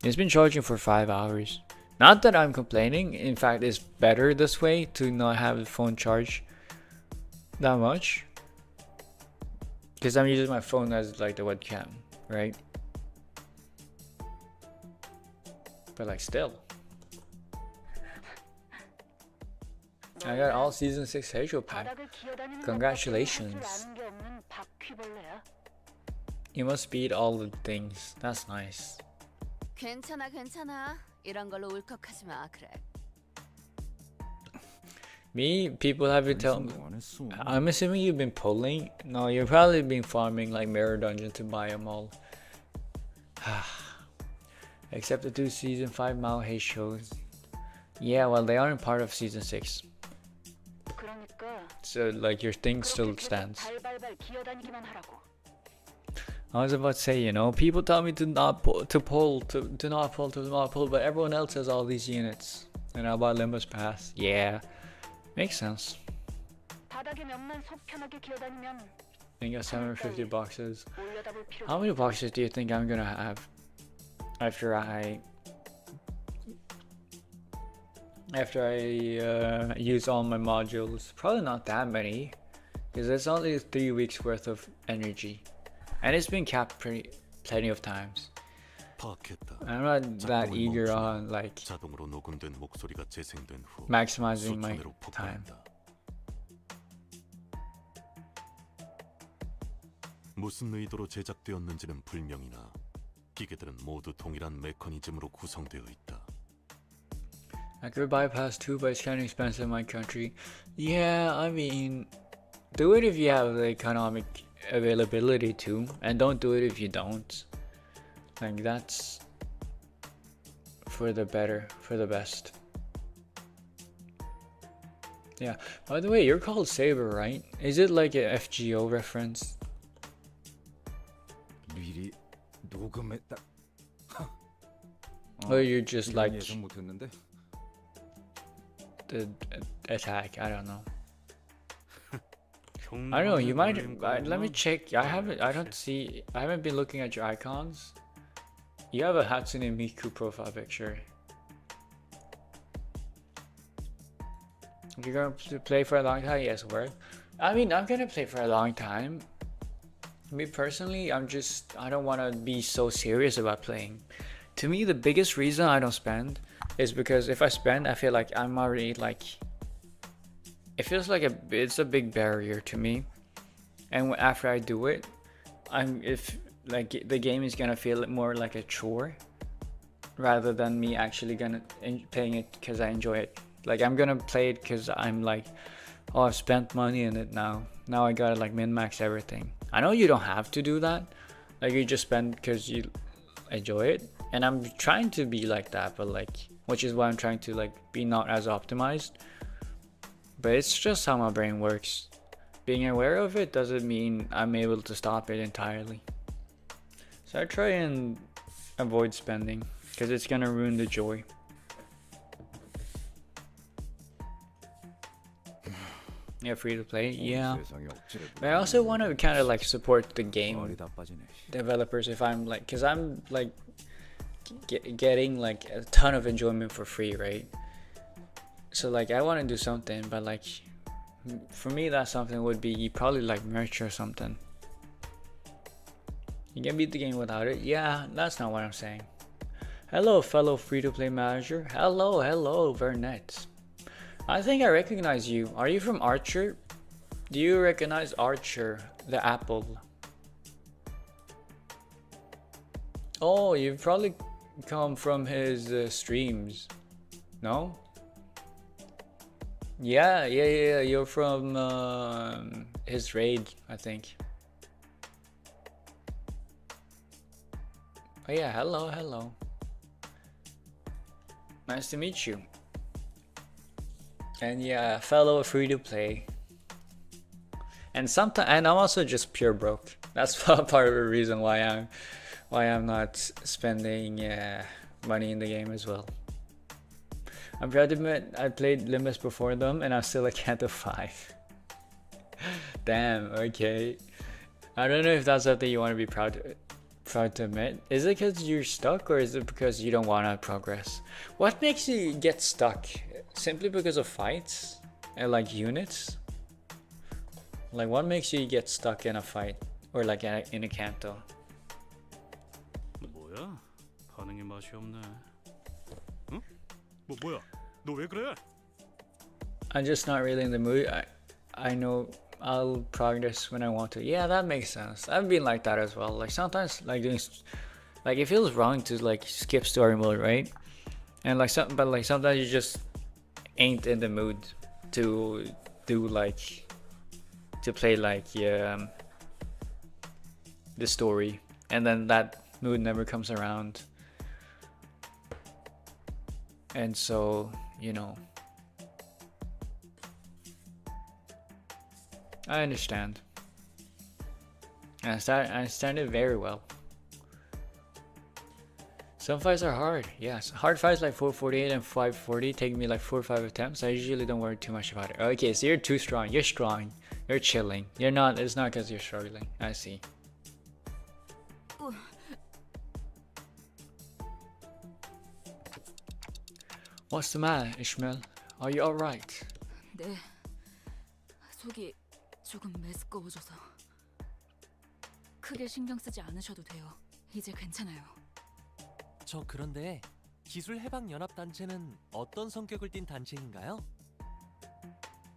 It's been charging for 5 hours. Not that I'm complaining, in fact it's better this way to not have the phone charged that much. Because I'm using my phone as like the webcam, right? But like still. I got all season 6 Heisho pack. Congratulations. You must beat all the things. That's nice. 괜찮아. 이런 걸로 울컥하지 마. 그래. Me, people have been telling me. I'm assuming you've been pulling. No, you've probably been farming like Mirror Dungeon to buy them all. except the 2 season 5 Maohei shows. Yeah, well, they aren't part of season 6. So like your thing still stands. I was about to say, you know, people tell me to not pull, but everyone else has all these units. And I bought Limbus Pass. Yeah, makes sense. I got 750 boxes. How many boxes do you think I'm gonna have after I use all my modules? Probably not that many, because it's only 3 weeks worth of energy. And it's been capped plenty of times. I'm not that eager on like maximizing my time. 무슨 의도로 제작되었는지는 불명이나 기계들은 모두 동일한 메커니즘으로 구성되어 있다. I could bypass 2, but it's kind of expensive in my country. Yeah, I mean, do it if you have the economic availability to, and don't do it if you don't. Like, that's for the better, for the best. Yeah, by the way, you're called Saber, right? Is it like a FGO reference? 미리 녹음했다. Or you're just like the attack, I don't know. I don't know, you might let me check. I haven't been looking at your icons. You have a Hatsune Miku profile picture. You're gonna play for a long time? Yes, work. I mean, I'm gonna play for a long time. Me personally, I don't want to be so serious about playing. To me, the biggest reason I don't spend is because if I spend, I feel like I'm already like, it feels like it's a big barrier to me. And after I do it, the game is gonna feel more like a chore rather than me actually playing it because I enjoy it. Like, I'm gonna play it because I'm like, oh, I've spent money in it now. Now I gotta like min-max everything. I know you don't have to do that. Like, you just spend because you enjoy it. And I'm trying to be like that, but like, which is why I'm trying to like be not as optimized. But it's just how my brain works. Being aware of it doesn't mean I'm able to stop it entirely. So I try and avoid spending because it's gonna ruin the joy. Yeah, free to play. Yeah, but I also want to kind of like support the game developers if I'm like, because I'm like getting like a ton of enjoyment for free, right? So like I want to do something, but like for me that something would be probably like merch or something. You can beat the game without it. Yeah, that's not what I'm saying. Hello, fellow free-to-play manager. Hello, Vernet. I think I recognize you. Are you from Archer? Do you recognize Archer, the apple? Oh, you've probably come from his streams. No? Yeah, you're from his raid, I think. Oh yeah, hello. Nice to meet you. And yeah, fellow free-to-play. And I'm also just pure broke. That's part of the reason why I'm not spending money in the game as well. I'm proud to admit I played Limbus before them and I'm still at Canto 5. Damn, okay. I don't know if that's something you want to be proud to admit. Is it because you're stuck or is it because you don't want to progress? What makes you get stuck? Simply because of fights and like units? Like what makes you get stuck in a fight or like in a Canto? 뭐야? 반응이 맛이 없네. 응? 뭐야? 너 왜 그래? I'm just not really in the mood. I know I'll progress when I want to. Yeah, that makes sense. I've been like that as well. Like sometimes like it feels wrong to like skip story mode, right? And like sometimes you just ain't in the mood to play like the story, and then that mood never comes around. And so, you know, I understand. I understand it very well. Some fights are hard, yes. Hard fights like 448 and 540 take me like 4 or 5 attempts. I usually don't worry too much about it. Okay, so you're too strong. You're strong. You're chilling. You're not. It's not because you're struggling. I see. What's the matter, Ishmael? Are you alright? 네. 속이 조금 메스꺼워져서. 크게 신경 쓰지 않으셔도 돼요. 이제 괜찮아요. 저 그런데 기술 해방 연합 단체는 어떤 성격을 띤 단체인가요?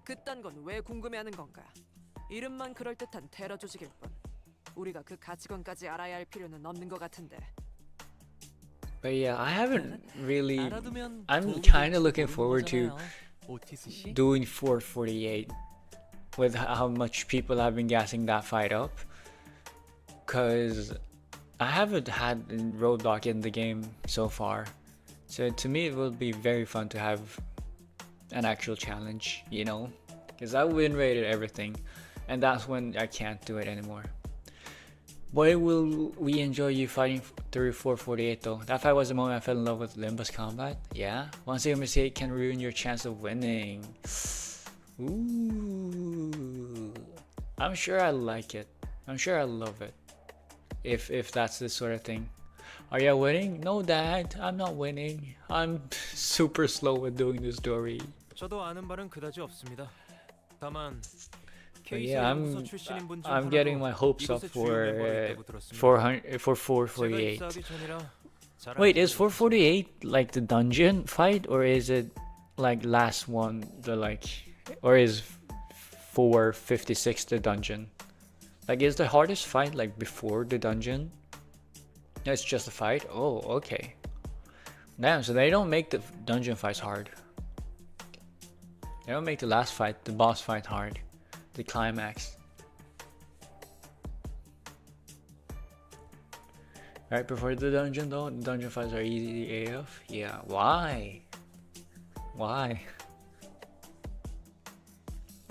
그딴 건 왜 궁금해하는 건가? 이름만 그럴듯한 테러 조직일 뿐. 우리가 그 가치관까지 알아야 할 필요는 없는 것 같은데. But yeah, I haven't really. 알아두면 I'm 도움이 kind of 될지 looking 모르는 forward to 거잖아요. 오티스 씨? doing 448 with how much people have been gassing that fight up. Because I haven't had a roadblock in the game so far. So to me, it will be very fun to have an actual challenge, you know? Because I win rated everything. And that's when I can't do it anymore. Boy, will we enjoy you fighting through 448 though. That fight was the moment I fell in love with Limbus combat. Yeah? One single mistake can ruin your chance of winning. Ooh. I'm sure I like it. I'm sure I love it. If that's the sort of thing. Are you winning? No, Dad. I'm not winning. I'm super slow at doing the story. 저도 아는 바는 그다지 없습니다. 다만 But yeah, I'm getting my hopes up for 448. Wait, is 448 like the dungeon fight, or is it like last one or is 456 the dungeon? Like, is the hardest fight like before the dungeon? No, it's just a fight. Oh, okay. Damn, so they don't make the dungeon fights hard. They don't make the last fight, the boss fight, hard. The climax. Right before the dungeon though, the dungeon fights are easy AF. Yeah, why? Why?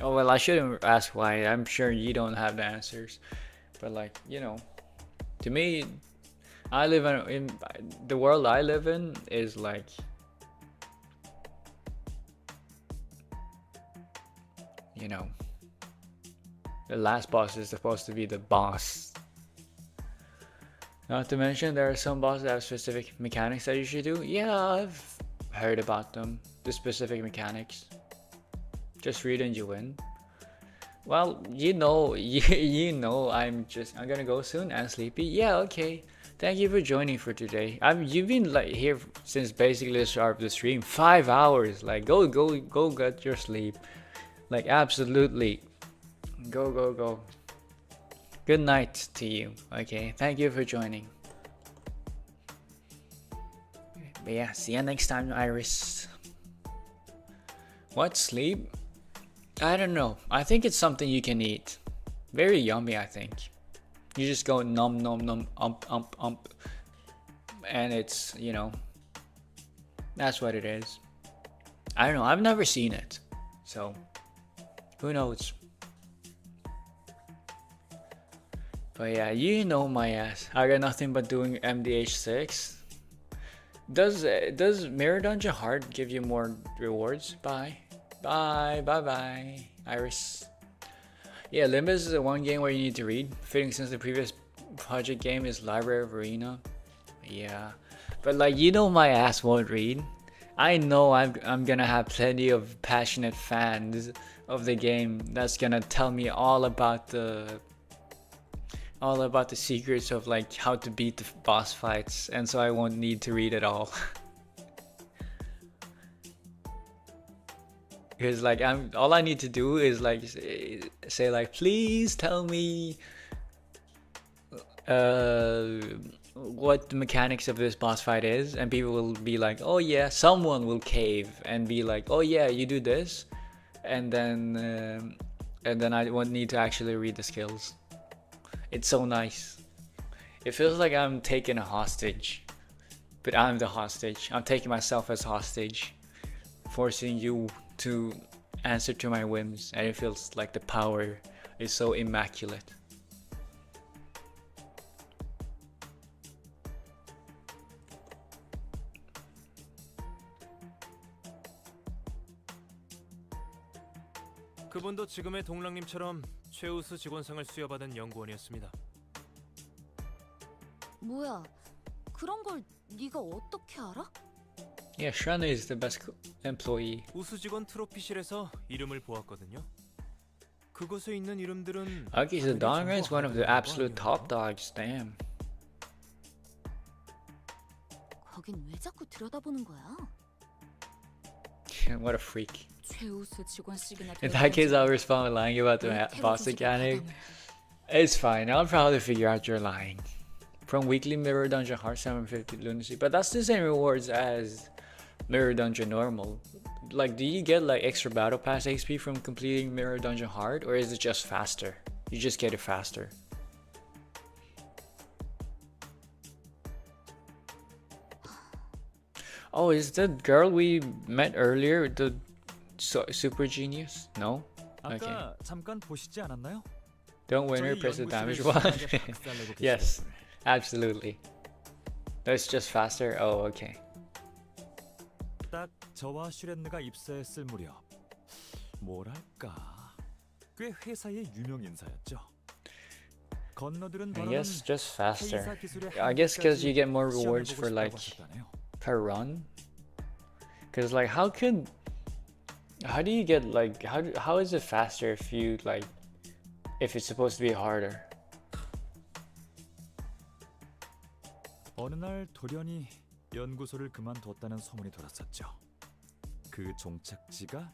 Oh well, I shouldn't ask why. I'm sure you don't have the answers. But like, you know, to me, I live in the world I live in is like, you know, the last boss is supposed to be the boss. Not to mention, there are some bosses that have specific mechanics that you should do. Yeah, I've heard about them. The specific mechanics. Just read and you win. Well, you know, I'm gonna go soon and sleepy. Yeah, okay. Thank you for joining for today. You've been like here since basically the start of the stream. 5 hours. Like, go get your sleep. Like, absolutely. Go. Good night to you. Okay, thank you for joining. But yeah, see you next time, Iris. What, sleep? I don't know. I think it's something you can eat. Very yummy, I think. You just go nom nom nom ump. And it's, you know, that's what it is. I don't know. I've never seen it. So, who knows? But yeah, you know my ass. I got nothing but doing MDH6. Does Mirror Dungeon Hard give you more rewards? Bye, Iris. Yeah, Limbus is the one game where you need to read. Fitting since the previous project game is Library of Arena. Yeah, but like, you know my ass won't read. I know I'm gonna have plenty of passionate fans of the game that's gonna tell me all about the secrets of like how to beat the boss fights, and so I won't need to read it all. Because like all I need to do is like say like, please tell me what the mechanics of this boss fight is, and people will be like, oh yeah, someone will cave and be like, oh yeah, you do this, and then I won't need to actually read the skills. It's so nice. It feels like I'm taken a hostage but I'm the hostage. I'm taking myself as hostage, forcing you to answer to my whims, and it feels like the power is so immaculate. 그분도 지금의 동랑님처럼 최우수 직원상을 수여받은 연구원이었습니다. 뭐야? 그런 걸 네가 어떻게 알아? Yeah, Shrana is the best employee. 우수 직원 트로피실에서 이름을 보았거든요. 그곳에 있는 이름들은 Okay, so Dongra is one of the absolute top dogs. Damn. 거긴 왜 자꾸 들여다보는 거야? What a freak. 최우수 직원씩이나 In that case, I'll respond with lying about the boss mechanic. It's fine. I'll probably figure out you're lying. From weekly Mirror Dungeon Heart 750 Lunacy, but that's the same rewards as Mirror Dungeon normal. Like, do you get like extra battle pass XP from completing Mirror Dungeon Heart, or is it just faster? You just get it faster. Oh, is the girl we met earlier the super genius? No? Okay. 아까 잠깐 보시지 않았나요? Don't win her, press the damage one. Yes, absolutely. That's just faster? Oh, okay. 딱 저와 슈렌느가 입사했을 무렵 뭐랄까 꽤 회사의 유명 인사였죠. 건너들은 I guess just faster. I guess because you get more rewards for like per run. Because like how do you get like how is it faster if you like if it's supposed to be harder? 어느 날 돌연히 연구소를 그만뒀다는 소문이 돌았었죠. 그 종착지가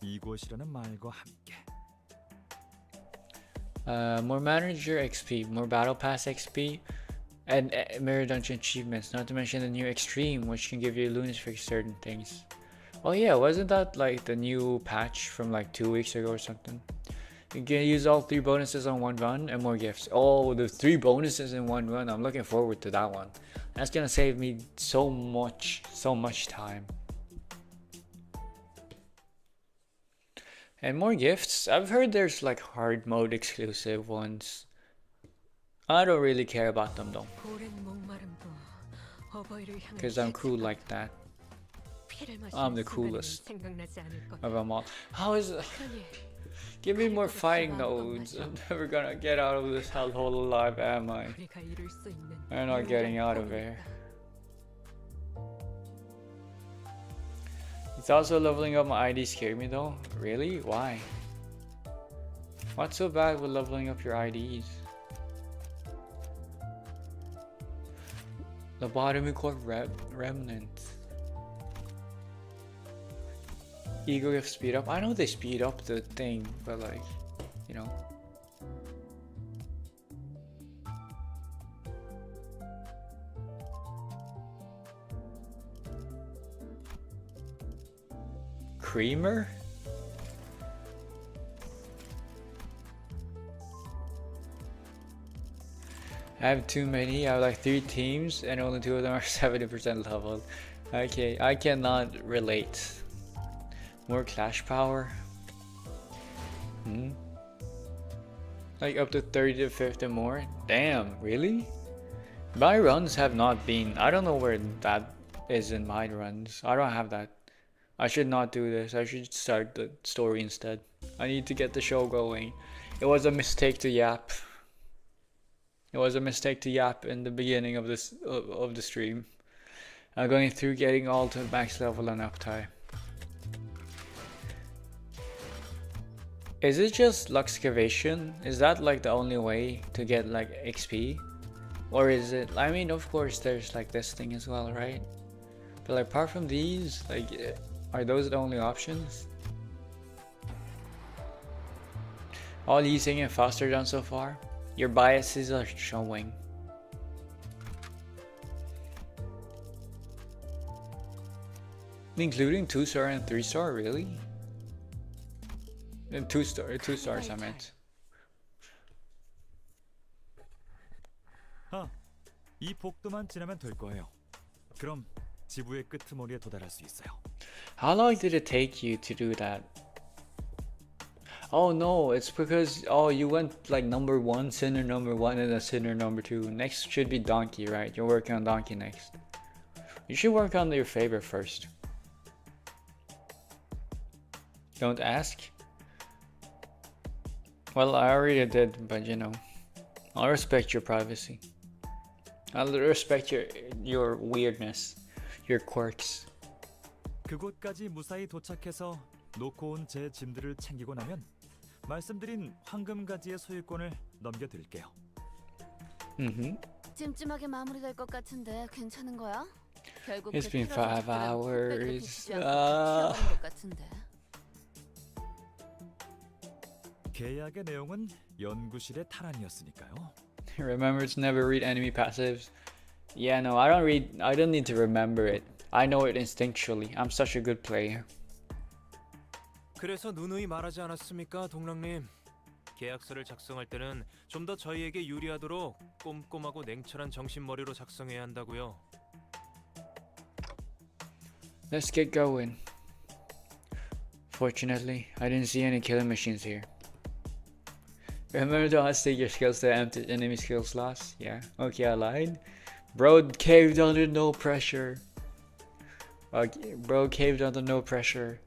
이곳이라는 말과 함께. More manager XP, more battle pass XP, and mirror dungeon achievements. Not to mention the new extreme, which can give you lunas for certain things. Oh yeah, wasn't that like the new patch from like 2 weeks ago or something? You can use all 3 bonuses on one run and more gifts. Oh, the 3 bonuses in one run. I'm looking forward to that one. That's gonna save me so much time. And more gifts. I've heard there's like hard mode exclusive ones. I don't really care about them though. Because I'm cool like that. I'm the coolest of them all. How is it? Give me more fighting nodes. I'm never gonna get out of this hellhole alive, am I? I'm not getting out of here. It's also leveling up my ID scared me though. Really? Why? What's so bad with leveling up your IDs? Lobotomy Core Remnant. Ego gift speed up. I know they speed up the thing, but like, you know. Creamer? I have too many. I have like 3 teams and only 2 of them are 70% leveled. Okay, I cannot relate. More clash power? Like up to 30 to 50 more? Damn, really? My runs have not been... I don't know where that is in my runs. I don't have that. I should not do this. I should start the story instead. I need to get the show going. It was a mistake to yap. It was a mistake to yap in the beginning of this of the stream. I'm going through getting all to max level and uptime. Is it just Luxcavation? Is that like the only way to get like XP? Or is it, I mean, of course there's like this thing as well, right? But like apart from these, like, are those the only options? All easing and faster done so far? Your biases are showing. Including 2-star and 3-star, really? And 2 stars I meant. 이 복도만 지나면 될 거예요. 그럼 지부의 끄트머리에 도달할 수 있어요. How long did it take you to do that? Oh no, it's because you went like number 1, sinner number 1, and then sinner number 2. Next should be donkey, right? You're working on donkey next. You should work on your favorite first. Don't ask. Well, I already did, but you know, I'll respect your privacy. I'll respect your weirdness, your quirks. 그곳까지 무사히 도착해서 놓고 온 제 짐들을 챙기고 나면 말씀드린 황금가지의 소유권을 넘겨드릴게요. 찜찜하게 마무리될 것 같은데 괜찮은 거야? 결국 It's been 5 hours. 것 같은데. 계약의 내용은 연구실의 탈환이었으니까요. Remember to never read enemy passives. Yeah, no, I don't need to remember it. I know it instinctually. I'm such a good player. 그래서 누누이 말하지 않았습니까, 동랑님? 계약서를 작성할 때는 좀 더 저희에게 유리하도록 꼼꼼하고 냉철한 정신머리로 작성해야 한다고요. Let's get going. Fortunately, I didn't see any killing machines here. Remember to unstick your skills to empty enemy skill slots? Yeah. Okay, I lied. Bro caved under no pressure. Bro caved under no pressure.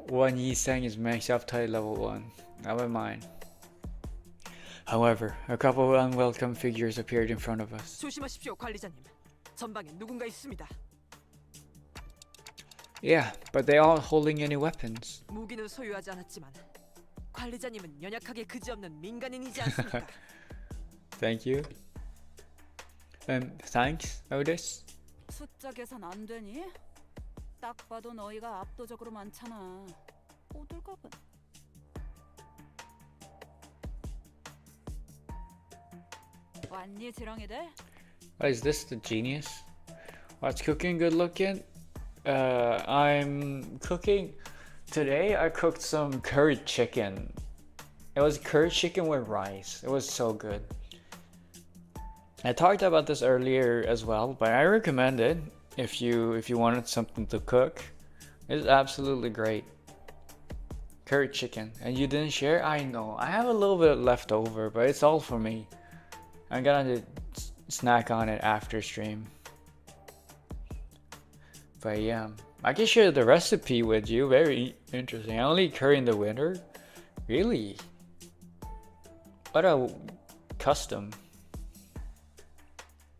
One Yi Sang is max uptide level 1. Never mind. However, a couple of unwelcome figures appeared in front of us. 조심하십시오, 관리자님. 전방에 누군가 있습니다. Yeah, but they aren't holding any weapons. 무기는 소유하지 않았지만 관리자님은 연약하게 그지없는 민간인이지 않습니까? Thank you. Thanks, Otis. 숫자 계산 안 되니? 딱 봐도 너희가 압도적으로 많잖아. 호들갑은. 왔니 지렁이들? What is this, the genius? What's cooking good looking? I'm cooking. Today I cooked some curry chicken. It was curry chicken with rice. It was so good. I talked about this earlier as well, but I recommend it if you wanted something to cook. It's absolutely great. Curry chicken. And you didn't share? I know. I have a little bit left over, but it's all for me. I'm gonna snack on it after stream. But yeah, I can share the recipe with you. Very interesting. I only eat curry in the winter. Really? What a custom.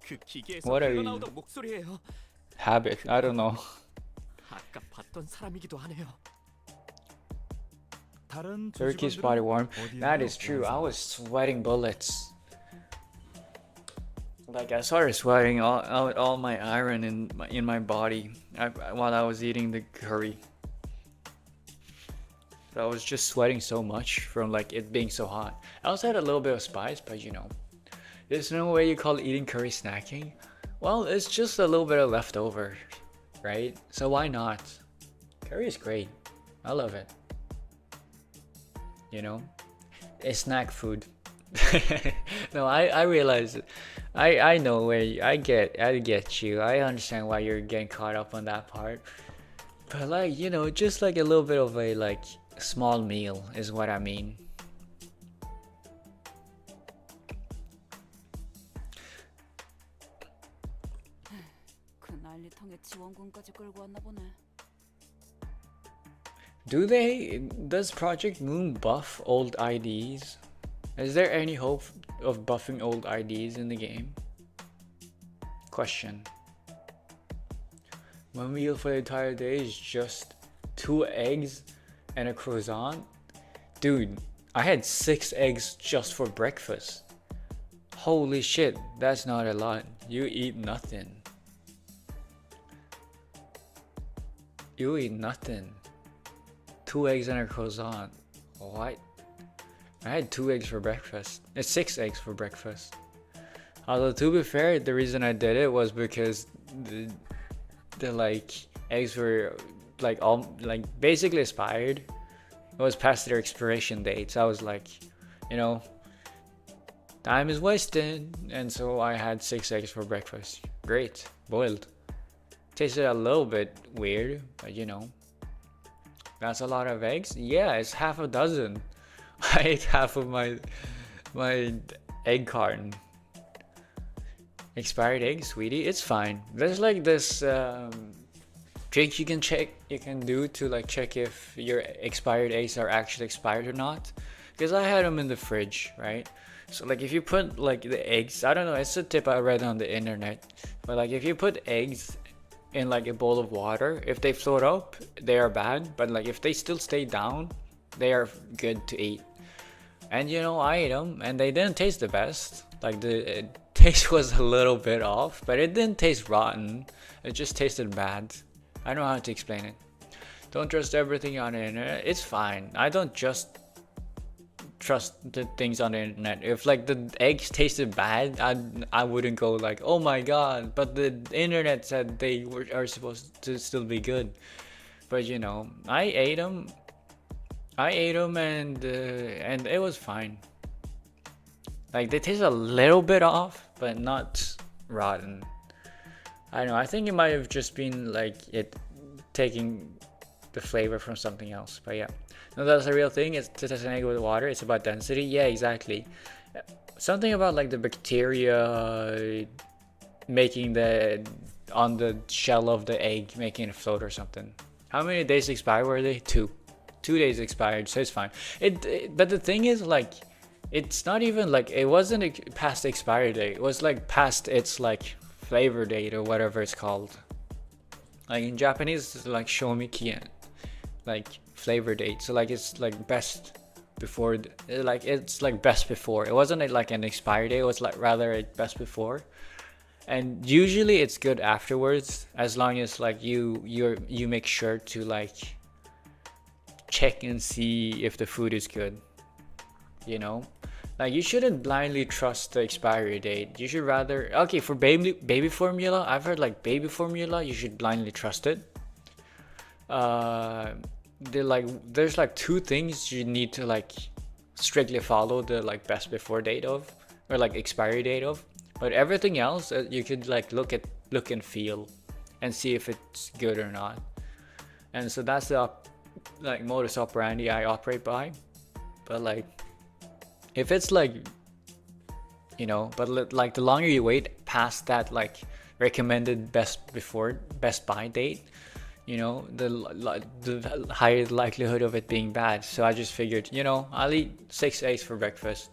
그 기계에서 What a 흘러나오던 목소리예요. habit. I don't know. 아까 봤던 사람이기도 하네요. 다른 Turkey's body warm. That is true. I was sweating bullets. Like I started sweating out all my iron in my body while I was eating the curry. So I was just sweating so much from like it being so hot. I also had a little bit of spice, but you know, there's no way you call eating curry snacking. Well, it's just a little bit of leftover, right? So why not? Curry is great. I love it. You know, it's snack food. No, I realize it. I know where I get you. I understand why you're getting caught up on that part. But like, you know, just like a little bit of a like small meal is what I mean. 그 난리통에 지원군까지 끌고 왔나 보네. Does Project Moon buff old IDs? Is there any hope of buffing old IDs in the game? Question. My meal for the entire day is just 2 eggs and a croissant? Dude, I had 6 eggs just for breakfast. Holy shit, that's not a lot. You eat nothing. You eat nothing. 2 eggs and a croissant. What? I had 2 eggs for breakfast. It's 6 eggs for breakfast. Although to be fair, the reason I did it was because the like eggs were like all like basically expired. It was past their expiration date. So I was like, you know, time is wasted, and so I had 6 eggs for breakfast. great. Boiled. Tasted a little bit weird, but you know. That's a lot of eggs? Yeah, it's half a dozen. I ate half of my egg carton. Expired egg, sweetie? It's fine. There's like this trick you can do to like check if your expired eggs are actually expired or not. Because I had them in the fridge, right? So like if you put like the eggs, I don't know, it's a tip I read on the internet. But like if you put eggs in like a bowl of water, if they float up, they are bad. But like if they still stay down, they are good to eat. And you know, I ate them and they didn't taste the best. Like the taste was a little bit off, but it didn't taste rotten. It just tasted bad. I don't know how to explain it. Don't trust everything on the internet. It's fine. I don't just trust the things on the internet. If like the eggs tasted bad, I wouldn't go like, oh my god, but the internet said they are supposed to still be good. But you know, I ate them and it was fine. Like they taste a little bit off, but not rotten. I don't know, I think it might have just been like it taking the flavor from something else, but yeah. No, that's a real thing. It's to test an egg with water. It's about density. Yeah, exactly. Something about like the bacteria making on the shell of the egg, making it float or something. How many days expired were they? 2 days expired, so it's fine. But the thing is, like, it's not even like, it wasn't past the expiry date. It was like past its like flavor date or whatever it's called. Like in Japanese, it's like shomikien, like flavor date. So like it's like best before, like it's like best before. It wasn't like an expiry date. It was like rather a best before. And usually it's good afterwards, as long as like you make sure to like check and see if the food is good. You know, like you shouldn't blindly trust the expiry date. You should rather, okay, for baby formula, I've heard like baby formula, you should blindly trust it. There's like 2 things you need to like strictly follow the like best before date of, or like expiry date of. But everything else you could like look and feel and see if it's good or not. And so that's the like modus operandi I operate by. But like if it's like, you know, but like the longer you wait past that like recommended best by date, you know, the higher the likelihood of it being bad. So I just figured, you know, I'll eat 6 eggs for breakfast.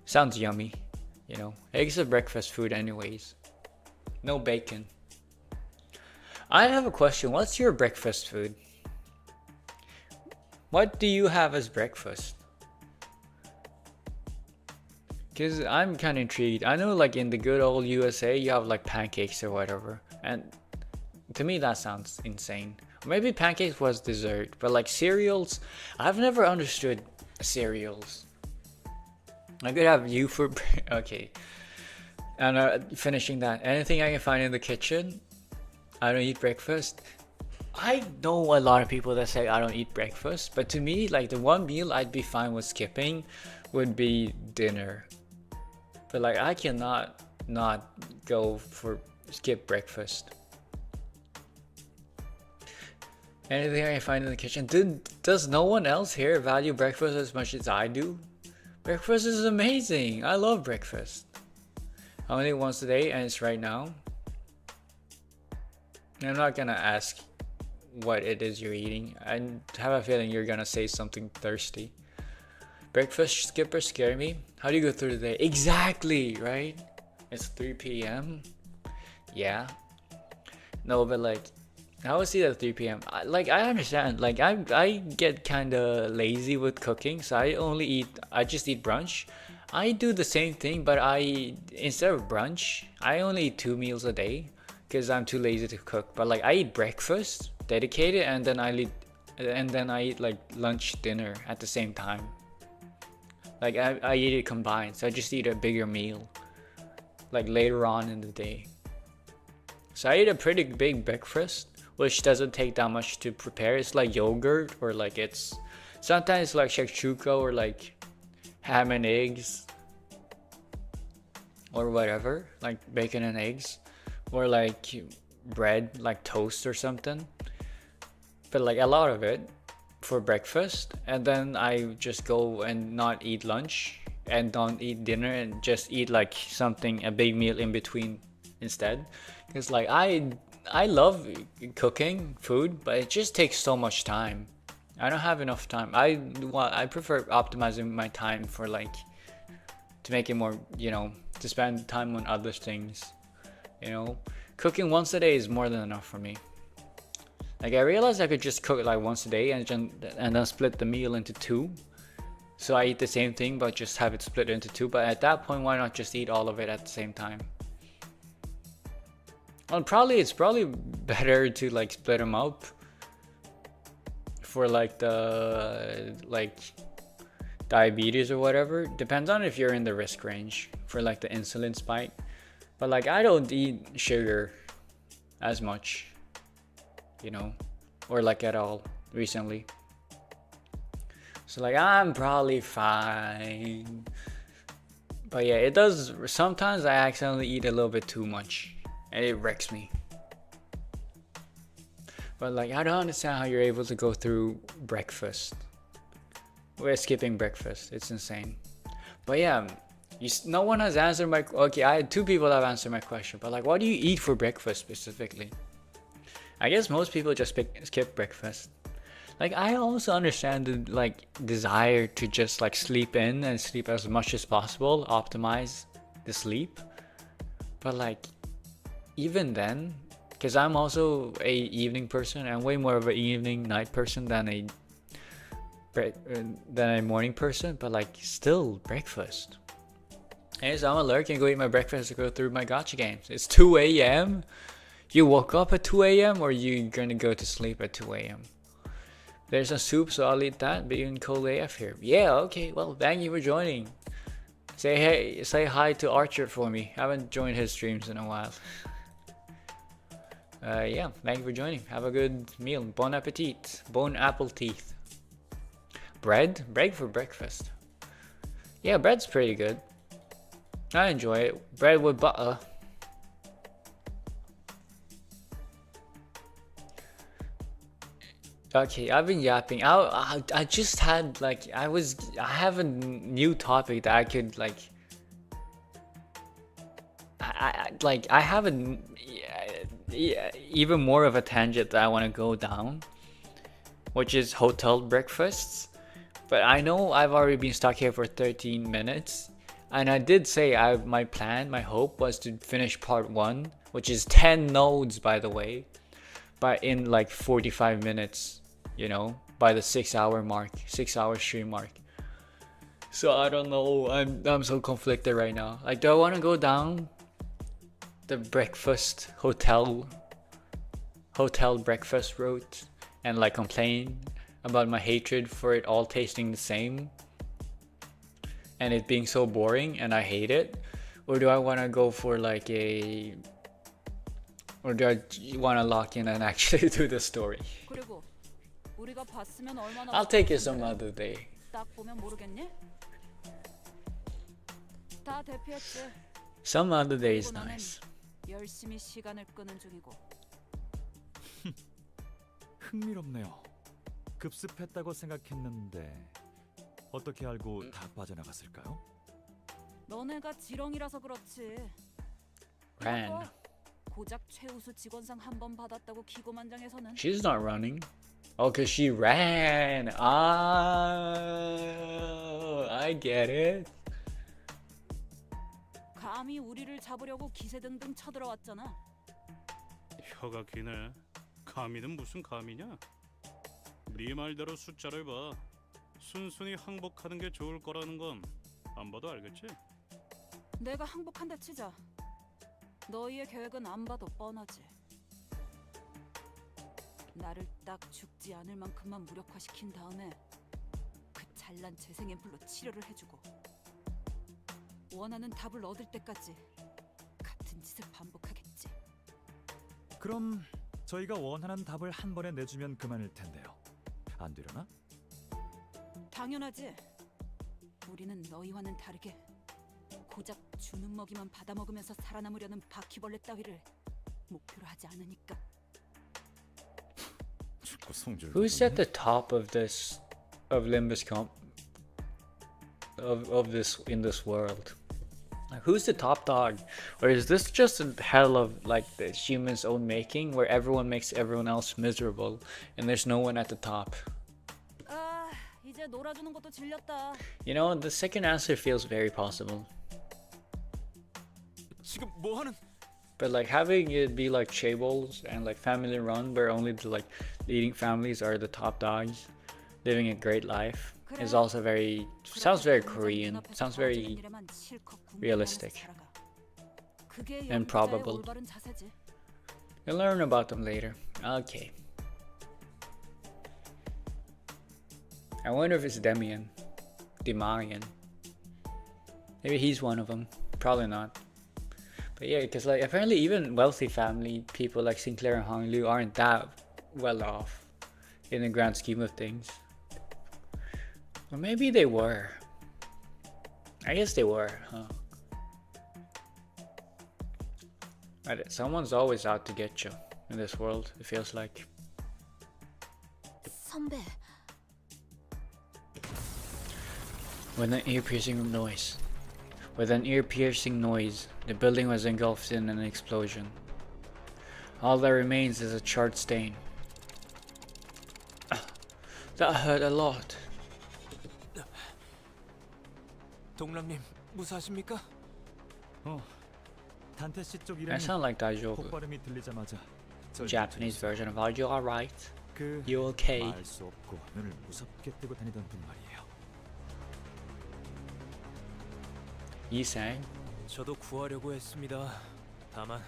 Sounds yummy, you know. Eggs are breakfast food anyways. No bacon. I have a question. What's your breakfast food? What do you have as breakfast? Because I'm kind of intrigued. I know like in the good old USA you have like pancakes or whatever, and to me that sounds insane. Maybe pancakes was dessert, but like cereals, I've never understood cereals. I could have you for okay. And finishing that, anything I can find in the kitchen. I don't eat breakfast. I know a lot of people that say I don't eat breakfast, but to me, like the one meal I'd be fine with skipping would be dinner. But like I cannot not go for skip breakfast. Anything I can find in the kitchen. Does no one else here value breakfast as much as I do? Breakfast is amazing. I love breakfast. I only eat once a day, and it's right now. I'm not gonna ask what it is you're eating. I have a feeling you're gonna say something thirsty. Breakfast skippers scare me. How do you go through the day? Exactly, right? It's 3 p.m. Yeah. No, but like, I would see that at 3 p.m. I understand. Like, I get kind of lazy with cooking, so I just eat brunch. I do the same thing, but instead of brunch, I only eat 2 meals a day because I'm too lazy to cook. But like, I eat breakfast dedicated, and then I eat like lunch, dinner at the same time. Like I eat it combined, so I just eat a bigger meal like later on in the day. So I eat a pretty big breakfast, which doesn't take that much to prepare. It's like yogurt, or like it's sometimes like shakshuka, or like ham and eggs, or whatever, like bacon and eggs. or like bread, like toast or something, but like a lot of it for breakfast, and then I just go and not eat lunch and don't eat dinner and just eat like something, a big meal in between instead. Because like I love cooking food, but it just takes so much time. I don't have enough time. I prefer optimizing my time for like to make it more, you know, to spend time on other things. You know, cooking once a day is more than enough for me. Like I realized I could just cook like once a day and then split the meal into two. So I eat the same thing but just have it split into two. But at that point, why not just eat all of it at the same time? Well, it's probably better to like split them up for like the diabetes or whatever. Depends on if you're in the risk range for like the insulin spike. But like I don't eat sugar as much, you know, or like at all recently. So like I'm probably fine. But yeah, it does sometimes I accidentally eat a little bit too much and it wrecks me. But like I don't understand how you're able to go through breakfast. We're skipping breakfast. It's insane. But yeah, no one has answered my... Okay, I had two people that have answered my question. But like, what do you eat for breakfast specifically? I guess most people just skip breakfast. Like, I also understand the like desire to just like sleep in and sleep as much as possible. Optimize the sleep. But like, even then... Because I'm also a evening person. I'm way more of an evening night person than a morning person. But like still breakfast. Hey, so I'm alert. Can go eat my breakfast to go through my gacha games. It's 2 a.m. You woke up at 2 a.m. or you gonna go to sleep at 2 a.m. There's a soup, so I'll eat that. Being cold AF here. Yeah, okay. Well, thank you for joining. Say hi to Archer for me. I haven't joined his streams in a while. Yeah, thank you for joining. Have a good meal. Bon appetit. Bon apple teeth. Bread for breakfast. Yeah, bread's pretty good. I enjoy it. Bread with butter. Okay, I've been yapping. I just had like I have a new topic that I could like. I have even more of a tangent that I want to go down, which is hotel breakfasts. But I know I've already been stuck here for 13 minutes, and I did say my hope was to finish part 1, which is 10 nodes by the way, but in like 45 minutes, you know, by the 6-hour stream mark. So I don't know. I'm so conflicted right now. Like, do I want to go down the breakfast hotel breakfast route and like complain about my hatred for it all tasting the same and it being so boring and I hate it? Or do I want to go for like or do I want to lock in and actually do the story? I'll take it some other day. Some other day is nice. 열심히 시간을 끄는 중이고. 흥미롭네요. 급습했다고 생각했는데 어떻게 알고 다 빠져나갔을까요? 너네가 지렁이라서 그렇지. Ran. 고작 최우수 직원상 한 번 받았다고 기고만장해서는. She's not running. Oh, cause she ran. I get it. 감히 우리를 잡으려고 기세등등 쳐들어왔잖아. 혀가 기네. 감히는 무슨 감이냐? 네 말대로 숫자를 봐. 순순히 항복하는 게 좋을 거라는 건 안 봐도 알겠지? 내가 항복한다 치자. 너희의 계획은 안 봐도 뻔하지. 나를 딱 죽지 않을 만큼만 무력화시킨 다음에 그 잘난 재생 앰플로 치료를 해주고 원하는 답을 얻을 때까지 같은 짓을 반복하겠지. 그럼 저희가 원하는 답을 한 번에 내주면 그만일 텐데요. 안 되려나? 당연하지. 우리는 너희와는 다르게 고작 주는 먹이만 받아먹으면서 살아남으려는 바퀴벌레 따위를 목표로 하지 않으니까. Who's at the top of this, of Limbus of this in this world? Like, who's the top dog, or is this just a hell of like the human's own making, where everyone makes everyone else miserable, and there's no one at the top? 이제 놀아주는 것도 질렸다. You know, the second answer feels very possible. 지금 뭐 하는? But like having it be like chaebols and like family run, where only the like leading families are the top dogs, living a great life, is also very, sounds very Korean, sounds very realistic and probable. You'll learn about them later. Okay. I wonder if it's Demian. Maybe he's one of them. Probably not. But yeah, because like apparently even wealthy family people like Sinclair and Hong Lu aren't that well off in the grand scheme of things. Or maybe they were. I guess they were, huh? Right, someone's always out to get you in this world, it feels like. 선배, With an ear-piercing noise. With an ear-piercing noise, the building was engulfed in an explosion. All that remains is a charred stain. That hurt a lot. 동랑님 무사하십니까? 단테 씨 쪽 I 이름이 sound like Daijoubu. 폭발음이 들리자마자 Japanese version of Are you alright? 그 You okay? 말수 없고 눈을 무섭게 뜨고 다니던 분 말이에요. 이상? 저도 구하려고 했습니다. 다만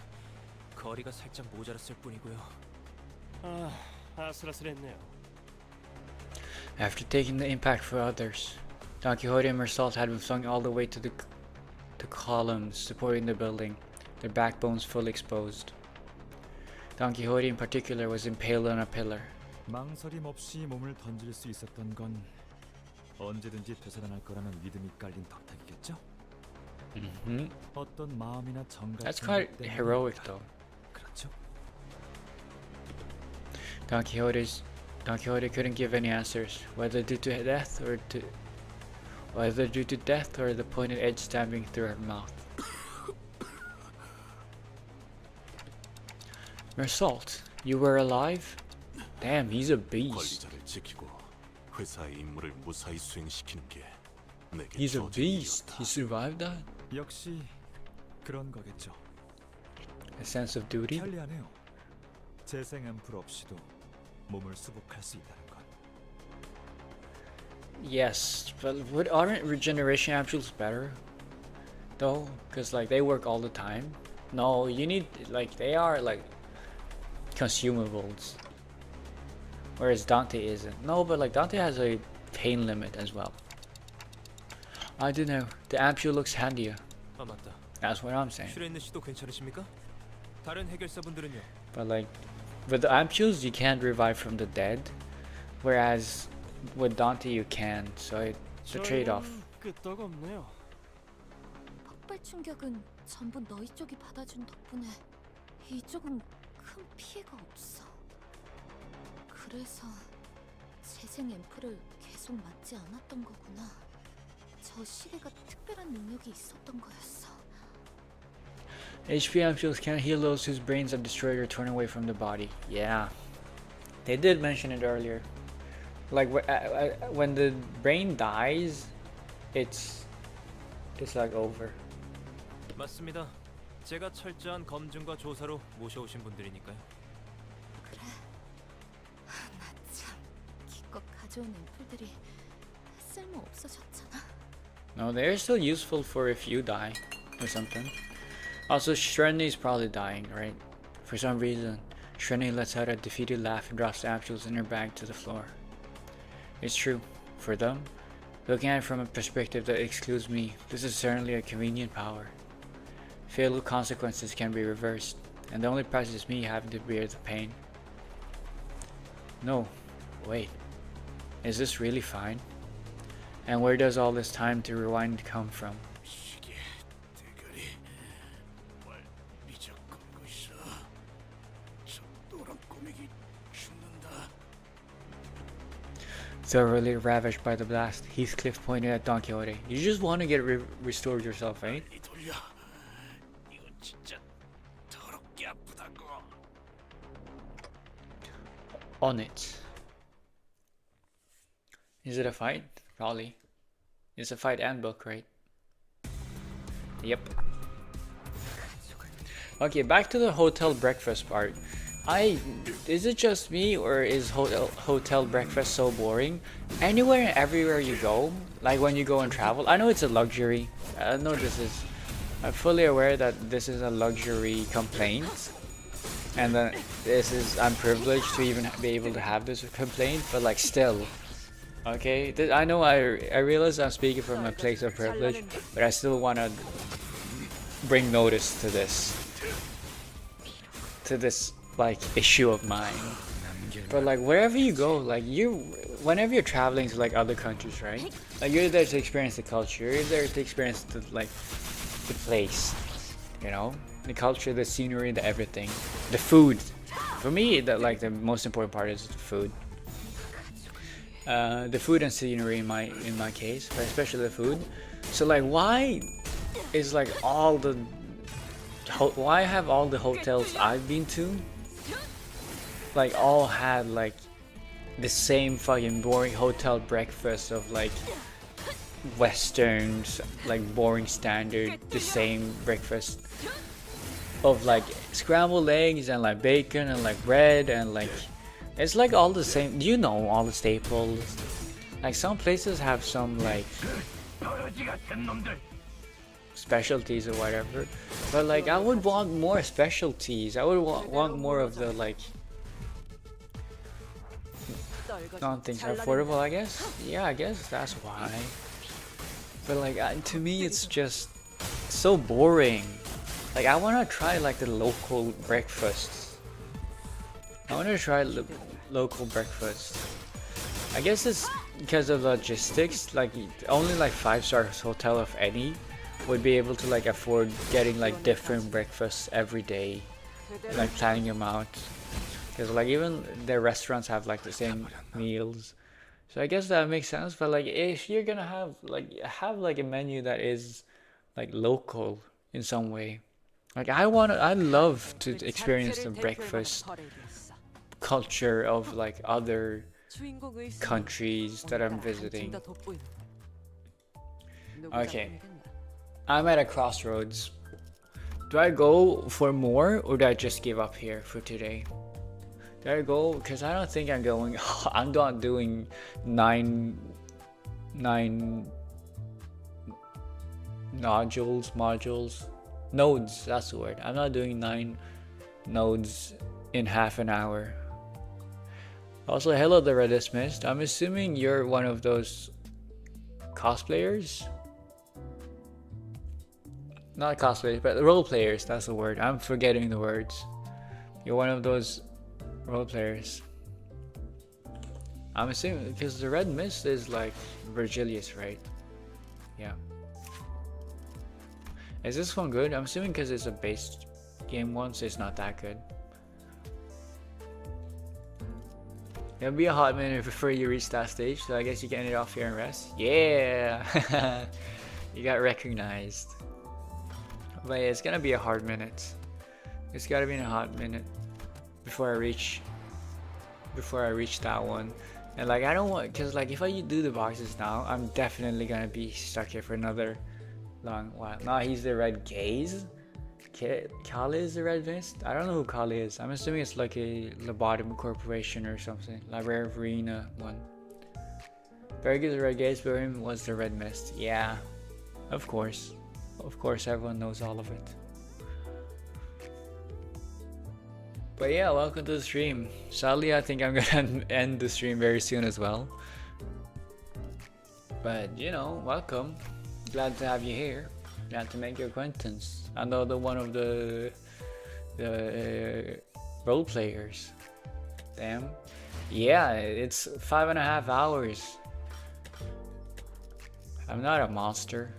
거리가 살짝 모자랐을 뿐이고요. 아슬아슬했네요. After taking the impact for others, Don Quixote and Mersault had been flung all the way to the columns supporting the building, their backbones fully exposed. Don Quixote in particular was impaled on a pillar. 망설임 없이 몸을 던질 수 있었던 건 언제든지 되살아날 거라는 믿음이 깔린 덕택이겠죠? 어떤 마음이나 정감. That's quite heroic though. 그렇죠? Don Quixote couldn't give any answers, whether due to death or the pointed edge stabbing through her mouth. Mersault, you were alive? Damn, he's a beast. 관리자를 지키고 회사의 임무를 무사히 수행시키는 게 내게 He's a 주어진 beast. He survived that? 역시 그런 거겠죠. A sense of duty? 편리하네요. 재생 앰플 없이도 몸을 수복할 수 있다는 건. Yes, but aren't regeneration ampoules better? Though, because like they work all the time. No, you need like they are like consumables. Whereas Dante isn't. No, but like Dante has a pain limit as well. I don't know. The ampule looks handier. 아 맞다. That's what I'm saying. 슈레인느 씨도 괜찮으십니까? 다른 해결사분들은요? But like with the ampules you can't revive from the dead, whereas with Dante you can. So it's a trade-off. 끄떡 없네요. 폭발 충격은 전부 너희 쪽이 받아준 덕분에 이쪽은 큰 피해가 없어. 그래서 재생 앰플을 계속 맞지 않았던 거구나. 저 시계가 특별한 능력이 있었던 거였어. HP ampules can't heal those whose brains are destroyed or torn away from the body. Yeah, they did mention it earlier. Like when the brain dies, it's like over. 맞습니다. 제가 철저한 검증과 조사로 모셔오신 분들이니까요. 그래. 나 참 기껏 가져온 앰플들이 쓸모 없어졌잖아. No, they're still useful for if you die or something. Also, Shreny is probably dying, right? For some reason, Shreny lets out a defeated laugh and drops the ampules in her bag to the floor. It's true. For them, looking at it from a perspective that excludes me, this is certainly a convenient power. Fatal consequences can be reversed, and the only price is me having to bear the pain. No, wait. Is this really fine? And where does all this time to rewind come from? thoroughly ravaged by the blast. Heathcliff pointed at Don Quixote. You just want to get restored yourself, eh? 돌려. 이거 진짜 더럽게 아프다고. On it. Is it a fight? Probably. It's a fight and book, right? Yep. Okay, back to the hotel breakfast part. Is it just me, or is hotel breakfast so boring? Anywhere and everywhere you go, like when you go and travel, I know it's a luxury. I know I'm fully aware that this is a luxury complaint, and that I'm privileged to even be able to have this complaint, but like still. Okay, I know I realize I'm speaking from a place of privilege, but I still want to bring notice to this like issue of mine. But like wherever you go, like whenever you're traveling to like other countries, right? Like you're there to experience the culture, you're there to experience the place, you know, the culture, the scenery, the everything, the food. For me, the most important part is the food. The food and scenery in my case, but especially the food. So like, why have all the hotels I've been to like all had like the same fucking boring hotel breakfast of like westerns, like boring standard, the same breakfast of like scrambled eggs and like bacon and like bread and like it's like all the same. You know, all the staples. Like some places have some like specialties or whatever, but like I would want more specialties. I would want more of the like non-things affordable, I guess. Yeah, I guess that's why. But like to me it's just so boring. Like I want to try like the local breakfasts. I want to try local breakfast. I guess it's because of logistics. Like only like 5-star hotel, if any, would be able to like afford getting like different breakfasts every day, and, like planning them out. Because like even their restaurants have like the same meals, so I guess that makes sense. But like if you're gonna have like a menu that is like local in some way, like I'd love to experience the breakfast culture of like other countries that I'm visiting. Okay, I'm at a crossroads. Do I go for more, or do I just give up here for today? Do I go? Because I don't think I'm going. I'm not doing nine nodes. That's the word. I'm not doing 9 nodes in half an hour. Also, hello, the Red Dismissed. I'm assuming you're one of those cosplayers. Not cosplayers, but role players. That's the word. I'm forgetting the words. You're one of those role players. I'm assuming because the Red Mist is like Virgilius, right? Yeah. Is this one good? I'm assuming because it's a base game one, so it's not that good. It'll be a hot minute before you reach that stage, so I guess you can end it off here and rest. Yeah! You got recognized. But yeah, it's gonna be a hard minute. It's gotta be a hot minute before I reach that one. And like I don't want, cause like if I do the boxes now, I'm definitely gonna be stuck here for another long while. Nah, he's the Red Gaze. Kali is the Red Mist? I don't know who Kali is. I'm assuming it's like a lobotomy corporation or something. Library of Arena one. Very good, the Red Gaze, but him was the Red Mist. Yeah, of course. Of course, everyone knows all of it. But yeah, welcome to the stream. Sadly, I think I'm gonna end the stream very soon as well. But you know, welcome. Glad to have you here. Glad to make your acquaintance. Another one of the role players. Damn. Yeah, it's 5.5 hours. I'm not a monster.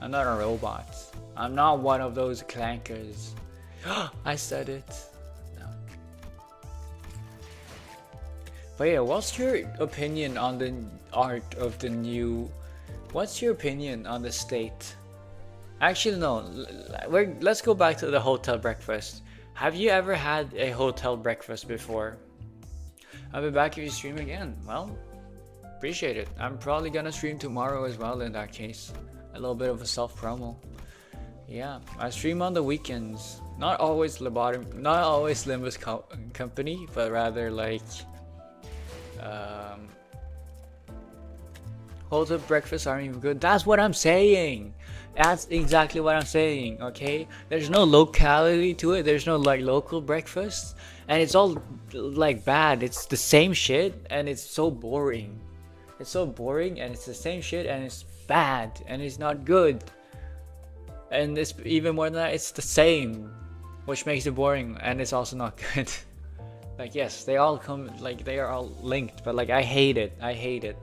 I'm not a robot. I'm not one of those clankers. I said it. No. But yeah, what's your opinion on the art of the new? What's your opinion on the state? Actually, no. Let's go back to the hotel breakfast. Have you ever had a hotel breakfast before? I'll be back if you stream again. Well, appreciate it. I'm probably gonna stream tomorrow as well in that case. A little bit of a self promo. Yeah, I stream on the weekends. Not always Limbus company, but rather like hotel breakfasts aren't even good. That's what I'm saying. That's exactly what I'm saying. Okay, there's no locality to it. There's no like local breakfast, and it's all like bad. It's the same shit, and it's so boring. It's so boring, and it's the same shit, and it's bad, and it's not good. And it's even more than that. It's the same, which makes it boring, and it's also not good. Like yes, they all come like they are all linked, but like I hate it. I hate it.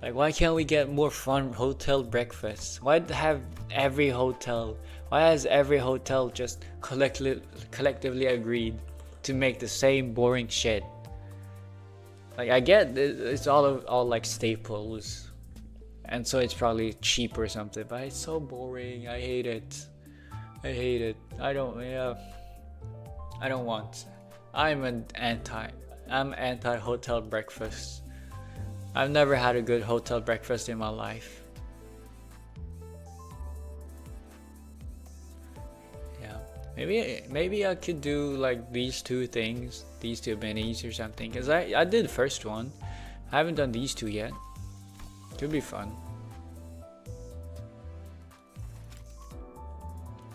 Like why can't we get more fun hotel breakfasts? Why have every hotel? Why has every hotel just collectively agreed to make the same boring shit? Like I get it's all like staples, and so it's probably cheap or something. But it's so boring. I hate it. I hate it. I don't want. I'm anti hotel breakfast. I've never had a good hotel breakfast in my life. Yeah, maybe I could do like these two things, these two minis or something. Cause I did the first one. I haven't done these two yet. Could be fun.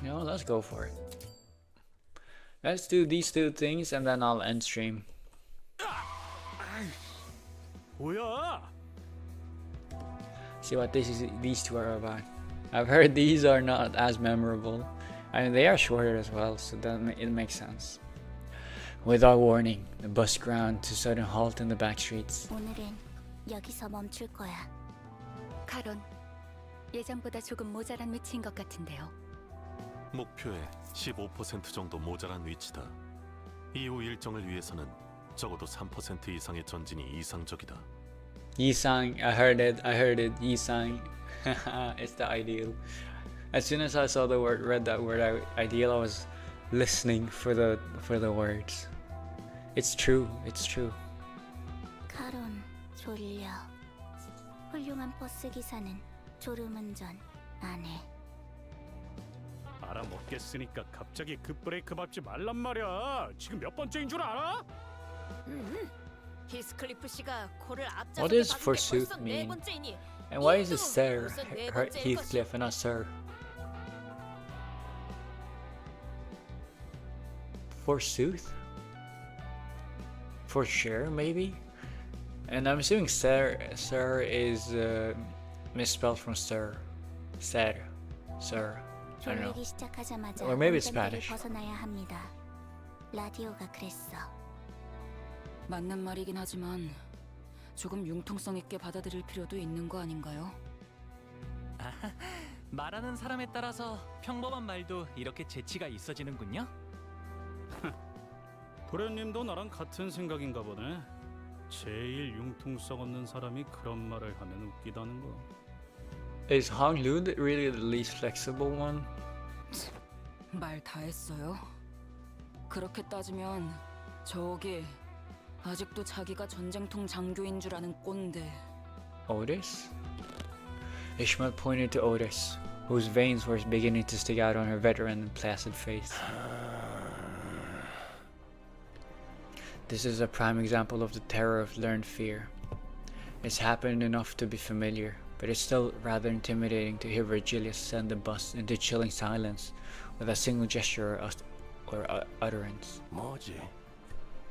You know, let's go for it. Let's do these two things and then I'll end stream. 뭐야? See what these two are about. I've heard these are not as memorable. I mean, they are shorter as well, so it makes sense. Without warning, the bus ground to sudden halt in the back streets. 오늘은 여기서 멈출 거야. 카론, 예전보다 조금 모자란 위치인 것 같은데요. 목표의 15% 정도 모자란 위치다. 이후 일정을 위해서는 적어도 3% 이상의 전진이 이상적이다. 이상, I heard it, 이상. It's the ideal. As soon as I saw the word, read that word, ideal, I was listening for the words. It's true. 카론, 졸려. 훌륭한 버스 기사는 졸음운전 안 해. 알아먹겠으니까 갑자기 급브레이크 밟지 말란 말이야. 지금 몇 번째인 줄 알아? 히스클리프 씨가 코를 앞장서 What does forsooth mean? And why is it Sir Heathcliff and not Sir? Forsooth? For sure, maybe? And I'm assuming Sir is misspelled from Sir. Sir. I don't know. Or maybe it's Spanish. 라디오가 그랬어. 맞는 말이긴 하지만 조금 융통성 있게 받아들일 필요도 있는 거 아닌가요? 말하는 사람에 따라서 평범한 말도 이렇게 재치가 있어지는군요. 도련님도 나랑 같은 생각인가 보네. 제일 융통성 없는 사람이 그런 말을 하면 웃기다는 거. Is Hong Lu really the least flexible one? 말 다 했어요. 그렇게 따지면 저기 아직도 자기가 전쟁통 장교인 줄 아는 꼰대. Otis? Ishmael pointed to Otis, whose veins were beginning to stick out on her veteran and placid face. This is a prime example of the terror of learned fear. It's happened enough to be familiar, but it's still rather intimidating to hear Virgilius send the bus into chilling silence with a single gesture or utterance. 뭐지?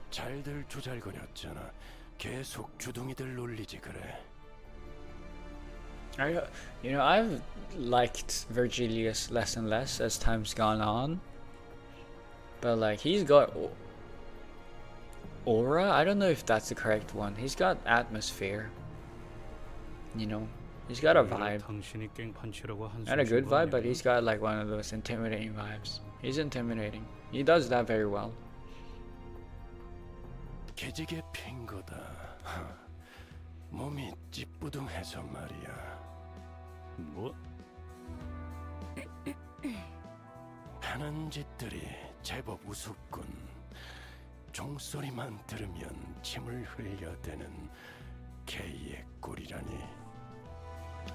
잘들 조잘거렸잖아. 계속 주둥이들 놀리지 그래. I've liked Virgilius less and less as time's gone on. But like, he's got aura? I don't know if that's the correct one. He's got atmosphere. He's got a vibe. Not a good vibe, but he's got like one of those intimidating vibes. He's intimidating. He does that very well. 약해지게 핀 거다. 몸이 찌뿌둥해서 말이야. 뭐? 하는 짓들이 제법 우습군. 종소리만 들으면 침을 흘려대는 K의 꼴이라니.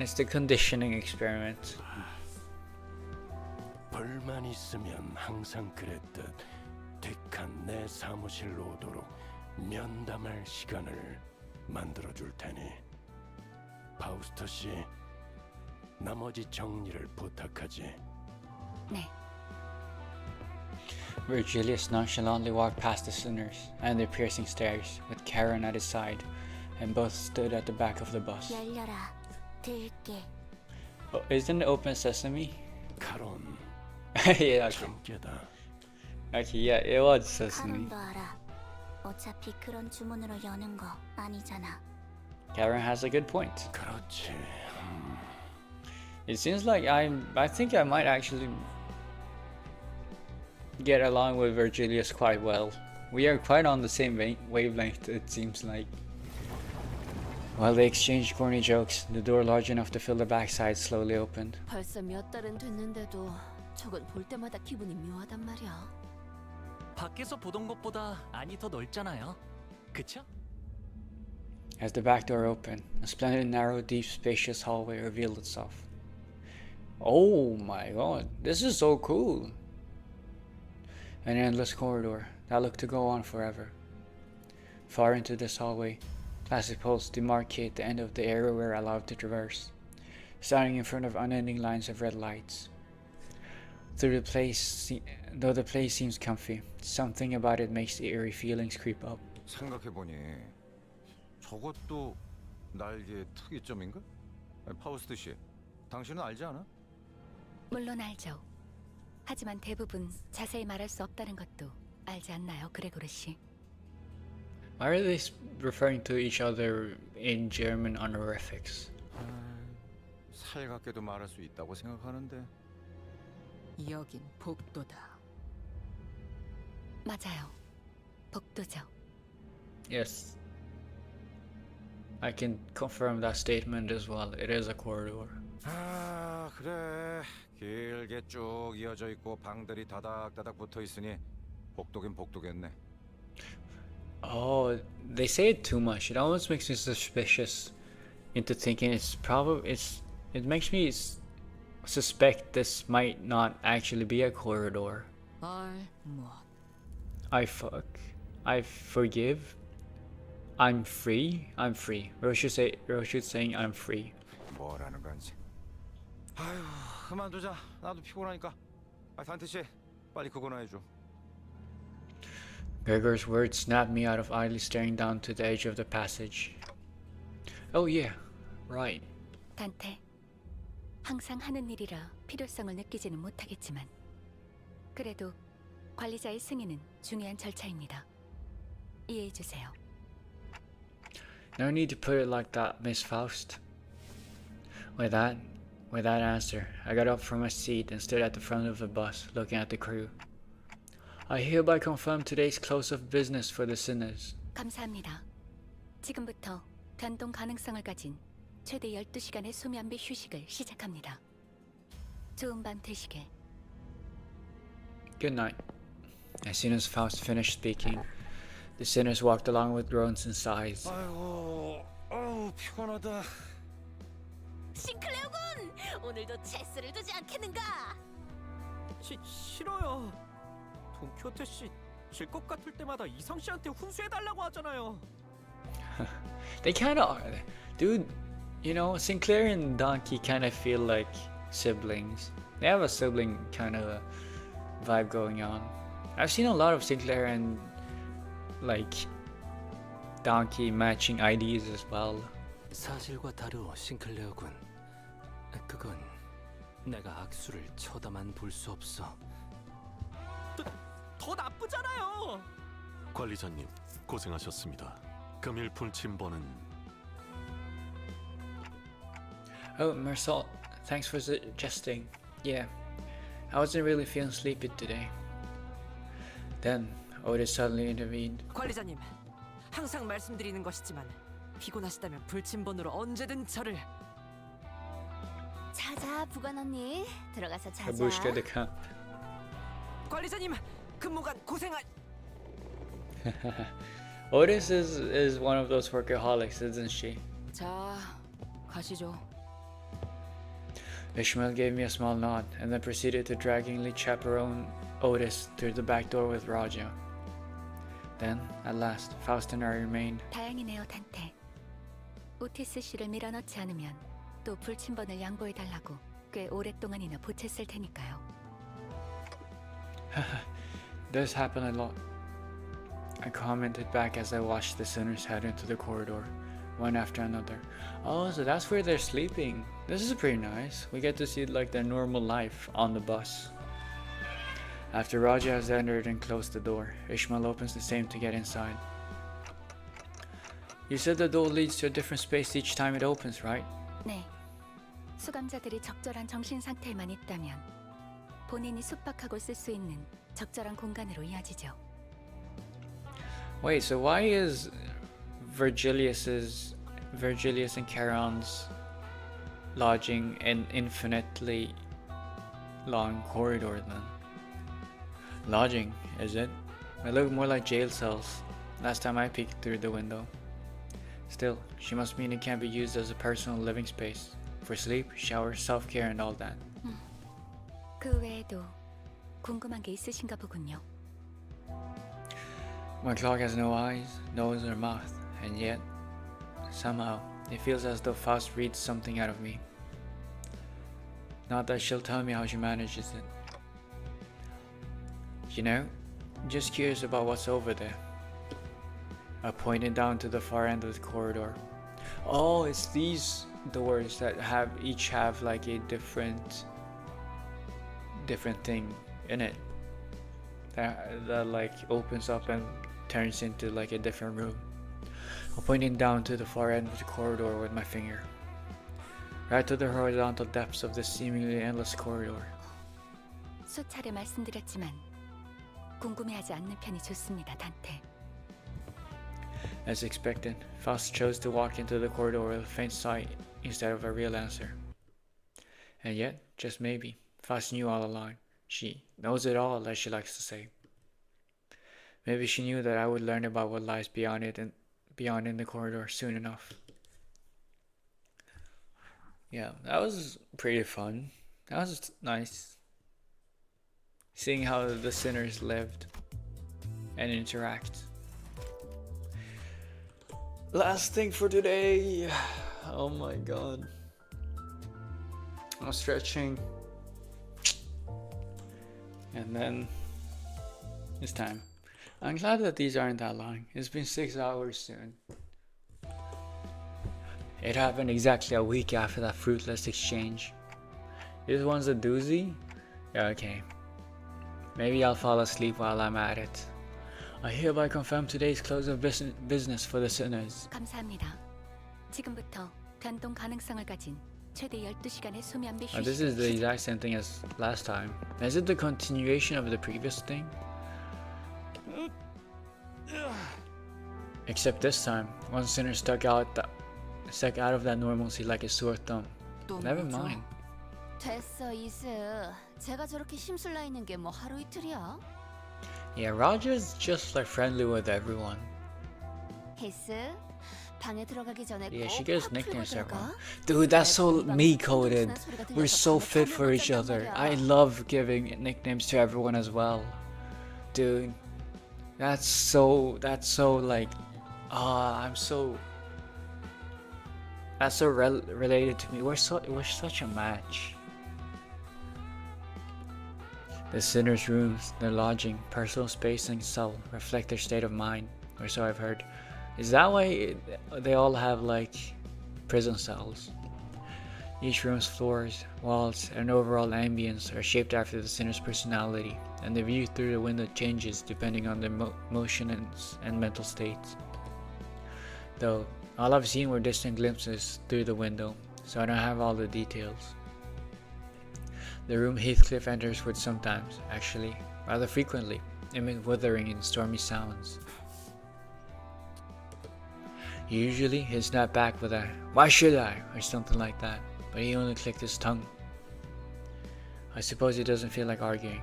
It's the conditioning experiment. 불만 있으면 항상 그랬듯 뒷칸 내 사무실로 오도록 면담할 시간을 만들어줄 테니 파우스터 씨, 나머지 정리를 부탁하지. 네. Virgilius nonchalantly walked past the sinners and their piercing stares, with Karen at his side, and both stood at the back of the bus. 열려라. 들게. Oh, isn't it Open Sesame? 카론. Yeah, 참깨다. actually, yeah, it was Sesame. 카론도 알아. 어차피 그런 주문으로 여는 거 아니잖아. Karen has a good point. 그렇지. It seems like I think I might actually get along with Virgilius quite well. We are quite on the same wavelength, it seems like. While they exchanged corny jokes, the door large enough to fill the backside slowly opened. 벌써 몇 달은 됐는데도 저건 볼 때마다 기분이 묘하단 말이야. 밖에서 보던 것보다 안이 더 넓잖아요. 그쵸? As the back door opened, a splendid, narrow, deep, spacious hallway revealed itself. Oh my god, this is so cool! An endless corridor that looked to go on forever. Far into this hallway, plastic poles demarcate the end of the area we're allowed to traverse, standing in front of unending lines of red lights. Though the place seems comfy, something about it makes the eerie feelings creep up. 생각해보니 저것도 날개의 특이점인가? 파우스트 씨, 당신은 알지 않아? 물론 알죠. 하지만 대부분 자세히 말할 수 없다는 것도 알지 않나요, 그레고르 씨? Why are they referring to each other in German honorifics? 살갑게도 말할 수 있다고 생각하는데. 여긴 복도다. 맞아요. 복도죠. Yes. I can confirm that statement as well. It is a corridor. 아, 그래. 길게 쭉 이어져 있고 방들이 다닥다닥 붙어 있으니 복도긴 복도겠네. Oh, they say it too much. It almost makes me suspicious into thinking it makes me suspect this might not actually be a corridor. I forgive. I'm free. Roshu's saying I'm free. 뭐라는 건지. 아휴, 그만두자. 나도 피곤하니까. 단테 씨, 빨리 그거나 해줘. Gregor's words snapped me out of idly staring down to the edge of the passage. Oh yeah, right. 단테, 항상 하는 일이라 필요성을 느끼지는 못하겠지만 그래도 관리자의 승인은 중요한 절차입니다. 이해해 주세요. No need to put it like that, Miss Faust. With that answer, I got up from my seat and stood at the front of the bus, looking at the crew. I hereby confirm today's close of business for the sinners. 감사합니다. 지금부터 변동 가능성을 가진 최대 12시간의 수면비 휴식을 시작합니다. 좋은 밤 되시게. Good night. As soon as Faust finished speaking, the sinners walked along with groans and sighs. 아이고, 피곤하다. 싱클레어군! 오늘도 체스를 두지 않겠는가? 싫어요. 돈키호테 씨 질 것 같을 때마다 이성 씨한테 훈수해달라고 하잖아요. They kind of are. Dude, you know, Sinclair and Donkey kind of feel like siblings. They have a sibling kind of vibe going on. I've seen a lot of Sinclair and like Donkey matching IDs as well. 사실과 다르오 싱클레어군. 그건 내가 악수를 쳐다만 볼 수 없어. 더 나쁘잖아요. 관리자님, 고생하셨습니다. 금일 불침번은 Oh, Mersal, thanks for suggesting. Yeah, I wasn't really feeling sleepy today. Then Otis suddenly intervened. 관리자님, 항상 말씀드리는 것이지만 피곤하시다면 불침번으로 언제든 저를. 자자, 부관 언니. 들어가서 자자. Babushka the camp. 관리자님, 근무간 고생하. Otis is one of those workaholics, isn't she? 자, 가시죠. Ishmael gave me a small nod and then proceeded to draggingly chaperone Otis through the back door with Raja. Then, at last, Faust and I remained. 다행이네요, 단테. 오티스 씨를 밀어넣지 않으면 또 불침번을 양보해달라고 꽤 오랫동안이나 보챘을 테니까요. This happened a lot. I commented back as I watched the sinners head into the corridor, one after another. Oh, so that's where they're sleeping. This is pretty nice. We get to see like their normal life on the bus. After Raja has entered and closed the door, Ishmael opens the same to get inside. You said the door leads to a different space each time it opens, right? 네. 수감자들이 적절한 정신 상태에만 있다면 본인이 숙박하고 쓸 수 있는 적절한 공간으로 이어지죠. Wait, so why is Virgilius and Charon's lodging an infinitely long corridor then? Lodging, is it? It looked more like jail cells last time I peeked through the window. Still, she must mean it can't be used as a personal living space for sleep, shower, self-care and all that. 그 외에도 궁금한 게 있으신가 보군요. My clock has no eyes, nose or mouth, and yet, somehow, it feels as though Faust reads something out of me. Not that she'll tell me how she manages it. You know, just curious about what's over there. I pointed down to the far end of the corridor. Oh, it's these doors that each have like a different thing in it that like opens up and turns into like a different room. I'm pointing down to the far end of the corridor with my finger, right to the horizontal depths of this seemingly endless corridor. 수차례 말씀드렸지만 궁금해하지 않는 편이 좋습니다, 단테. As expected, Faust chose to walk into the corridor with a faint sigh instead of a real answer. And yet, just maybe, Faust knew all along. She knows it all, as she likes to say. Maybe she knew that I would learn about what lies beyond it and beyond in the corridor soon enough. Yeah, that was pretty fun. That was nice. Seeing how the sinners lived and interact. Last thing for today. Oh my god. I'm stretching. And then it's time. I'm glad that these aren't that long. It's been 6 hours soon. It happened exactly a week after that fruitless exchange. This one's a doozy? Yeah, okay. Maybe I'll fall asleep while I'm at it. I hereby confirm today's close of business for the sinners. 감사합니다. 지금부터 변동 가능성을 가진 최대 12시간의 수면비 휴식. This is the exact same thing as last time. Is it the continuation of the previous thing? Except this time, one sinner stuck out of that normalcy like a sore thumb. Never mind. 됐어, 이스. 제가 저렇게 심술나 있는 게 뭐 하루 이틀이야? Yeah, Roger's just like friendly with everyone. 히스, 방에 들어가기 전에 Yeah, she 꼭 gives 화 풀고 nicknames to 들어가. everyone. Dude, that's so me-coded. We're so fit for each other. I love giving nicknames to everyone as well. Dude, that's so like, that's so related to me. We're such a match. The sinners' rooms, their lodging, personal space, and cell reflect their state of mind, or so I've heard. Is that why they all have like prison cells? Each room's floors, walls, and overall ambience are shaped after the sinner's personality, and the view through the window changes depending on their motion and mental states. Though, all I've seen were distant glimpses through the window, so I don't have all the details. The room Heathcliff enters would sometimes, actually, rather frequently, emit withering and stormy sounds. Usually he'd snap back with a "Why should I?" or something like that, but he only clicked his tongue. I suppose he doesn't feel like arguing.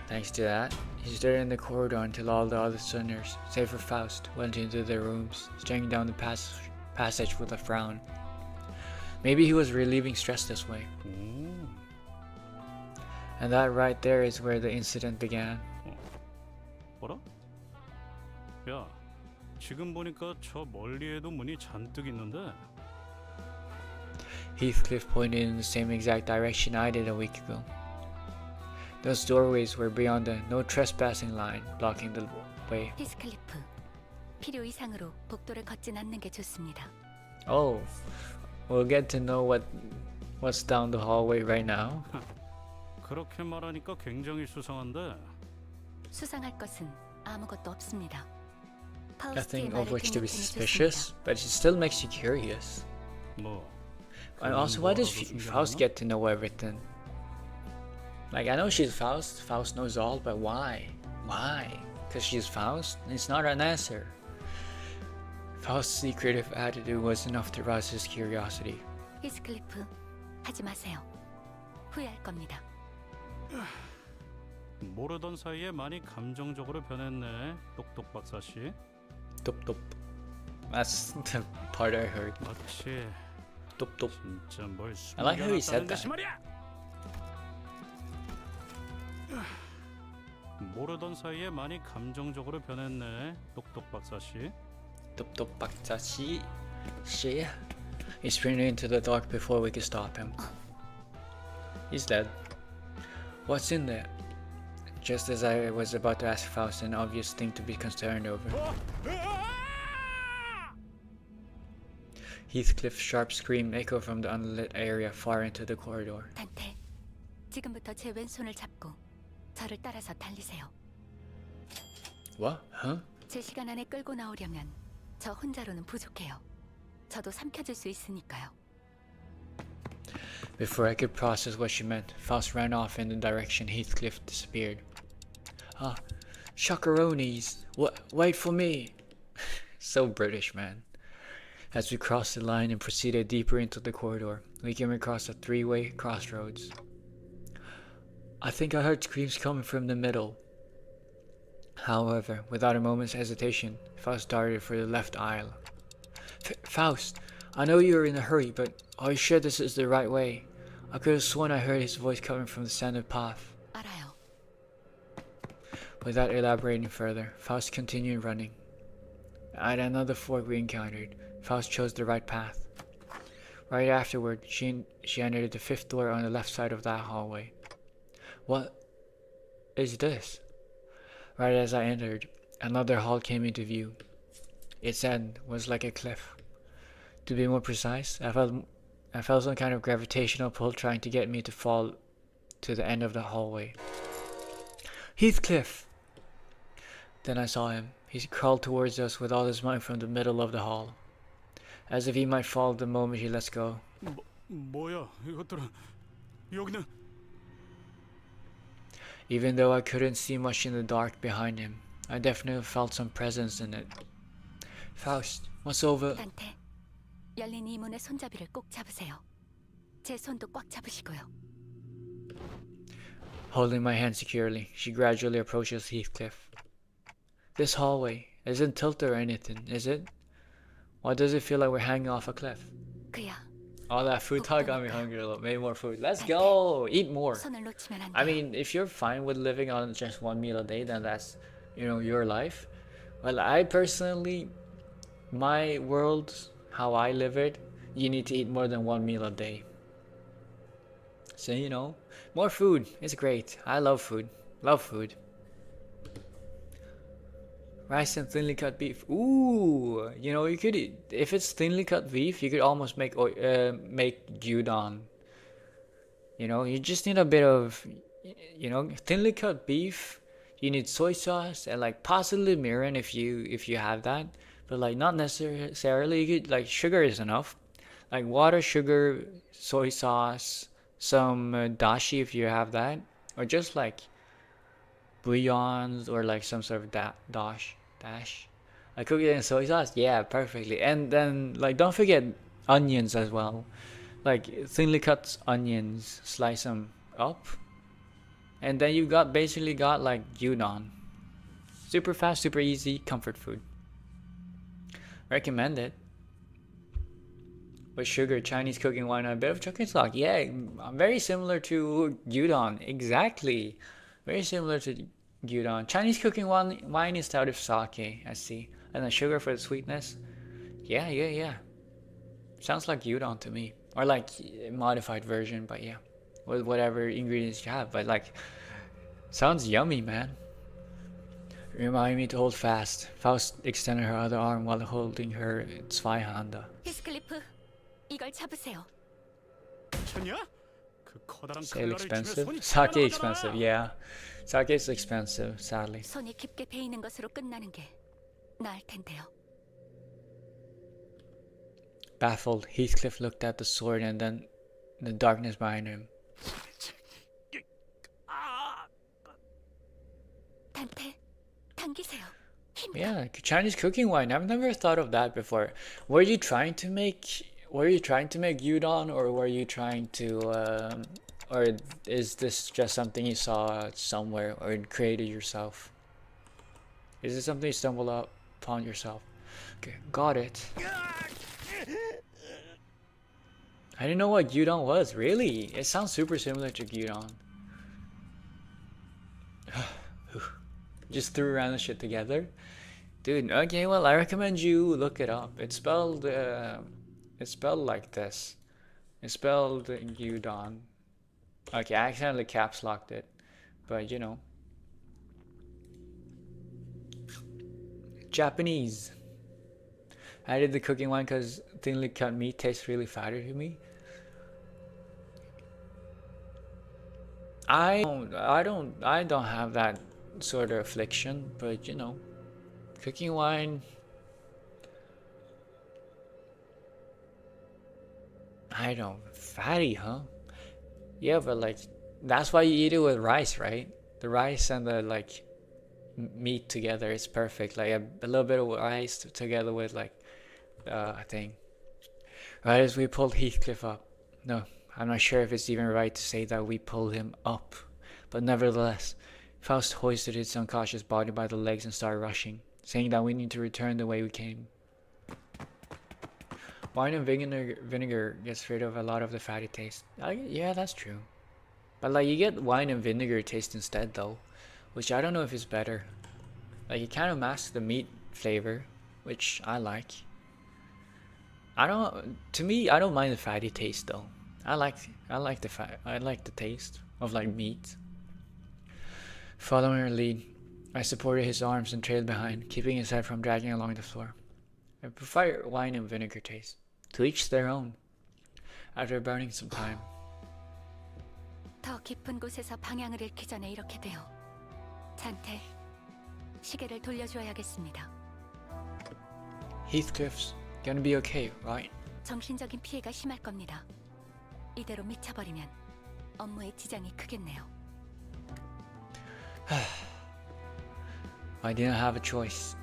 Thanks to that, he stood in the corridor until all the other sinners, save for Faust, went into their rooms, staring down the passage with a frown. Maybe he was relieving stress this way. And that right there is where the incident began. 뭐라? 야, 지금 보니까 저 멀리에도 문이 잔뜩 있는데. Heathcliff pointed in the same exact direction I did a week ago. Those doorways were beyond the no trespassing line, blocking the way. 히스클리프, 필요 이상으로 복도를 걷진 않는 게 좋습니다. Oh, we'll get to know what's down the hallway right now. 그렇게 말하니까 굉장히 수상한데. 수상할 것은 아무것도 없습니다. Nothing of which to be suspicious, but it still makes you curious. 뭐? And also, why does Faust get to know everything? Like, I know she's Faust. Faust knows all, but why? Why? Because she's Faust? It's not an answer. Faust's secretive attitude was enough to rouse his curiosity. 히스클리프, 하지 마세요. 후회할 겁니다. 모르던 사이에 많이 감정적으로 변했네, 똑똑 박사씨. 똑똑. That's the part I heard. 마치 똑똑. 진짜 뭘 I like how he said 숨겨놨다는 듯이 that. 말이야. 모르던 사이에 많이 감정적으로 변했네, 똑똑 박사씨. 똑똑 박사씨. She. He sprinted into the dark before we could stop him. He's dead. What's in there? Just as I was about to ask Faust an obvious thing to be concerned over. Heathcliff's sharp scream echoed from the unlit area far into the corridor. 단테, 지금부터 제 왼손을 잡고 저를 따라서 달리세요. What? Huh? 제 시간 안에 끌고 나오려면 저 혼자로는 부족해요. 저도 삼켜질 수 있으니까요. Before I could process what she meant, Faust ran off in the direction Heathcliff disappeared. Ah, chacaronis! Wait for me! So British, man. As we crossed the line and proceeded deeper into the corridor, we came across a three-way crossroads. I think I heard screams coming from the middle. However, without a moment's hesitation, Faust darted for the left aisle. Faust, I know you're in a hurry, but are you sure this is the right way? I could have sworn I heard his voice coming from the center path. 알아요. Without elaborating further, Faust continued running. At another fork we encountered, Faust chose the right path. Right afterward, she entered the fifth door on the left side of that hallway. What is this? Right as I entered, another hall came into view. Its end was like a cliff. To be more precise, I felt some kind of gravitational pull trying to get me to fall to the end of the hallway. Heathcliff! Then I saw him. He crawled towards us with all his might from the middle of the hall, as if he might fall the moment he lets go. 뭐야, 이것들은 여기는. Even though I couldn't see much in the dark behind him, I definitely felt some presence in it. Faust, what's over? 단테, 열린 이 문의 손잡이를 꼭 잡으세요. 제 손도 꽉 잡으시고요. Holding my hand securely, she gradually approaches Heathcliff. This hallway isn't tilted or anything, is it? Why does it feel like we're hanging off a cliff? 그야. All that food talk got me hungry a little. Maybe more food. Let's go! Eat more! 손을 놓치면 안 돼요. I mean, if you're fine with living on just one meal a day, then that's, your life. Well, I personally, my world, how I live it, you need to eat more than one meal a day. So, more food. It's great. I love food. Love food. Rice and thinly cut beef. Ooh, you could eat, if it's thinly cut beef, you could almost make gyudon. You just need a bit of, thinly cut beef. You need soy sauce and possibly mirin if you have that, but not necessarily. You could sugar is enough, water, sugar, soy sauce, some dashi if you have that, or just bouillons or some sort of dash. I cook it in soy sauce. Yeah, perfectly. And then like don't forget onions as well. Like thinly cut onions, slice them up, and then you got basically got like gyudon. Super fast, super easy, comfort food. Recommend it. With sugar, Chinese cooking wine, and a bit of chicken stock. Yeah, very similar to gyudon. Exactly. Very similar to gyudon. Chinese cooking wine is out of sake, I see. And then sugar for the sweetness. Yeah. Sounds like gyudon to me. Or like a modified version, but yeah. With whatever ingredients you have. But like, sounds yummy, man. Remind me to hold fast. Faust extended her other arm while holding her Zweihanda. 히스클리프, 이걸 잡으세요. 미쳤냐? 그 커다란 Sale 칼날을 쥐며 expensive? 손이 Sake 튀어나오잖아. expensive, yeah. Sake is expensive, sadly. 손이 깊게 베이는 것으로 끝나는 게 나을 텐데요. Baffled, Heathcliff looked at the sword and then the darkness behind him. 단테, 당기세요. Yeah, Chinese cooking wine. I've never thought of that before. Were you trying to make gyudon, or were you trying to or is this just something you saw somewhere or created yourself? Is it something you stumbled upon yourself? Okay, got it. I didn't know what gyudon was. Really? It sounds super similar to gyudon. Just threw random shit together. Dude, okay, well, I recommend you look it up. It's spelled like this. It's spelled gyudon. Okay, I accidentally caps locked it. But, you know. Japanese. I did the cooking one because thinly cut meat tastes really fatty to me. I don't have that sort of affliction, but you know, cooking wine, I don't, fatty, huh? Yeah, but like, that's why you eat it with rice, right? The rice and the like meat together is perfect. Like a little bit of rice together with like a thing. Right as we pulled Heathcliff up. No, I'm not sure if it's even right to say that we pulled him up, but nevertheless, Faust hoisted his unconscious body by the legs and started rushing, saying that we need to return the way we came. Wine and vinegar gets rid of a lot of the fatty taste. Yeah, that's true. But like, you get wine and vinegar taste instead though, which I don't know if it's better. Like, it kind of masks the meat flavor, which I like. To me, I don't mind the fatty taste though. I like the taste of like meat. Following her lead, I supported his arms and trailed behind, keeping his head from dragging along the floor. I prefer wine and vinegar taste. To each their own. After burning some time. 더 깊은 곳에서 방향을 잃기 전에 이렇게 돼요. 잔테, 시계를 돌려줘야겠습니다. Heathcliff's gonna be okay, right? 정신적인 피해가 심할 겁니다. 이대로 미쳐버리면 업무에 지장이 크겠네요. I didn't have a choice.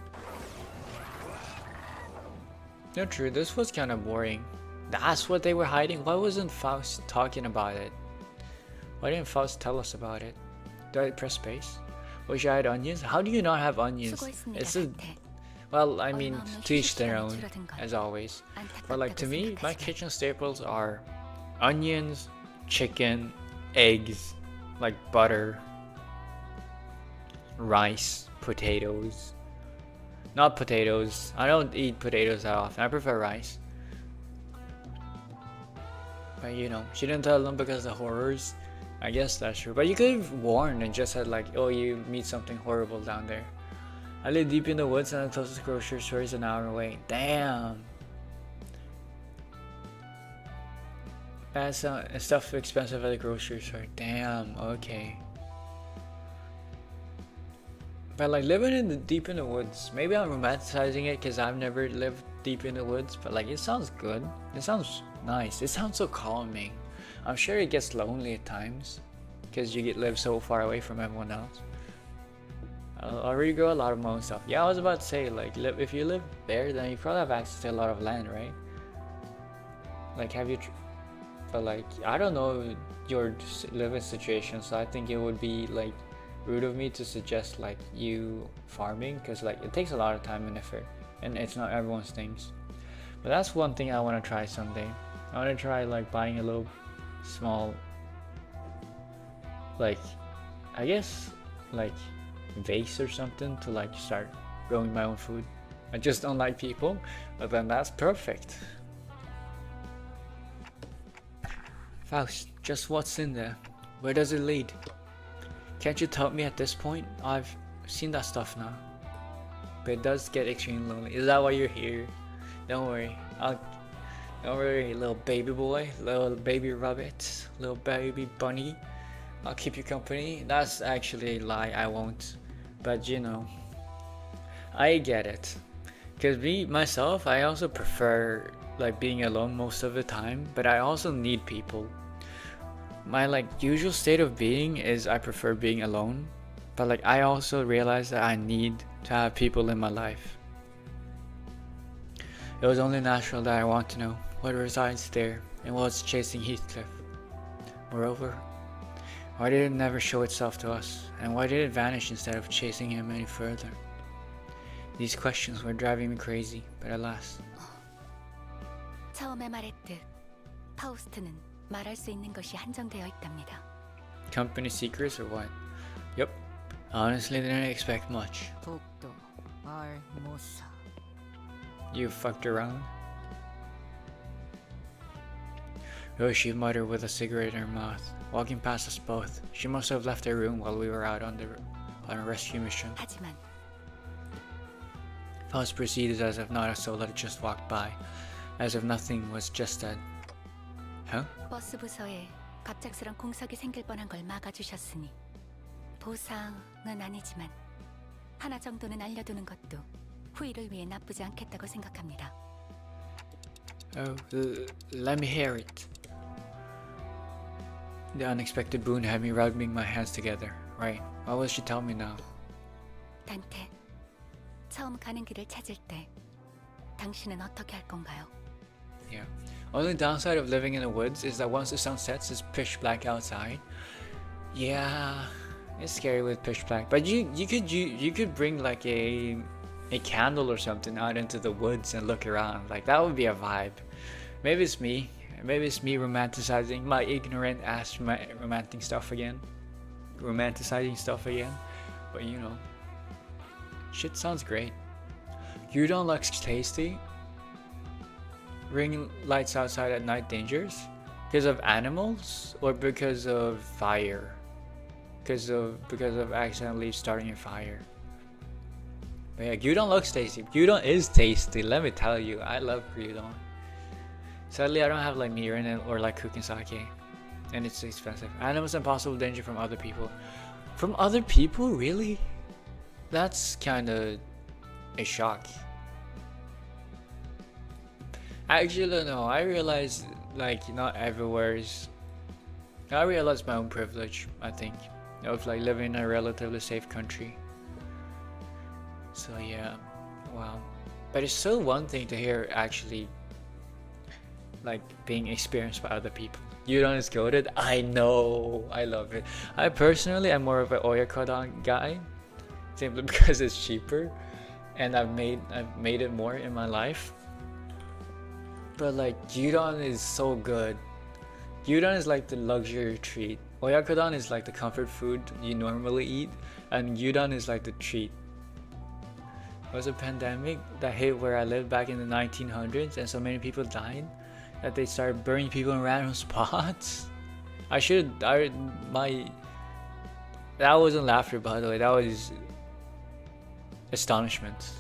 No, true, this was kind of boring. That's what they were hiding? Why wasn't Faust talking about it? Why didn't Faust tell us about it? Did I press space? Wish I had onions? How do you not have onions? It's a... Well, I mean, to each their own, as always. But like, to me, my kitchen staples are onions, chicken, eggs, like butter, rice, potatoes. Not potatoes. I don't eat potatoes that often. I prefer rice. But you know, she didn't tell them because of the horrors. I guess that's true. But you could have warned and just said like, oh, you meet something horrible down there. I live deep in the woods and the closest grocery store is an hour away. Damn. That's stuff expensive at the grocery store. Damn, okay. But like living in the deep in the woods, maybe I'm romanticizing it because I've never lived deep in the woods, but like, it sounds good. It sounds nice. It sounds so calming. I'm sure it gets lonely at times because you live so far away from everyone else. I'll already grow a lot of my own stuff. Yeah, I was about to say, like, if you live there, then you probably have access to a lot of land, right? Like, have you... But, like, I don't know your living situation, so I think it would be, like, rude of me to suggest, like, you farming, because, like, it takes a lot of time and effort, and it's not everyone's things. But that's one thing I want to try someday. I want to try, like, buying a little small, like, I guess, like, vase or something to, like, start growing my own food. I just don't like people, but then that's perfect. Faust, just what's in there? Where does it lead? Can't you tell me at this point? I've seen that stuff now. But it does get extremely lonely. Is that why you're here? Don't worry. Don't worry, little baby boy, little baby rabbit, little baby bunny. I'll keep you company. That's actually a lie, I won't. But you know, I get it. Cause myself, I also prefer like being alone most of the time, but I also need people. My like usual state of being is I prefer being alone, but like I also realize that I need to have people in my life. It was only natural that I want to know what resides there and what's chasing Heathcliff. Moreover, why did it never show itself to us, and why did it vanish instead of chasing him any further? These questions were driving me crazy, but alas. 처음에 말했듯 파우스트는 말할 수 있는 것이 한정되어 있답니다. Company secrets or what? Yep. Honestly, didn't expect much. 독도 알모사. You fucked around? Oh, she muttered with a cigarette in her mouth, walking past us both. She must have left her room while we were out on a rescue mission. 하지만 Faust proceeded as if not a soul had just walked by, as if nothing was just said. Huh? 버스 부서에 갑작스런 공석이 생길 뻔한 걸 막아주셨으니 보상은 아니지만 하나 정도는 알려두는 것도 후일을 위해 나쁘지 않겠다고 생각합니다. Oh, let me hear it. The unexpected boon had me rubbing my hands together. Right, what will she tell me now? 단테, 처음 가는 길을 찾을 때 당신은 어떻게 할 건가요? Yeah. Only downside of living in the woods is that once the sun sets, it's pitch black outside. Yeah, it's scary with pitch black. But you could bring like a candle or something out into the woods and look around. Like that would be a vibe. Maybe it's me. Maybe it's me romanticizing my ignorant ass romantic stuff again. Romanticizing stuff again. But you know, shit sounds great. Gyudon looks tasty. Ring lights outside at night dangerous? Because of animals or because of fire? Because of accidentally starting a fire. But yeah, gyudon looks tasty. Gyudon is tasty, let me tell you. I love gyudon. Sadly, I don't have like mirin or like cooking sake. And it's expensive. Animals and possible danger from other people. From other people? Really? That's kinda a shock. Actually, no, I realize like not everywhere is... I realize my own privilege, I think, of like living in a relatively safe country. So yeah, wow. But it's still one thing to hear actually like being experienced by other people. Gyudon is goated. I know, I love it. I personally am more of an oyakodon guy, simply because it's cheaper, and I've made it more in my life. But like gyudon is so good. Gyudon is like the luxury treat. Oyakodon is like the comfort food you normally eat, and gyudon is like the treat. There was a pandemic that hit where I lived back in the 1900s, and so many people died that they started burning people in random spots. That wasn't laughter, by the way. That was astonishment.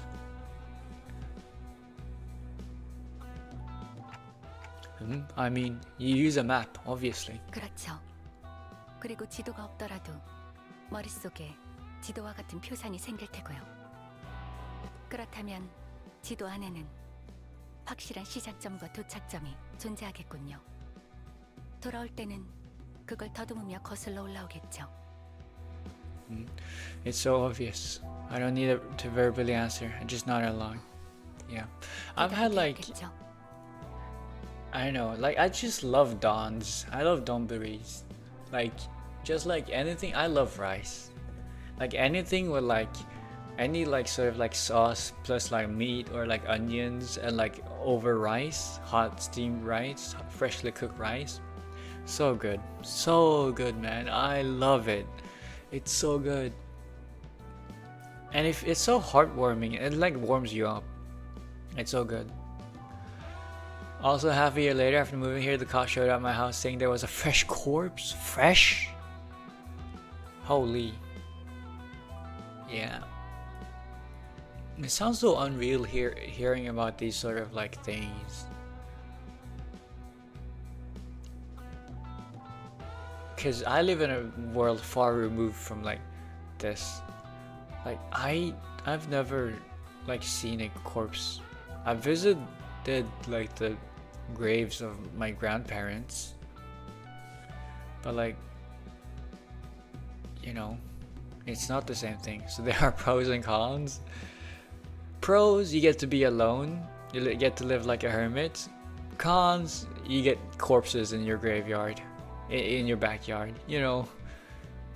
I mean, you use a map, obviously. 그렇죠. 그리고 지도가 없더라도 머릿속에 지도와 같은 표상이 생길 테고요. 그렇다면 지도 안에는 확실한 시작점과 도착점이 존재하겠군요. 돌아올 때는 그걸 더듬으며 거슬러 올라오겠죠. It's so obvious. I don't need to verbally answer. I just nod along. Yeah. I've had like, I don't know, like I just love dons. I love donberries. Like, just like anything, I love rice. Like anything with like, any like sort of like sauce plus like meat or like onions and like over rice, hot steamed rice, freshly cooked rice. So good. So good, man. I love it. It's so good. And if it's so heartwarming, it like warms you up. It's so good. Also, half a year later, after moving here, the cop showed up at my house saying there was a fresh corpse. Fresh? Holy. Yeah. It sounds so unreal hearing about these sort of like things. Because I live in a world far removed from like this. Like I've never like seen a corpse. I visited like the graves of my grandparents, but like, you know, it's not the same thing. So there are pros and cons. Pros, you get to be alone, you get to live like a hermit. Cons, you get corpses in your graveyard, in your backyard. You know,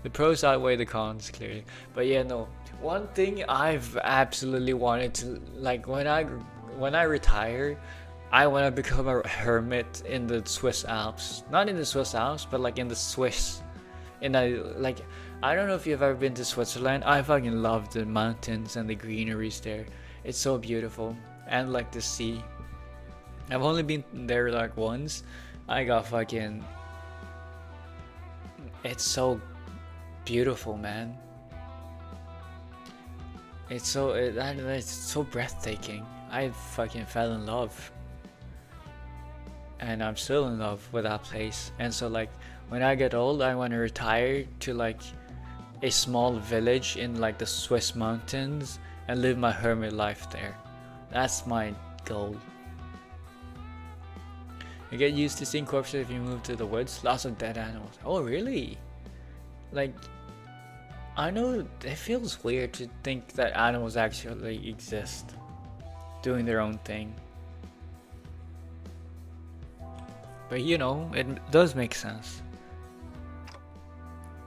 the pros outweigh the cons clearly. But yeah, no, one thing I've absolutely wanted to, like, when I retire, I want to become a hermit in the Swiss Alps. Not in the Swiss Alps, but like in the Swiss. And I don't know if you've ever been to Switzerland. I fucking love the mountains and the greeneries there. It's so beautiful. And like the sea. I've only been there like once. I got fucking... It's so beautiful, man. It's so breathtaking. I fucking fell in love. And I'm still in love with that place. And so like, when I get old, I want to retire to like a small village in like the Swiss mountains and live my hermit life there. That's my goal. You get used to seeing corpses if you move to the woods. Lots of dead animals. Oh really? Like, I know it feels weird to think that animals actually exist, doing their own thing. But you know, it does make sense.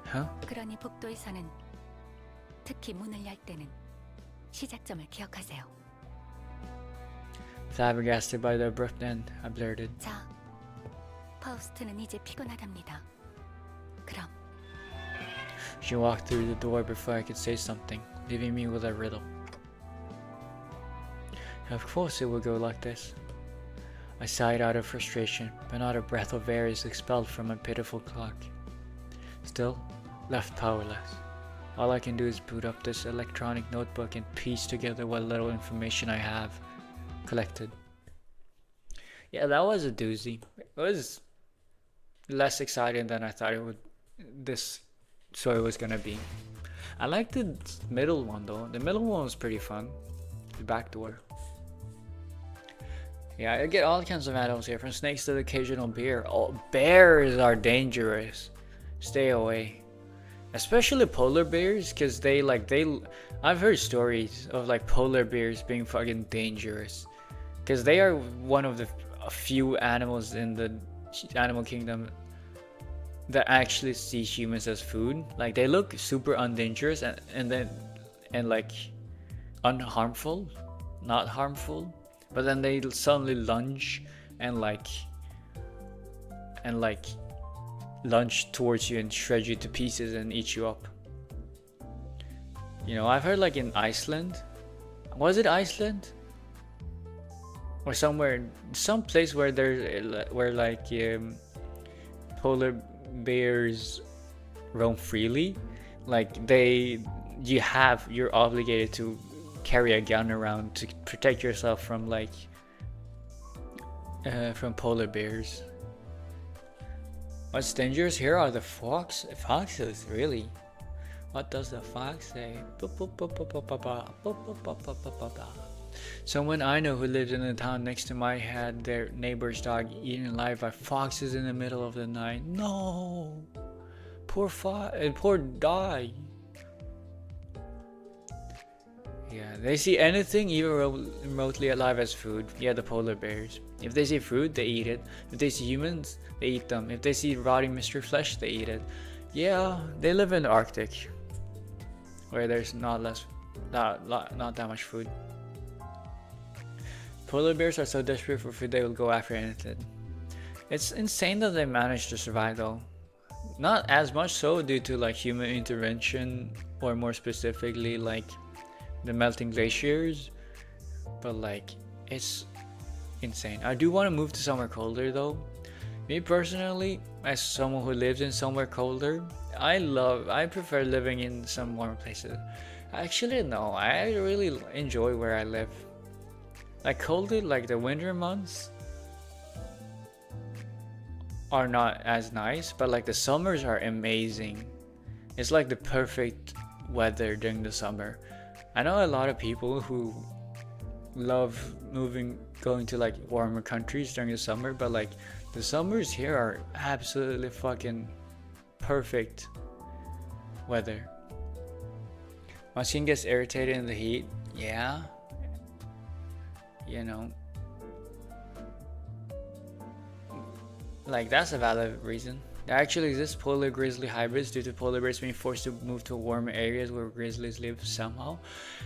Huh? 그러니 복도에서는 특히 문을 열 때는 시작점을 기억하세요. Flabbergasted by the abrupt end, I blurted. 자, 파우스트는 이제 피곤하답니다. 그럼 She walked through the door before I could say something, leaving me with a riddle. Of course it would go like this. I sighed out of frustration, but not a breath of air is expelled from my pitiful clock. Still, left powerless. All I can do is boot up this electronic notebook and piece together what little information I have collected. Yeah, that was a doozy. It was less exciting than I thought this story was gonna be. I like the middle one though. The middle one was pretty fun. The back door. Yeah, I get all kinds of animals here, from snakes to the occasional bear. Oh, bears are dangerous. Stay away. Especially polar bears, because I've heard stories of like polar bears being fucking dangerous. Because they are one of the few animals in the animal kingdom that actually see humans as food. Like, they look super undangerous and like unharmful, not harmful. But then they suddenly lunge and lunge towards you and shred you to pieces and eat you up. You know, I've heard like in Iceland, was it Iceland? Or some place where polar bears roam freely. Like you're obligated to carry a gun around to protect yourself from from polar bears. What's dangerous here are the foxes, really. What does the fox say? Someone I know who lived in the town next to mine had their neighbor's dog eaten alive by foxes in the middle of the night. No! Poor dog. Yeah, they see anything even remotely alive as food. Yeah, the polar bears. If they see fruit, they eat it. If they see humans, they eat them. If they see rotting mystery flesh, they eat it. Yeah, they live in the Arctic, where there's not that much food. Polar bears are so desperate for food they will go after anything. It's insane that they managed to survive though. Not as much so due to like human intervention, or more specifically like the melting glaciers, but like it's insane. I do want to move to somewhere colder though. Me personally, as someone who lives in somewhere colder, I prefer living in some warmer places. Actually no, I really enjoy where I live. Like colder, like the winter months are not as nice, but like the summers are amazing. It's like the perfect weather during the summer. I know a lot of people who love going to like warmer countries during the summer, but like the summers here are absolutely fucking perfect weather. My skin gets irritated in the heat. Yeah, you know, like that's a valid reason. There actually exists polar grizzly hybrids due to polar bears being forced to move to warmer areas where grizzlies live somehow.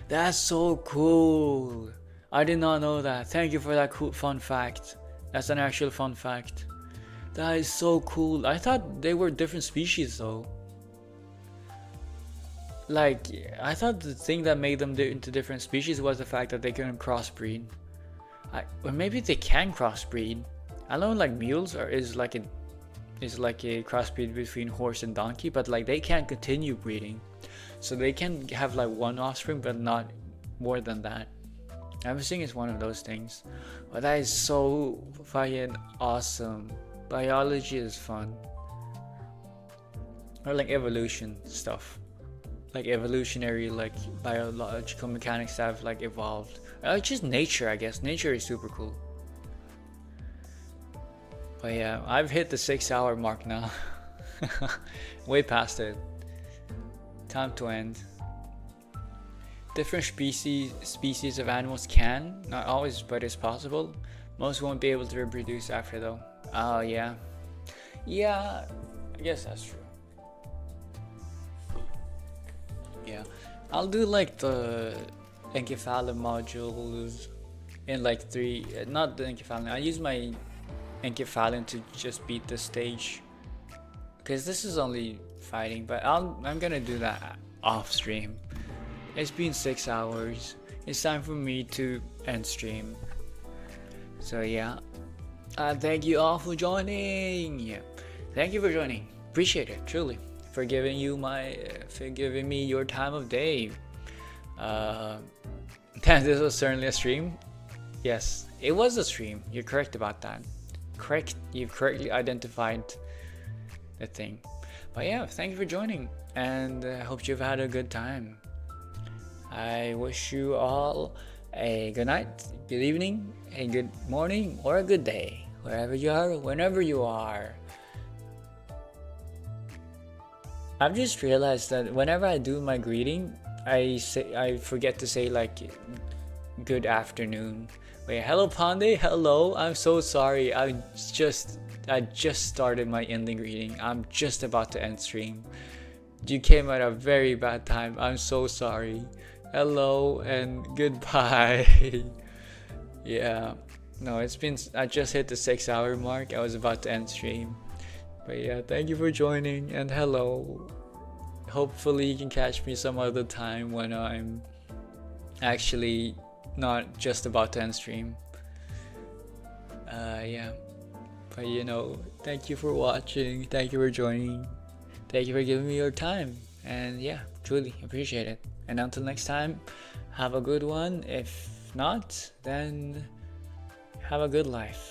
That's so cool. I did not know that. Thank you for that cool fun fact. That's an actual fun fact. That is so cool. I thought they were different species though. Like, I thought the thing that made them into different species was the fact that they couldn't crossbreed. Or maybe they can crossbreed. I know like mules is like a crossbreed between horse and donkey, but like they can't continue breeding. So they can have like one offspring, but not more than that. I'm assuming it's one of those things. But that is so fucking awesome. Biology is fun. Or like evolution stuff. Like evolutionary, like biological mechanics that have like evolved. Just nature, I guess. Nature is super cool. But yeah, I've hit the 6-hour mark now. Way past it. Time to end. Different species of animals can, not always, but it's possible. Most won't be able to reproduce after though. Oh yeah. Yeah, I guess that's true. Yeah, I'll do like the encephalon modules in like 3, not the encephalon, I use my encephalon to just beat the stage. Because this is only fighting, but I'm gonna do that off stream. It's been 6 hours. It's time for me to end stream. So yeah, thank you all for joining. Yeah, thank you for joining. Appreciate it truly. For giving me your time of day. This was certainly a stream. Yes, it was a stream. You're correct about that. Correct. You've correctly identified the thing. But yeah, thank you for joining, and I hope you've had a good time. I wish you all a good night, good evening, a good morning, or a good day, wherever you are, whenever you are. I've just realized that whenever I do my greeting, I forget to say like good afternoon. Wait, hello Pandey, hello. I'm so sorry. I just started my ending greeting. I'm just about to end stream. You came at a very bad time. I'm so sorry. Hello and goodbye. Yeah. No, I just hit the 6-hour mark. I was about to end stream. But yeah, thank you for joining, and hello. Hopefully you can catch me some other time when I'm actually not just about to end stream. Yeah. But you know, thank you for watching, thank you for joining, thank you for giving me your time, and yeah, truly appreciate it. And until next time, have a good one. If not, then have a good life.